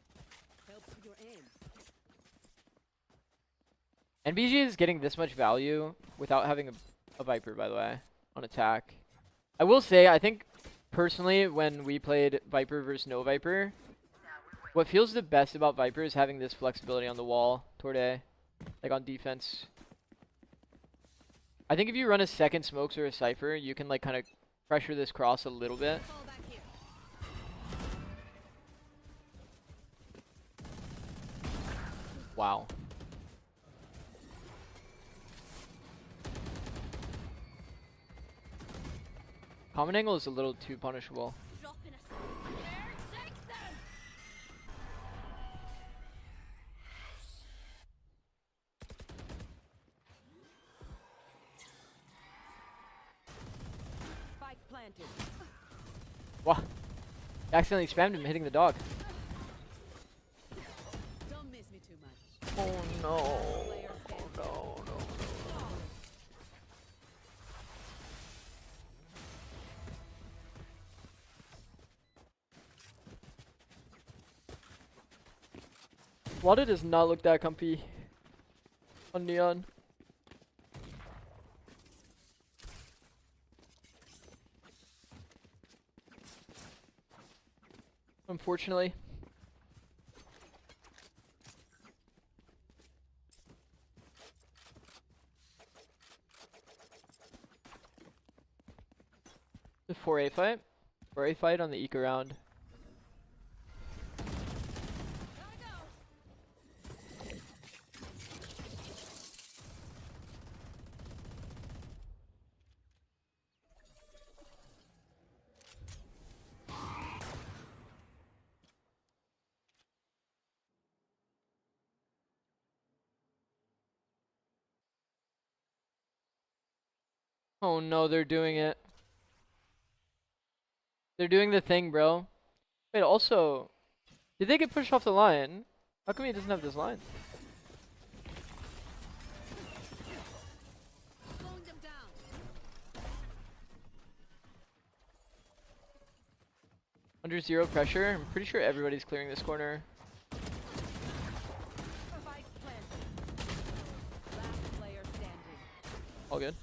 Helps with your aim. NBG is getting this much value without having a Viper, by the way, on attack. I will say, I think, personally, when we played Viper versus no Viper, what feels the best about Viper is having this flexibility on the wall toward A, like on defense. I think if you run a second smokes or a Cypher, you can like kind of pressure this cross a little bit. Wow. Common angle is a little too punishable. Spike planted. Wow. Accidentally spammed him hitting the dog. Don't miss me too much. Oh no. Oh no, no. Wada does not look that comfy on Neon. Unfortunately. The 4A fight? 4A fight on the Eco round. Oh no, they're doing it. They're doing the thing, bro. Wait, also, did they get pushed off the line? How come he doesn't have this line? Under 0 pressure. I'm pretty sure everybody's clearing this corner. All good.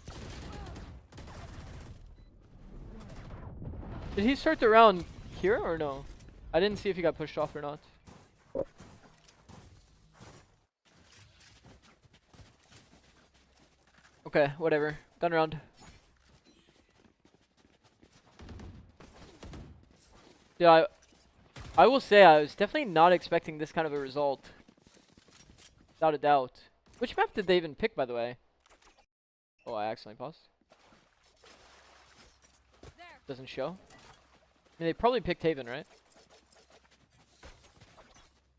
Did he start the round here or no? I didn't see if he got pushed off or not. Okay, whatever. Gun round. Yeah, I will say I was definitely not expecting this kind of a result. Without a doubt. Which map did they even pick, by the way? Oh, I accidentally paused. Doesn't show. I mean, they probably picked Haven, right?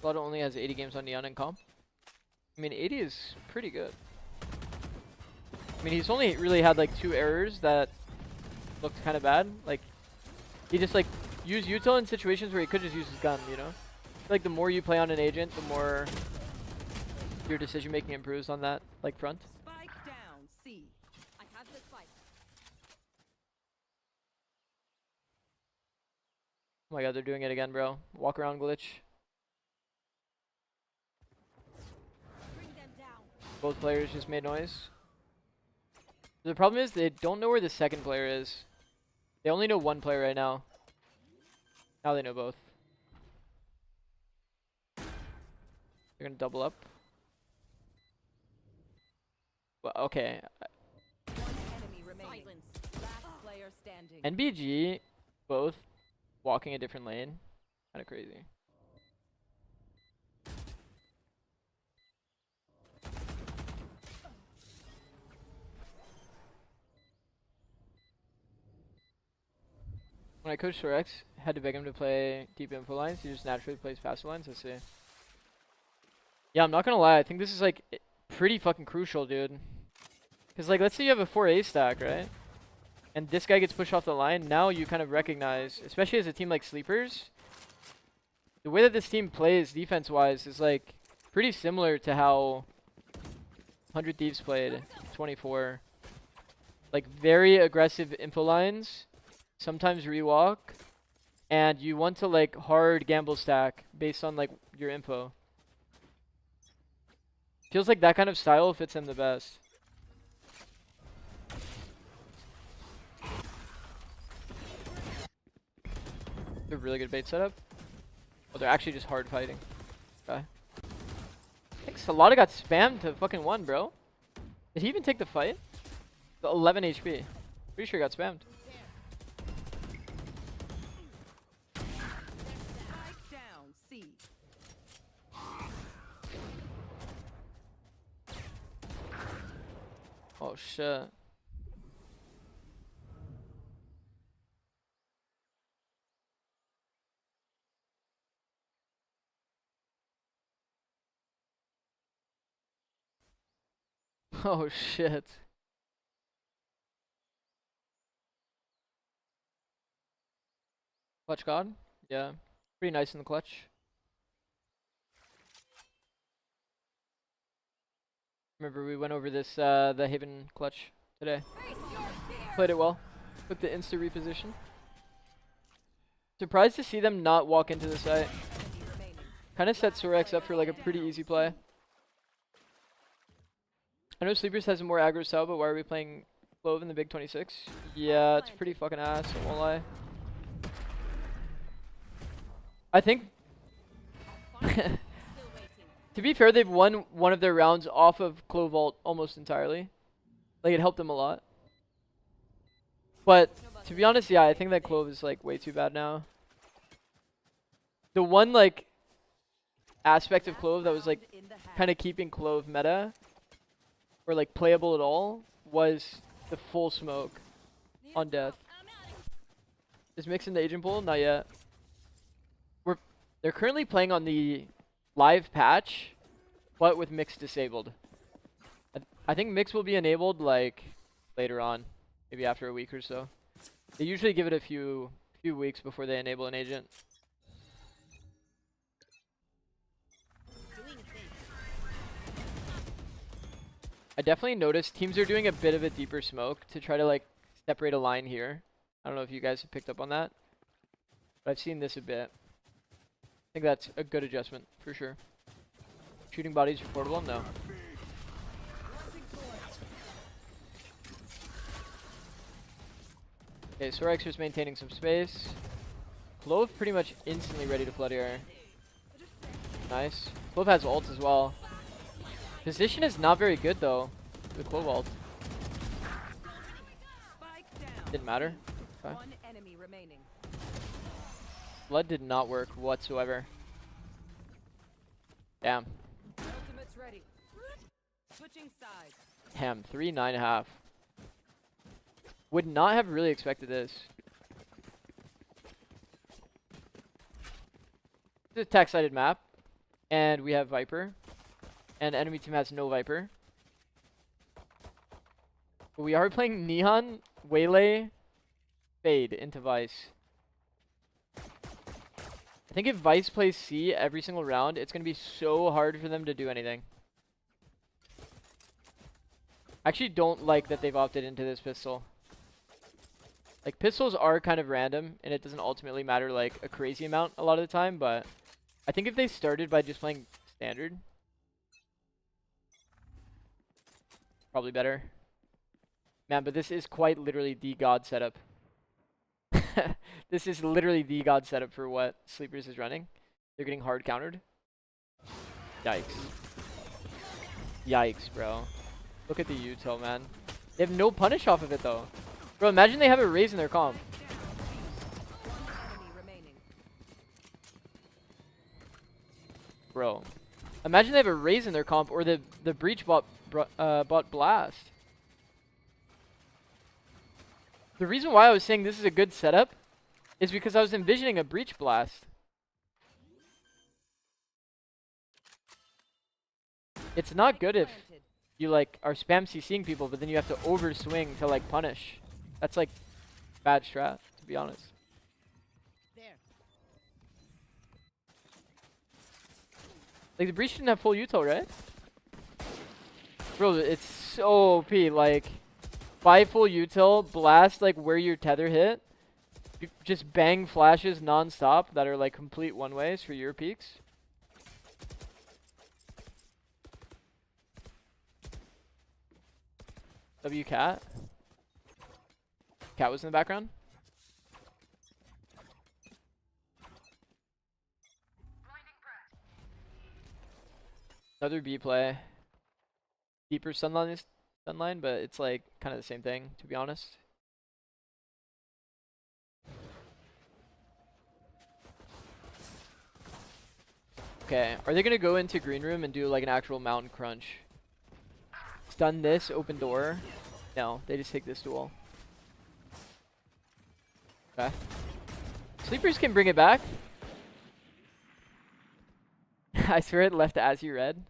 Blood only has 80 games on Neon and comp. I mean, 80 is pretty good. I mean, he's only really had like 2 errors that looked kind of bad. Like, he just like used util in situations where he could just use his gun, you know? Like, the more you play on an agent, the more your decision making improves on that like front. Spike down, C. I have the spike. Oh my god, they're doing it again, bro. Walk around glitch. Bring them down. Both players just made noise. The problem is they don't know where the second player is. They only know one player right now. Now they know both. They're gonna double up. Well, okay. One enemy remaining. Silence. Last player standing. NBG, both walking a different lane. Kind of crazy. When I coached Sorex, had to beg him to play deep info lines. He just naturally plays passive lines. Let's see. Yeah, I'm not gonna lie. I think this is like pretty fucking crucial, dude. Because like, let's say you have a 4A stack, right? And this guy gets pushed off the line. Now you kind of recognize, especially as a team like Sleepers, the way that this team plays defense-wise is like pretty similar to how 100 Thieves played 24. Like very aggressive info lines. Sometimes rewalk, and you want to like hard gamble stack based on like your info. Feels like that kind of style fits him the best. They're really good bait setup. Oh, they're actually just hard fighting. Okay. I think Salada got spammed to fucking 1, bro. Did he even take the fight? The 11 HP. Pretty sure he got spammed. Oh shit. Oh shit. Clutch God? Yeah. Pretty nice in the clutch. Remember we went over this the Haven clutch today. Played it well. Took the insta reposition. Surprised to see them not walk into the site. Kind of set Sorex up for like a pretty easy play. I know Sleepers has a more aggro style, but why are we playing Clove in the Big 26? Yeah, it's pretty fucking ass, I won't lie. I think to be fair, they've won one of their rounds off of Clove Vault almost entirely. Like, it helped them a lot. But, to be honest, yeah, I think that Clove is, like, way too bad now. The one, like, aspect of Clove that was, like, kind of keeping Clove meta, or, like, playable at all, was the full smoke on death. Is Mix in the agent pool? Not yet. They're currently playing on the live patch, but with Mix disabled. I think Mix will be enabled like later on, maybe after a week or so. They usually give it a few weeks before they enable an agent. I definitely noticed teams are doing a bit of a deeper smoke to try to like separate a line here. I don't know if you guys have picked up on that. But I've seen this a bit. I think that's a good adjustment for sure. Shooting bodies reportable? No. Okay, Sorexer's maintaining some space. Clove pretty much instantly ready to flood here. Nice. Clove has ult as well. Position is not very good though. The Clove ult. Didn't matter. Okay. Blood did not work whatsoever. Damn. Damn, 3, 9.5. Would not have really expected this. This is a tax-sided map. And we have Viper. And enemy team has no Viper. But we are playing Neon, Waylay, Fade into Vice. I think if Vice plays C every single round, it's going to be so hard for them to do anything. I actually don't like that they've opted into this pistol. Like, pistols are kind of random, and it doesn't ultimately matter, like, a crazy amount a lot of the time, but I think if they started by just playing standard, probably better. Man, but this is quite literally the god setup. This is literally the god setup for what Sleepers is running. They're getting hard countered. Yikes. Yikes, bro. Look at the util, man. They have no punish off of it, though. Bro, imagine they have a raise in their comp. Bro. Imagine they have a raise in their comp, or the breach bot blast. The reason why I was saying this is a good setup is because I was envisioning a breach blast. It's not good if you like are spam CCing people, but then you have to overswing to like punish. That's like bad strat, to be honest. Like the breach didn't have full util, right? Bro, it's so OP. Like 5 full util, blast like where your tether hit. Just bang flashes non-stop that are like complete one-ways for your peaks. W cat. Cat was in the background. Another B play. Deeper sunline, but it's like kind of the same thing, to be honest. Okay, are they gonna go into green room and do like an actual mountain crunch? Stun this, open door. No, they just take this duel. Okay. Sleepers can bring it back. I swear it left as you read.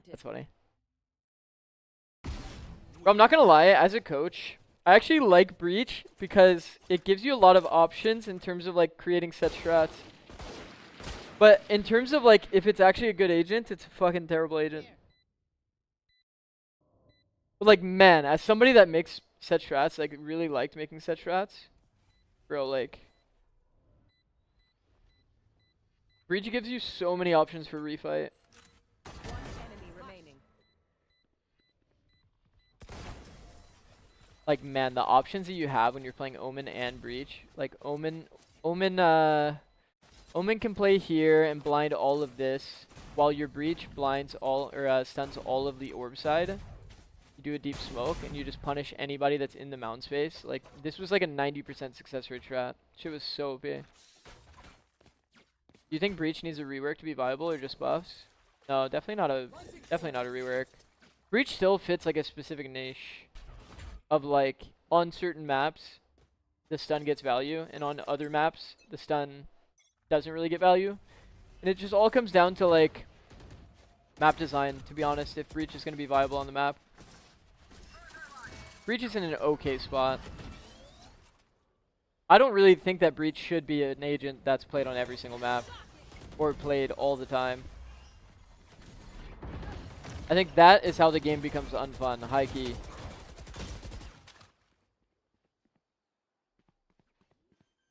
That's funny. Bro, I'm not gonna lie, as a coach, I actually like Breach because it gives you a lot of options in terms of like creating set strats. But in terms of like, if it's actually a good agent, it's a fucking terrible agent. But like, man, as somebody that makes set strats, like really liked making set strats, bro, like, Breach gives you so many options for refight. Like, man, the options that you have when you're playing Omen and Breach, like Omen can play here and blind all of this, while your Breach blinds all or stuns all of the orb side. You do a deep smoke and you just punish anybody that's in the mountain space. Like, this was like a 90% success rate strat. Shit was so OP. Do you think Breach needs a rework to be viable or just buffs? No, definitely not a rework. Breach still fits like a specific niche of like, on certain maps the stun gets value, and on other maps the stun doesn't really get value. And it just all comes down to like map design, to be honest, if Breach is going to be viable on the map. Breach is in an okay spot. I don't really think that Breach should be an agent that's played on every single map or played all the time. I think that is how the game becomes unfun, high key.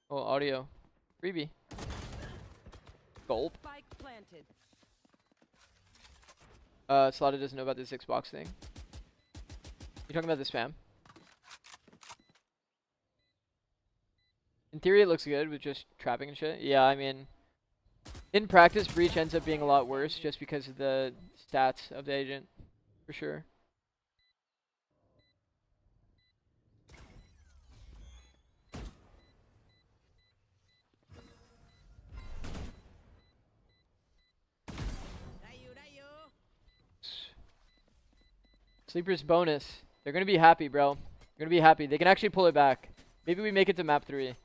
Oh, audio. Freebie. Gulp. Spike planted. Slaughter doesn't know about this Xbox thing. You talking about the spam? In theory, it looks good with just trapping and shit. Yeah, I mean, in practice, Breach ends up being a lot worse just because of the stats of the agent, for sure. Sleeper's bonus. They're going to be happy, bro. They're going to be happy. They can actually pull it back. Maybe we make it to map 3.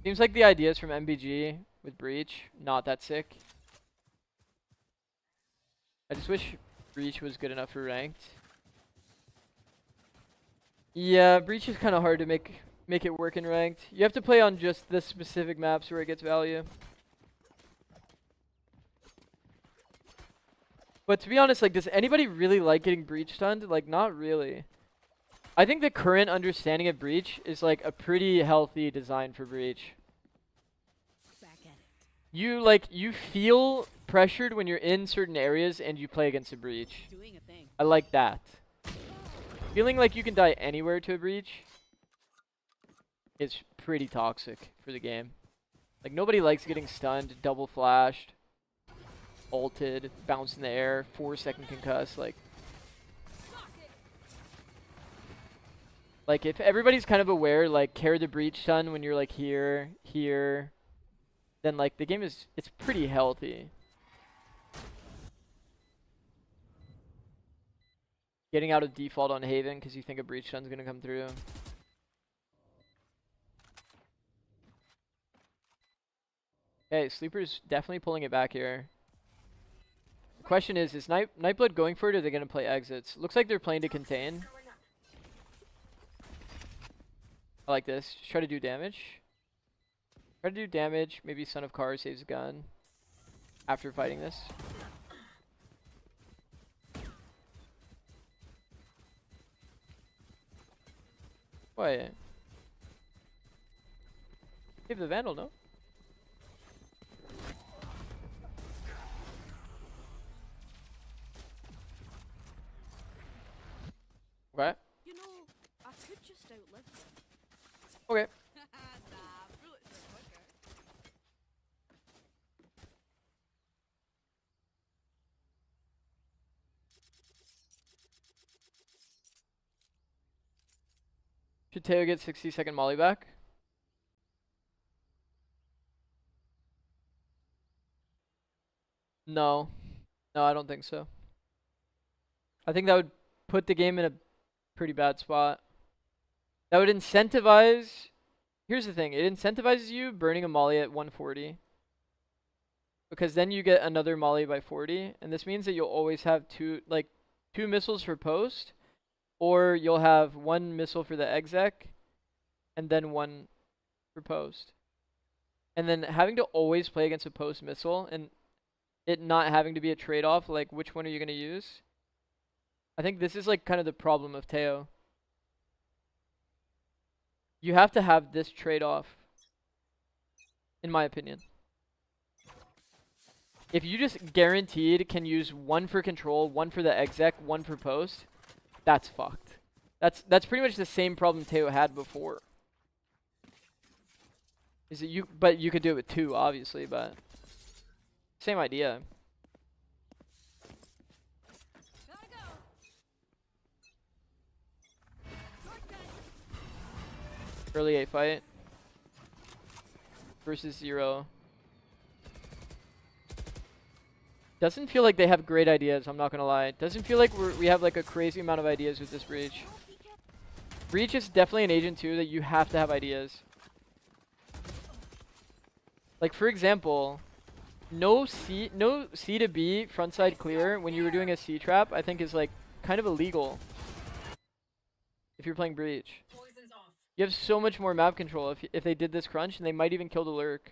Seems like the ideas from MBG with Breach, not that sick. I just wish Breach was good enough for ranked. Yeah, Breach is kind of hard to make it work in ranked. You have to play on just the specific maps where it gets value. But to be honest, like, does anybody really like getting Breach stunned? Like, not really. I think the current understanding of Breach is like a pretty healthy design for Breach. You feel pressured when you're in certain areas and you play against a Breach. I like that. Feeling like you can die anywhere to a Breach is pretty toxic for the game. Like, nobody likes getting stunned, double flashed, ulted, bounced in the air, 4-second concuss. Like if everybody's kind of aware, like, carry the Breach stun when you're like here, then like the game it's pretty healthy. Getting out of default on Haven because you think a Breach stun's gonna come through. Okay, Sleeper's definitely pulling it back here. The question is Nightblood going for it, or are they gonna play exits? Looks like they're playing to contain. I like this. Just try to do damage. Try to do damage. Maybe Son of Car saves a gun after fighting this. What? Give the Vandal, no? Okay. You know, I could just outlive them. Okay. Nah, bullets are quicker. Should Teo get 60-second molly back? No. No, I don't think so. I think that would put the game in a pretty bad spot. That would incentivize... Here's the thing. It incentivizes you burning a molly at 140. Because then you get another molly by 40. And this means that you'll always have two missiles for post. Or you'll have one missile for the exec. And then one for post. And then having to always play against a post missile. And it not having to be a trade-off. Like, which one are you going to use? I think this is like kind of the problem of Teo. You have to have this trade-off, in my opinion. If you just guaranteed can use one for control, one for the exec, one for post, that's fucked. That's pretty much the same problem Teo had before. Is it but you could do it with two, obviously, but same idea. Early 8 fight versus 0. Doesn't feel like they have great ideas, I'm not gonna lie. Doesn't feel like we have like a crazy amount of ideas with this Breach. Breach is definitely an agent too that you have to have ideas. Like, for example, no C to B frontside clear when you were doing a C trap, I think is like kind of illegal if you're playing Breach. You have so much more map control if they did this crunch, and they might even kill the lurk.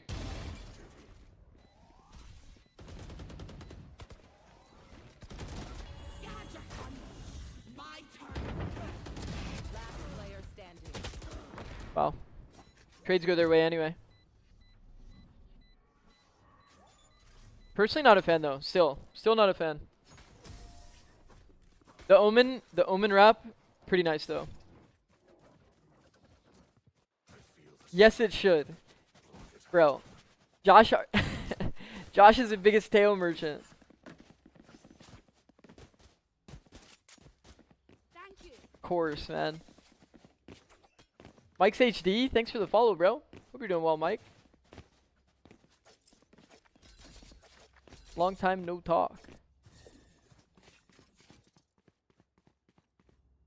Wow. Trades go their way anyway. Personally not a fan though. Still not a fan. The Omen wrap, pretty nice though. Yes, it should. Bro, Josh Josh is the biggest Teo merchant. Of course, man. Mike's HD, thanks for the follow, bro. Hope you're doing well, Mike. Long time no talk.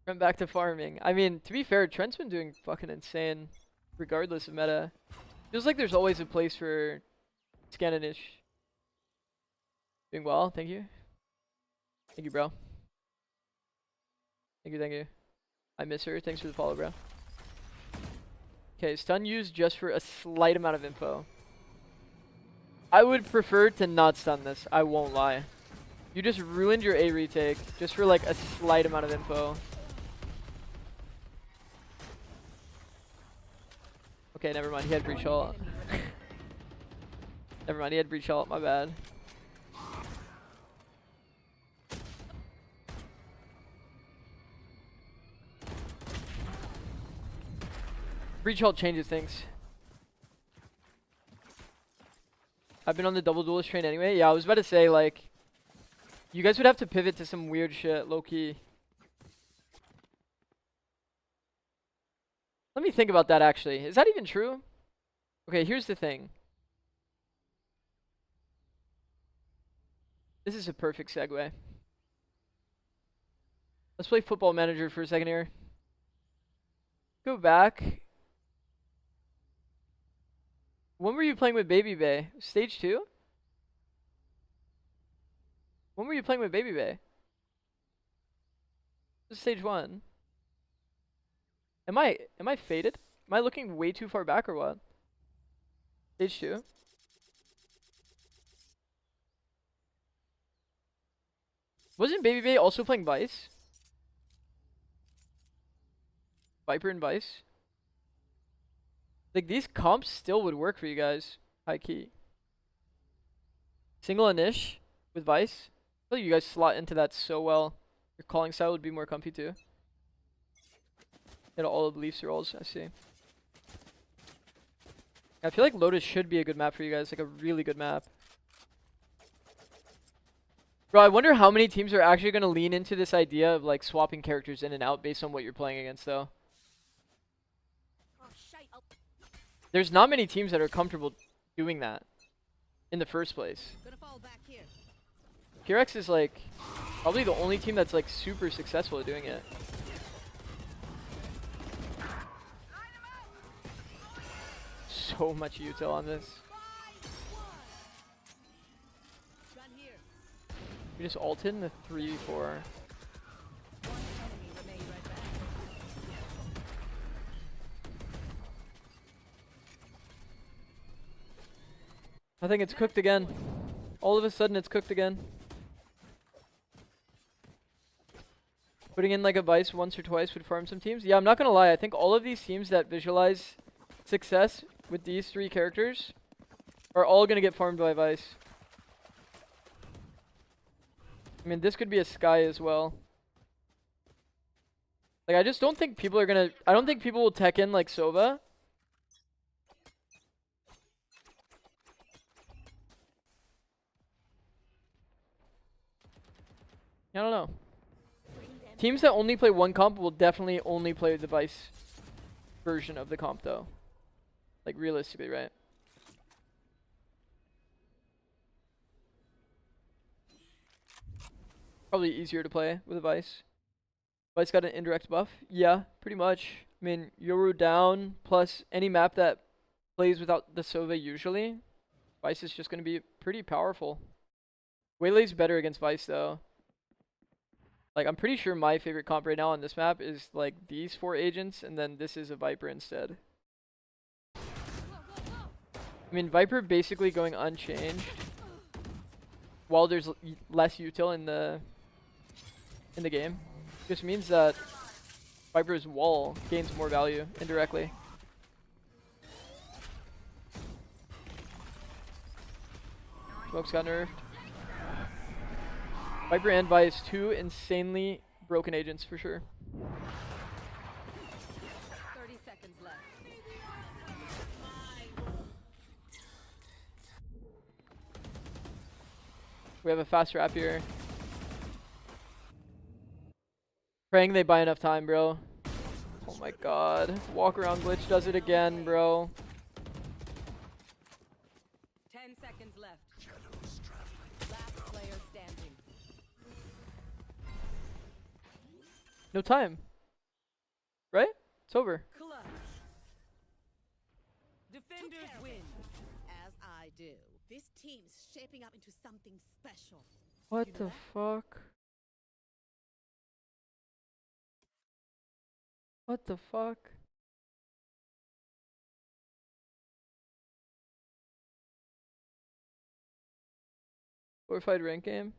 Went back to farming. I mean, to be fair, Trent's been doing fucking insane, regardless of meta. Feels like there's always a place for Scandinish. Doing well, thank you. Thank you, bro. Thank you. I miss her. Thanks for the follow, bro. Okay, stun used just for a slight amount of info. I would prefer to not stun this, I won't lie. You just ruined your A retake just for like a slight amount of info. Okay, never mind, he had breach ult. Never mind, he had breach ult, my bad. Breach ult changes things. I've been on the double duelist train anyway. Yeah, I was about to say, like, you guys would have to pivot to some weird shit, low-key. Let me think about that, actually. Is that even true? Okay, here's the thing. This is a perfect segue. Let's play Football Manager for a second here. Go back. When were you playing with Baby Bay? Stage 2? When were you playing with Baby Bay? This is stage 1. Am I faded? Am I looking way too far back or what? Stage 2? Wasn't Baby Bay also playing Vice? Viper and Vice? Like, these comps still would work for you guys. High key. Single Anish with Vice. I feel like you guys slot into that so well. Your calling style would be more comfy too. Hit all of the Leafs rolls, I see. I feel like Lotus should be a good map for you guys. Like a really good map. Bro, I wonder how many teams are actually going to lean into this idea of like swapping characters in and out based on what you're playing against though. There's not many teams that are comfortable doing that in the first place. PRX is like probably the only team that's like super successful at doing it. So much util on this. We just ulted in the 3-4. I think it's cooked again. All of a sudden it's cooked again. Putting in like a Vice once or twice would farm some teams. Yeah, I'm not gonna lie. I think all of these teams that visualize success with these 3 characters are all gonna get farmed by Vice. I mean, this could be a Sky as well. Like, I just don't think people are gonna... I don't think people will tech in like Sova. I don't know. Teams that only play one comp will definitely only play the Vice version of the comp though. Like realistically, right? Probably easier to play with a Vice. Vice got an indirect buff? Yeah, pretty much. I mean, Yoru down plus any map that plays without the Sova usually. Vice is just going to be pretty powerful. Waylay's better against Vice though. Like, I'm pretty sure my favorite comp right now on this map is, like, these 4 agents, and then this is a Viper instead. I mean, Viper basically going unchanged, while there's less util in the game. Just means that Viper's wall gains more value indirectly. Smoke's got nerfed. Viper and Vice, two insanely broken agents for sure. 30 seconds left. We have a fast wrap here. Praying they buy enough time, bro. Oh my god. Walk around glitch does it again, bro. 10 seconds left. Last player standing. No time. Right? It's over. Clutch. Defenders win. As I do. This team's shaping up into something special. What the fuck? What the fuck? Glorified rank game?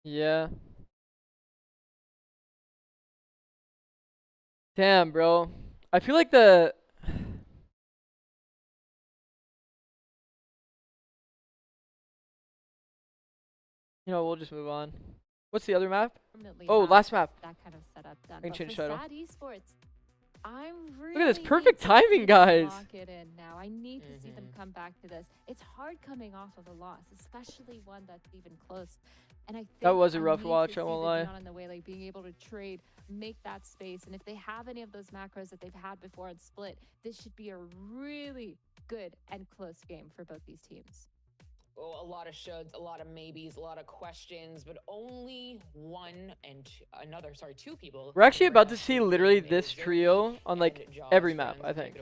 Yeah. Damn, bro. I feel like the... You know, we'll just move on. What's the other map? Oh, last map. That kind of setup done. I can But change for title. Sad Esports, I'm really Look at this need perfect to see timing, them guys. lock it in now. I need to see them come back to this. It's hard coming off of a loss, especially one that's even close. And I think That was a I rough need to watch, I see won't the lie. Neon in the way, like being able to trade, make that space, and if they have any of those macros that they've had before on Split, this should be a really good and close game for both these teams. Well, a lot of shoulds, a lot of maybes, a lot of questions, but only two people. We're actually about to see literally this trio on like every map, I think.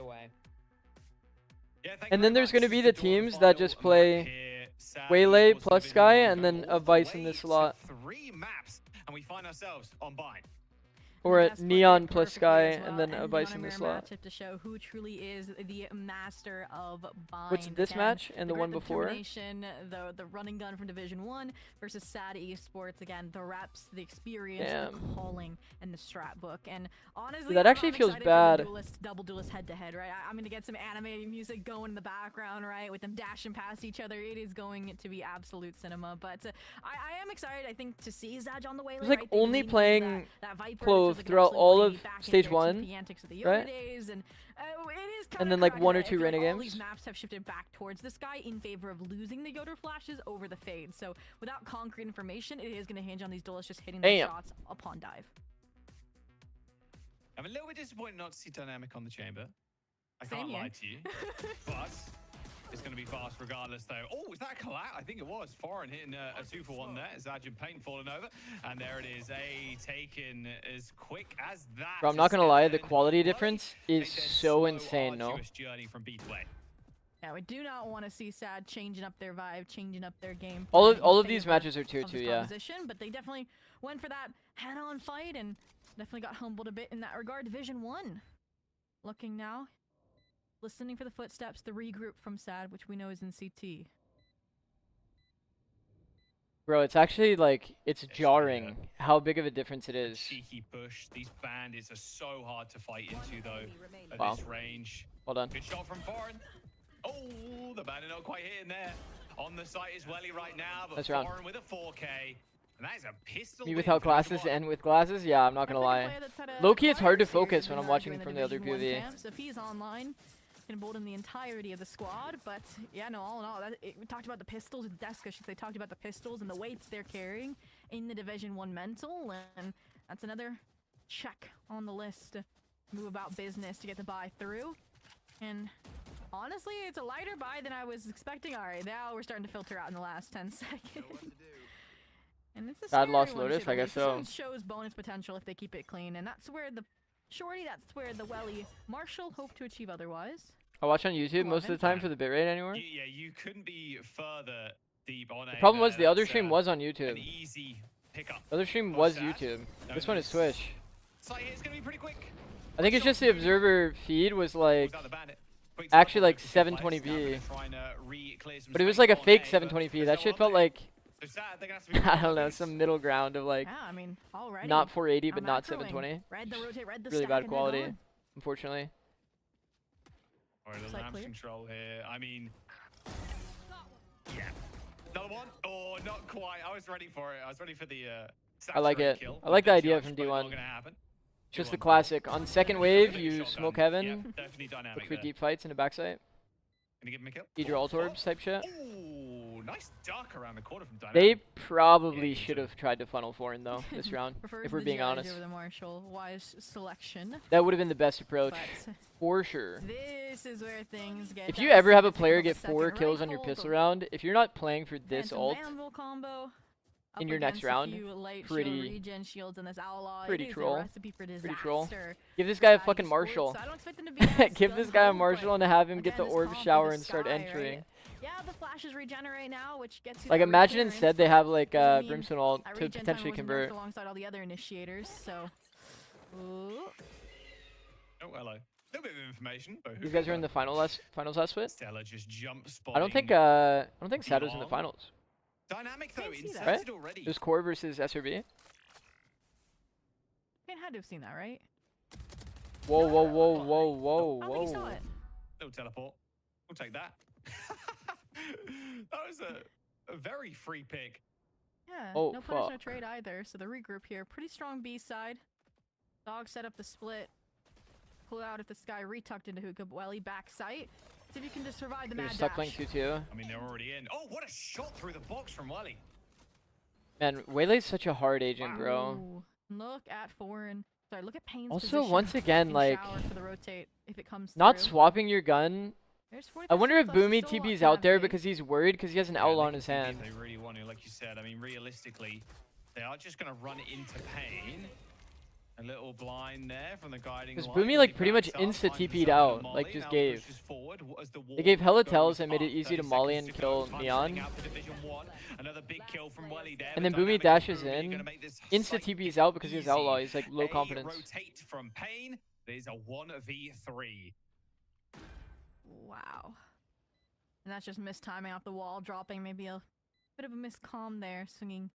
And then there's going to be the teams that just play Waylay plus Sky and then a Vice in this slot. 3 maps, and we find ourselves on Bind. Or And a that's played Neon plus perfectly Sky as well, and then a and Vice on in a this mirror slot. matchup to show who truly is the master of bind. What's this Again, match and the one grit, before? determination, the running gun from Division 1 versus Sad Esports. Again, the reps, the experience, the Damn. calling, and the strat book. And honestly, Dude, that actually I'm feels excited bad. for the double duelist head to head, right? I'm gonna get some animated music going in the background, right, with them dashing past each other. It is going to be absolute cinema. But I am excited, I think, to see Zaj on the way. It was like right? They only leaned into playing that Viper, Clove which was like an throughout absolute all raid of back in stage their 1, TP antics of the Yoga right? days, and it is And kinda then like cracky 1 or that I 2 feel like all Renegades. these maps have shifted back towards this guy in favor of losing the Yoder flashes over the fade. So without concrete information, it is going to hinge on these duelists just hitting their Damn. shots upon dive. I'm a little bit disappointed not to see Dynamic on the chamber. I Same can't here. lie to you. But it's going to be fast regardless, though. Oh, is that a collab? I think it was. Foreign hitting a 2-for-1 there. Zaj and Paint falling over. And there it is. A taken as quick as that. Bro, I'm not gonna lie, the And quality play difference a is dead so slow, insane, no? arduous journey from B to A. Yeah, we do not want to see Sad changing up their vibe, changing up their game. All of plan in these favor matches are tier of 2, this yeah. composition, but they definitely went for that head-on fight and definitely got humbled a bit in that regard. Division 1. Looking now, listening for the footsteps, the regroup from Sad, which we know is in CT. Bro, it's actually like, it's jarring how big of a difference it is. Cheeky push. These bandits are so hard to fight into, though, at Wow. this range. Well done. Good shot from Foreign. Oh, the bandit not quite hitting there. On the site is Welly right now, but Nice round. Foreign with a 4K. And that is a pistol. Me win without for glasses Division and with glasses? Yeah, I'm not gonna lie. Low-key, it's hard to focus when I'm watching from the other POV. So if he's online, can embolden the entirety of the squad. But yeah, no, all in all, we talked about the pistols. Desk, I should say, talked about the pistols and the weights they're carrying in the Division 1 mental, and that's another check on the list to move about business to get the buy through. And honestly, it's a lighter buy than I was expecting. All right, now we're starting to filter out in the last 10 seconds. And it's a Bad scary lost one, to Lotus, say I the guess least. This so. one shows bonus potential if they keep it clean, and that's where the Shorty, that's where the Welly Marshall hope to achieve otherwise. I watch on YouTube most of the time for the bitrate anymore. Yeah, you couldn't be further deep on The problem was the other that's, stream was on an YouTube. easy pickup. The other stream for was Sad. YouTube. No, This one is Twitch. Site hit's gonna be pretty quick. I think it's just the observer feed was like Pulls out the bandit. Quick actually like start on the 720p. Now gonna try and, re-clear some But it was space like a on fake A, but 720p. there's That no shit one felt there. like So Sad, they're gonna have to be I don't know, focused. some middle ground of like Yeah, I mean, already. not 480 but I'm not macroing. 720. Read the rotate, read the Really stack, bad and they're quality, gone. unfortunately. Or the lamp control here. I mean, yeah. Another one? Oh, not quite. I was ready for it. I was ready for the I like it. kill. I like the idea from D1. Just the classic. On second wave, you smoke heaven. Yeah, definitely dynamic. Look for deep fights in the backside. Gonna give him a kill. Feed your ult orbs type shit. Ooh, nice duck around the corner from dynamic. They probably should have tried to funnel foreign though this round, if we're being honest. Over the Marshall. Wise selection. That would have been the best approach, for sure. This is where things get. If you ever have a player get 4 kills on your pistol round, if you're not playing for this ult in your next round, pretty troll. Pretty troll. Give this guy a fucking Marshall. Give this guy a Marshall and have him get the orb shower and start entering. Right? Yeah, the flashes regenerate now, which gets you like imagine instead they have like Brimstone ult to potentially convert. Alongside all the other initiators, so. Ooh. Oh, hello. A little bit of information. These guys are in the finals last split. Stella just jump I don't think Sato's in the finals. Dynamic though, right? already. It was Core versus SRB. Pain had to have seen that, right? Whoa, whoa, whoa, whoa, whoa, I don't think he saw whoa. it. No teleport. We'll take that. That was a very free pick. Yeah, oh, no punish, no trade either. So the regroup here. Pretty strong B side. Dog set up the split. Pull out if this guy retucked into hookah welly back sight. See if you can just survive the mad dash. Stuck playing 2-2. I mean, they're already in. Oh, what a shot through the box from Welly. Man, Waylay's such a hard agent, bro. Ooh, look at foreign. Sorry, look at Pain's also, position once again, like, for the rotate if it comes not through. swapping your gun. I wonder if Boomy TP's out there because he's worried because he has an outlaw in his hand. They really want to, like you said. I mean, realistically, they are just going to run into Pain. A little blind there from the guiding line. Because Boomy like pretty much insta TP'd out, like just gave. They gave hella tells and made it easy to molly and kill Neon. And then Boomy dashes in, insta TP's out because he's outlaw, he's like low confidence. Rotate from Pain. There's a 1v3. Wow. And that's just mistiming off the wall, dropping maybe a bit of a miscom there, swinging.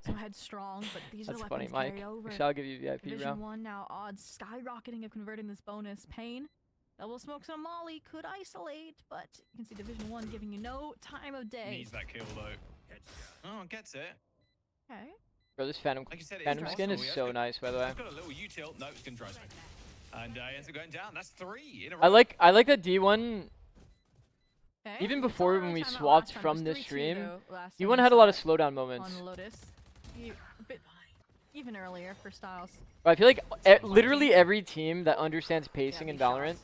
So headstrong, but these That's are the funny, weapons Mike. carry over. I'll give you VIP Division round. 1 now, odds skyrocketing of converting this bonus. Pain, double smokes on Molly, could isolate, but you can see Division 1 giving you no time of day. Needs that kill though. Oh, gets it. Okay. Bro, this Phantom, like you said, Phantom skin is so nice, by the way. It's got a little U-tilt. No, it's gonna dry spin. And ends up going down. That's 3 in a row. I like that D1. Even before when we swapped from this stream, D1 had a lot of slowdown moments. On Lotus. A bit even earlier for Styles. But I feel like literally every team that understands pacing in Valorant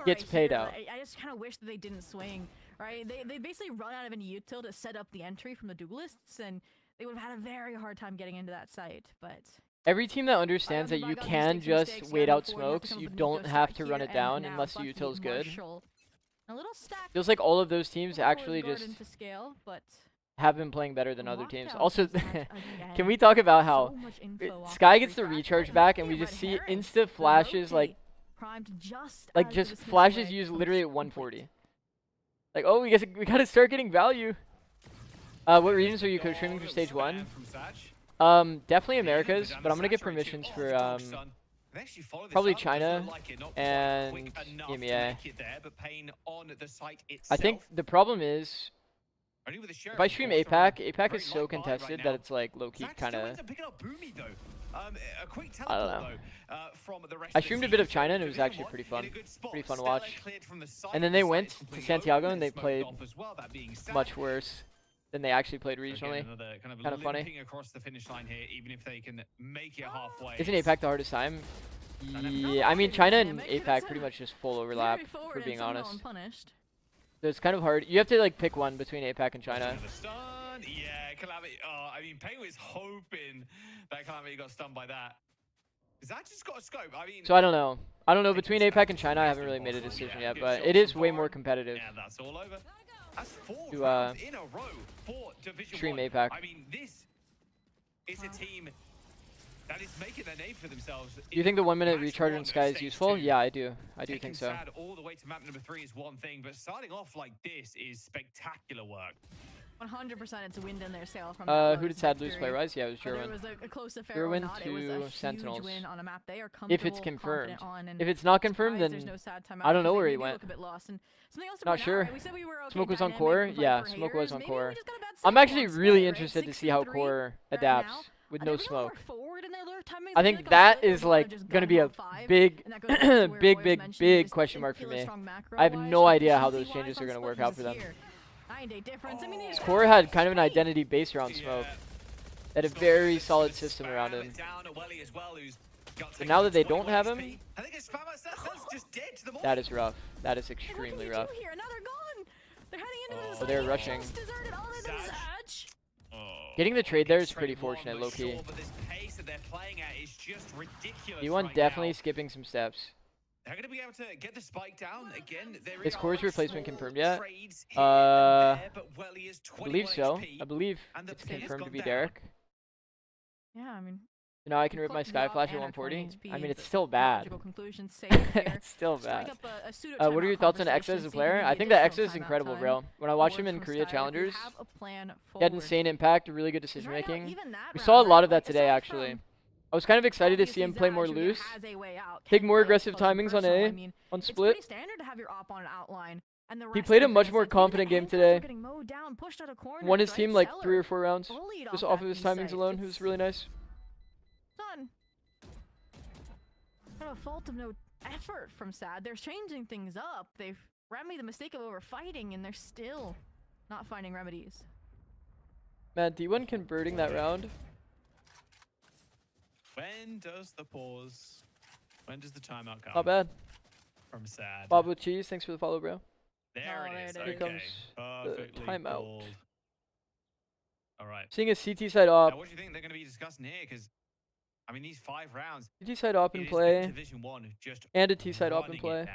gets paid out. I just kind of wish that they didn't swing, right? They basically run out of an util to set up the entry from the duelists, and they would have had a very hard time getting into that site, but... Every team that understands that you can just wait out smokes, you don't have to run it down unless the util is good. A little stack feels like all of those teams actually just have been playing better than other teams. Also, can we talk about how Sky gets the recharge back and we just see instant flashes like just flashes used literally at 140. Like, oh, we gotta start getting value. What regions are you co-streaming for stage 1? Definitely Americas, but I'm gonna get permissions for probably China and EMEA. I think the problem is if I stream APAC, APAC is so contested that it's like low-key kind of... I don't know. I streamed a bit of China and it was actually pretty fun to watch. And then they went to Santiago and they played much worse than they actually played regionally. Kind of funny. Isn't APAC the hardest time? Yeah, I mean China and APAC pretty much just full overlap, for being honest. So it's kind of hard. You have to like pick one between APAC and China. Yeah, Calamity. Oh, I mean, Pain was hoping that Calamity got stunned by that. Is that just got a scope? I mean, so I don't know. I don't know. Between APAC and China, I haven't really made a decision yet, but it is way more competitive. Yeah, that's all over. That's 4 to rounds in a row for Division stream 1. APAC. I mean, this is a team that is making a name for themselves. Do you think the 1-minute recharge in Sky is useful? Yeah, I do. I do think so. All the way to map number 3 is one thing, but starting off like this is spectacular work. 100% it's a wind in their sail from that who did Sad lose by Rise? Yeah, it was Jerwin. It was a close affair or not. It was a Sentinels. huge win on a map they are If it's confirmed. on, If it's not confirmed, then no sad I don't know where he went. Look a bit lost. And not sure. We said we were okay, Smoke was on core? Yeah, Smoke was on Maybe core. we just got a bad I'm signal actually on really Split, interested right? to see how 6-3 core right adapts now. with Are no they really smoke. more forward in their lure timings? I feel think on that Split, is they're more like just going to gung be ho a 5, big, and that goes back to where Boy was mentioning big just question mark for killer me. strong macro I have wise, no idea how those efficiency changes are wise going to on work Split out for them. here. 9-day difference. I mean, His core had kind of an identity based around smoke. They had a very solid system around him. But now that they don't have him, that is rough. That is extremely rough. Oh, they're rushing. Getting the trade there is pretty fortunate, low-key. D1 definitely skipping some steps. They're going to be able to get the spike down again. Is Core's replacement confirmed yet? I I believe so. I believe it's confirmed to be Derek. Yeah, I mean. Now I can rip my Sky Flash at 140. I mean, it's still bad. It's still bad. What are your thoughts on Exa as a player? I think that Exa is incredible, bro. When I watched him in Korea Challengers, he had insane impact, really good decision making. We saw a lot of that today, actually. I was kind of excited to see him play more loose, take more aggressive timings on A, on split. He played a much more confident game today. Won his team like 3 or 4 rounds, just off of his timings alone. It was really nice. Done. Kind of a fault of no effort from Sad. They're changing things up. They've made the mistake of overfighting, and they're still not finding remedies. Man, D1 converting that round. When does the pause? When does the timeout come? Not bad. From Sad. Bob with cheese, thanks for the follow, bro. There it is. Here comes the timeout. Called. All right. Seeing a CT side op. Now, what do you think they're going to be discussing here? Because I mean, these 5 rounds. CT side op in play. Division 1, just and a T side op in play.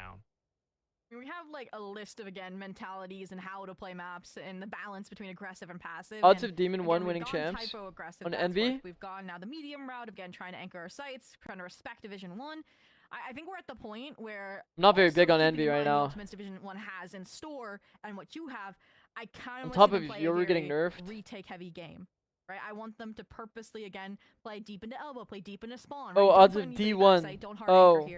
We have like a list of mentalities and how to play maps and the balance between aggressive and passive. Odds of Demon 1 winning champs on Envy. We've gone now the medium route, again trying to anchor our sights, trying to respect Division 1. I think we're at the point where I'm not very big on Envy right now. Division 1 has in store and what you have, I kind of on top of Yoru getting nerfed. Retake heavy game. Right, I want them to purposely again play deep into elbow, play deep into spawn. Oh, right? odds of D1. Oh,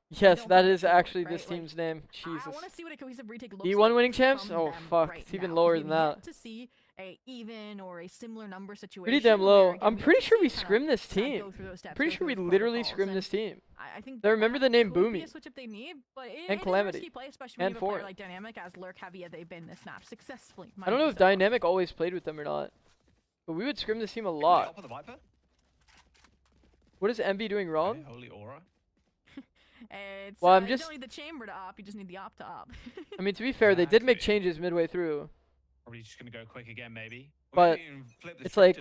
yes, that is actually this team's name. Jesus. I want to see what a cohesive retake looks D1 like winning champs? Oh fuck, right it's even now. lower than that. To see a even or a similar number situation. Pretty damn low. Again, I'm pretty sure we scrimmed this team. Pretty sure we literally scrimmed this team. I think I remember the name Boomy. Switch up they need, but and Calamity. Play, especially and when you have a player like Dynamic as lurk heavy as they've been this map successfully. I don't know if Dynamic always played with them or not. But we would scrim this team a lot. What is MB doing wrong? Holy aura. Well, I'm just. You don't need the chamber to op. You just need the op to op. I mean, to be fair, they did make changes midway through. Probably just gonna go quick again, maybe. But it's like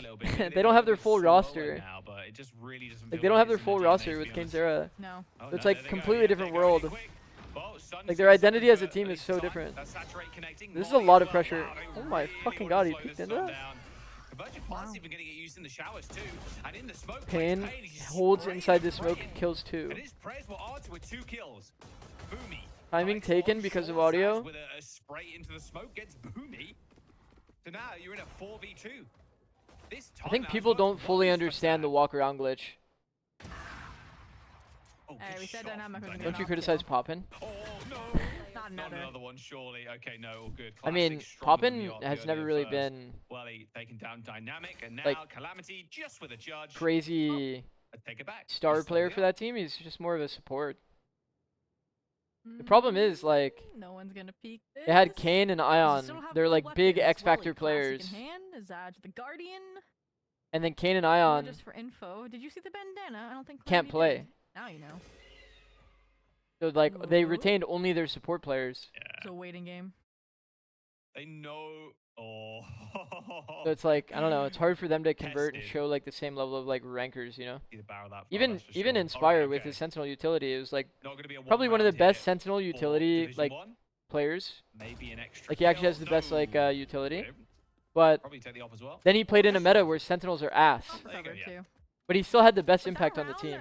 they don't have their full roster. Now, but it just really doesn't like they don't have their full roster with Kane's era. No. Oh, so it's like completely different world. Like their identity as a team is so different. This is a lot of pressure. Oh my fucking god, he peeked into that. Kane holds inside the smoke, kills 2. Timing taken because of audio. With a spray into the smoke gets Boomy. So now you're in a 4v2. I think people don't fully understand the walk around glitch. Oh, we said don't you criticize Poppin? Oh no. Not another one, surely. Okay, no, all good. I mean, Poppin has never really been well, taken down Dynamic, and now like, Calamity just with a judge. Crazy take it back. Star player for that team. He's just more of a support. The problem is, like, no one's gonna peek this. They had Kane and Ion. They're like big X Factor players. The Guardian. And then Kane and Ion just for info. Did you see the bandana? I don't think can't play. Did. Now you know. So like they retained only their support players. Yeah. It's a waiting game. They know. Oh. So it's like I don't know. It's hard for them to convert and show like the same level of like rankers, you know. Even Inspire with his Sentinel utility, it was like probably one of the best Sentinel utility like players. Maybe an extra. Like he actually has the best like utility. But then he played in a meta where Sentinels are ass. But he still had the best impact on the team.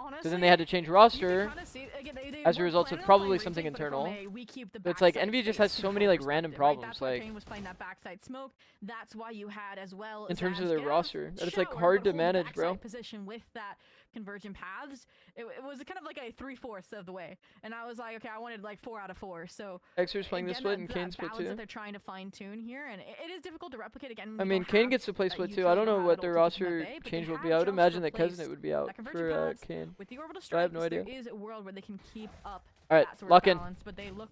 honestly, then they had to change roster kinda see, again, they as a weren't result of planning on probably playing something retake, but from internal. we keep the But it's like backside Envy just space has so many control like random perspective, right? problems, That's why like Kane was playing that backside smoke. That's why you had as well in terms Zaz of their get roster. That it's like shower, hard but to hold the manage, bro. backside position with that convergent paths. It was kind of like a 3/4 of the way, and I was like, okay, I wanted like 4 out of 4. So Xer's playing this again, split and that Kane split balance that too. they're trying to fine tune here, and it is difficult to replicate. Again, I you mean, don't Kane have gets to play that split utility, too. you I don't know have what it their all to keep them at roster bay, but change they will have be. I would just imagine that replaced Cousin it would be out that convergent for paths Kane. with the orbital I have strikes. no idea. There is a world where they can keep up All right, that sort lock of in. balance, but they look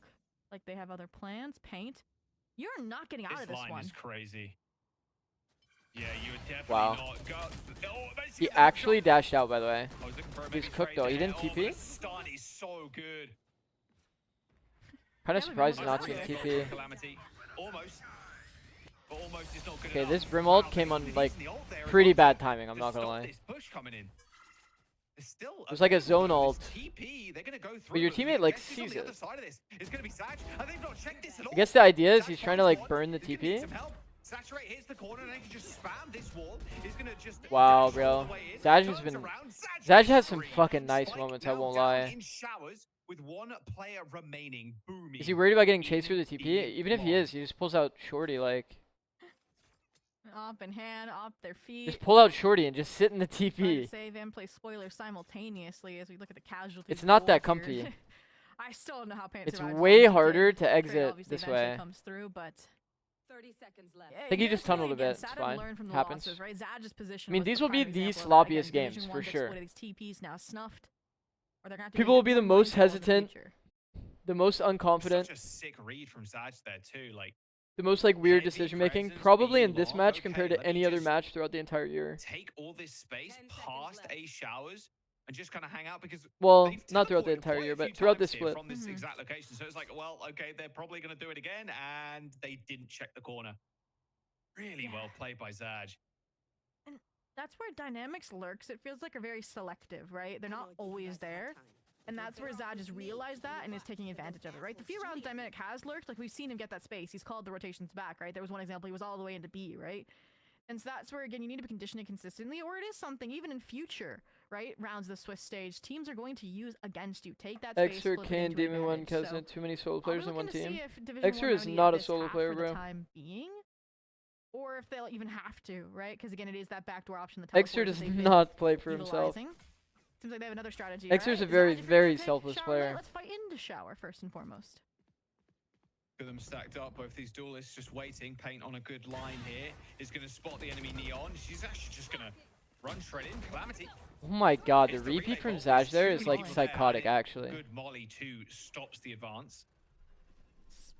like they have other plans. Paint, you're not getting out of this line one. is crazy. Yeah, you would definitely Wow. not go. Oh, He actually dashed out, by the way. I was looking for a He's maybe cooked trade though. He there. didn't Oh, but TP. the stun is so good. Kind of Yeah, surprised but not that's to okay. TP. Calamity. Almost. But almost is not good Okay, enough. this Brim ult Wow, came they're on using like the ult there as pretty well bad to- timing. I'm to not gonna stop lie. this push coming in. There's still It was like a zone available, ult. this TP, they're gonna go But your through, teammate like guess who's sees on the it. other side of this? It's gonna be Sag, and they've not checked this at all. I guess the idea is Sag he's trying to like finds burn the one. He's gonna need TP. some help. Saturate hits the corner and they can just spam this wall. He's gonna just Wow, dash all bro. the way in, Zaj has turns been. around, Zaj has some free. fucking nice Spike moments. I now won't down lie. in showers with one player remaining. Booming. Is he worried about getting chased in through the TP? the Even if he mall. is, he just pulls out Shorty. Like, Up in hand, up their feet. just pull out Shorty and just sit in the Trying to TP. save and play spoiler simultaneously as we look at the casualties. It's not that board here. comfy. I still don't know how Paint It's survives way long as he harder did. to Trade exit obviously this eventually way. comes through, but 30 seconds left. yeah, I think he you just gotta say tunneled a again, bit. Sad It's had fine. learned from the Happens. losses, right? Zaj's position I mean, was these the will be prime the example of that. sloppiest Again, games Division for 1 gets sure. split, these TPs now snuffed. Or they're gonna have to People be will be the more most mindful of the hesitant, future. the most unconfident, Such a sick read from Sag there too. Like, the most like weird heavy decision making, presence, probably B in this long. match Okay, compared to let me any other just match throughout the entire year. take all this space 10 seconds past left. A showers and just kind of hang out because Well, they've not throughout the teleported entire quite a year, few but throughout times this here split. from this exact location. So it's like, well, okay, they're probably going to do it again, and they didn't check the corner. Really well played by Zaj. That's where dynamics lurks. It feels like are very selective, right? They're not always there. And that's where Zaj has realized that and is taking advantage of it, right? The few rounds Dynamic has lurked, like we've seen him get that space. He's called the rotations back, right? There was one example, he was all the way into B, right? And so that's where, again, you need to be conditioning consistently, or it is something, even in future, right? Rounds of the Swiss stage, teams are going to use against you. Take that space, Exer, flip it Kane, into Demon 1, advantage. Cousin, So too many solo I'll be players in one looking to see team. if Division Exer 1 is rowdy not at a this solo half player, for bro. the time being, or if they'll even have to, right? Because again, it is that backdoor option. The Exer teleport does that they've been not play for himself. utilizing. Seems like they have another strategy. Exer's a right? very, Zaj, if you're very gonna pick selfless shower, player. Let's fight into shower first and foremost. Look at them stacked up, both these duelists just waiting. Paint on a good line here. Is going to spot the enemy Neon. She's actually just going to run straight in. Calamity. Oh my god, the It's the relay repeat from ball. Zaj there It's is like really there, psychotic, and actually. Good Molly too stops the advance.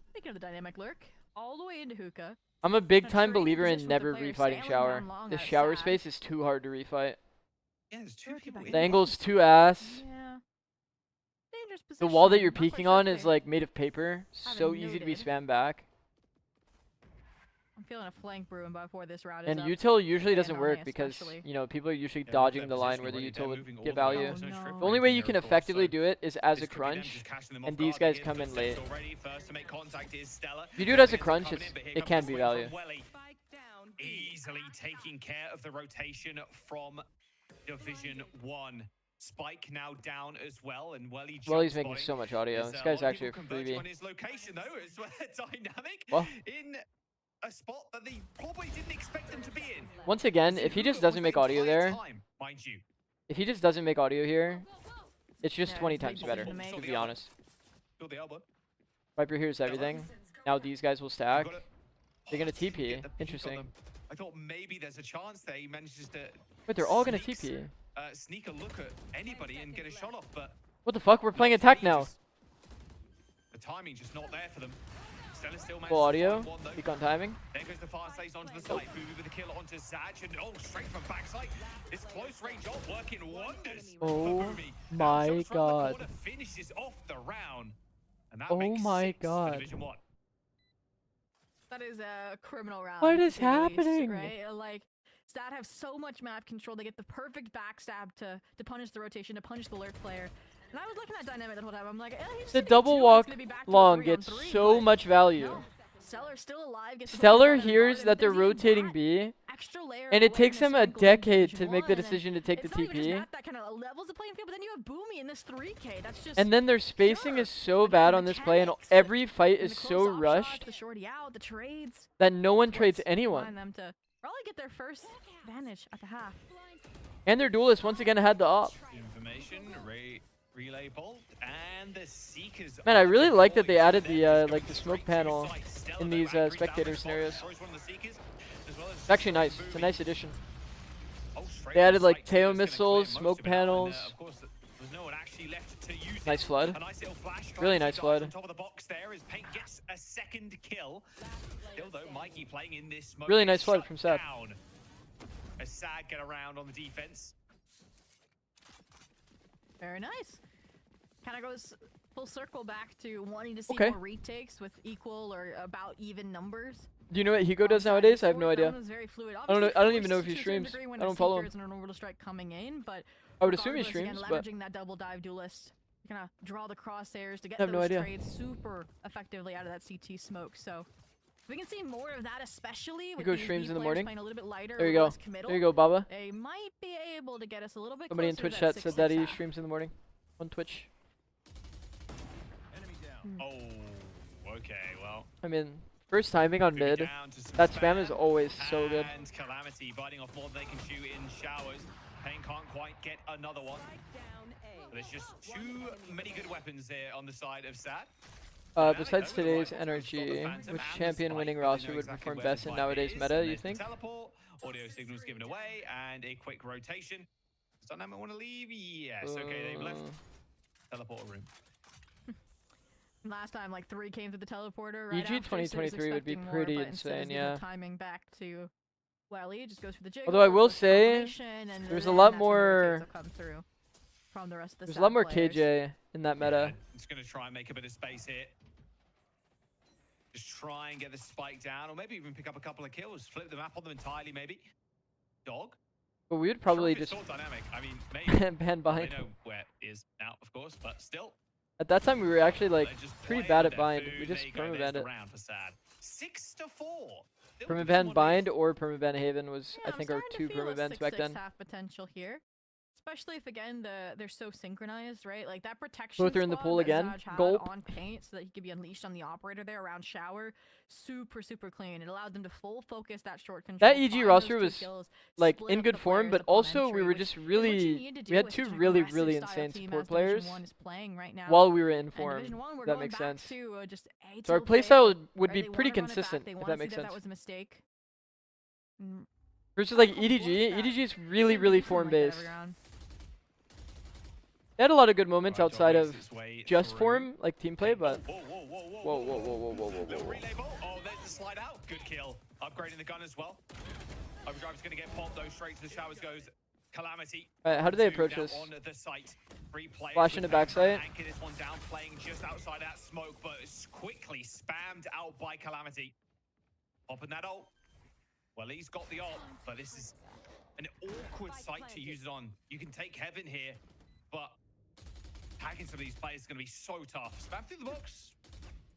Speaking of the dynamic lurk, all the way into hookah. I'm a big Now, time trading believer position in with never the player refighting sailing shower. down long The outside. shower space is too hard to refight. Yeah, there's two Sure, people keep in The it. angle's too ass. Yeah. Dangerous The position. wall that you're Not quite peeking sure on if is they- like made of paper. So haven't easy to be noted. spammed back. I'm feeling a flank brewing before this round And is up. util usually And doesn't on work A because, especially. you know, people are usually Yeah, dodging they're the line where the positioning util already. would They're moving get all the way value. up. There's no Oh, strip no. The only range way in you there, can of course, effectively so do it is as a this could be them crunch. just catching them and off these guard. guys They come get in footsteps late. already. First to make contact is Stella. If you do it as a Minutes are crunch, coming in, but here it comes can the be swing from value. Welly. Spike down. Easily taking care of the rotation from Division 1. Spike now down as well, and Welly Well, he's jump making spotting. so much audio. There's, This a guy's lot of actually a people converging freebie. on his location, though, as well. Dynamic Well. in a spot that they probably didn't expect them to be in. Once again, if he just doesn't make audio there, Mind you. if he just doesn't make audio here, it's just Yeah, 20 it's a big times better, decision to to make. be honest. Still the elbow. Viper hears everything. Now these guys will stack. Got it. They're gonna Oh, didn't TP. get the peek on Interesting. them. I thought maybe there's a chance there. He manages to But they're all gonna sneaks, TP. sneak a look at anybody and get a shot off, but What the fuck? We're playing not attack for now. ages. The timing just not there for them. Stella still manages Full to audio. find one, though. Peek on timing. There goes the fast lays onto the side. Booby with a kill onto Zaj, and straight from backside. This close range ult working wonders. for Oh Booby. Now my jumps from the god. corner, finishes off the round. And that Oh makes my 6 for god. Division 1. That is a criminal round. What to is say the least, happening? right? Like, Stat have so much map control. They get the perfect backstab to punish the rotation, to punish the lurk player. And I was looking at Dynamic that whole time. I'm like, he's The sitting at double 2 and walk it's gonna be back to a long 3 on gets 3, so but much value. no. Stellar still alive. Gets the Stellar hook on hears and that they're there's even rotating that B extra layer. And of it takes awareness them a sprinkled in decade Division to make the 1, and decision to take the it's not even just TP. that kind of levels the playing field, but then you have Boomy in this 3K. That's just. And then their spacing Sure. is so Again, bad the on this play, and mechanics every fight and is the so close-op rushed shots, the shorty out, the trades. that no one It's trades what's anyone. allowing them to probably get their first advantage at the half. And their duelist once again had the op. Information, relay bolt, and the Seekers. Man, I really like that they added the like the smoke panel in these spectator scenarios. It's actually nice. It's a nice addition. They added like Teo missiles, smoke panels. Nice flood. Really nice flood. Really nice flood from Sad. As Sad get around on the defense. Very nice. Kind of goes full circle back to wanting to see Okay. more retakes with equal or about even numbers. Do you know what Higo does nowadays? I have no idea. Very fluid. I don't know. I don't even know if he Obviously, streams. to a certain degree when I a don't follow Seeker him. is an orbital strike coming in, but I would assume he regardless, again, streams, but leveraging that double dive duelist, you're gonna draw the crosshairs to get I have those no idea. trades super effectively out of that CT smoke. So we can see more of that, especially with Higo these streams B in the players morning. playing a little bit lighter, There a you little go. less committal. There you go, Baba. They might be able to get us a little bit Somebody in closer Twitch to chat said that he 6-6 half. streams in the morning on Twitch. Oh, okay, well. I mean, first timing on mid. That spam is always so good. And Calamity biting off more than they can shoot in showers. Pain can't quite get another one. There's just too many good weapons here on the side of Sad. Besides today's energy, which champion winning roster would perform best in nowadays meta, you think? Teleport, audio signals given away, and a quick rotation. Does Dynamic want to leave? Yes, okay, they've left. Teleport room. Last time, like 3 came through the teleporter. Right EG after, so he was 2023 would be expecting more, pretty but instead insane, he's giving yeah. the timing back to Welly. He just goes for the jiggle. Although I will goes for say, confirmation, and there's a then lot that's when the more. rotates will come through from the rest of the There's a Sad lot more players. KJ in that meta. Yeah, just going to try and make a bit of space here. Just try and get the spike down, or maybe even pick up a couple of kills. Flip the map on them entirely, maybe. Dog. But we would probably Sure, if just it's all dynamic. I mean, maybe. ban bind. They know where it is now, of course, but still. At that time, we were actually like They just pretty play bad with at their bind. food. We just There you go, there's permabanned the it. round for Sad. 6-4. Still Permaban Division 1 bind or permaban Haven was, Yeah, I think, our I'm two starting to feel a permabans back 6-6 then. half potential here. Especially if, again, they're so synchronized, right? Like, that protection Both are in the squad pool that again. Zaj had Gulp. on paint so that he could be unleashed on the operator there around shower. Super, super clean. It allowed them to full focus that short control. That EG find roster those 2 was kills, like split in up good the form, players but upon also we entry, were which just is what you really, need to do we had with 2 such an really, aggressive really style insane team support as Division players 1 is playing right now. while we were in And form. Division 1, we're If that going makes back sense. to just So our ATO playstyle failed, would right? be They pretty wanna run it back. consistent, They if wanna that see makes that sense. That was a mistake. Versus like Couple EDG, bullets that EDG is really, seem to really do something like that every form-based. round. They had a lot of good moments Right, outside John of makes his way just through. form, like team play, but Whoa, whoa, whoa, whoa, whoa, whoa, whoa, whoa, whoa, whoa, Little whoa. relay bolt. Oh, there's the slide out. Good kill. Upgrading the gun as well. Overdrive's going to get popped though. Straight to the showers goes Calamity. Alright, how do they Two approach now this? on the site. 3 players Flash with into Pepper. backside. Anchor this one down, playing just outside that smoke, but it's quickly spammed out by Calamity. Popping that ult. Well, he's got the ult, but this is an awkward site to use it on. You can take Heaven here, but hacking some of these players is going to be so tough. Spam through the box.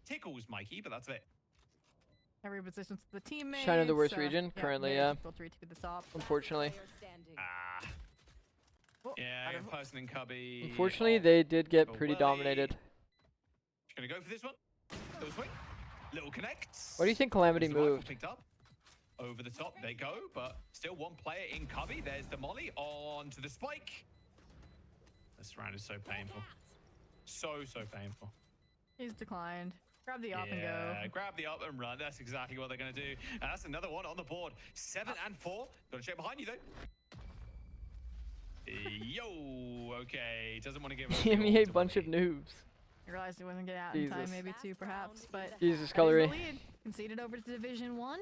Tickles Mikey, but that's it. Every position to the teammates. China the worst region currently, very yeah. difficult to retake this op. Unfortunately. Ah. Oh, Yeah, out of- person in cubby. Unfortunately, Oh, they did get away. pretty dominated. Just gonna go for this one. Little swing. Little connects. Why do you think Calamity Is the rifle moved? picked up? Over the top they go, but still one player in cubby. There's the molly on to the spike. This round is so painful. So painful. He's declined. Grab the op and go. Yeah, grab the up and run. That's exactly what they're going to do. And that's another one on the board. 7 and 4. Got to check behind you, though. Yo, okay. Doesn't want to give up the EMEA ult bunch of away. noobs. I realized he wasn't getting out in time, Jesus. maybe too, perhaps. But Jesus, that is the Colory. lead. Conceded over to Division 1.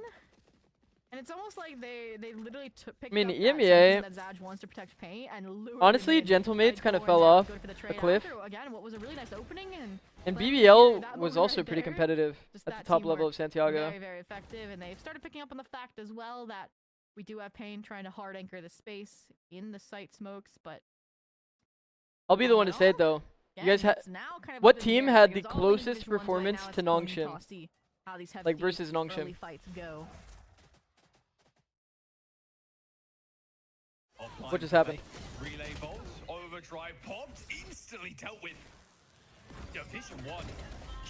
And it's almost like they literally picked I mean, up that EMEA sentiment that Zaj wants to protect paint and lured honestly, him in Gentlemates right kind of forward fell there, off go for the a trade cliff. after. Again, what was a really nice opening And playing BBL that was moment also right pretty there, competitive just at that the top level teamwork, of Santiago. Very, very effective. And they've started picking up on the fact as well that we do have Pain trying to hard anchor the space in the site smokes, but I'll be the all one in to say it all, though. You again, guys had it's now kind of what up in team the air had the because all in closest Division 1 play performance now to is coin Nongshim? toss, see how these Like hefty versus early Nongshim. fights go. What just happened? Relay Bolt, overdrive popped, instantly dealt with. Division 1,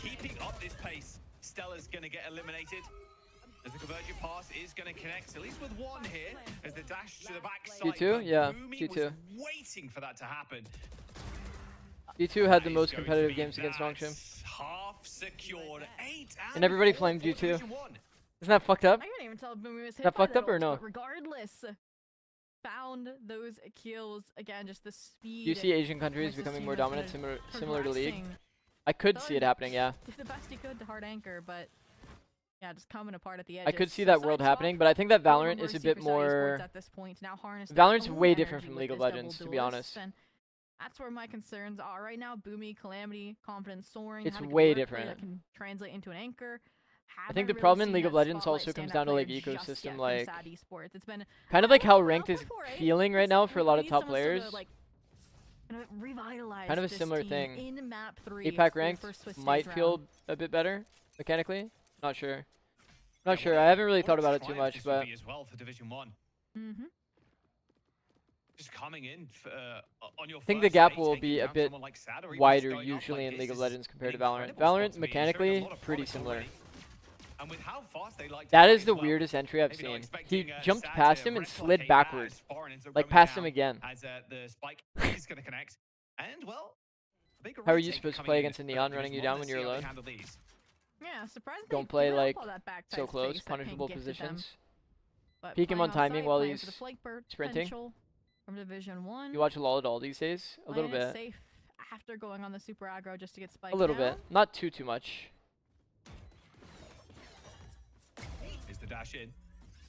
keeping up this pace. Stella's gonna get eliminated. As the convergent pass is gonna connect, at least with one here, as the dash to the backside. G2? Yeah, Boomy G2. was waiting for that to happen. G2 had the most competitive games against Nongshim. Half secured, 8 And everybody flamed G2. Isn't that fucked up? I couldn't even tell Boomy was hit. Is that by fucked up or ult, no? but regardless, found those kills again. Just the speed. Do you see Asian countries versus becoming team more that's dominant, kind of similar to League? progressing. I could Thought see it happening, yeah. Did the best he could to hard anchor, but yeah, just coming apart at the edge. I could see that world happening, but I think that Valorant is a bit more... At this point. Now Valorant's way different from League of Legends, to be honest. And that's where my concerns are right now. Boomy, Calamity, confidence soaring. It's had a good way work different. That can translate into an anchor. I think the Haven't problem really in League seen of that Legends spotlight also stand comes out down to player like just yet ecosystem, from like sad esports. It's been kind of like how well ranked is before, eh? feeling right now for a lot of top players. Revitalize Kind of a this similar team thing. in map 3 APAC for the ranked first Swiss might stage feel round. a bit better mechanically. Not sure. Not sure. I haven't really thought about it too much, but as well for Division 1. Just coming in on your I think the first gap day, will taking be a down bit someone like Sad, or even wider just going up usually like in this League of is Legends compared to an Valorant. incredible spot Valorant to be in, showing a mechanically lot of pretty promise similar. already. And with how fast they like to That play is as the well, weirdest entry I've maybe not seen. expecting, He Sad jumped to past him and slid replicate backward. that. Foreign ends up Like going past him down again. As the spike is going to connect. And well, big How are you retake supposed to coming play in against a for Neon Division running you 1. down when Let's you're see how they alone? handle these. Yeah, surprisingly. Don't play giving up like all that backside so close, space that punishable Pink gifted them. positions. But Peek him playing on timing site, while playing he's for the flank bird sprinting. potential From Division 1. You watch LoL at all these days? A little Playing it bit. safe after going on the super aggro just to get spiked A little down. bit. Not too much. Is the dash in?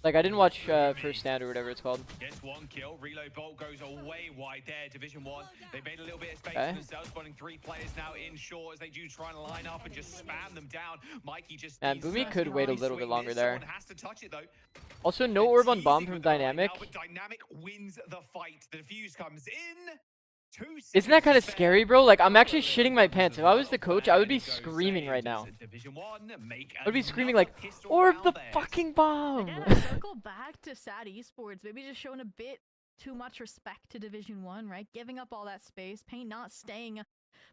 Like I didn't watch First Stand or whatever it's called. Gets one kill. Reload Bolt goes away wide there. Division 1. They made a little bit of space Okay. for themselves, spotting 3 players now in short as they do try and line up and just spam them down. Mikey just And needs Boomy to could wait a really little bit swing longer this. there. Someone has to touch it though. Also, no They're orb on bomb teasing from with them right Dynamic. now, but Dynamic wins the fight. The defuse comes in. 2 Isn't that seconds kind of to scary, spare. bro? Like, I'm actually shitting my pants. If I was the coach, I would be screaming right now. Division 1, make I would be screaming another like, pistol orb round the there. fucking bomb! Again, I circle back to sad esports. Maybe just showing a bit too much respect to Division 1, right? Giving up all that space, Pain not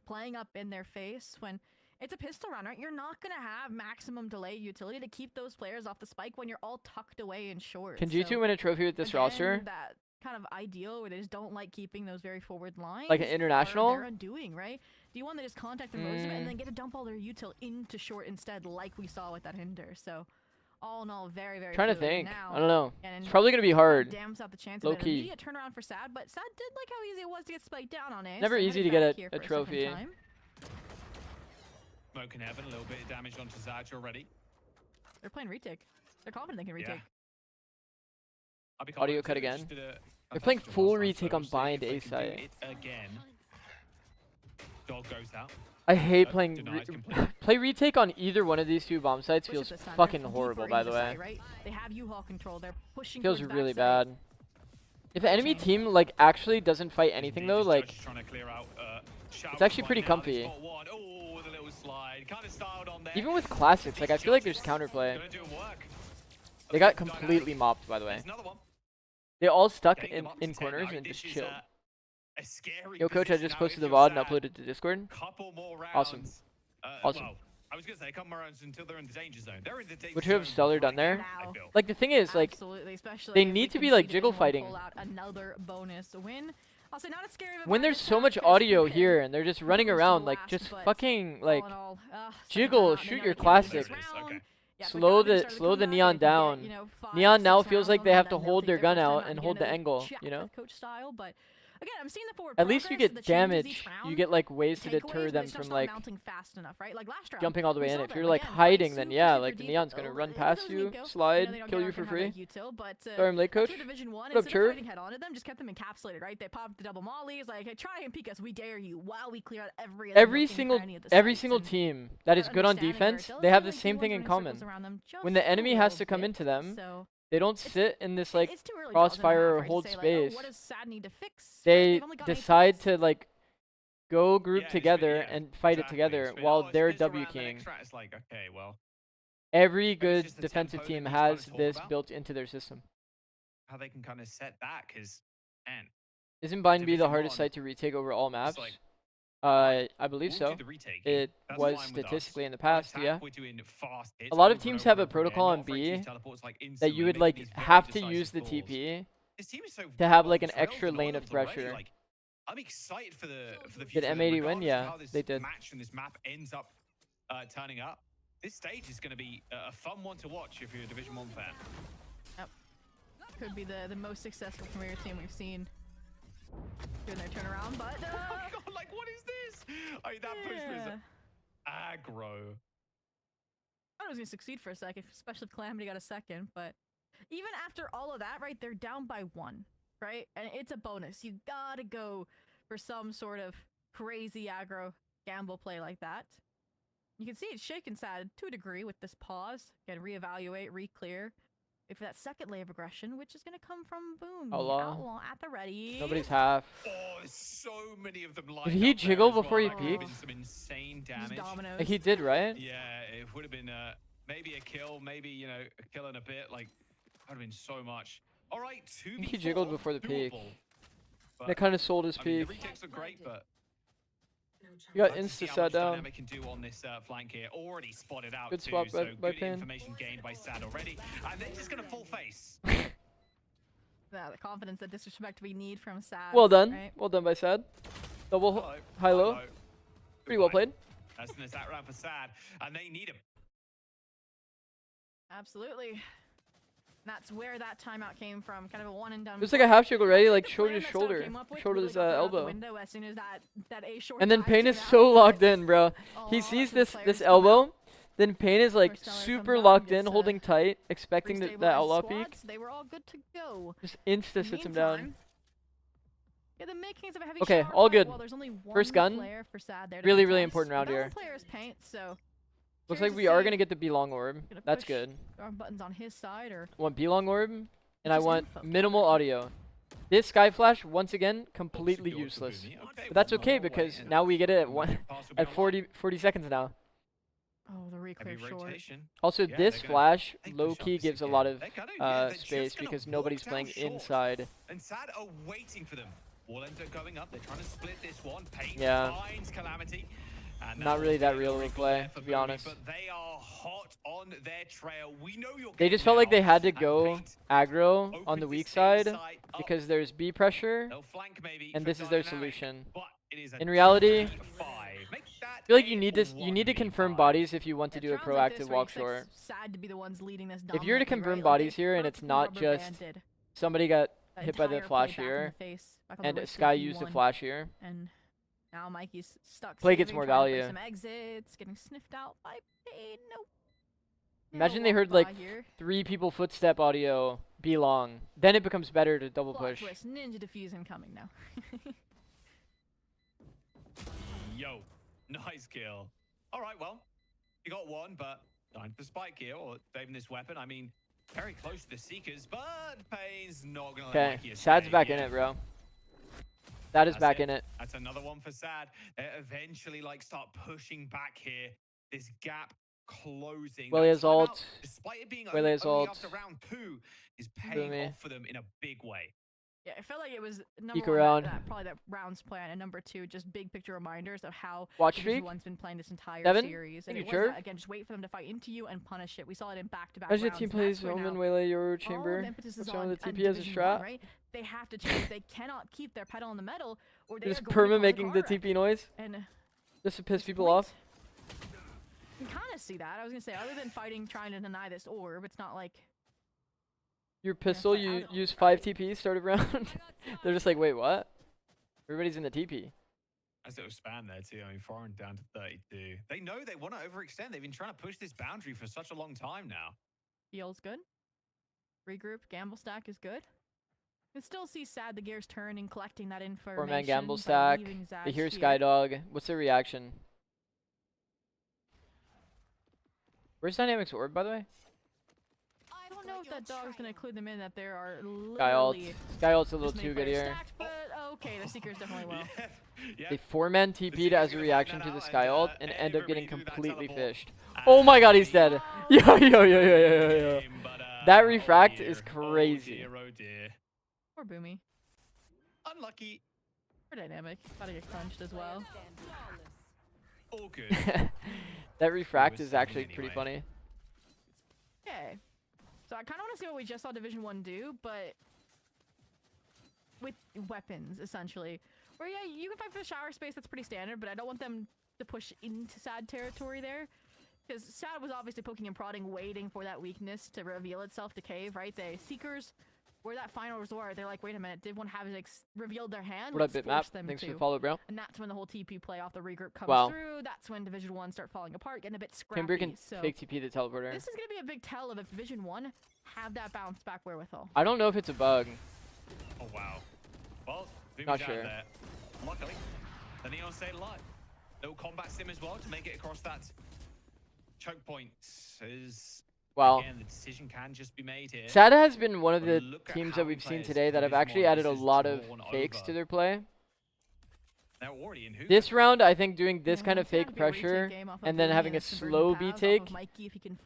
playing up in their face when it's a pistol round, right? You're not going to have maximum delay utility to keep those players off the spike when you're all tucked away in short. Can G2 win a trophy with this again, roster? That kind of ideal where they just don't like keeping those very forward lines. Like an international? They're undoing, right? Do you want to just contact the most of it and then get to dump all their util into short instead, like we saw with that Hinder? So, all in all, very, very Trying to fluid think. now. I don't know. And It's probably gonna be hard. Dams out the chance Low of it. key. Immediate turnaround for Sad, but Sad did like how easy it was to get spiked down on it. Never so easy to headed get back here a for trophy. second time. Smoke in heaven, a little bit of damage onto Zaj already. They're playing retake. They're confident they can retake. I'll be Audio confident cut they again. just did a They're playing fantastic full job last time, retake so on we'll see bind if A they can do site. it again. Dog goes out. I hate playing denies completely. play retake on either one of these two bomb sites Push it feels this time. fucking They're horrible, deeper by into the way. site, right? They have U-Haul control. They're pushing Feels towards really backside. bad. If an enemy team like actually doesn't fight anything though, like it's actually pretty comfy. Even with classics, like I feel like there's counterplay. They got completely mopped, by the way. They all stuck in corners and just chilled. Yo, coach, I just posted the VOD and uploaded to Discord. Awesome. Awesome. Well, I was gonna say a couple more rounds until they're in the danger zone. They're in the danger Would you have zone Stellar done right there? now. Like the thing is, like Absolutely, especially they if we need to can be see like Division jiggle 1 fighting. pull out another bonus win. I'll say not as scary of a When vibe there's as so Sad much because audio compared here and they're just running to around like last, just but fucking all like in all, second jiggle, round, shoot another your kill. classic. This round, Okay. yeah, Slow regardless, the started slow the coming Neon out, they can down. get, you know, 5, Neon now 6 feels like rounds they on have it, to then they'll hold take their gun first time out and getting hold the a angle, check you know? coach style, but again, I'm seeing the forward At least you progress, get the changes damage. each You round. get like ways to Takeaways, deter but them it's from just not like mounting fast enough, right? Like last round, jumping all the we way in. saw If that, you're but like again, hiding, fight then super, yeah, super like the deep. Neon's gonna run past Definitely you, go. slide, They don't kill get you out for and have that free. util, but Sorry, I'm late, that's coach. where Division 1, What up, instead of Chirp? fighting head on to them, just kept them encapsulated, right? They popped the double mollies, like, hey, try and peek us, we dare you, while we clear out every other nook and cranny of the Every sites. single And team that is good on understanding defense, where they have the Stella's same feeling thing in T1's common. running circles around them When just the enemy a has little to come bit, into them, so they don't sit in this like it's too early to tell. It's in the crossfire half, or right, to hold say, like, oh, space. what does Sad need to fix? Right? They They've only got 8 decide points. to like go group Yeah, together yeah, and fight it exactly. together It's been, while oh, it's they're pistol W round, the king. next round, it's like, okay, well, Every it's good just the defensive tempo team that these guys has talk this about. built into their system. how they can kind of set that, because And Isn't Bind B the Division hardest 1, site to retake over all maps? like, I believe we'll so. do the retaking. It That's was fine with us. statistically in the On past, attack, yeah. we're doing fast hits A lot of over and teams over have a and over again, protocol not on afraid to use B teleports, like, that instantly, you would making like these very have to decisive use the calls. TP This team is so to have well like an drilled extra and lane oiled of already, pressure. like, I'm excited for the Did future. M80 win? Regardless of Yeah, how this they did. match and this map ends up turning up. This stage is going to be a fun one to watch if you're a Division 1 fan. Yep. Could be the most successful Premier team we've seen doing their turnaround, but Oh my god, like what is this? I mean, that push was aggro. I was gonna succeed for a second, especially if Calamity got a second, but even after all of that, right, they're down by 1, right? And it's a bonus. You gotta go for some sort of crazy aggro gamble play like that. You can see it's shaken Sad to a degree with this pause. Again, reevaluate, re-clear. Wait for that second layer of aggression, which is gonna come from Boom. Outlaw. At the ready. Nobody's half. Oh, so many of them lined Did he up there jiggle as well. before he That could have peeked? been some insane Just damage. dominoes. Like, he did, right? Yeah, it would have been maybe a kill, maybe, you know, a kill and a bit. Like, that would have been so much. All right, 2v4. I think he jiggled before the peak. doable. But, That kind of sold his I mean, peak. the retakes are great, but You got let's see insta how sat much down. Dynamic can do on this flank here. Already spotted out Good too, spot so by good Payne. information gained by Sad already. And they're just gonna full face. Yeah, the confidence that disrespect we need from Sad. Well done. Right? Well done by Sad. Double Hello. high-low. Hello. Pretty well Goodbye. played. That's the that round for Sad, and they need him. Absolutely. That's where that timeout came from. Kind of a one and done. It was like a half jiggle, right? Like The shoulder plan to that Sad shoulder. came up with Shoulder to really his got thrown out the elbow. window as soon as that A short And then dive Payne came is out, so but locked in, bro. He all sees the this players this come out. elbow. Then Payne is like First LA super comes out, locked gets in, to holding tight, expecting the restabilize outlaw squads. peek. They were all good to go. Just insta sits him down. Meantime, yeah, the makings of a heavy Okay, shower all fight, good. well, there's only one First gun. player for Sad there to Really, really contest, important but round that here. one player is Paint, so Looks curious like to we are see gonna get the B long orb. Gonna That's push good. our buttons on his side or I want B long orb, and I Just want info minimal audio. This sky flash once again completely Super useless. Boomy. Okay, But that's one okay more because way. now we get it at One one pass will be at unlocked. 40 seconds now. oh the re-clear Heavy short. rotation. Also, Yeah, this they're gonna- flash they push low up key this gives a again. lot of They're gonna- yeah, they're just space gonna because walk nobody's down playing short. inside. And Sad are waiting for them. Wall ends up going up. They're trying to split this one. Payne Yeah. finds Calamity. And Not really that real of a play, to be honest. But they are hot on their trail. We know you're They just felt like they had to go Paint aggro on opens the weak this side inside up. because there's B pressure, They'll flank maybe and for this is their Dynamic, solution. but it is a In reality, 3-5. Make that I feel like a you need to confirm 1v5. bodies if you want to It do a sounds like proactive this, walk where you short. expect Sad to be the ones leading this If you were to dominantly, confirm right? bodies Like, they here and it's perfectly not rubber just banded somebody got that hit by the entire flash play back in here, the face, back on the and wrist of Sky used the B1. flash here. And now Mikey's stuck. Play gets saving, more trying to play value. Some exits, getting sniffed out by Payne. Nope. Imagine they heard like 3 people footstep audio be long. Then it becomes better to double Plot push. twist, ninja diffuse incoming now. Yo, nice kill. All right, well, you got one, but time for spike here, or saving this weapon. I mean, very close to the Seekers, but Payne's not gonna let Okay, Mikey Sad's escape back here. in it, bro. That is That's back it. in it. That's another one for Sad. They eventually like start pushing back here. This gap closing. Well, That he has timeout, ult. despite it being Well, he only has ult. after round 2, is paying Boomy. off for them in a big way. Yeah, I felt like it was number Peek one, around. probably that rounds plan, and number 2, just big picture reminders of how Watch Division streak. One's been playing this entire 7? series. Thank And you, it was Jerv. that, again, just wait for them to fight into you and punish it. We saw it in back-to-back As your rounds. team and that's plays where Omen, now Waylay, Euro all Chamber. the emphasis is What's wrong on, with the on TP as a Division strat? One, right? They have to change. They cannot keep their pedal in the metal, or they Just are going to perma cause a making the car wreck. TP noise And just to piss this people point, off. You can kind of see that. I was gonna say, other than fighting, trying to deny this orb, it's not like Your pistol, but you out of- use 5 TP start of round. They're just like, wait, what? Everybody's in the TP. Nice little span there too. I mean, foreign down to 32. They know they want to overextend. They've been trying to push this boundary for such a long time now. heal's good. Regroup, gamble stack is good. You can still see Sad the gears turning, collecting that information. 4-man gamble by stack. leaving Zad They hear here. Skydog. What's their reaction? Where's Dynamics Orb, by the way? I don't know if that dog's gonna include them in that there are Sky ult. literally Sky ult's a little this many too good players here. stacked, but okay, the Seekers definitely will. Yeah. They 4-man TP'd as a gonna reaction find to that the out, Sky and, ult and end up getting everybody do that completely teleport. fished. Oh my god, he's dead. Wow. Yo, yo, yo, yo, yo, yo, yo. But, That oh refract dear, is crazy. Oh dear, oh dear. Poor Boomy. unlucky. We're dynamic. Gotta get crunched as well. All good. That refract is actually pretty funny. Okay. So I kind of want to see what we just saw Division 1 do, but with weapons, essentially. Where, yeah, you can fight for the shower space, that's pretty standard, but I don't want them to push into Sad territory there. Because Sad was obviously poking and prodding, waiting for that weakness to reveal itself to Cave, right? The Seekers were that final resort. They're like, wait a minute, Div 1 have revealed their hand? What up, Bitmap? Thanks for the follow, bro. And that's when the whole TP play off the regroup comes through. That's when Division 1 start falling apart, getting a bit scrappy. Timber can fake TP the teleporter. This is going to be a big tell of if Division 1 have that bounce back wherewithal. I don't know if it's a bug. Oh, wow. Well, not sure. There. Luckily, the Neon stayed alive. Little combat sim as well to make it across that choke point. Again, the decision can just be made here. Sada has been one of the teams that we've seen today that have actually added a lot of fakes to their play. This round, I think doing this kind of fake pressure and then having a slow B take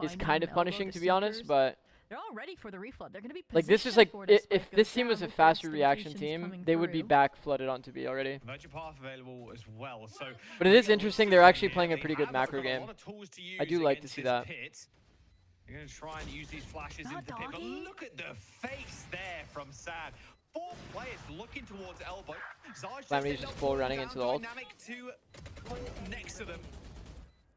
is kind of punishing, to be honest, but they're all ready for the reflood. They're going to be like, this is like, if this team was a faster reaction team, they would be back flooded onto B already. Available as well. So but it is interesting, they're actually playing a pretty good macro game. I do like to see that. They're going to try and use these flashes into the pit, but look at the face there from Sad. 4 players looking towards elbow. Flamini's just full running into the ult. Next to them.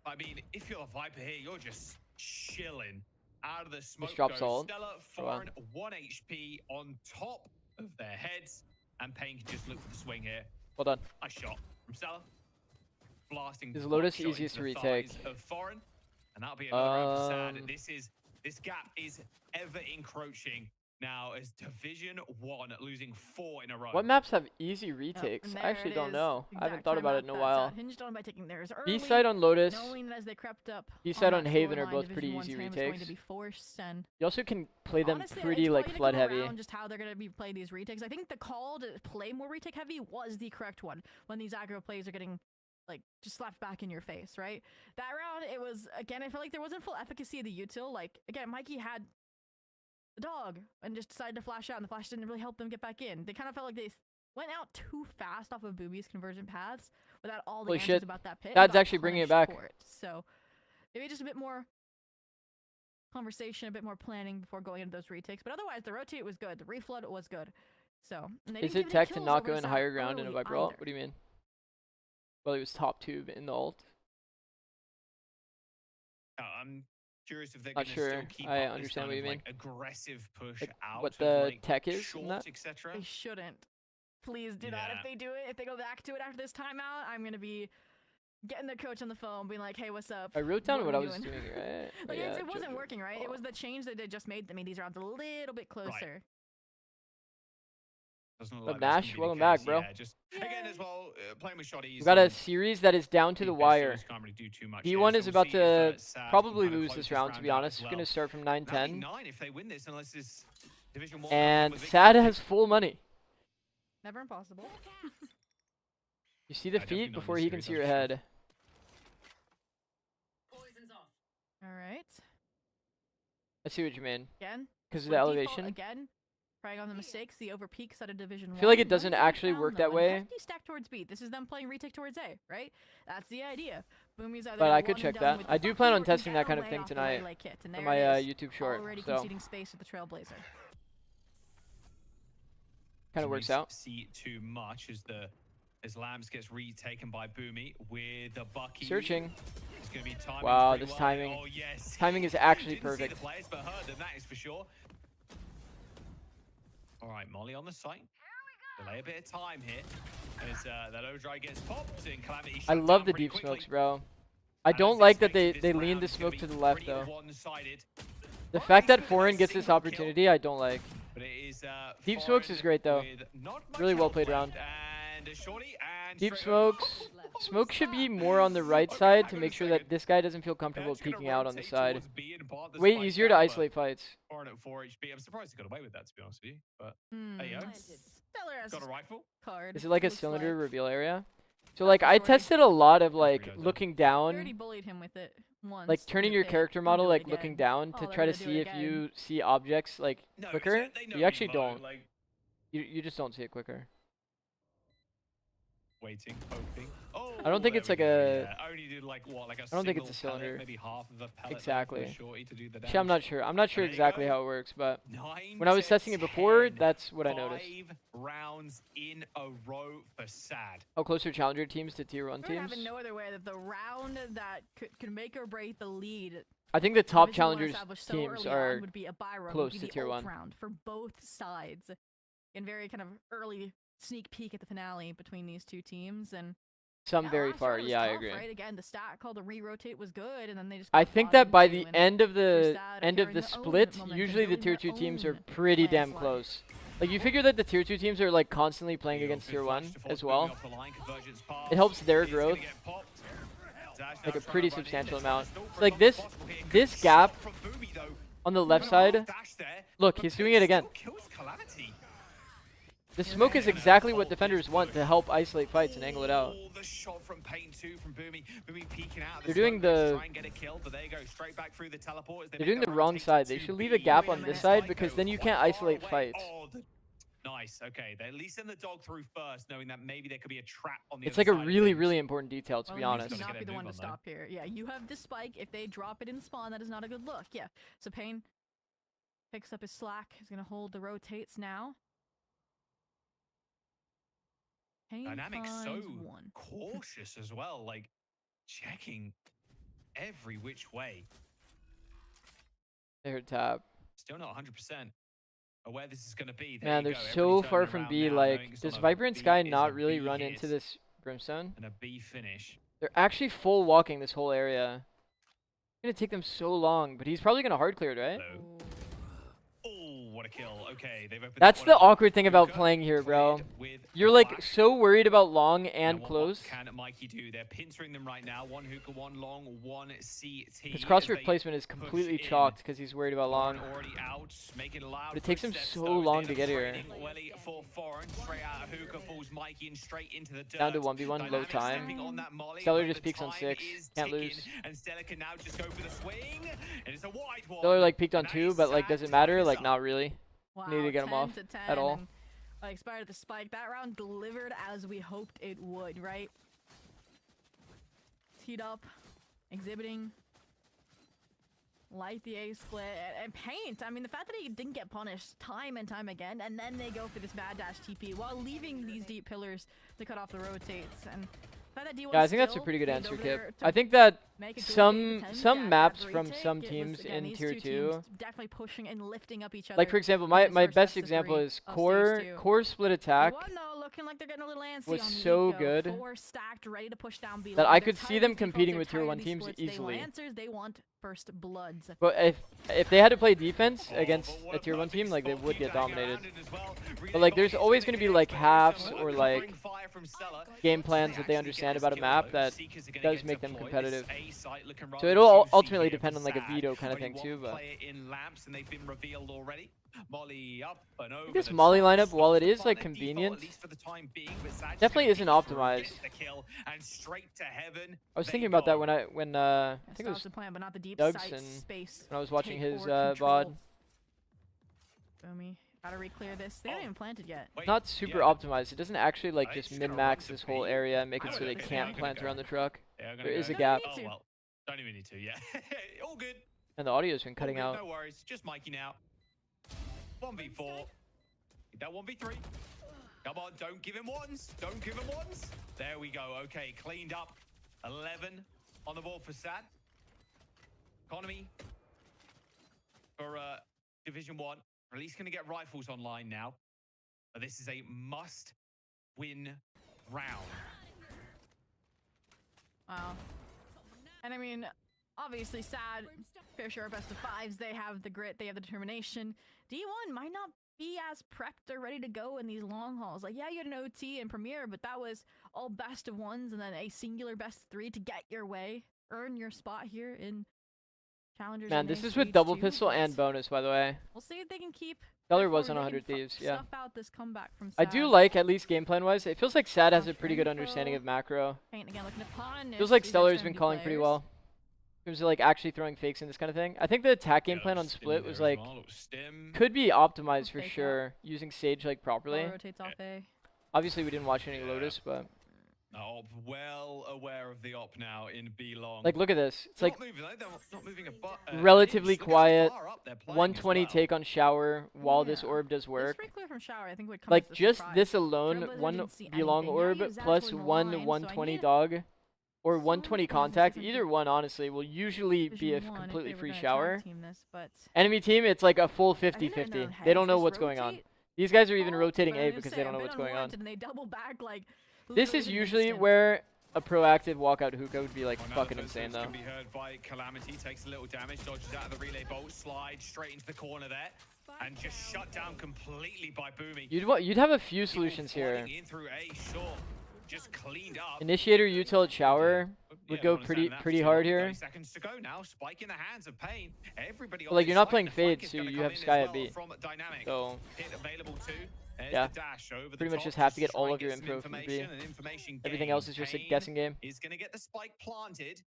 I mean, if you're a Viper here, you're just chilling out of the smoke. Drops ult. Stella, Foreign, 1 HP on top of their heads, and Payne can just look for the swing here. Well done. Nice shot from Stella. Blasting. Is Lotus easiest to retake? Of Foreign. And that'll be another round for Sad. This gap is ever encroaching now as Division 1 losing 4 in a row. What maps have easy retakes? I actually don't know. I haven't thought about it in a while. Hinged on by taking theirs early, B-side on Lotus, as they crept up B-side on Haven are both pretty easy retakes. You also can play them pretty like flood heavy. Just how they're going to be playing these retakes. I think the call to play more retake heavy was the correct one when these aggro plays are getting like just slapped back in your face, right? That round, it was, again, I felt like there wasn't full efficacy of the util. Like, again, Mikey had the dog and just decided to flash out, and the flash didn't really help them get back in. They kind of felt like they went out too fast off of Boomy's convergent paths without all the answers about that pit. That's actually bringing it back. So maybe just a bit more conversation, a bit more planning before going into those retakes. But otherwise, the rotate was good. The reflood was good. So is it tech to not go in higher ground in a Viper ult? What do you mean? Well, he was top 2 in the ult. I'm curious if they're not sure. Still keep I up understand what you mean. Like, aggressive push like out. What the like, tech is, etc. They shouldn't. Please do that. If they do it, if they go back to it after this timeout, I'm gonna be getting the coach on the phone, being like, "Hey, what's up?" I wrote down what I was doing, right? Like, it wasn't working, right? It was the change that they just made that made these rounds a little bit closer. Right. Like Nash, welcome back, bro. Yeah, just again as well, playing with shotties. We've got a series that is down to the wire. B1 is about to probably lose this round, to be honest. It's going to start from 9-10. And Sad has full money. Never impossible. You see the feet before he can see your head. All right. I see what you mean. Again? Because of the elevation. Again. Preying on the mistakes, the over peaks out of Division 1. I feel like it doesn't actually work that way. Hefty stack towards B. This is them playing retake towards A, right? That's the idea. Boomy's either but I could check that. I do plan on testing that kind of thing tonight for my YouTube short. Already so conceding space with the Trailblazer. Kind of works out. See too much as Lambs gets retaken by Boomy with the Bucky. Searching. It's gonna be timing. Wow, this timing. Oh yes. Timing is actually perfect. See the players, but heard them, that is for sure. All right, Molly on the site. Delay a bit of time here as that O-Dry gets popped and Calamity. I love the deep smokes, bro. I don't like that they lean the smoke to the left, though. The fact that Foreign gets this opportunity, I don't like. Deep smokes is great, though. Really well played round. Deep smokes. Smoke should be more on the right side to make sure that this guy doesn't feel comfortable peeking out on the side. Way easier to isolate fights. Foreign at 4 HP. I'm surprised he got away with that, to be honest with you. But there you go. Got a rifle. Is it like a cylinder reveal area? So like I tested a lot of like looking down. Already bullied him with it once. Like turning your character model like looking down to try to see if you see objects like quicker. You actually don't. You just don't see it quicker. Waiting, hoping. Oh, I don't think it's like a. only did like what, like a I don't think it's a single pellet, cylinder. maybe half of a pellet Exactly. Shorty to do the Actually, I'm not sure. I'm not sure There you exactly go. how it works, but 9 when I was to testing it before, 10. that's what I noticed. 5 rounds in a row for Sad. How close are challenger teams to tier 1 I would teams? have it no other way that the round that could make or break the lead. I think the top Division one challengers established so teams early on are would be a buy round, close would to be the tier ult 1. round for both sides. And very kind of early sneak peek at the finale between these two teams, and Some that very last far. round was Yeah, I tough, agree. Right? Again, the stat called the re-rotate was good, and then they just. I got think bought that by into, the and end of for the Sad end of carrying the their own split, momentum, usually the building tier their 2 teams own are pretty damn landslide. close. Like you figure that the tier 2 teams are like constantly playing against tier 1 as well. It helps their growth like a pretty substantial amount. So like this gap on the left side. Look, he's doing it again. The smoke is exactly what defenders want to help isolate fights and angle it out. The shot from Paint 2 from Boomy. Boomy peeking out. They're doing the. Try and get a kill, but there you go, straight back through the teleport. They're doing the wrong side. They should leave a gap on this side because then you can't isolate fights. Nice. Okay, they're at least send the dog through first, knowing that maybe there could be a trap on the It's other like a side of really, things. really important detail, to be honest. Not be the one to stop here. Yeah, you have this spike. If they drop it in spawn, that is not a good look. Yeah. So Payne picks up his slack. He's gonna hold the rotates now. Payne Dynamic's so finds one. cautious as well, like checking every which way. They're tap. Still not 100% aware this is going to be. Man, they're so far from B. Like, does Viper and Sky not really run into this Brimstone? And a B finish. They're actually full walking this whole area. It's gonna take them so long, but he's probably gonna hard clear it, right? Oh, what a kill. Okay, they've opened That's that the one up. awkward thing about playing here, bro. You're like so worried about long and close. What can Mikey do? They're pincering them right now. One hookah, one long, one CT. His crossfit placement is completely chalked because he's worried about long. Already out, making loud But it takes him footsteps, so though, as long they to look get here. trading welly for foreign. Straight out of hookah falls Mikey and straight into the dirt. Down to 1v1, low Dynamic time. stepping on that molly, Stellar but just the peeks on time 6. is Can't ticking, lose. And Stella can now just go for the swing. And it's a wide one. Stellar like peeked on 2, but like Nice does it matter? ties Like up. not really. Wow, Need to get him 10 off to 10, at all. and, like expired the spike. That round delivered as we hoped it would, right? Teed up, exhibiting, light the A split, and Paint. I mean, the fact that he didn't get punished time and time again, and then they go for this mad dash TP while leaving these deep pillars to cut off the rotates. And the fact that D1 Yeah, I think that's a still pretty good is answer, over there Kip. to I think that make a good some attempt some at maps that from retake, some it was, teams again, in these tier two 2. teams definitely pushing and lifting up each other. Like for example, in my this my first best of example 3 is of core stage 2. core split attack. D1 though, looking like they're getting a little antsy was on the so eco. good 4 stacked, ready to push down B that line. I They're could see tired them of defaults, competing they're with tier tired 1 of these teams splits. They easily. want answers, they want first bloods. But if they had to play defense against a tier 1 team, like they would get dominated. But like there's always going to be like halves or like game plans that they understand about a map that does make them competitive. So it'll ultimately depend on like a veto kind of thing too. But I think this Molly lineup, while it is like convenient, definitely isn't optimized. I was thinking about that when I think it was the plan, but not the deep Doug's sight and space. when I was watching take his or VOD. Boomy, gotta re-clear this. They haven't even planted yet. Not super optimized. It doesn't actually like just min-max this whole area and make it so they can't plant around the truck. There is a gap. Oh, well, don't even need to, yeah. All good. And the audio's been cutting out. No worries, just Mikey now. 1v4. Get that 1v3. Come on, don't give him ones. Don't give him ones. There we go. Okay, cleaned up. 11 on the board for Sad. Economy for Division 1. At least going to get rifles online now. But this is a must-win round. Wow. And I mean, obviously Sad, fair share of best of 5s. They have the grit, they have the determination. D1 might not be as prepped or ready to go in these long hauls. Like, yeah, you had an OT and Premier, but that was all best of 1s and then a singular best of 3 to get your way, earn your spot here in Challengers. Man, this is with double pistol and bonus, by the way. We'll see if they can keep. Stellar was on 100 Thieves, yeah. Stuff out this comeback from I Sad. do like, at least game plan wise, it feels like Sad has a pretty good understanding of macro. Paint again, looking to punish. Feels like these Stellar's extreme been good calling pretty players. well. In terms of like actually throwing fakes and this kind of thing. I think the attack game plan on Split was like, could be optimized for Fake out. sure, using Sage like properly. Ball rotates off A. Obviously we didn't watch any Lotus, but Op well aware of the op now in B long. Like, look at this. It's like not moving, though. They're not moving relatively inch. Look how quiet. far up they're playing 120 as well. take on shower while this orb does The work. sprinkler from shower, I think, would come Like, as a just surprise. this alone, Trailblazer one didn't see B-long anything. Now orb he was plus actually in the one line, so I 120 knew dog, or someone 120 was contact. gonna Either one, honestly, will usually be a Division 1 if completely they were free gonna shower. tag team this, but Enemy team, it's like a full I think they're 50-50. known They don't heads. know This what's going on. rotate These guys are even call, rotating but A I'm gonna because say they a don't know bit what's going on. unwarranted, and they double back like This is literally usually instant. where a proactive walkout hookah would be like Now fucking the first insane hits though. Can be heard by Calamity, takes a little damage, dodges out of the relay bolt, slides straight into the corner there, and just shut down completely by Boomy. You'd have a few solutions here. In through A, sure. Just cleaned up. Initiator util at shower would go pretty hard here. 30 seconds to go now. Spike in the hands of Pain. Everybody But like, on you're this not side, playing the flank Fade, is so gonna you come have in as Sky well at B. from Dynamic. So Hit available too. There's yeah, the dash over the pretty much top, just have to to get try all and of your get some info from B. information Everything gained. else is just a Pain guessing game. is going to get the spike planted.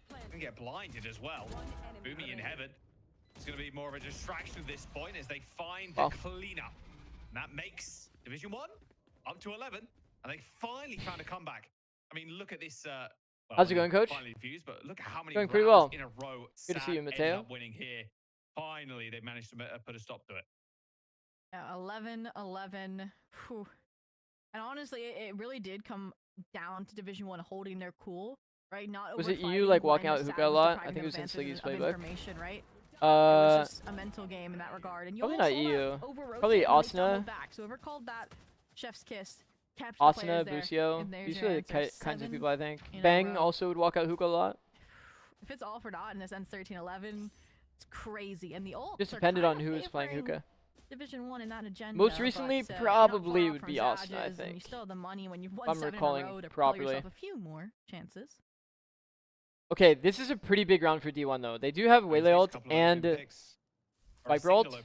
Gonna get blinded as well. Boomy in heaven. It's going to be more of a distraction at this point as they find the cleanup. And that makes Division 1 up to 11. And they finally found a comeback. I mean, look at this. Well, How's it going, Coach? Finally views, but look at how many Going pretty rounds well. in a row. Good to see you, Sad Mateo. ended up winning here. Finally, they managed to put a stop to it. Yeah, 11-11. Whew. And honestly, it really did come down to Division 1 holding their cool, right? Not Was it you, overfighting like, when walking their out hookah side a was lot? I depriving think it was in them Sliggy's of playbook. information, right? It was just a mental game in that regard. And you Probably almost not saw that you. over-rotate Probably when they Asuna. doubled back. So whoever called that chef's kiss kept the Asuna, players there. Busio. And there's These your are the answer. kinds of 7 people I think. in a Bang row. also would walk out hookah a lot. If it's all for naught and this ends 13-11, it's crazy. And the ults Just are depended kind on of who is playing favoring hookah. Division 1 in that agenda. Most recently, but, probably not would far be from Asuna, I Zages, and think. you still have the money when you've If won I'm 7 in a recalling row to properly. pull yourself a few more chances. Okay, this is a pretty big round for D1 though. They do have Waylay ult and Viper ult.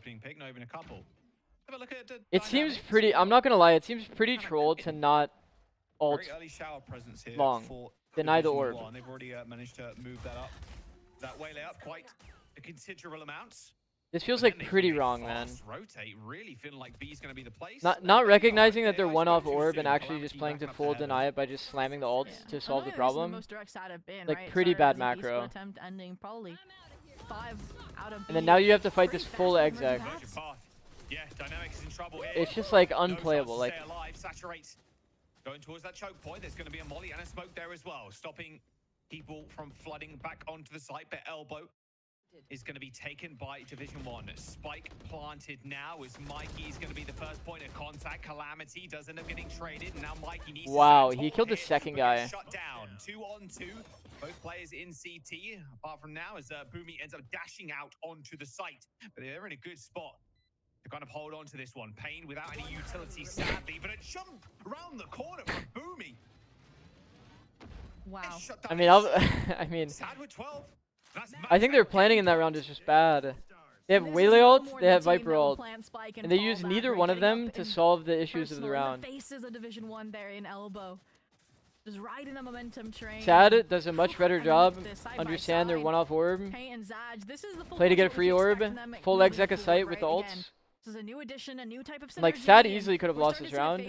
It seems pretty, I'm not gonna lie, it seems pretty troll to not ult long. Deny the orb. They've already managed to move that up. That Waylay up quite a considerable amount. This feels like pretty wrong, man. Rotate, really feeling like B's going to be the place. Not recognizing that they're one off orb and actually just playing to full deny it by just slamming the ults to solve the problem. Like pretty bad macro. And then now you have to fight this full exec. Yeah, Dynamics is in trouble here. It's just like unplayable. Like Saturate. Going towards that choke point, there's going to be a molly and a smoke there as well, stopping people from flooding back onto the site. But elbow is going to be taken by Division 1. Spike planted now as Mikey's going to be the first point of contact. Calamity does end up getting traded. And now Mikey needs wow, to he killed the second guy. Shut down. 2-on-2. Both players in CT. Apart from now, as Boomy ends up dashing out onto the site. But they're in a good spot to kind of hold on to this one. Pain without any utility, sadly. But a jump around the corner from Boomy. Wow. I mean, I mean, Sad with 12. I think their planning in that round is just bad. They have Waylay ult, they have Viper ult, and they use neither one of them to solve the issues of the round. Faces of Division 1 there in elbow. Just riding the momentum train. Sad does a much better job. Understand their one-off orb. Play to get a free orb. Full exec a site with the ults. This is a new addition, a new type of synergy. Like Sad easily could have lost this round.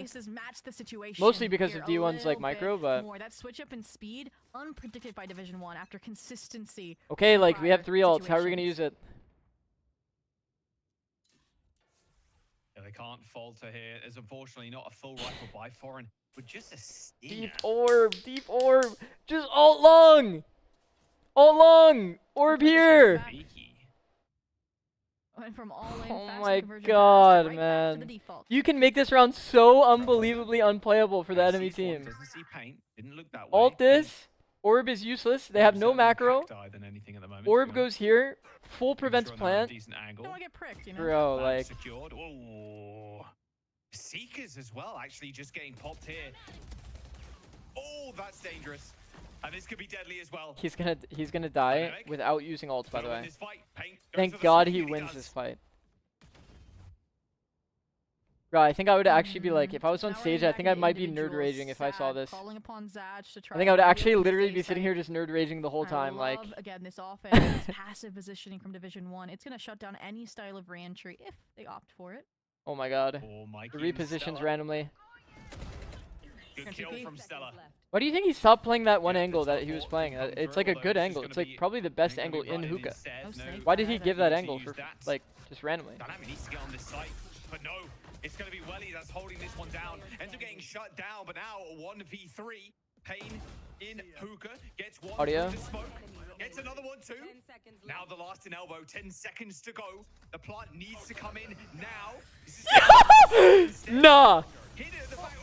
Mostly because of D1's like micro, but that switch up in speed unpredicted by Division 1 after consistency. Okay, like we have 3 ults. How are we gonna use it? Yeah, they can't falter here. There's unfortunately not a full rifle by Foreign, but just a stinger. Deep orb, just ult long, orb here. Went from all in, Oh fast my conversion god, right man. back to the default. You can make this round so unbelievably unplayable for the enemy team. Doesn't see paint. Didn't look that way. Ult this, orb is useless. They have no macro. Orb goes here, full prevents plant. Don't want to get pricked, you know? Bro, like Secured. Oh. Seekers as well, actually just getting popped here. Oh, that's dangerous. And this could be deadly as well. he's gonna die without using ults, by the way. Thank Thank God he wins this fight. Bro, I think I would actually be like, if I was on stage, I think I might be nerd raging if I saw this. I think I would actually literally be sitting here just nerd raging the whole time. Like, again, this offense, this passive positioning from Division 1, it's gonna shut down any style of re-entry if they opt for it. oh my god, Oh, the repositions randomly. Good kill from Stella. Why do you think he stopped playing that one angle that he was playing? It's like a good angle. It's like probably the best angle in hookah. Why did he give that angle for like just randomly? Dynamic needs to get on this site, but no, it's going to be Welly that's holding this one down. Ends up getting shut down, but now 1v3. Pain in hookah gets one. Audio. Smoke, gets another one too. Now the last in elbow. 10 seconds to go. The plant needs to come in now. Nah. Hit it at the back.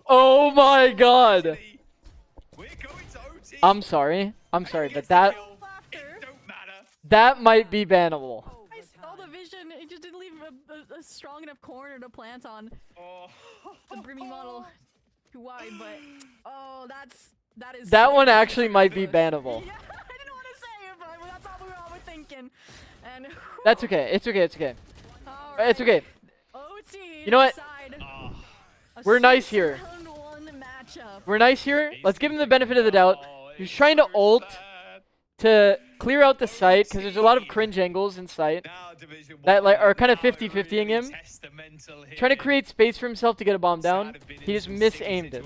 Oh my god. We're going to OT. I'm sorry, but that might be bannable. I saw the vision. It just didn't leave a strong enough corner to plant on. The brimming model too wide, but that one actually might be bannable. Yeah, I didn't want to say it, but that's all we were all thinking. And that's okay. It's okay. Right. It's okay. OT. You know what? We're nice here. We're nice here. Let's give him the benefit of the doubt. He's trying to ult to clear out the site because there's a lot of cringe angles in sight that like are kind of 50-50ing him. Trying to create space for himself to get a bomb down. He just misaimed it.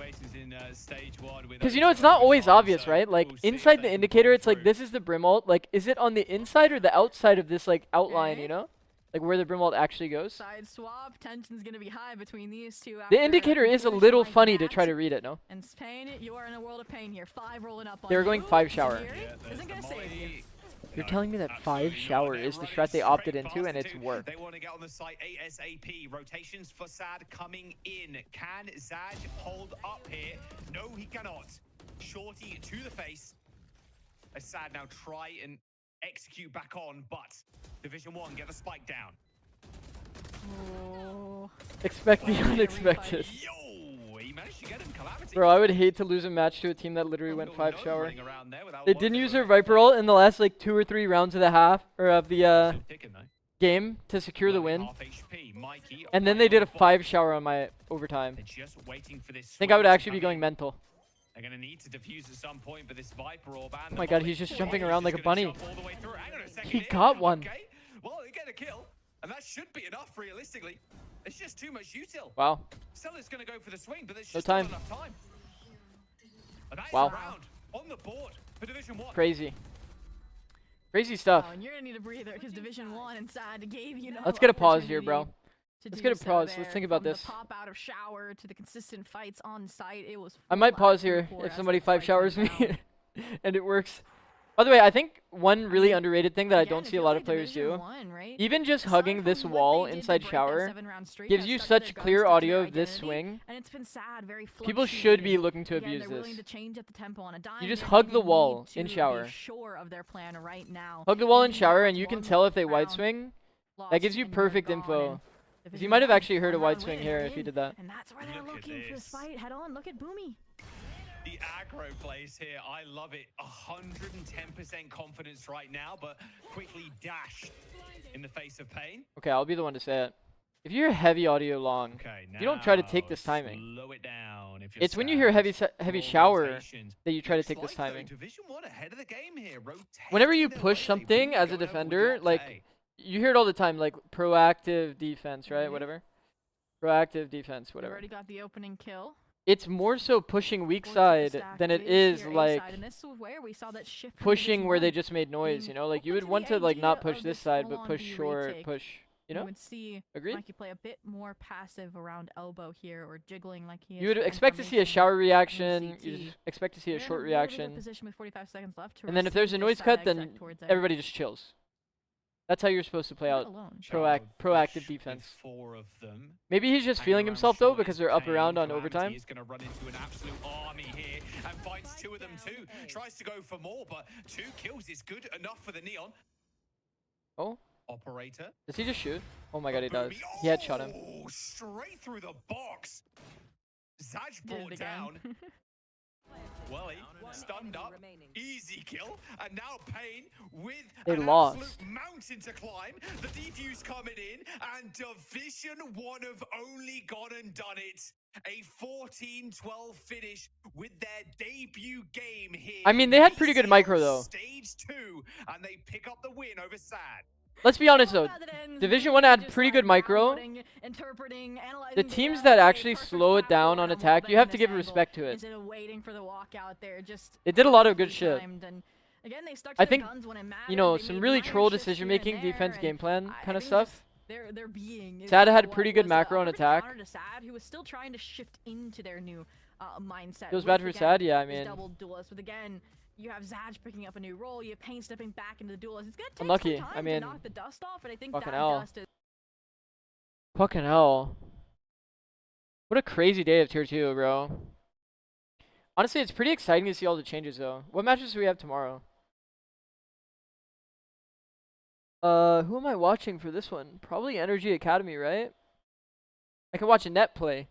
Because you know it's not always obvious, right? Like inside the indicator, it's like this is the brim ult. Like is it on the inside or the outside of this like outline? You know? Like where the brim ult actually goes. Side swap, tension's gonna be high between these two. The indicator is a little funny to try to read it, no? And Spain, you are in a world of pain here. 5 rolling up on They're going 5 shower. Isn't gonna save you. You're telling me that 5 shower is the strat they opted into and it's worked. They want to get on the site ASAP. Rotations for Sad coming in. Can Zaj hold up here? No, he cannot. Shorty to the face. As Sad now try and execute back on, but Division 1 get the spike down. Oh. Expect the unexpected. Yo, he managed to get him. Calamity. Bro, I would hate to lose a match to a team that literally went 5 shower. They didn't use their Viper ult in the last like 2 or 3 rounds of the half or of the game to secure the win. And then they did a 5 shower on my overtime. I think I would actually be going mental. They're gonna need to defuse at some point, but this Viper orb and oh my god, he's just jumping around like a bunny. He got one. Okay. Well, they get a kill, and that should be enough realistically. It's just too much util. Wow. Stella's gonna go for the swing, but there's no just time. not enough time. And that is wow. a round on the board for Division 1. Crazy. Crazy stuff. Oh, and you're gonna need a breather because Division 1 inside gave you no. Let's get a pause here, bro. Let's get a pause. So Let's think about this. The pop out of shower to the consistent fights on site, it was. I might pause here if somebody 5 showers me and it works. By the way, I think one really underrated thing that I don't see a lot of players do, even just hugging this wall inside shower, gives you such clear audio of this swing. People should be looking to abuse this. You just hug the wall in shower. Hug the wall in shower and you can tell if they wide swing. That gives you perfect info. Because you might have actually heard a wide swing here if you did that. And that's where they're looking for this fight. Head on, look at Boomy. The aggro plays here, I love it. 110% confidence right now, but quickly dashed in the face of pain. Okay, I'll be the one to say it. If you hear heavy audio long, you don't try to take this timing. Slow it down it's when you hear heavy shower that you try to take this timing. Division 1 ahead of the game here. Whenever you push something as a defender, like you hear it all the time, like proactive defense, right? Whatever. Proactive defense, whatever. Already got the opening kill. It's more so pushing weak side than it is like pushing where they just made noise, you know? Like you would want to like not push this side, but push short, push, you know? Agreed? Mikey play a bit more passive around elbow here or jiggling like he is. You would expect to see a shower reaction, you expect to see a short reaction. And then if there's a noise cut, then everybody just chills. That's how you're supposed to play out proactive defense. 4 of them. Maybe he's just feeling himself though because they're up around on overtime. He's gonna run into an absolute army here and finds 2 of them too. Tries to go for more, but 2 kills is good enough for the Neon. Oh. Operator. Does he just shoot? Oh my god, he does. He headshot him. Oh, straight through the box. Zaj brought down. Welly stunned up, easy kill, and now Pain with an absolute mountain to climb. The defuse coming in, and Division 1 have only gone and done it. A 14-12 finish with their debut game here. I mean, they had pretty good micro though. Stage 2, and they pick up the win over Sad. let's be honest though. Combat that ends Division really 1 had just, pretty like, good micro. downloading, interpreting, The analyzing teams data, that okay, actually perfect slow it down platform, on I'm attack, you holding have to this give angle respect to it. instead of waiting for the walkout there. Just They did a lot of good perfectly shit. timed, and again, they stuck to I their think, guns when it mattered. you know, They some made really minor troll shifts decision here and making, there, defense, and game plan I kind of think stuff. just their being is Sad had what pretty good was macro on a perfect attack. counter to Sad, who was still trying to shift into their new mindset. Feels with, bad for again, Sad, yeah, I this mean. double duelist, but again, you have Zaj picking up a new role. You have Pain stepping back into the duelist. It's gonna take Unlucky, some time I mean, to knock the dust off, and I think fucking that hell. dust is. Fucking hell. What a crazy day of tier 2, bro. Honestly, it's pretty exciting to see all the changes though. What matches do we have tomorrow? Who am I watching for this one? Probably Energy Academy, right? I can watch a net play.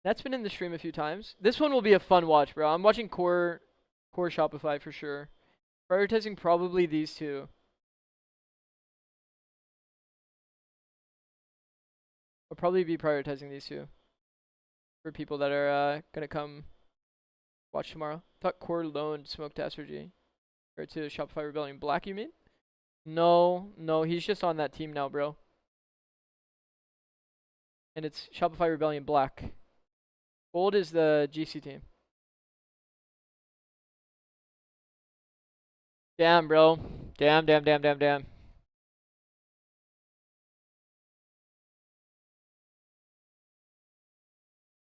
That's been in the stream a few times. This one will be a fun watch, bro. I'm watching Core Shopify for sure. Prioritizing probably these two. I'll probably be prioritizing these two for people that are gonna come watch tomorrow. Thought Core loaned Smoke to SRG. Or to Shopify Rebellion Black, you mean? No, he's just on that team now, bro. And it's Shopify Rebellion Black. Gold is the GC team. Damn, bro. Damn.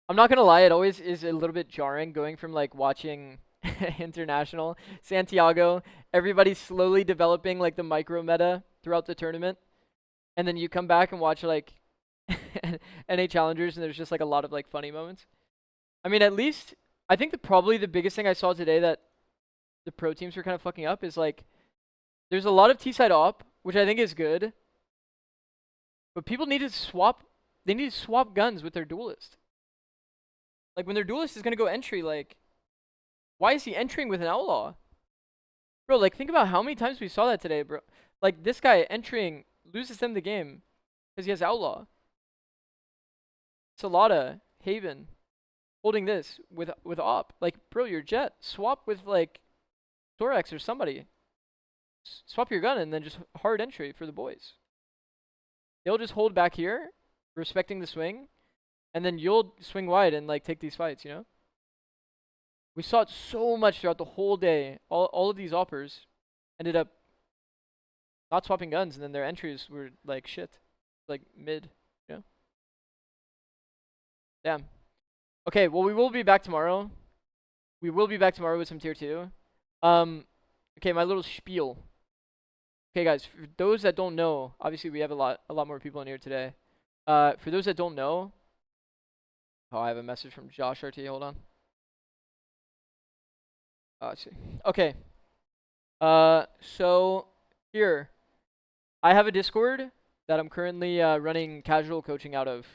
I'm not gonna lie, it always is a little bit jarring going from like watching International, Santiago, everybody's slowly developing like the micro meta throughout the tournament. And then you come back and watch like NA Challengers and there's just like a lot of like funny moments. I mean, at least I think probably the biggest thing I saw today that the pro teams were kind of fucking up is like there's a lot of T-side op, which I think is good. But people need to swap guns with their duelist. Like when their duelist is gonna go entry, like why is he entering with an outlaw? Bro, like think about how many times we saw that today, bro. Like this guy entering loses them the game because he has outlaw. Salada, Haven, holding this with op. Like, bro, your jet. Swap with like Thorax or somebody. Swap your gun and then just hard entry for the boys. They'll just hold back here, respecting the swing, and then you'll swing wide and like take these fights, you know? We saw it so much throughout the whole day. All of these oppers ended up not swapping guns, and then their entries were like shit. Like mid, you know? Damn. Okay, well, we will be back tomorrow. We will be back tomorrow with some tier 2. Okay, my little spiel. Okay, guys, for those that don't know, obviously we have a lot more people in here today. For those that don't know, oh, I have a message from Josh RT. Hold on. Let's see. Okay. So here, I have a Discord that I'm currently running casual coaching out of.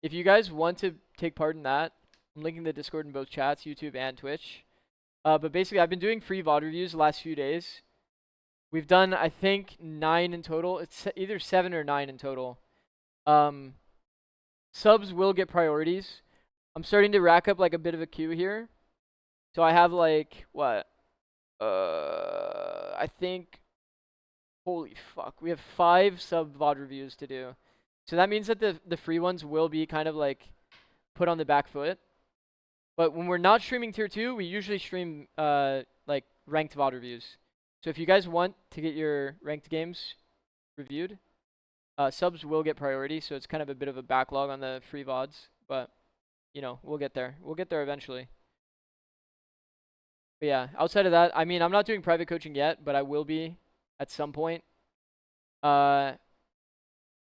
If you guys want to take part in that, I'm linking the Discord in both chats, YouTube and Twitch. But basically, I've been doing free VOD reviews the last few days. We've done, I think, 9 in total. It's either 7 or 9 in total. Subs will get priorities. I'm starting to rack up like a bit of a queue here. So I have like, what? I think, holy fuck. We have 5 sub VOD reviews to do. So that means that the free ones will be kind of like put on the back foot. But when we're not streaming tier 2, we usually stream like ranked VOD reviews. So if you guys want to get your ranked games reviewed, subs will get priority. So it's kind of a bit of a backlog on the free VODs. But, you know, we'll get there. We'll get there eventually. But yeah, outside of that, I mean, I'm not doing private coaching yet, but I will be at some point. I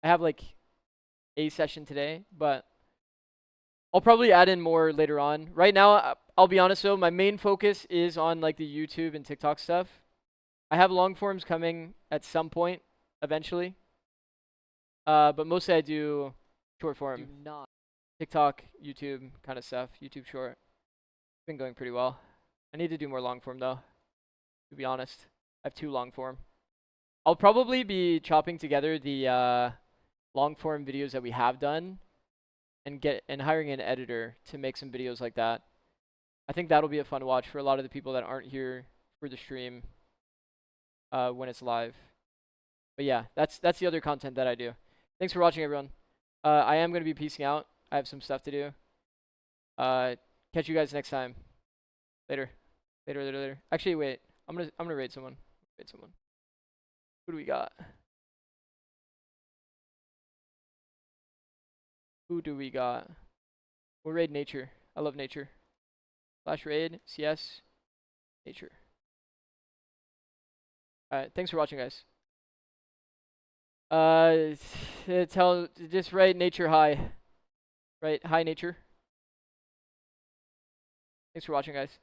have like a session today, but I'll probably add in more later on. Right now, I'll be honest though, my main focus is on like the YouTube and TikTok stuff. I have long forms coming at some point, eventually. But mostly I do short form. TikTok, YouTube kind of stuff. YouTube short. It's been going pretty well. I need to do more long form though, to be honest. I have 2 long form. I'll probably be chopping together the long form videos that we have done and hiring an editor to make some videos like that. I think that'll be a fun watch for a lot of the people that aren't here for the stream. when it's live. But yeah, that's the other content that I do. Thanks for watching, everyone. I am gonna be peacing out. I have some stuff to do. Catch you guys next time. Later. Actually, wait. I'm gonna raid someone. Who do we got? We'll raid nature. I love nature. Flash raid, CS, nature. Alright, thanks for watching, guys. Just write nature hi. Right, hi nature. Thanks for watching, guys.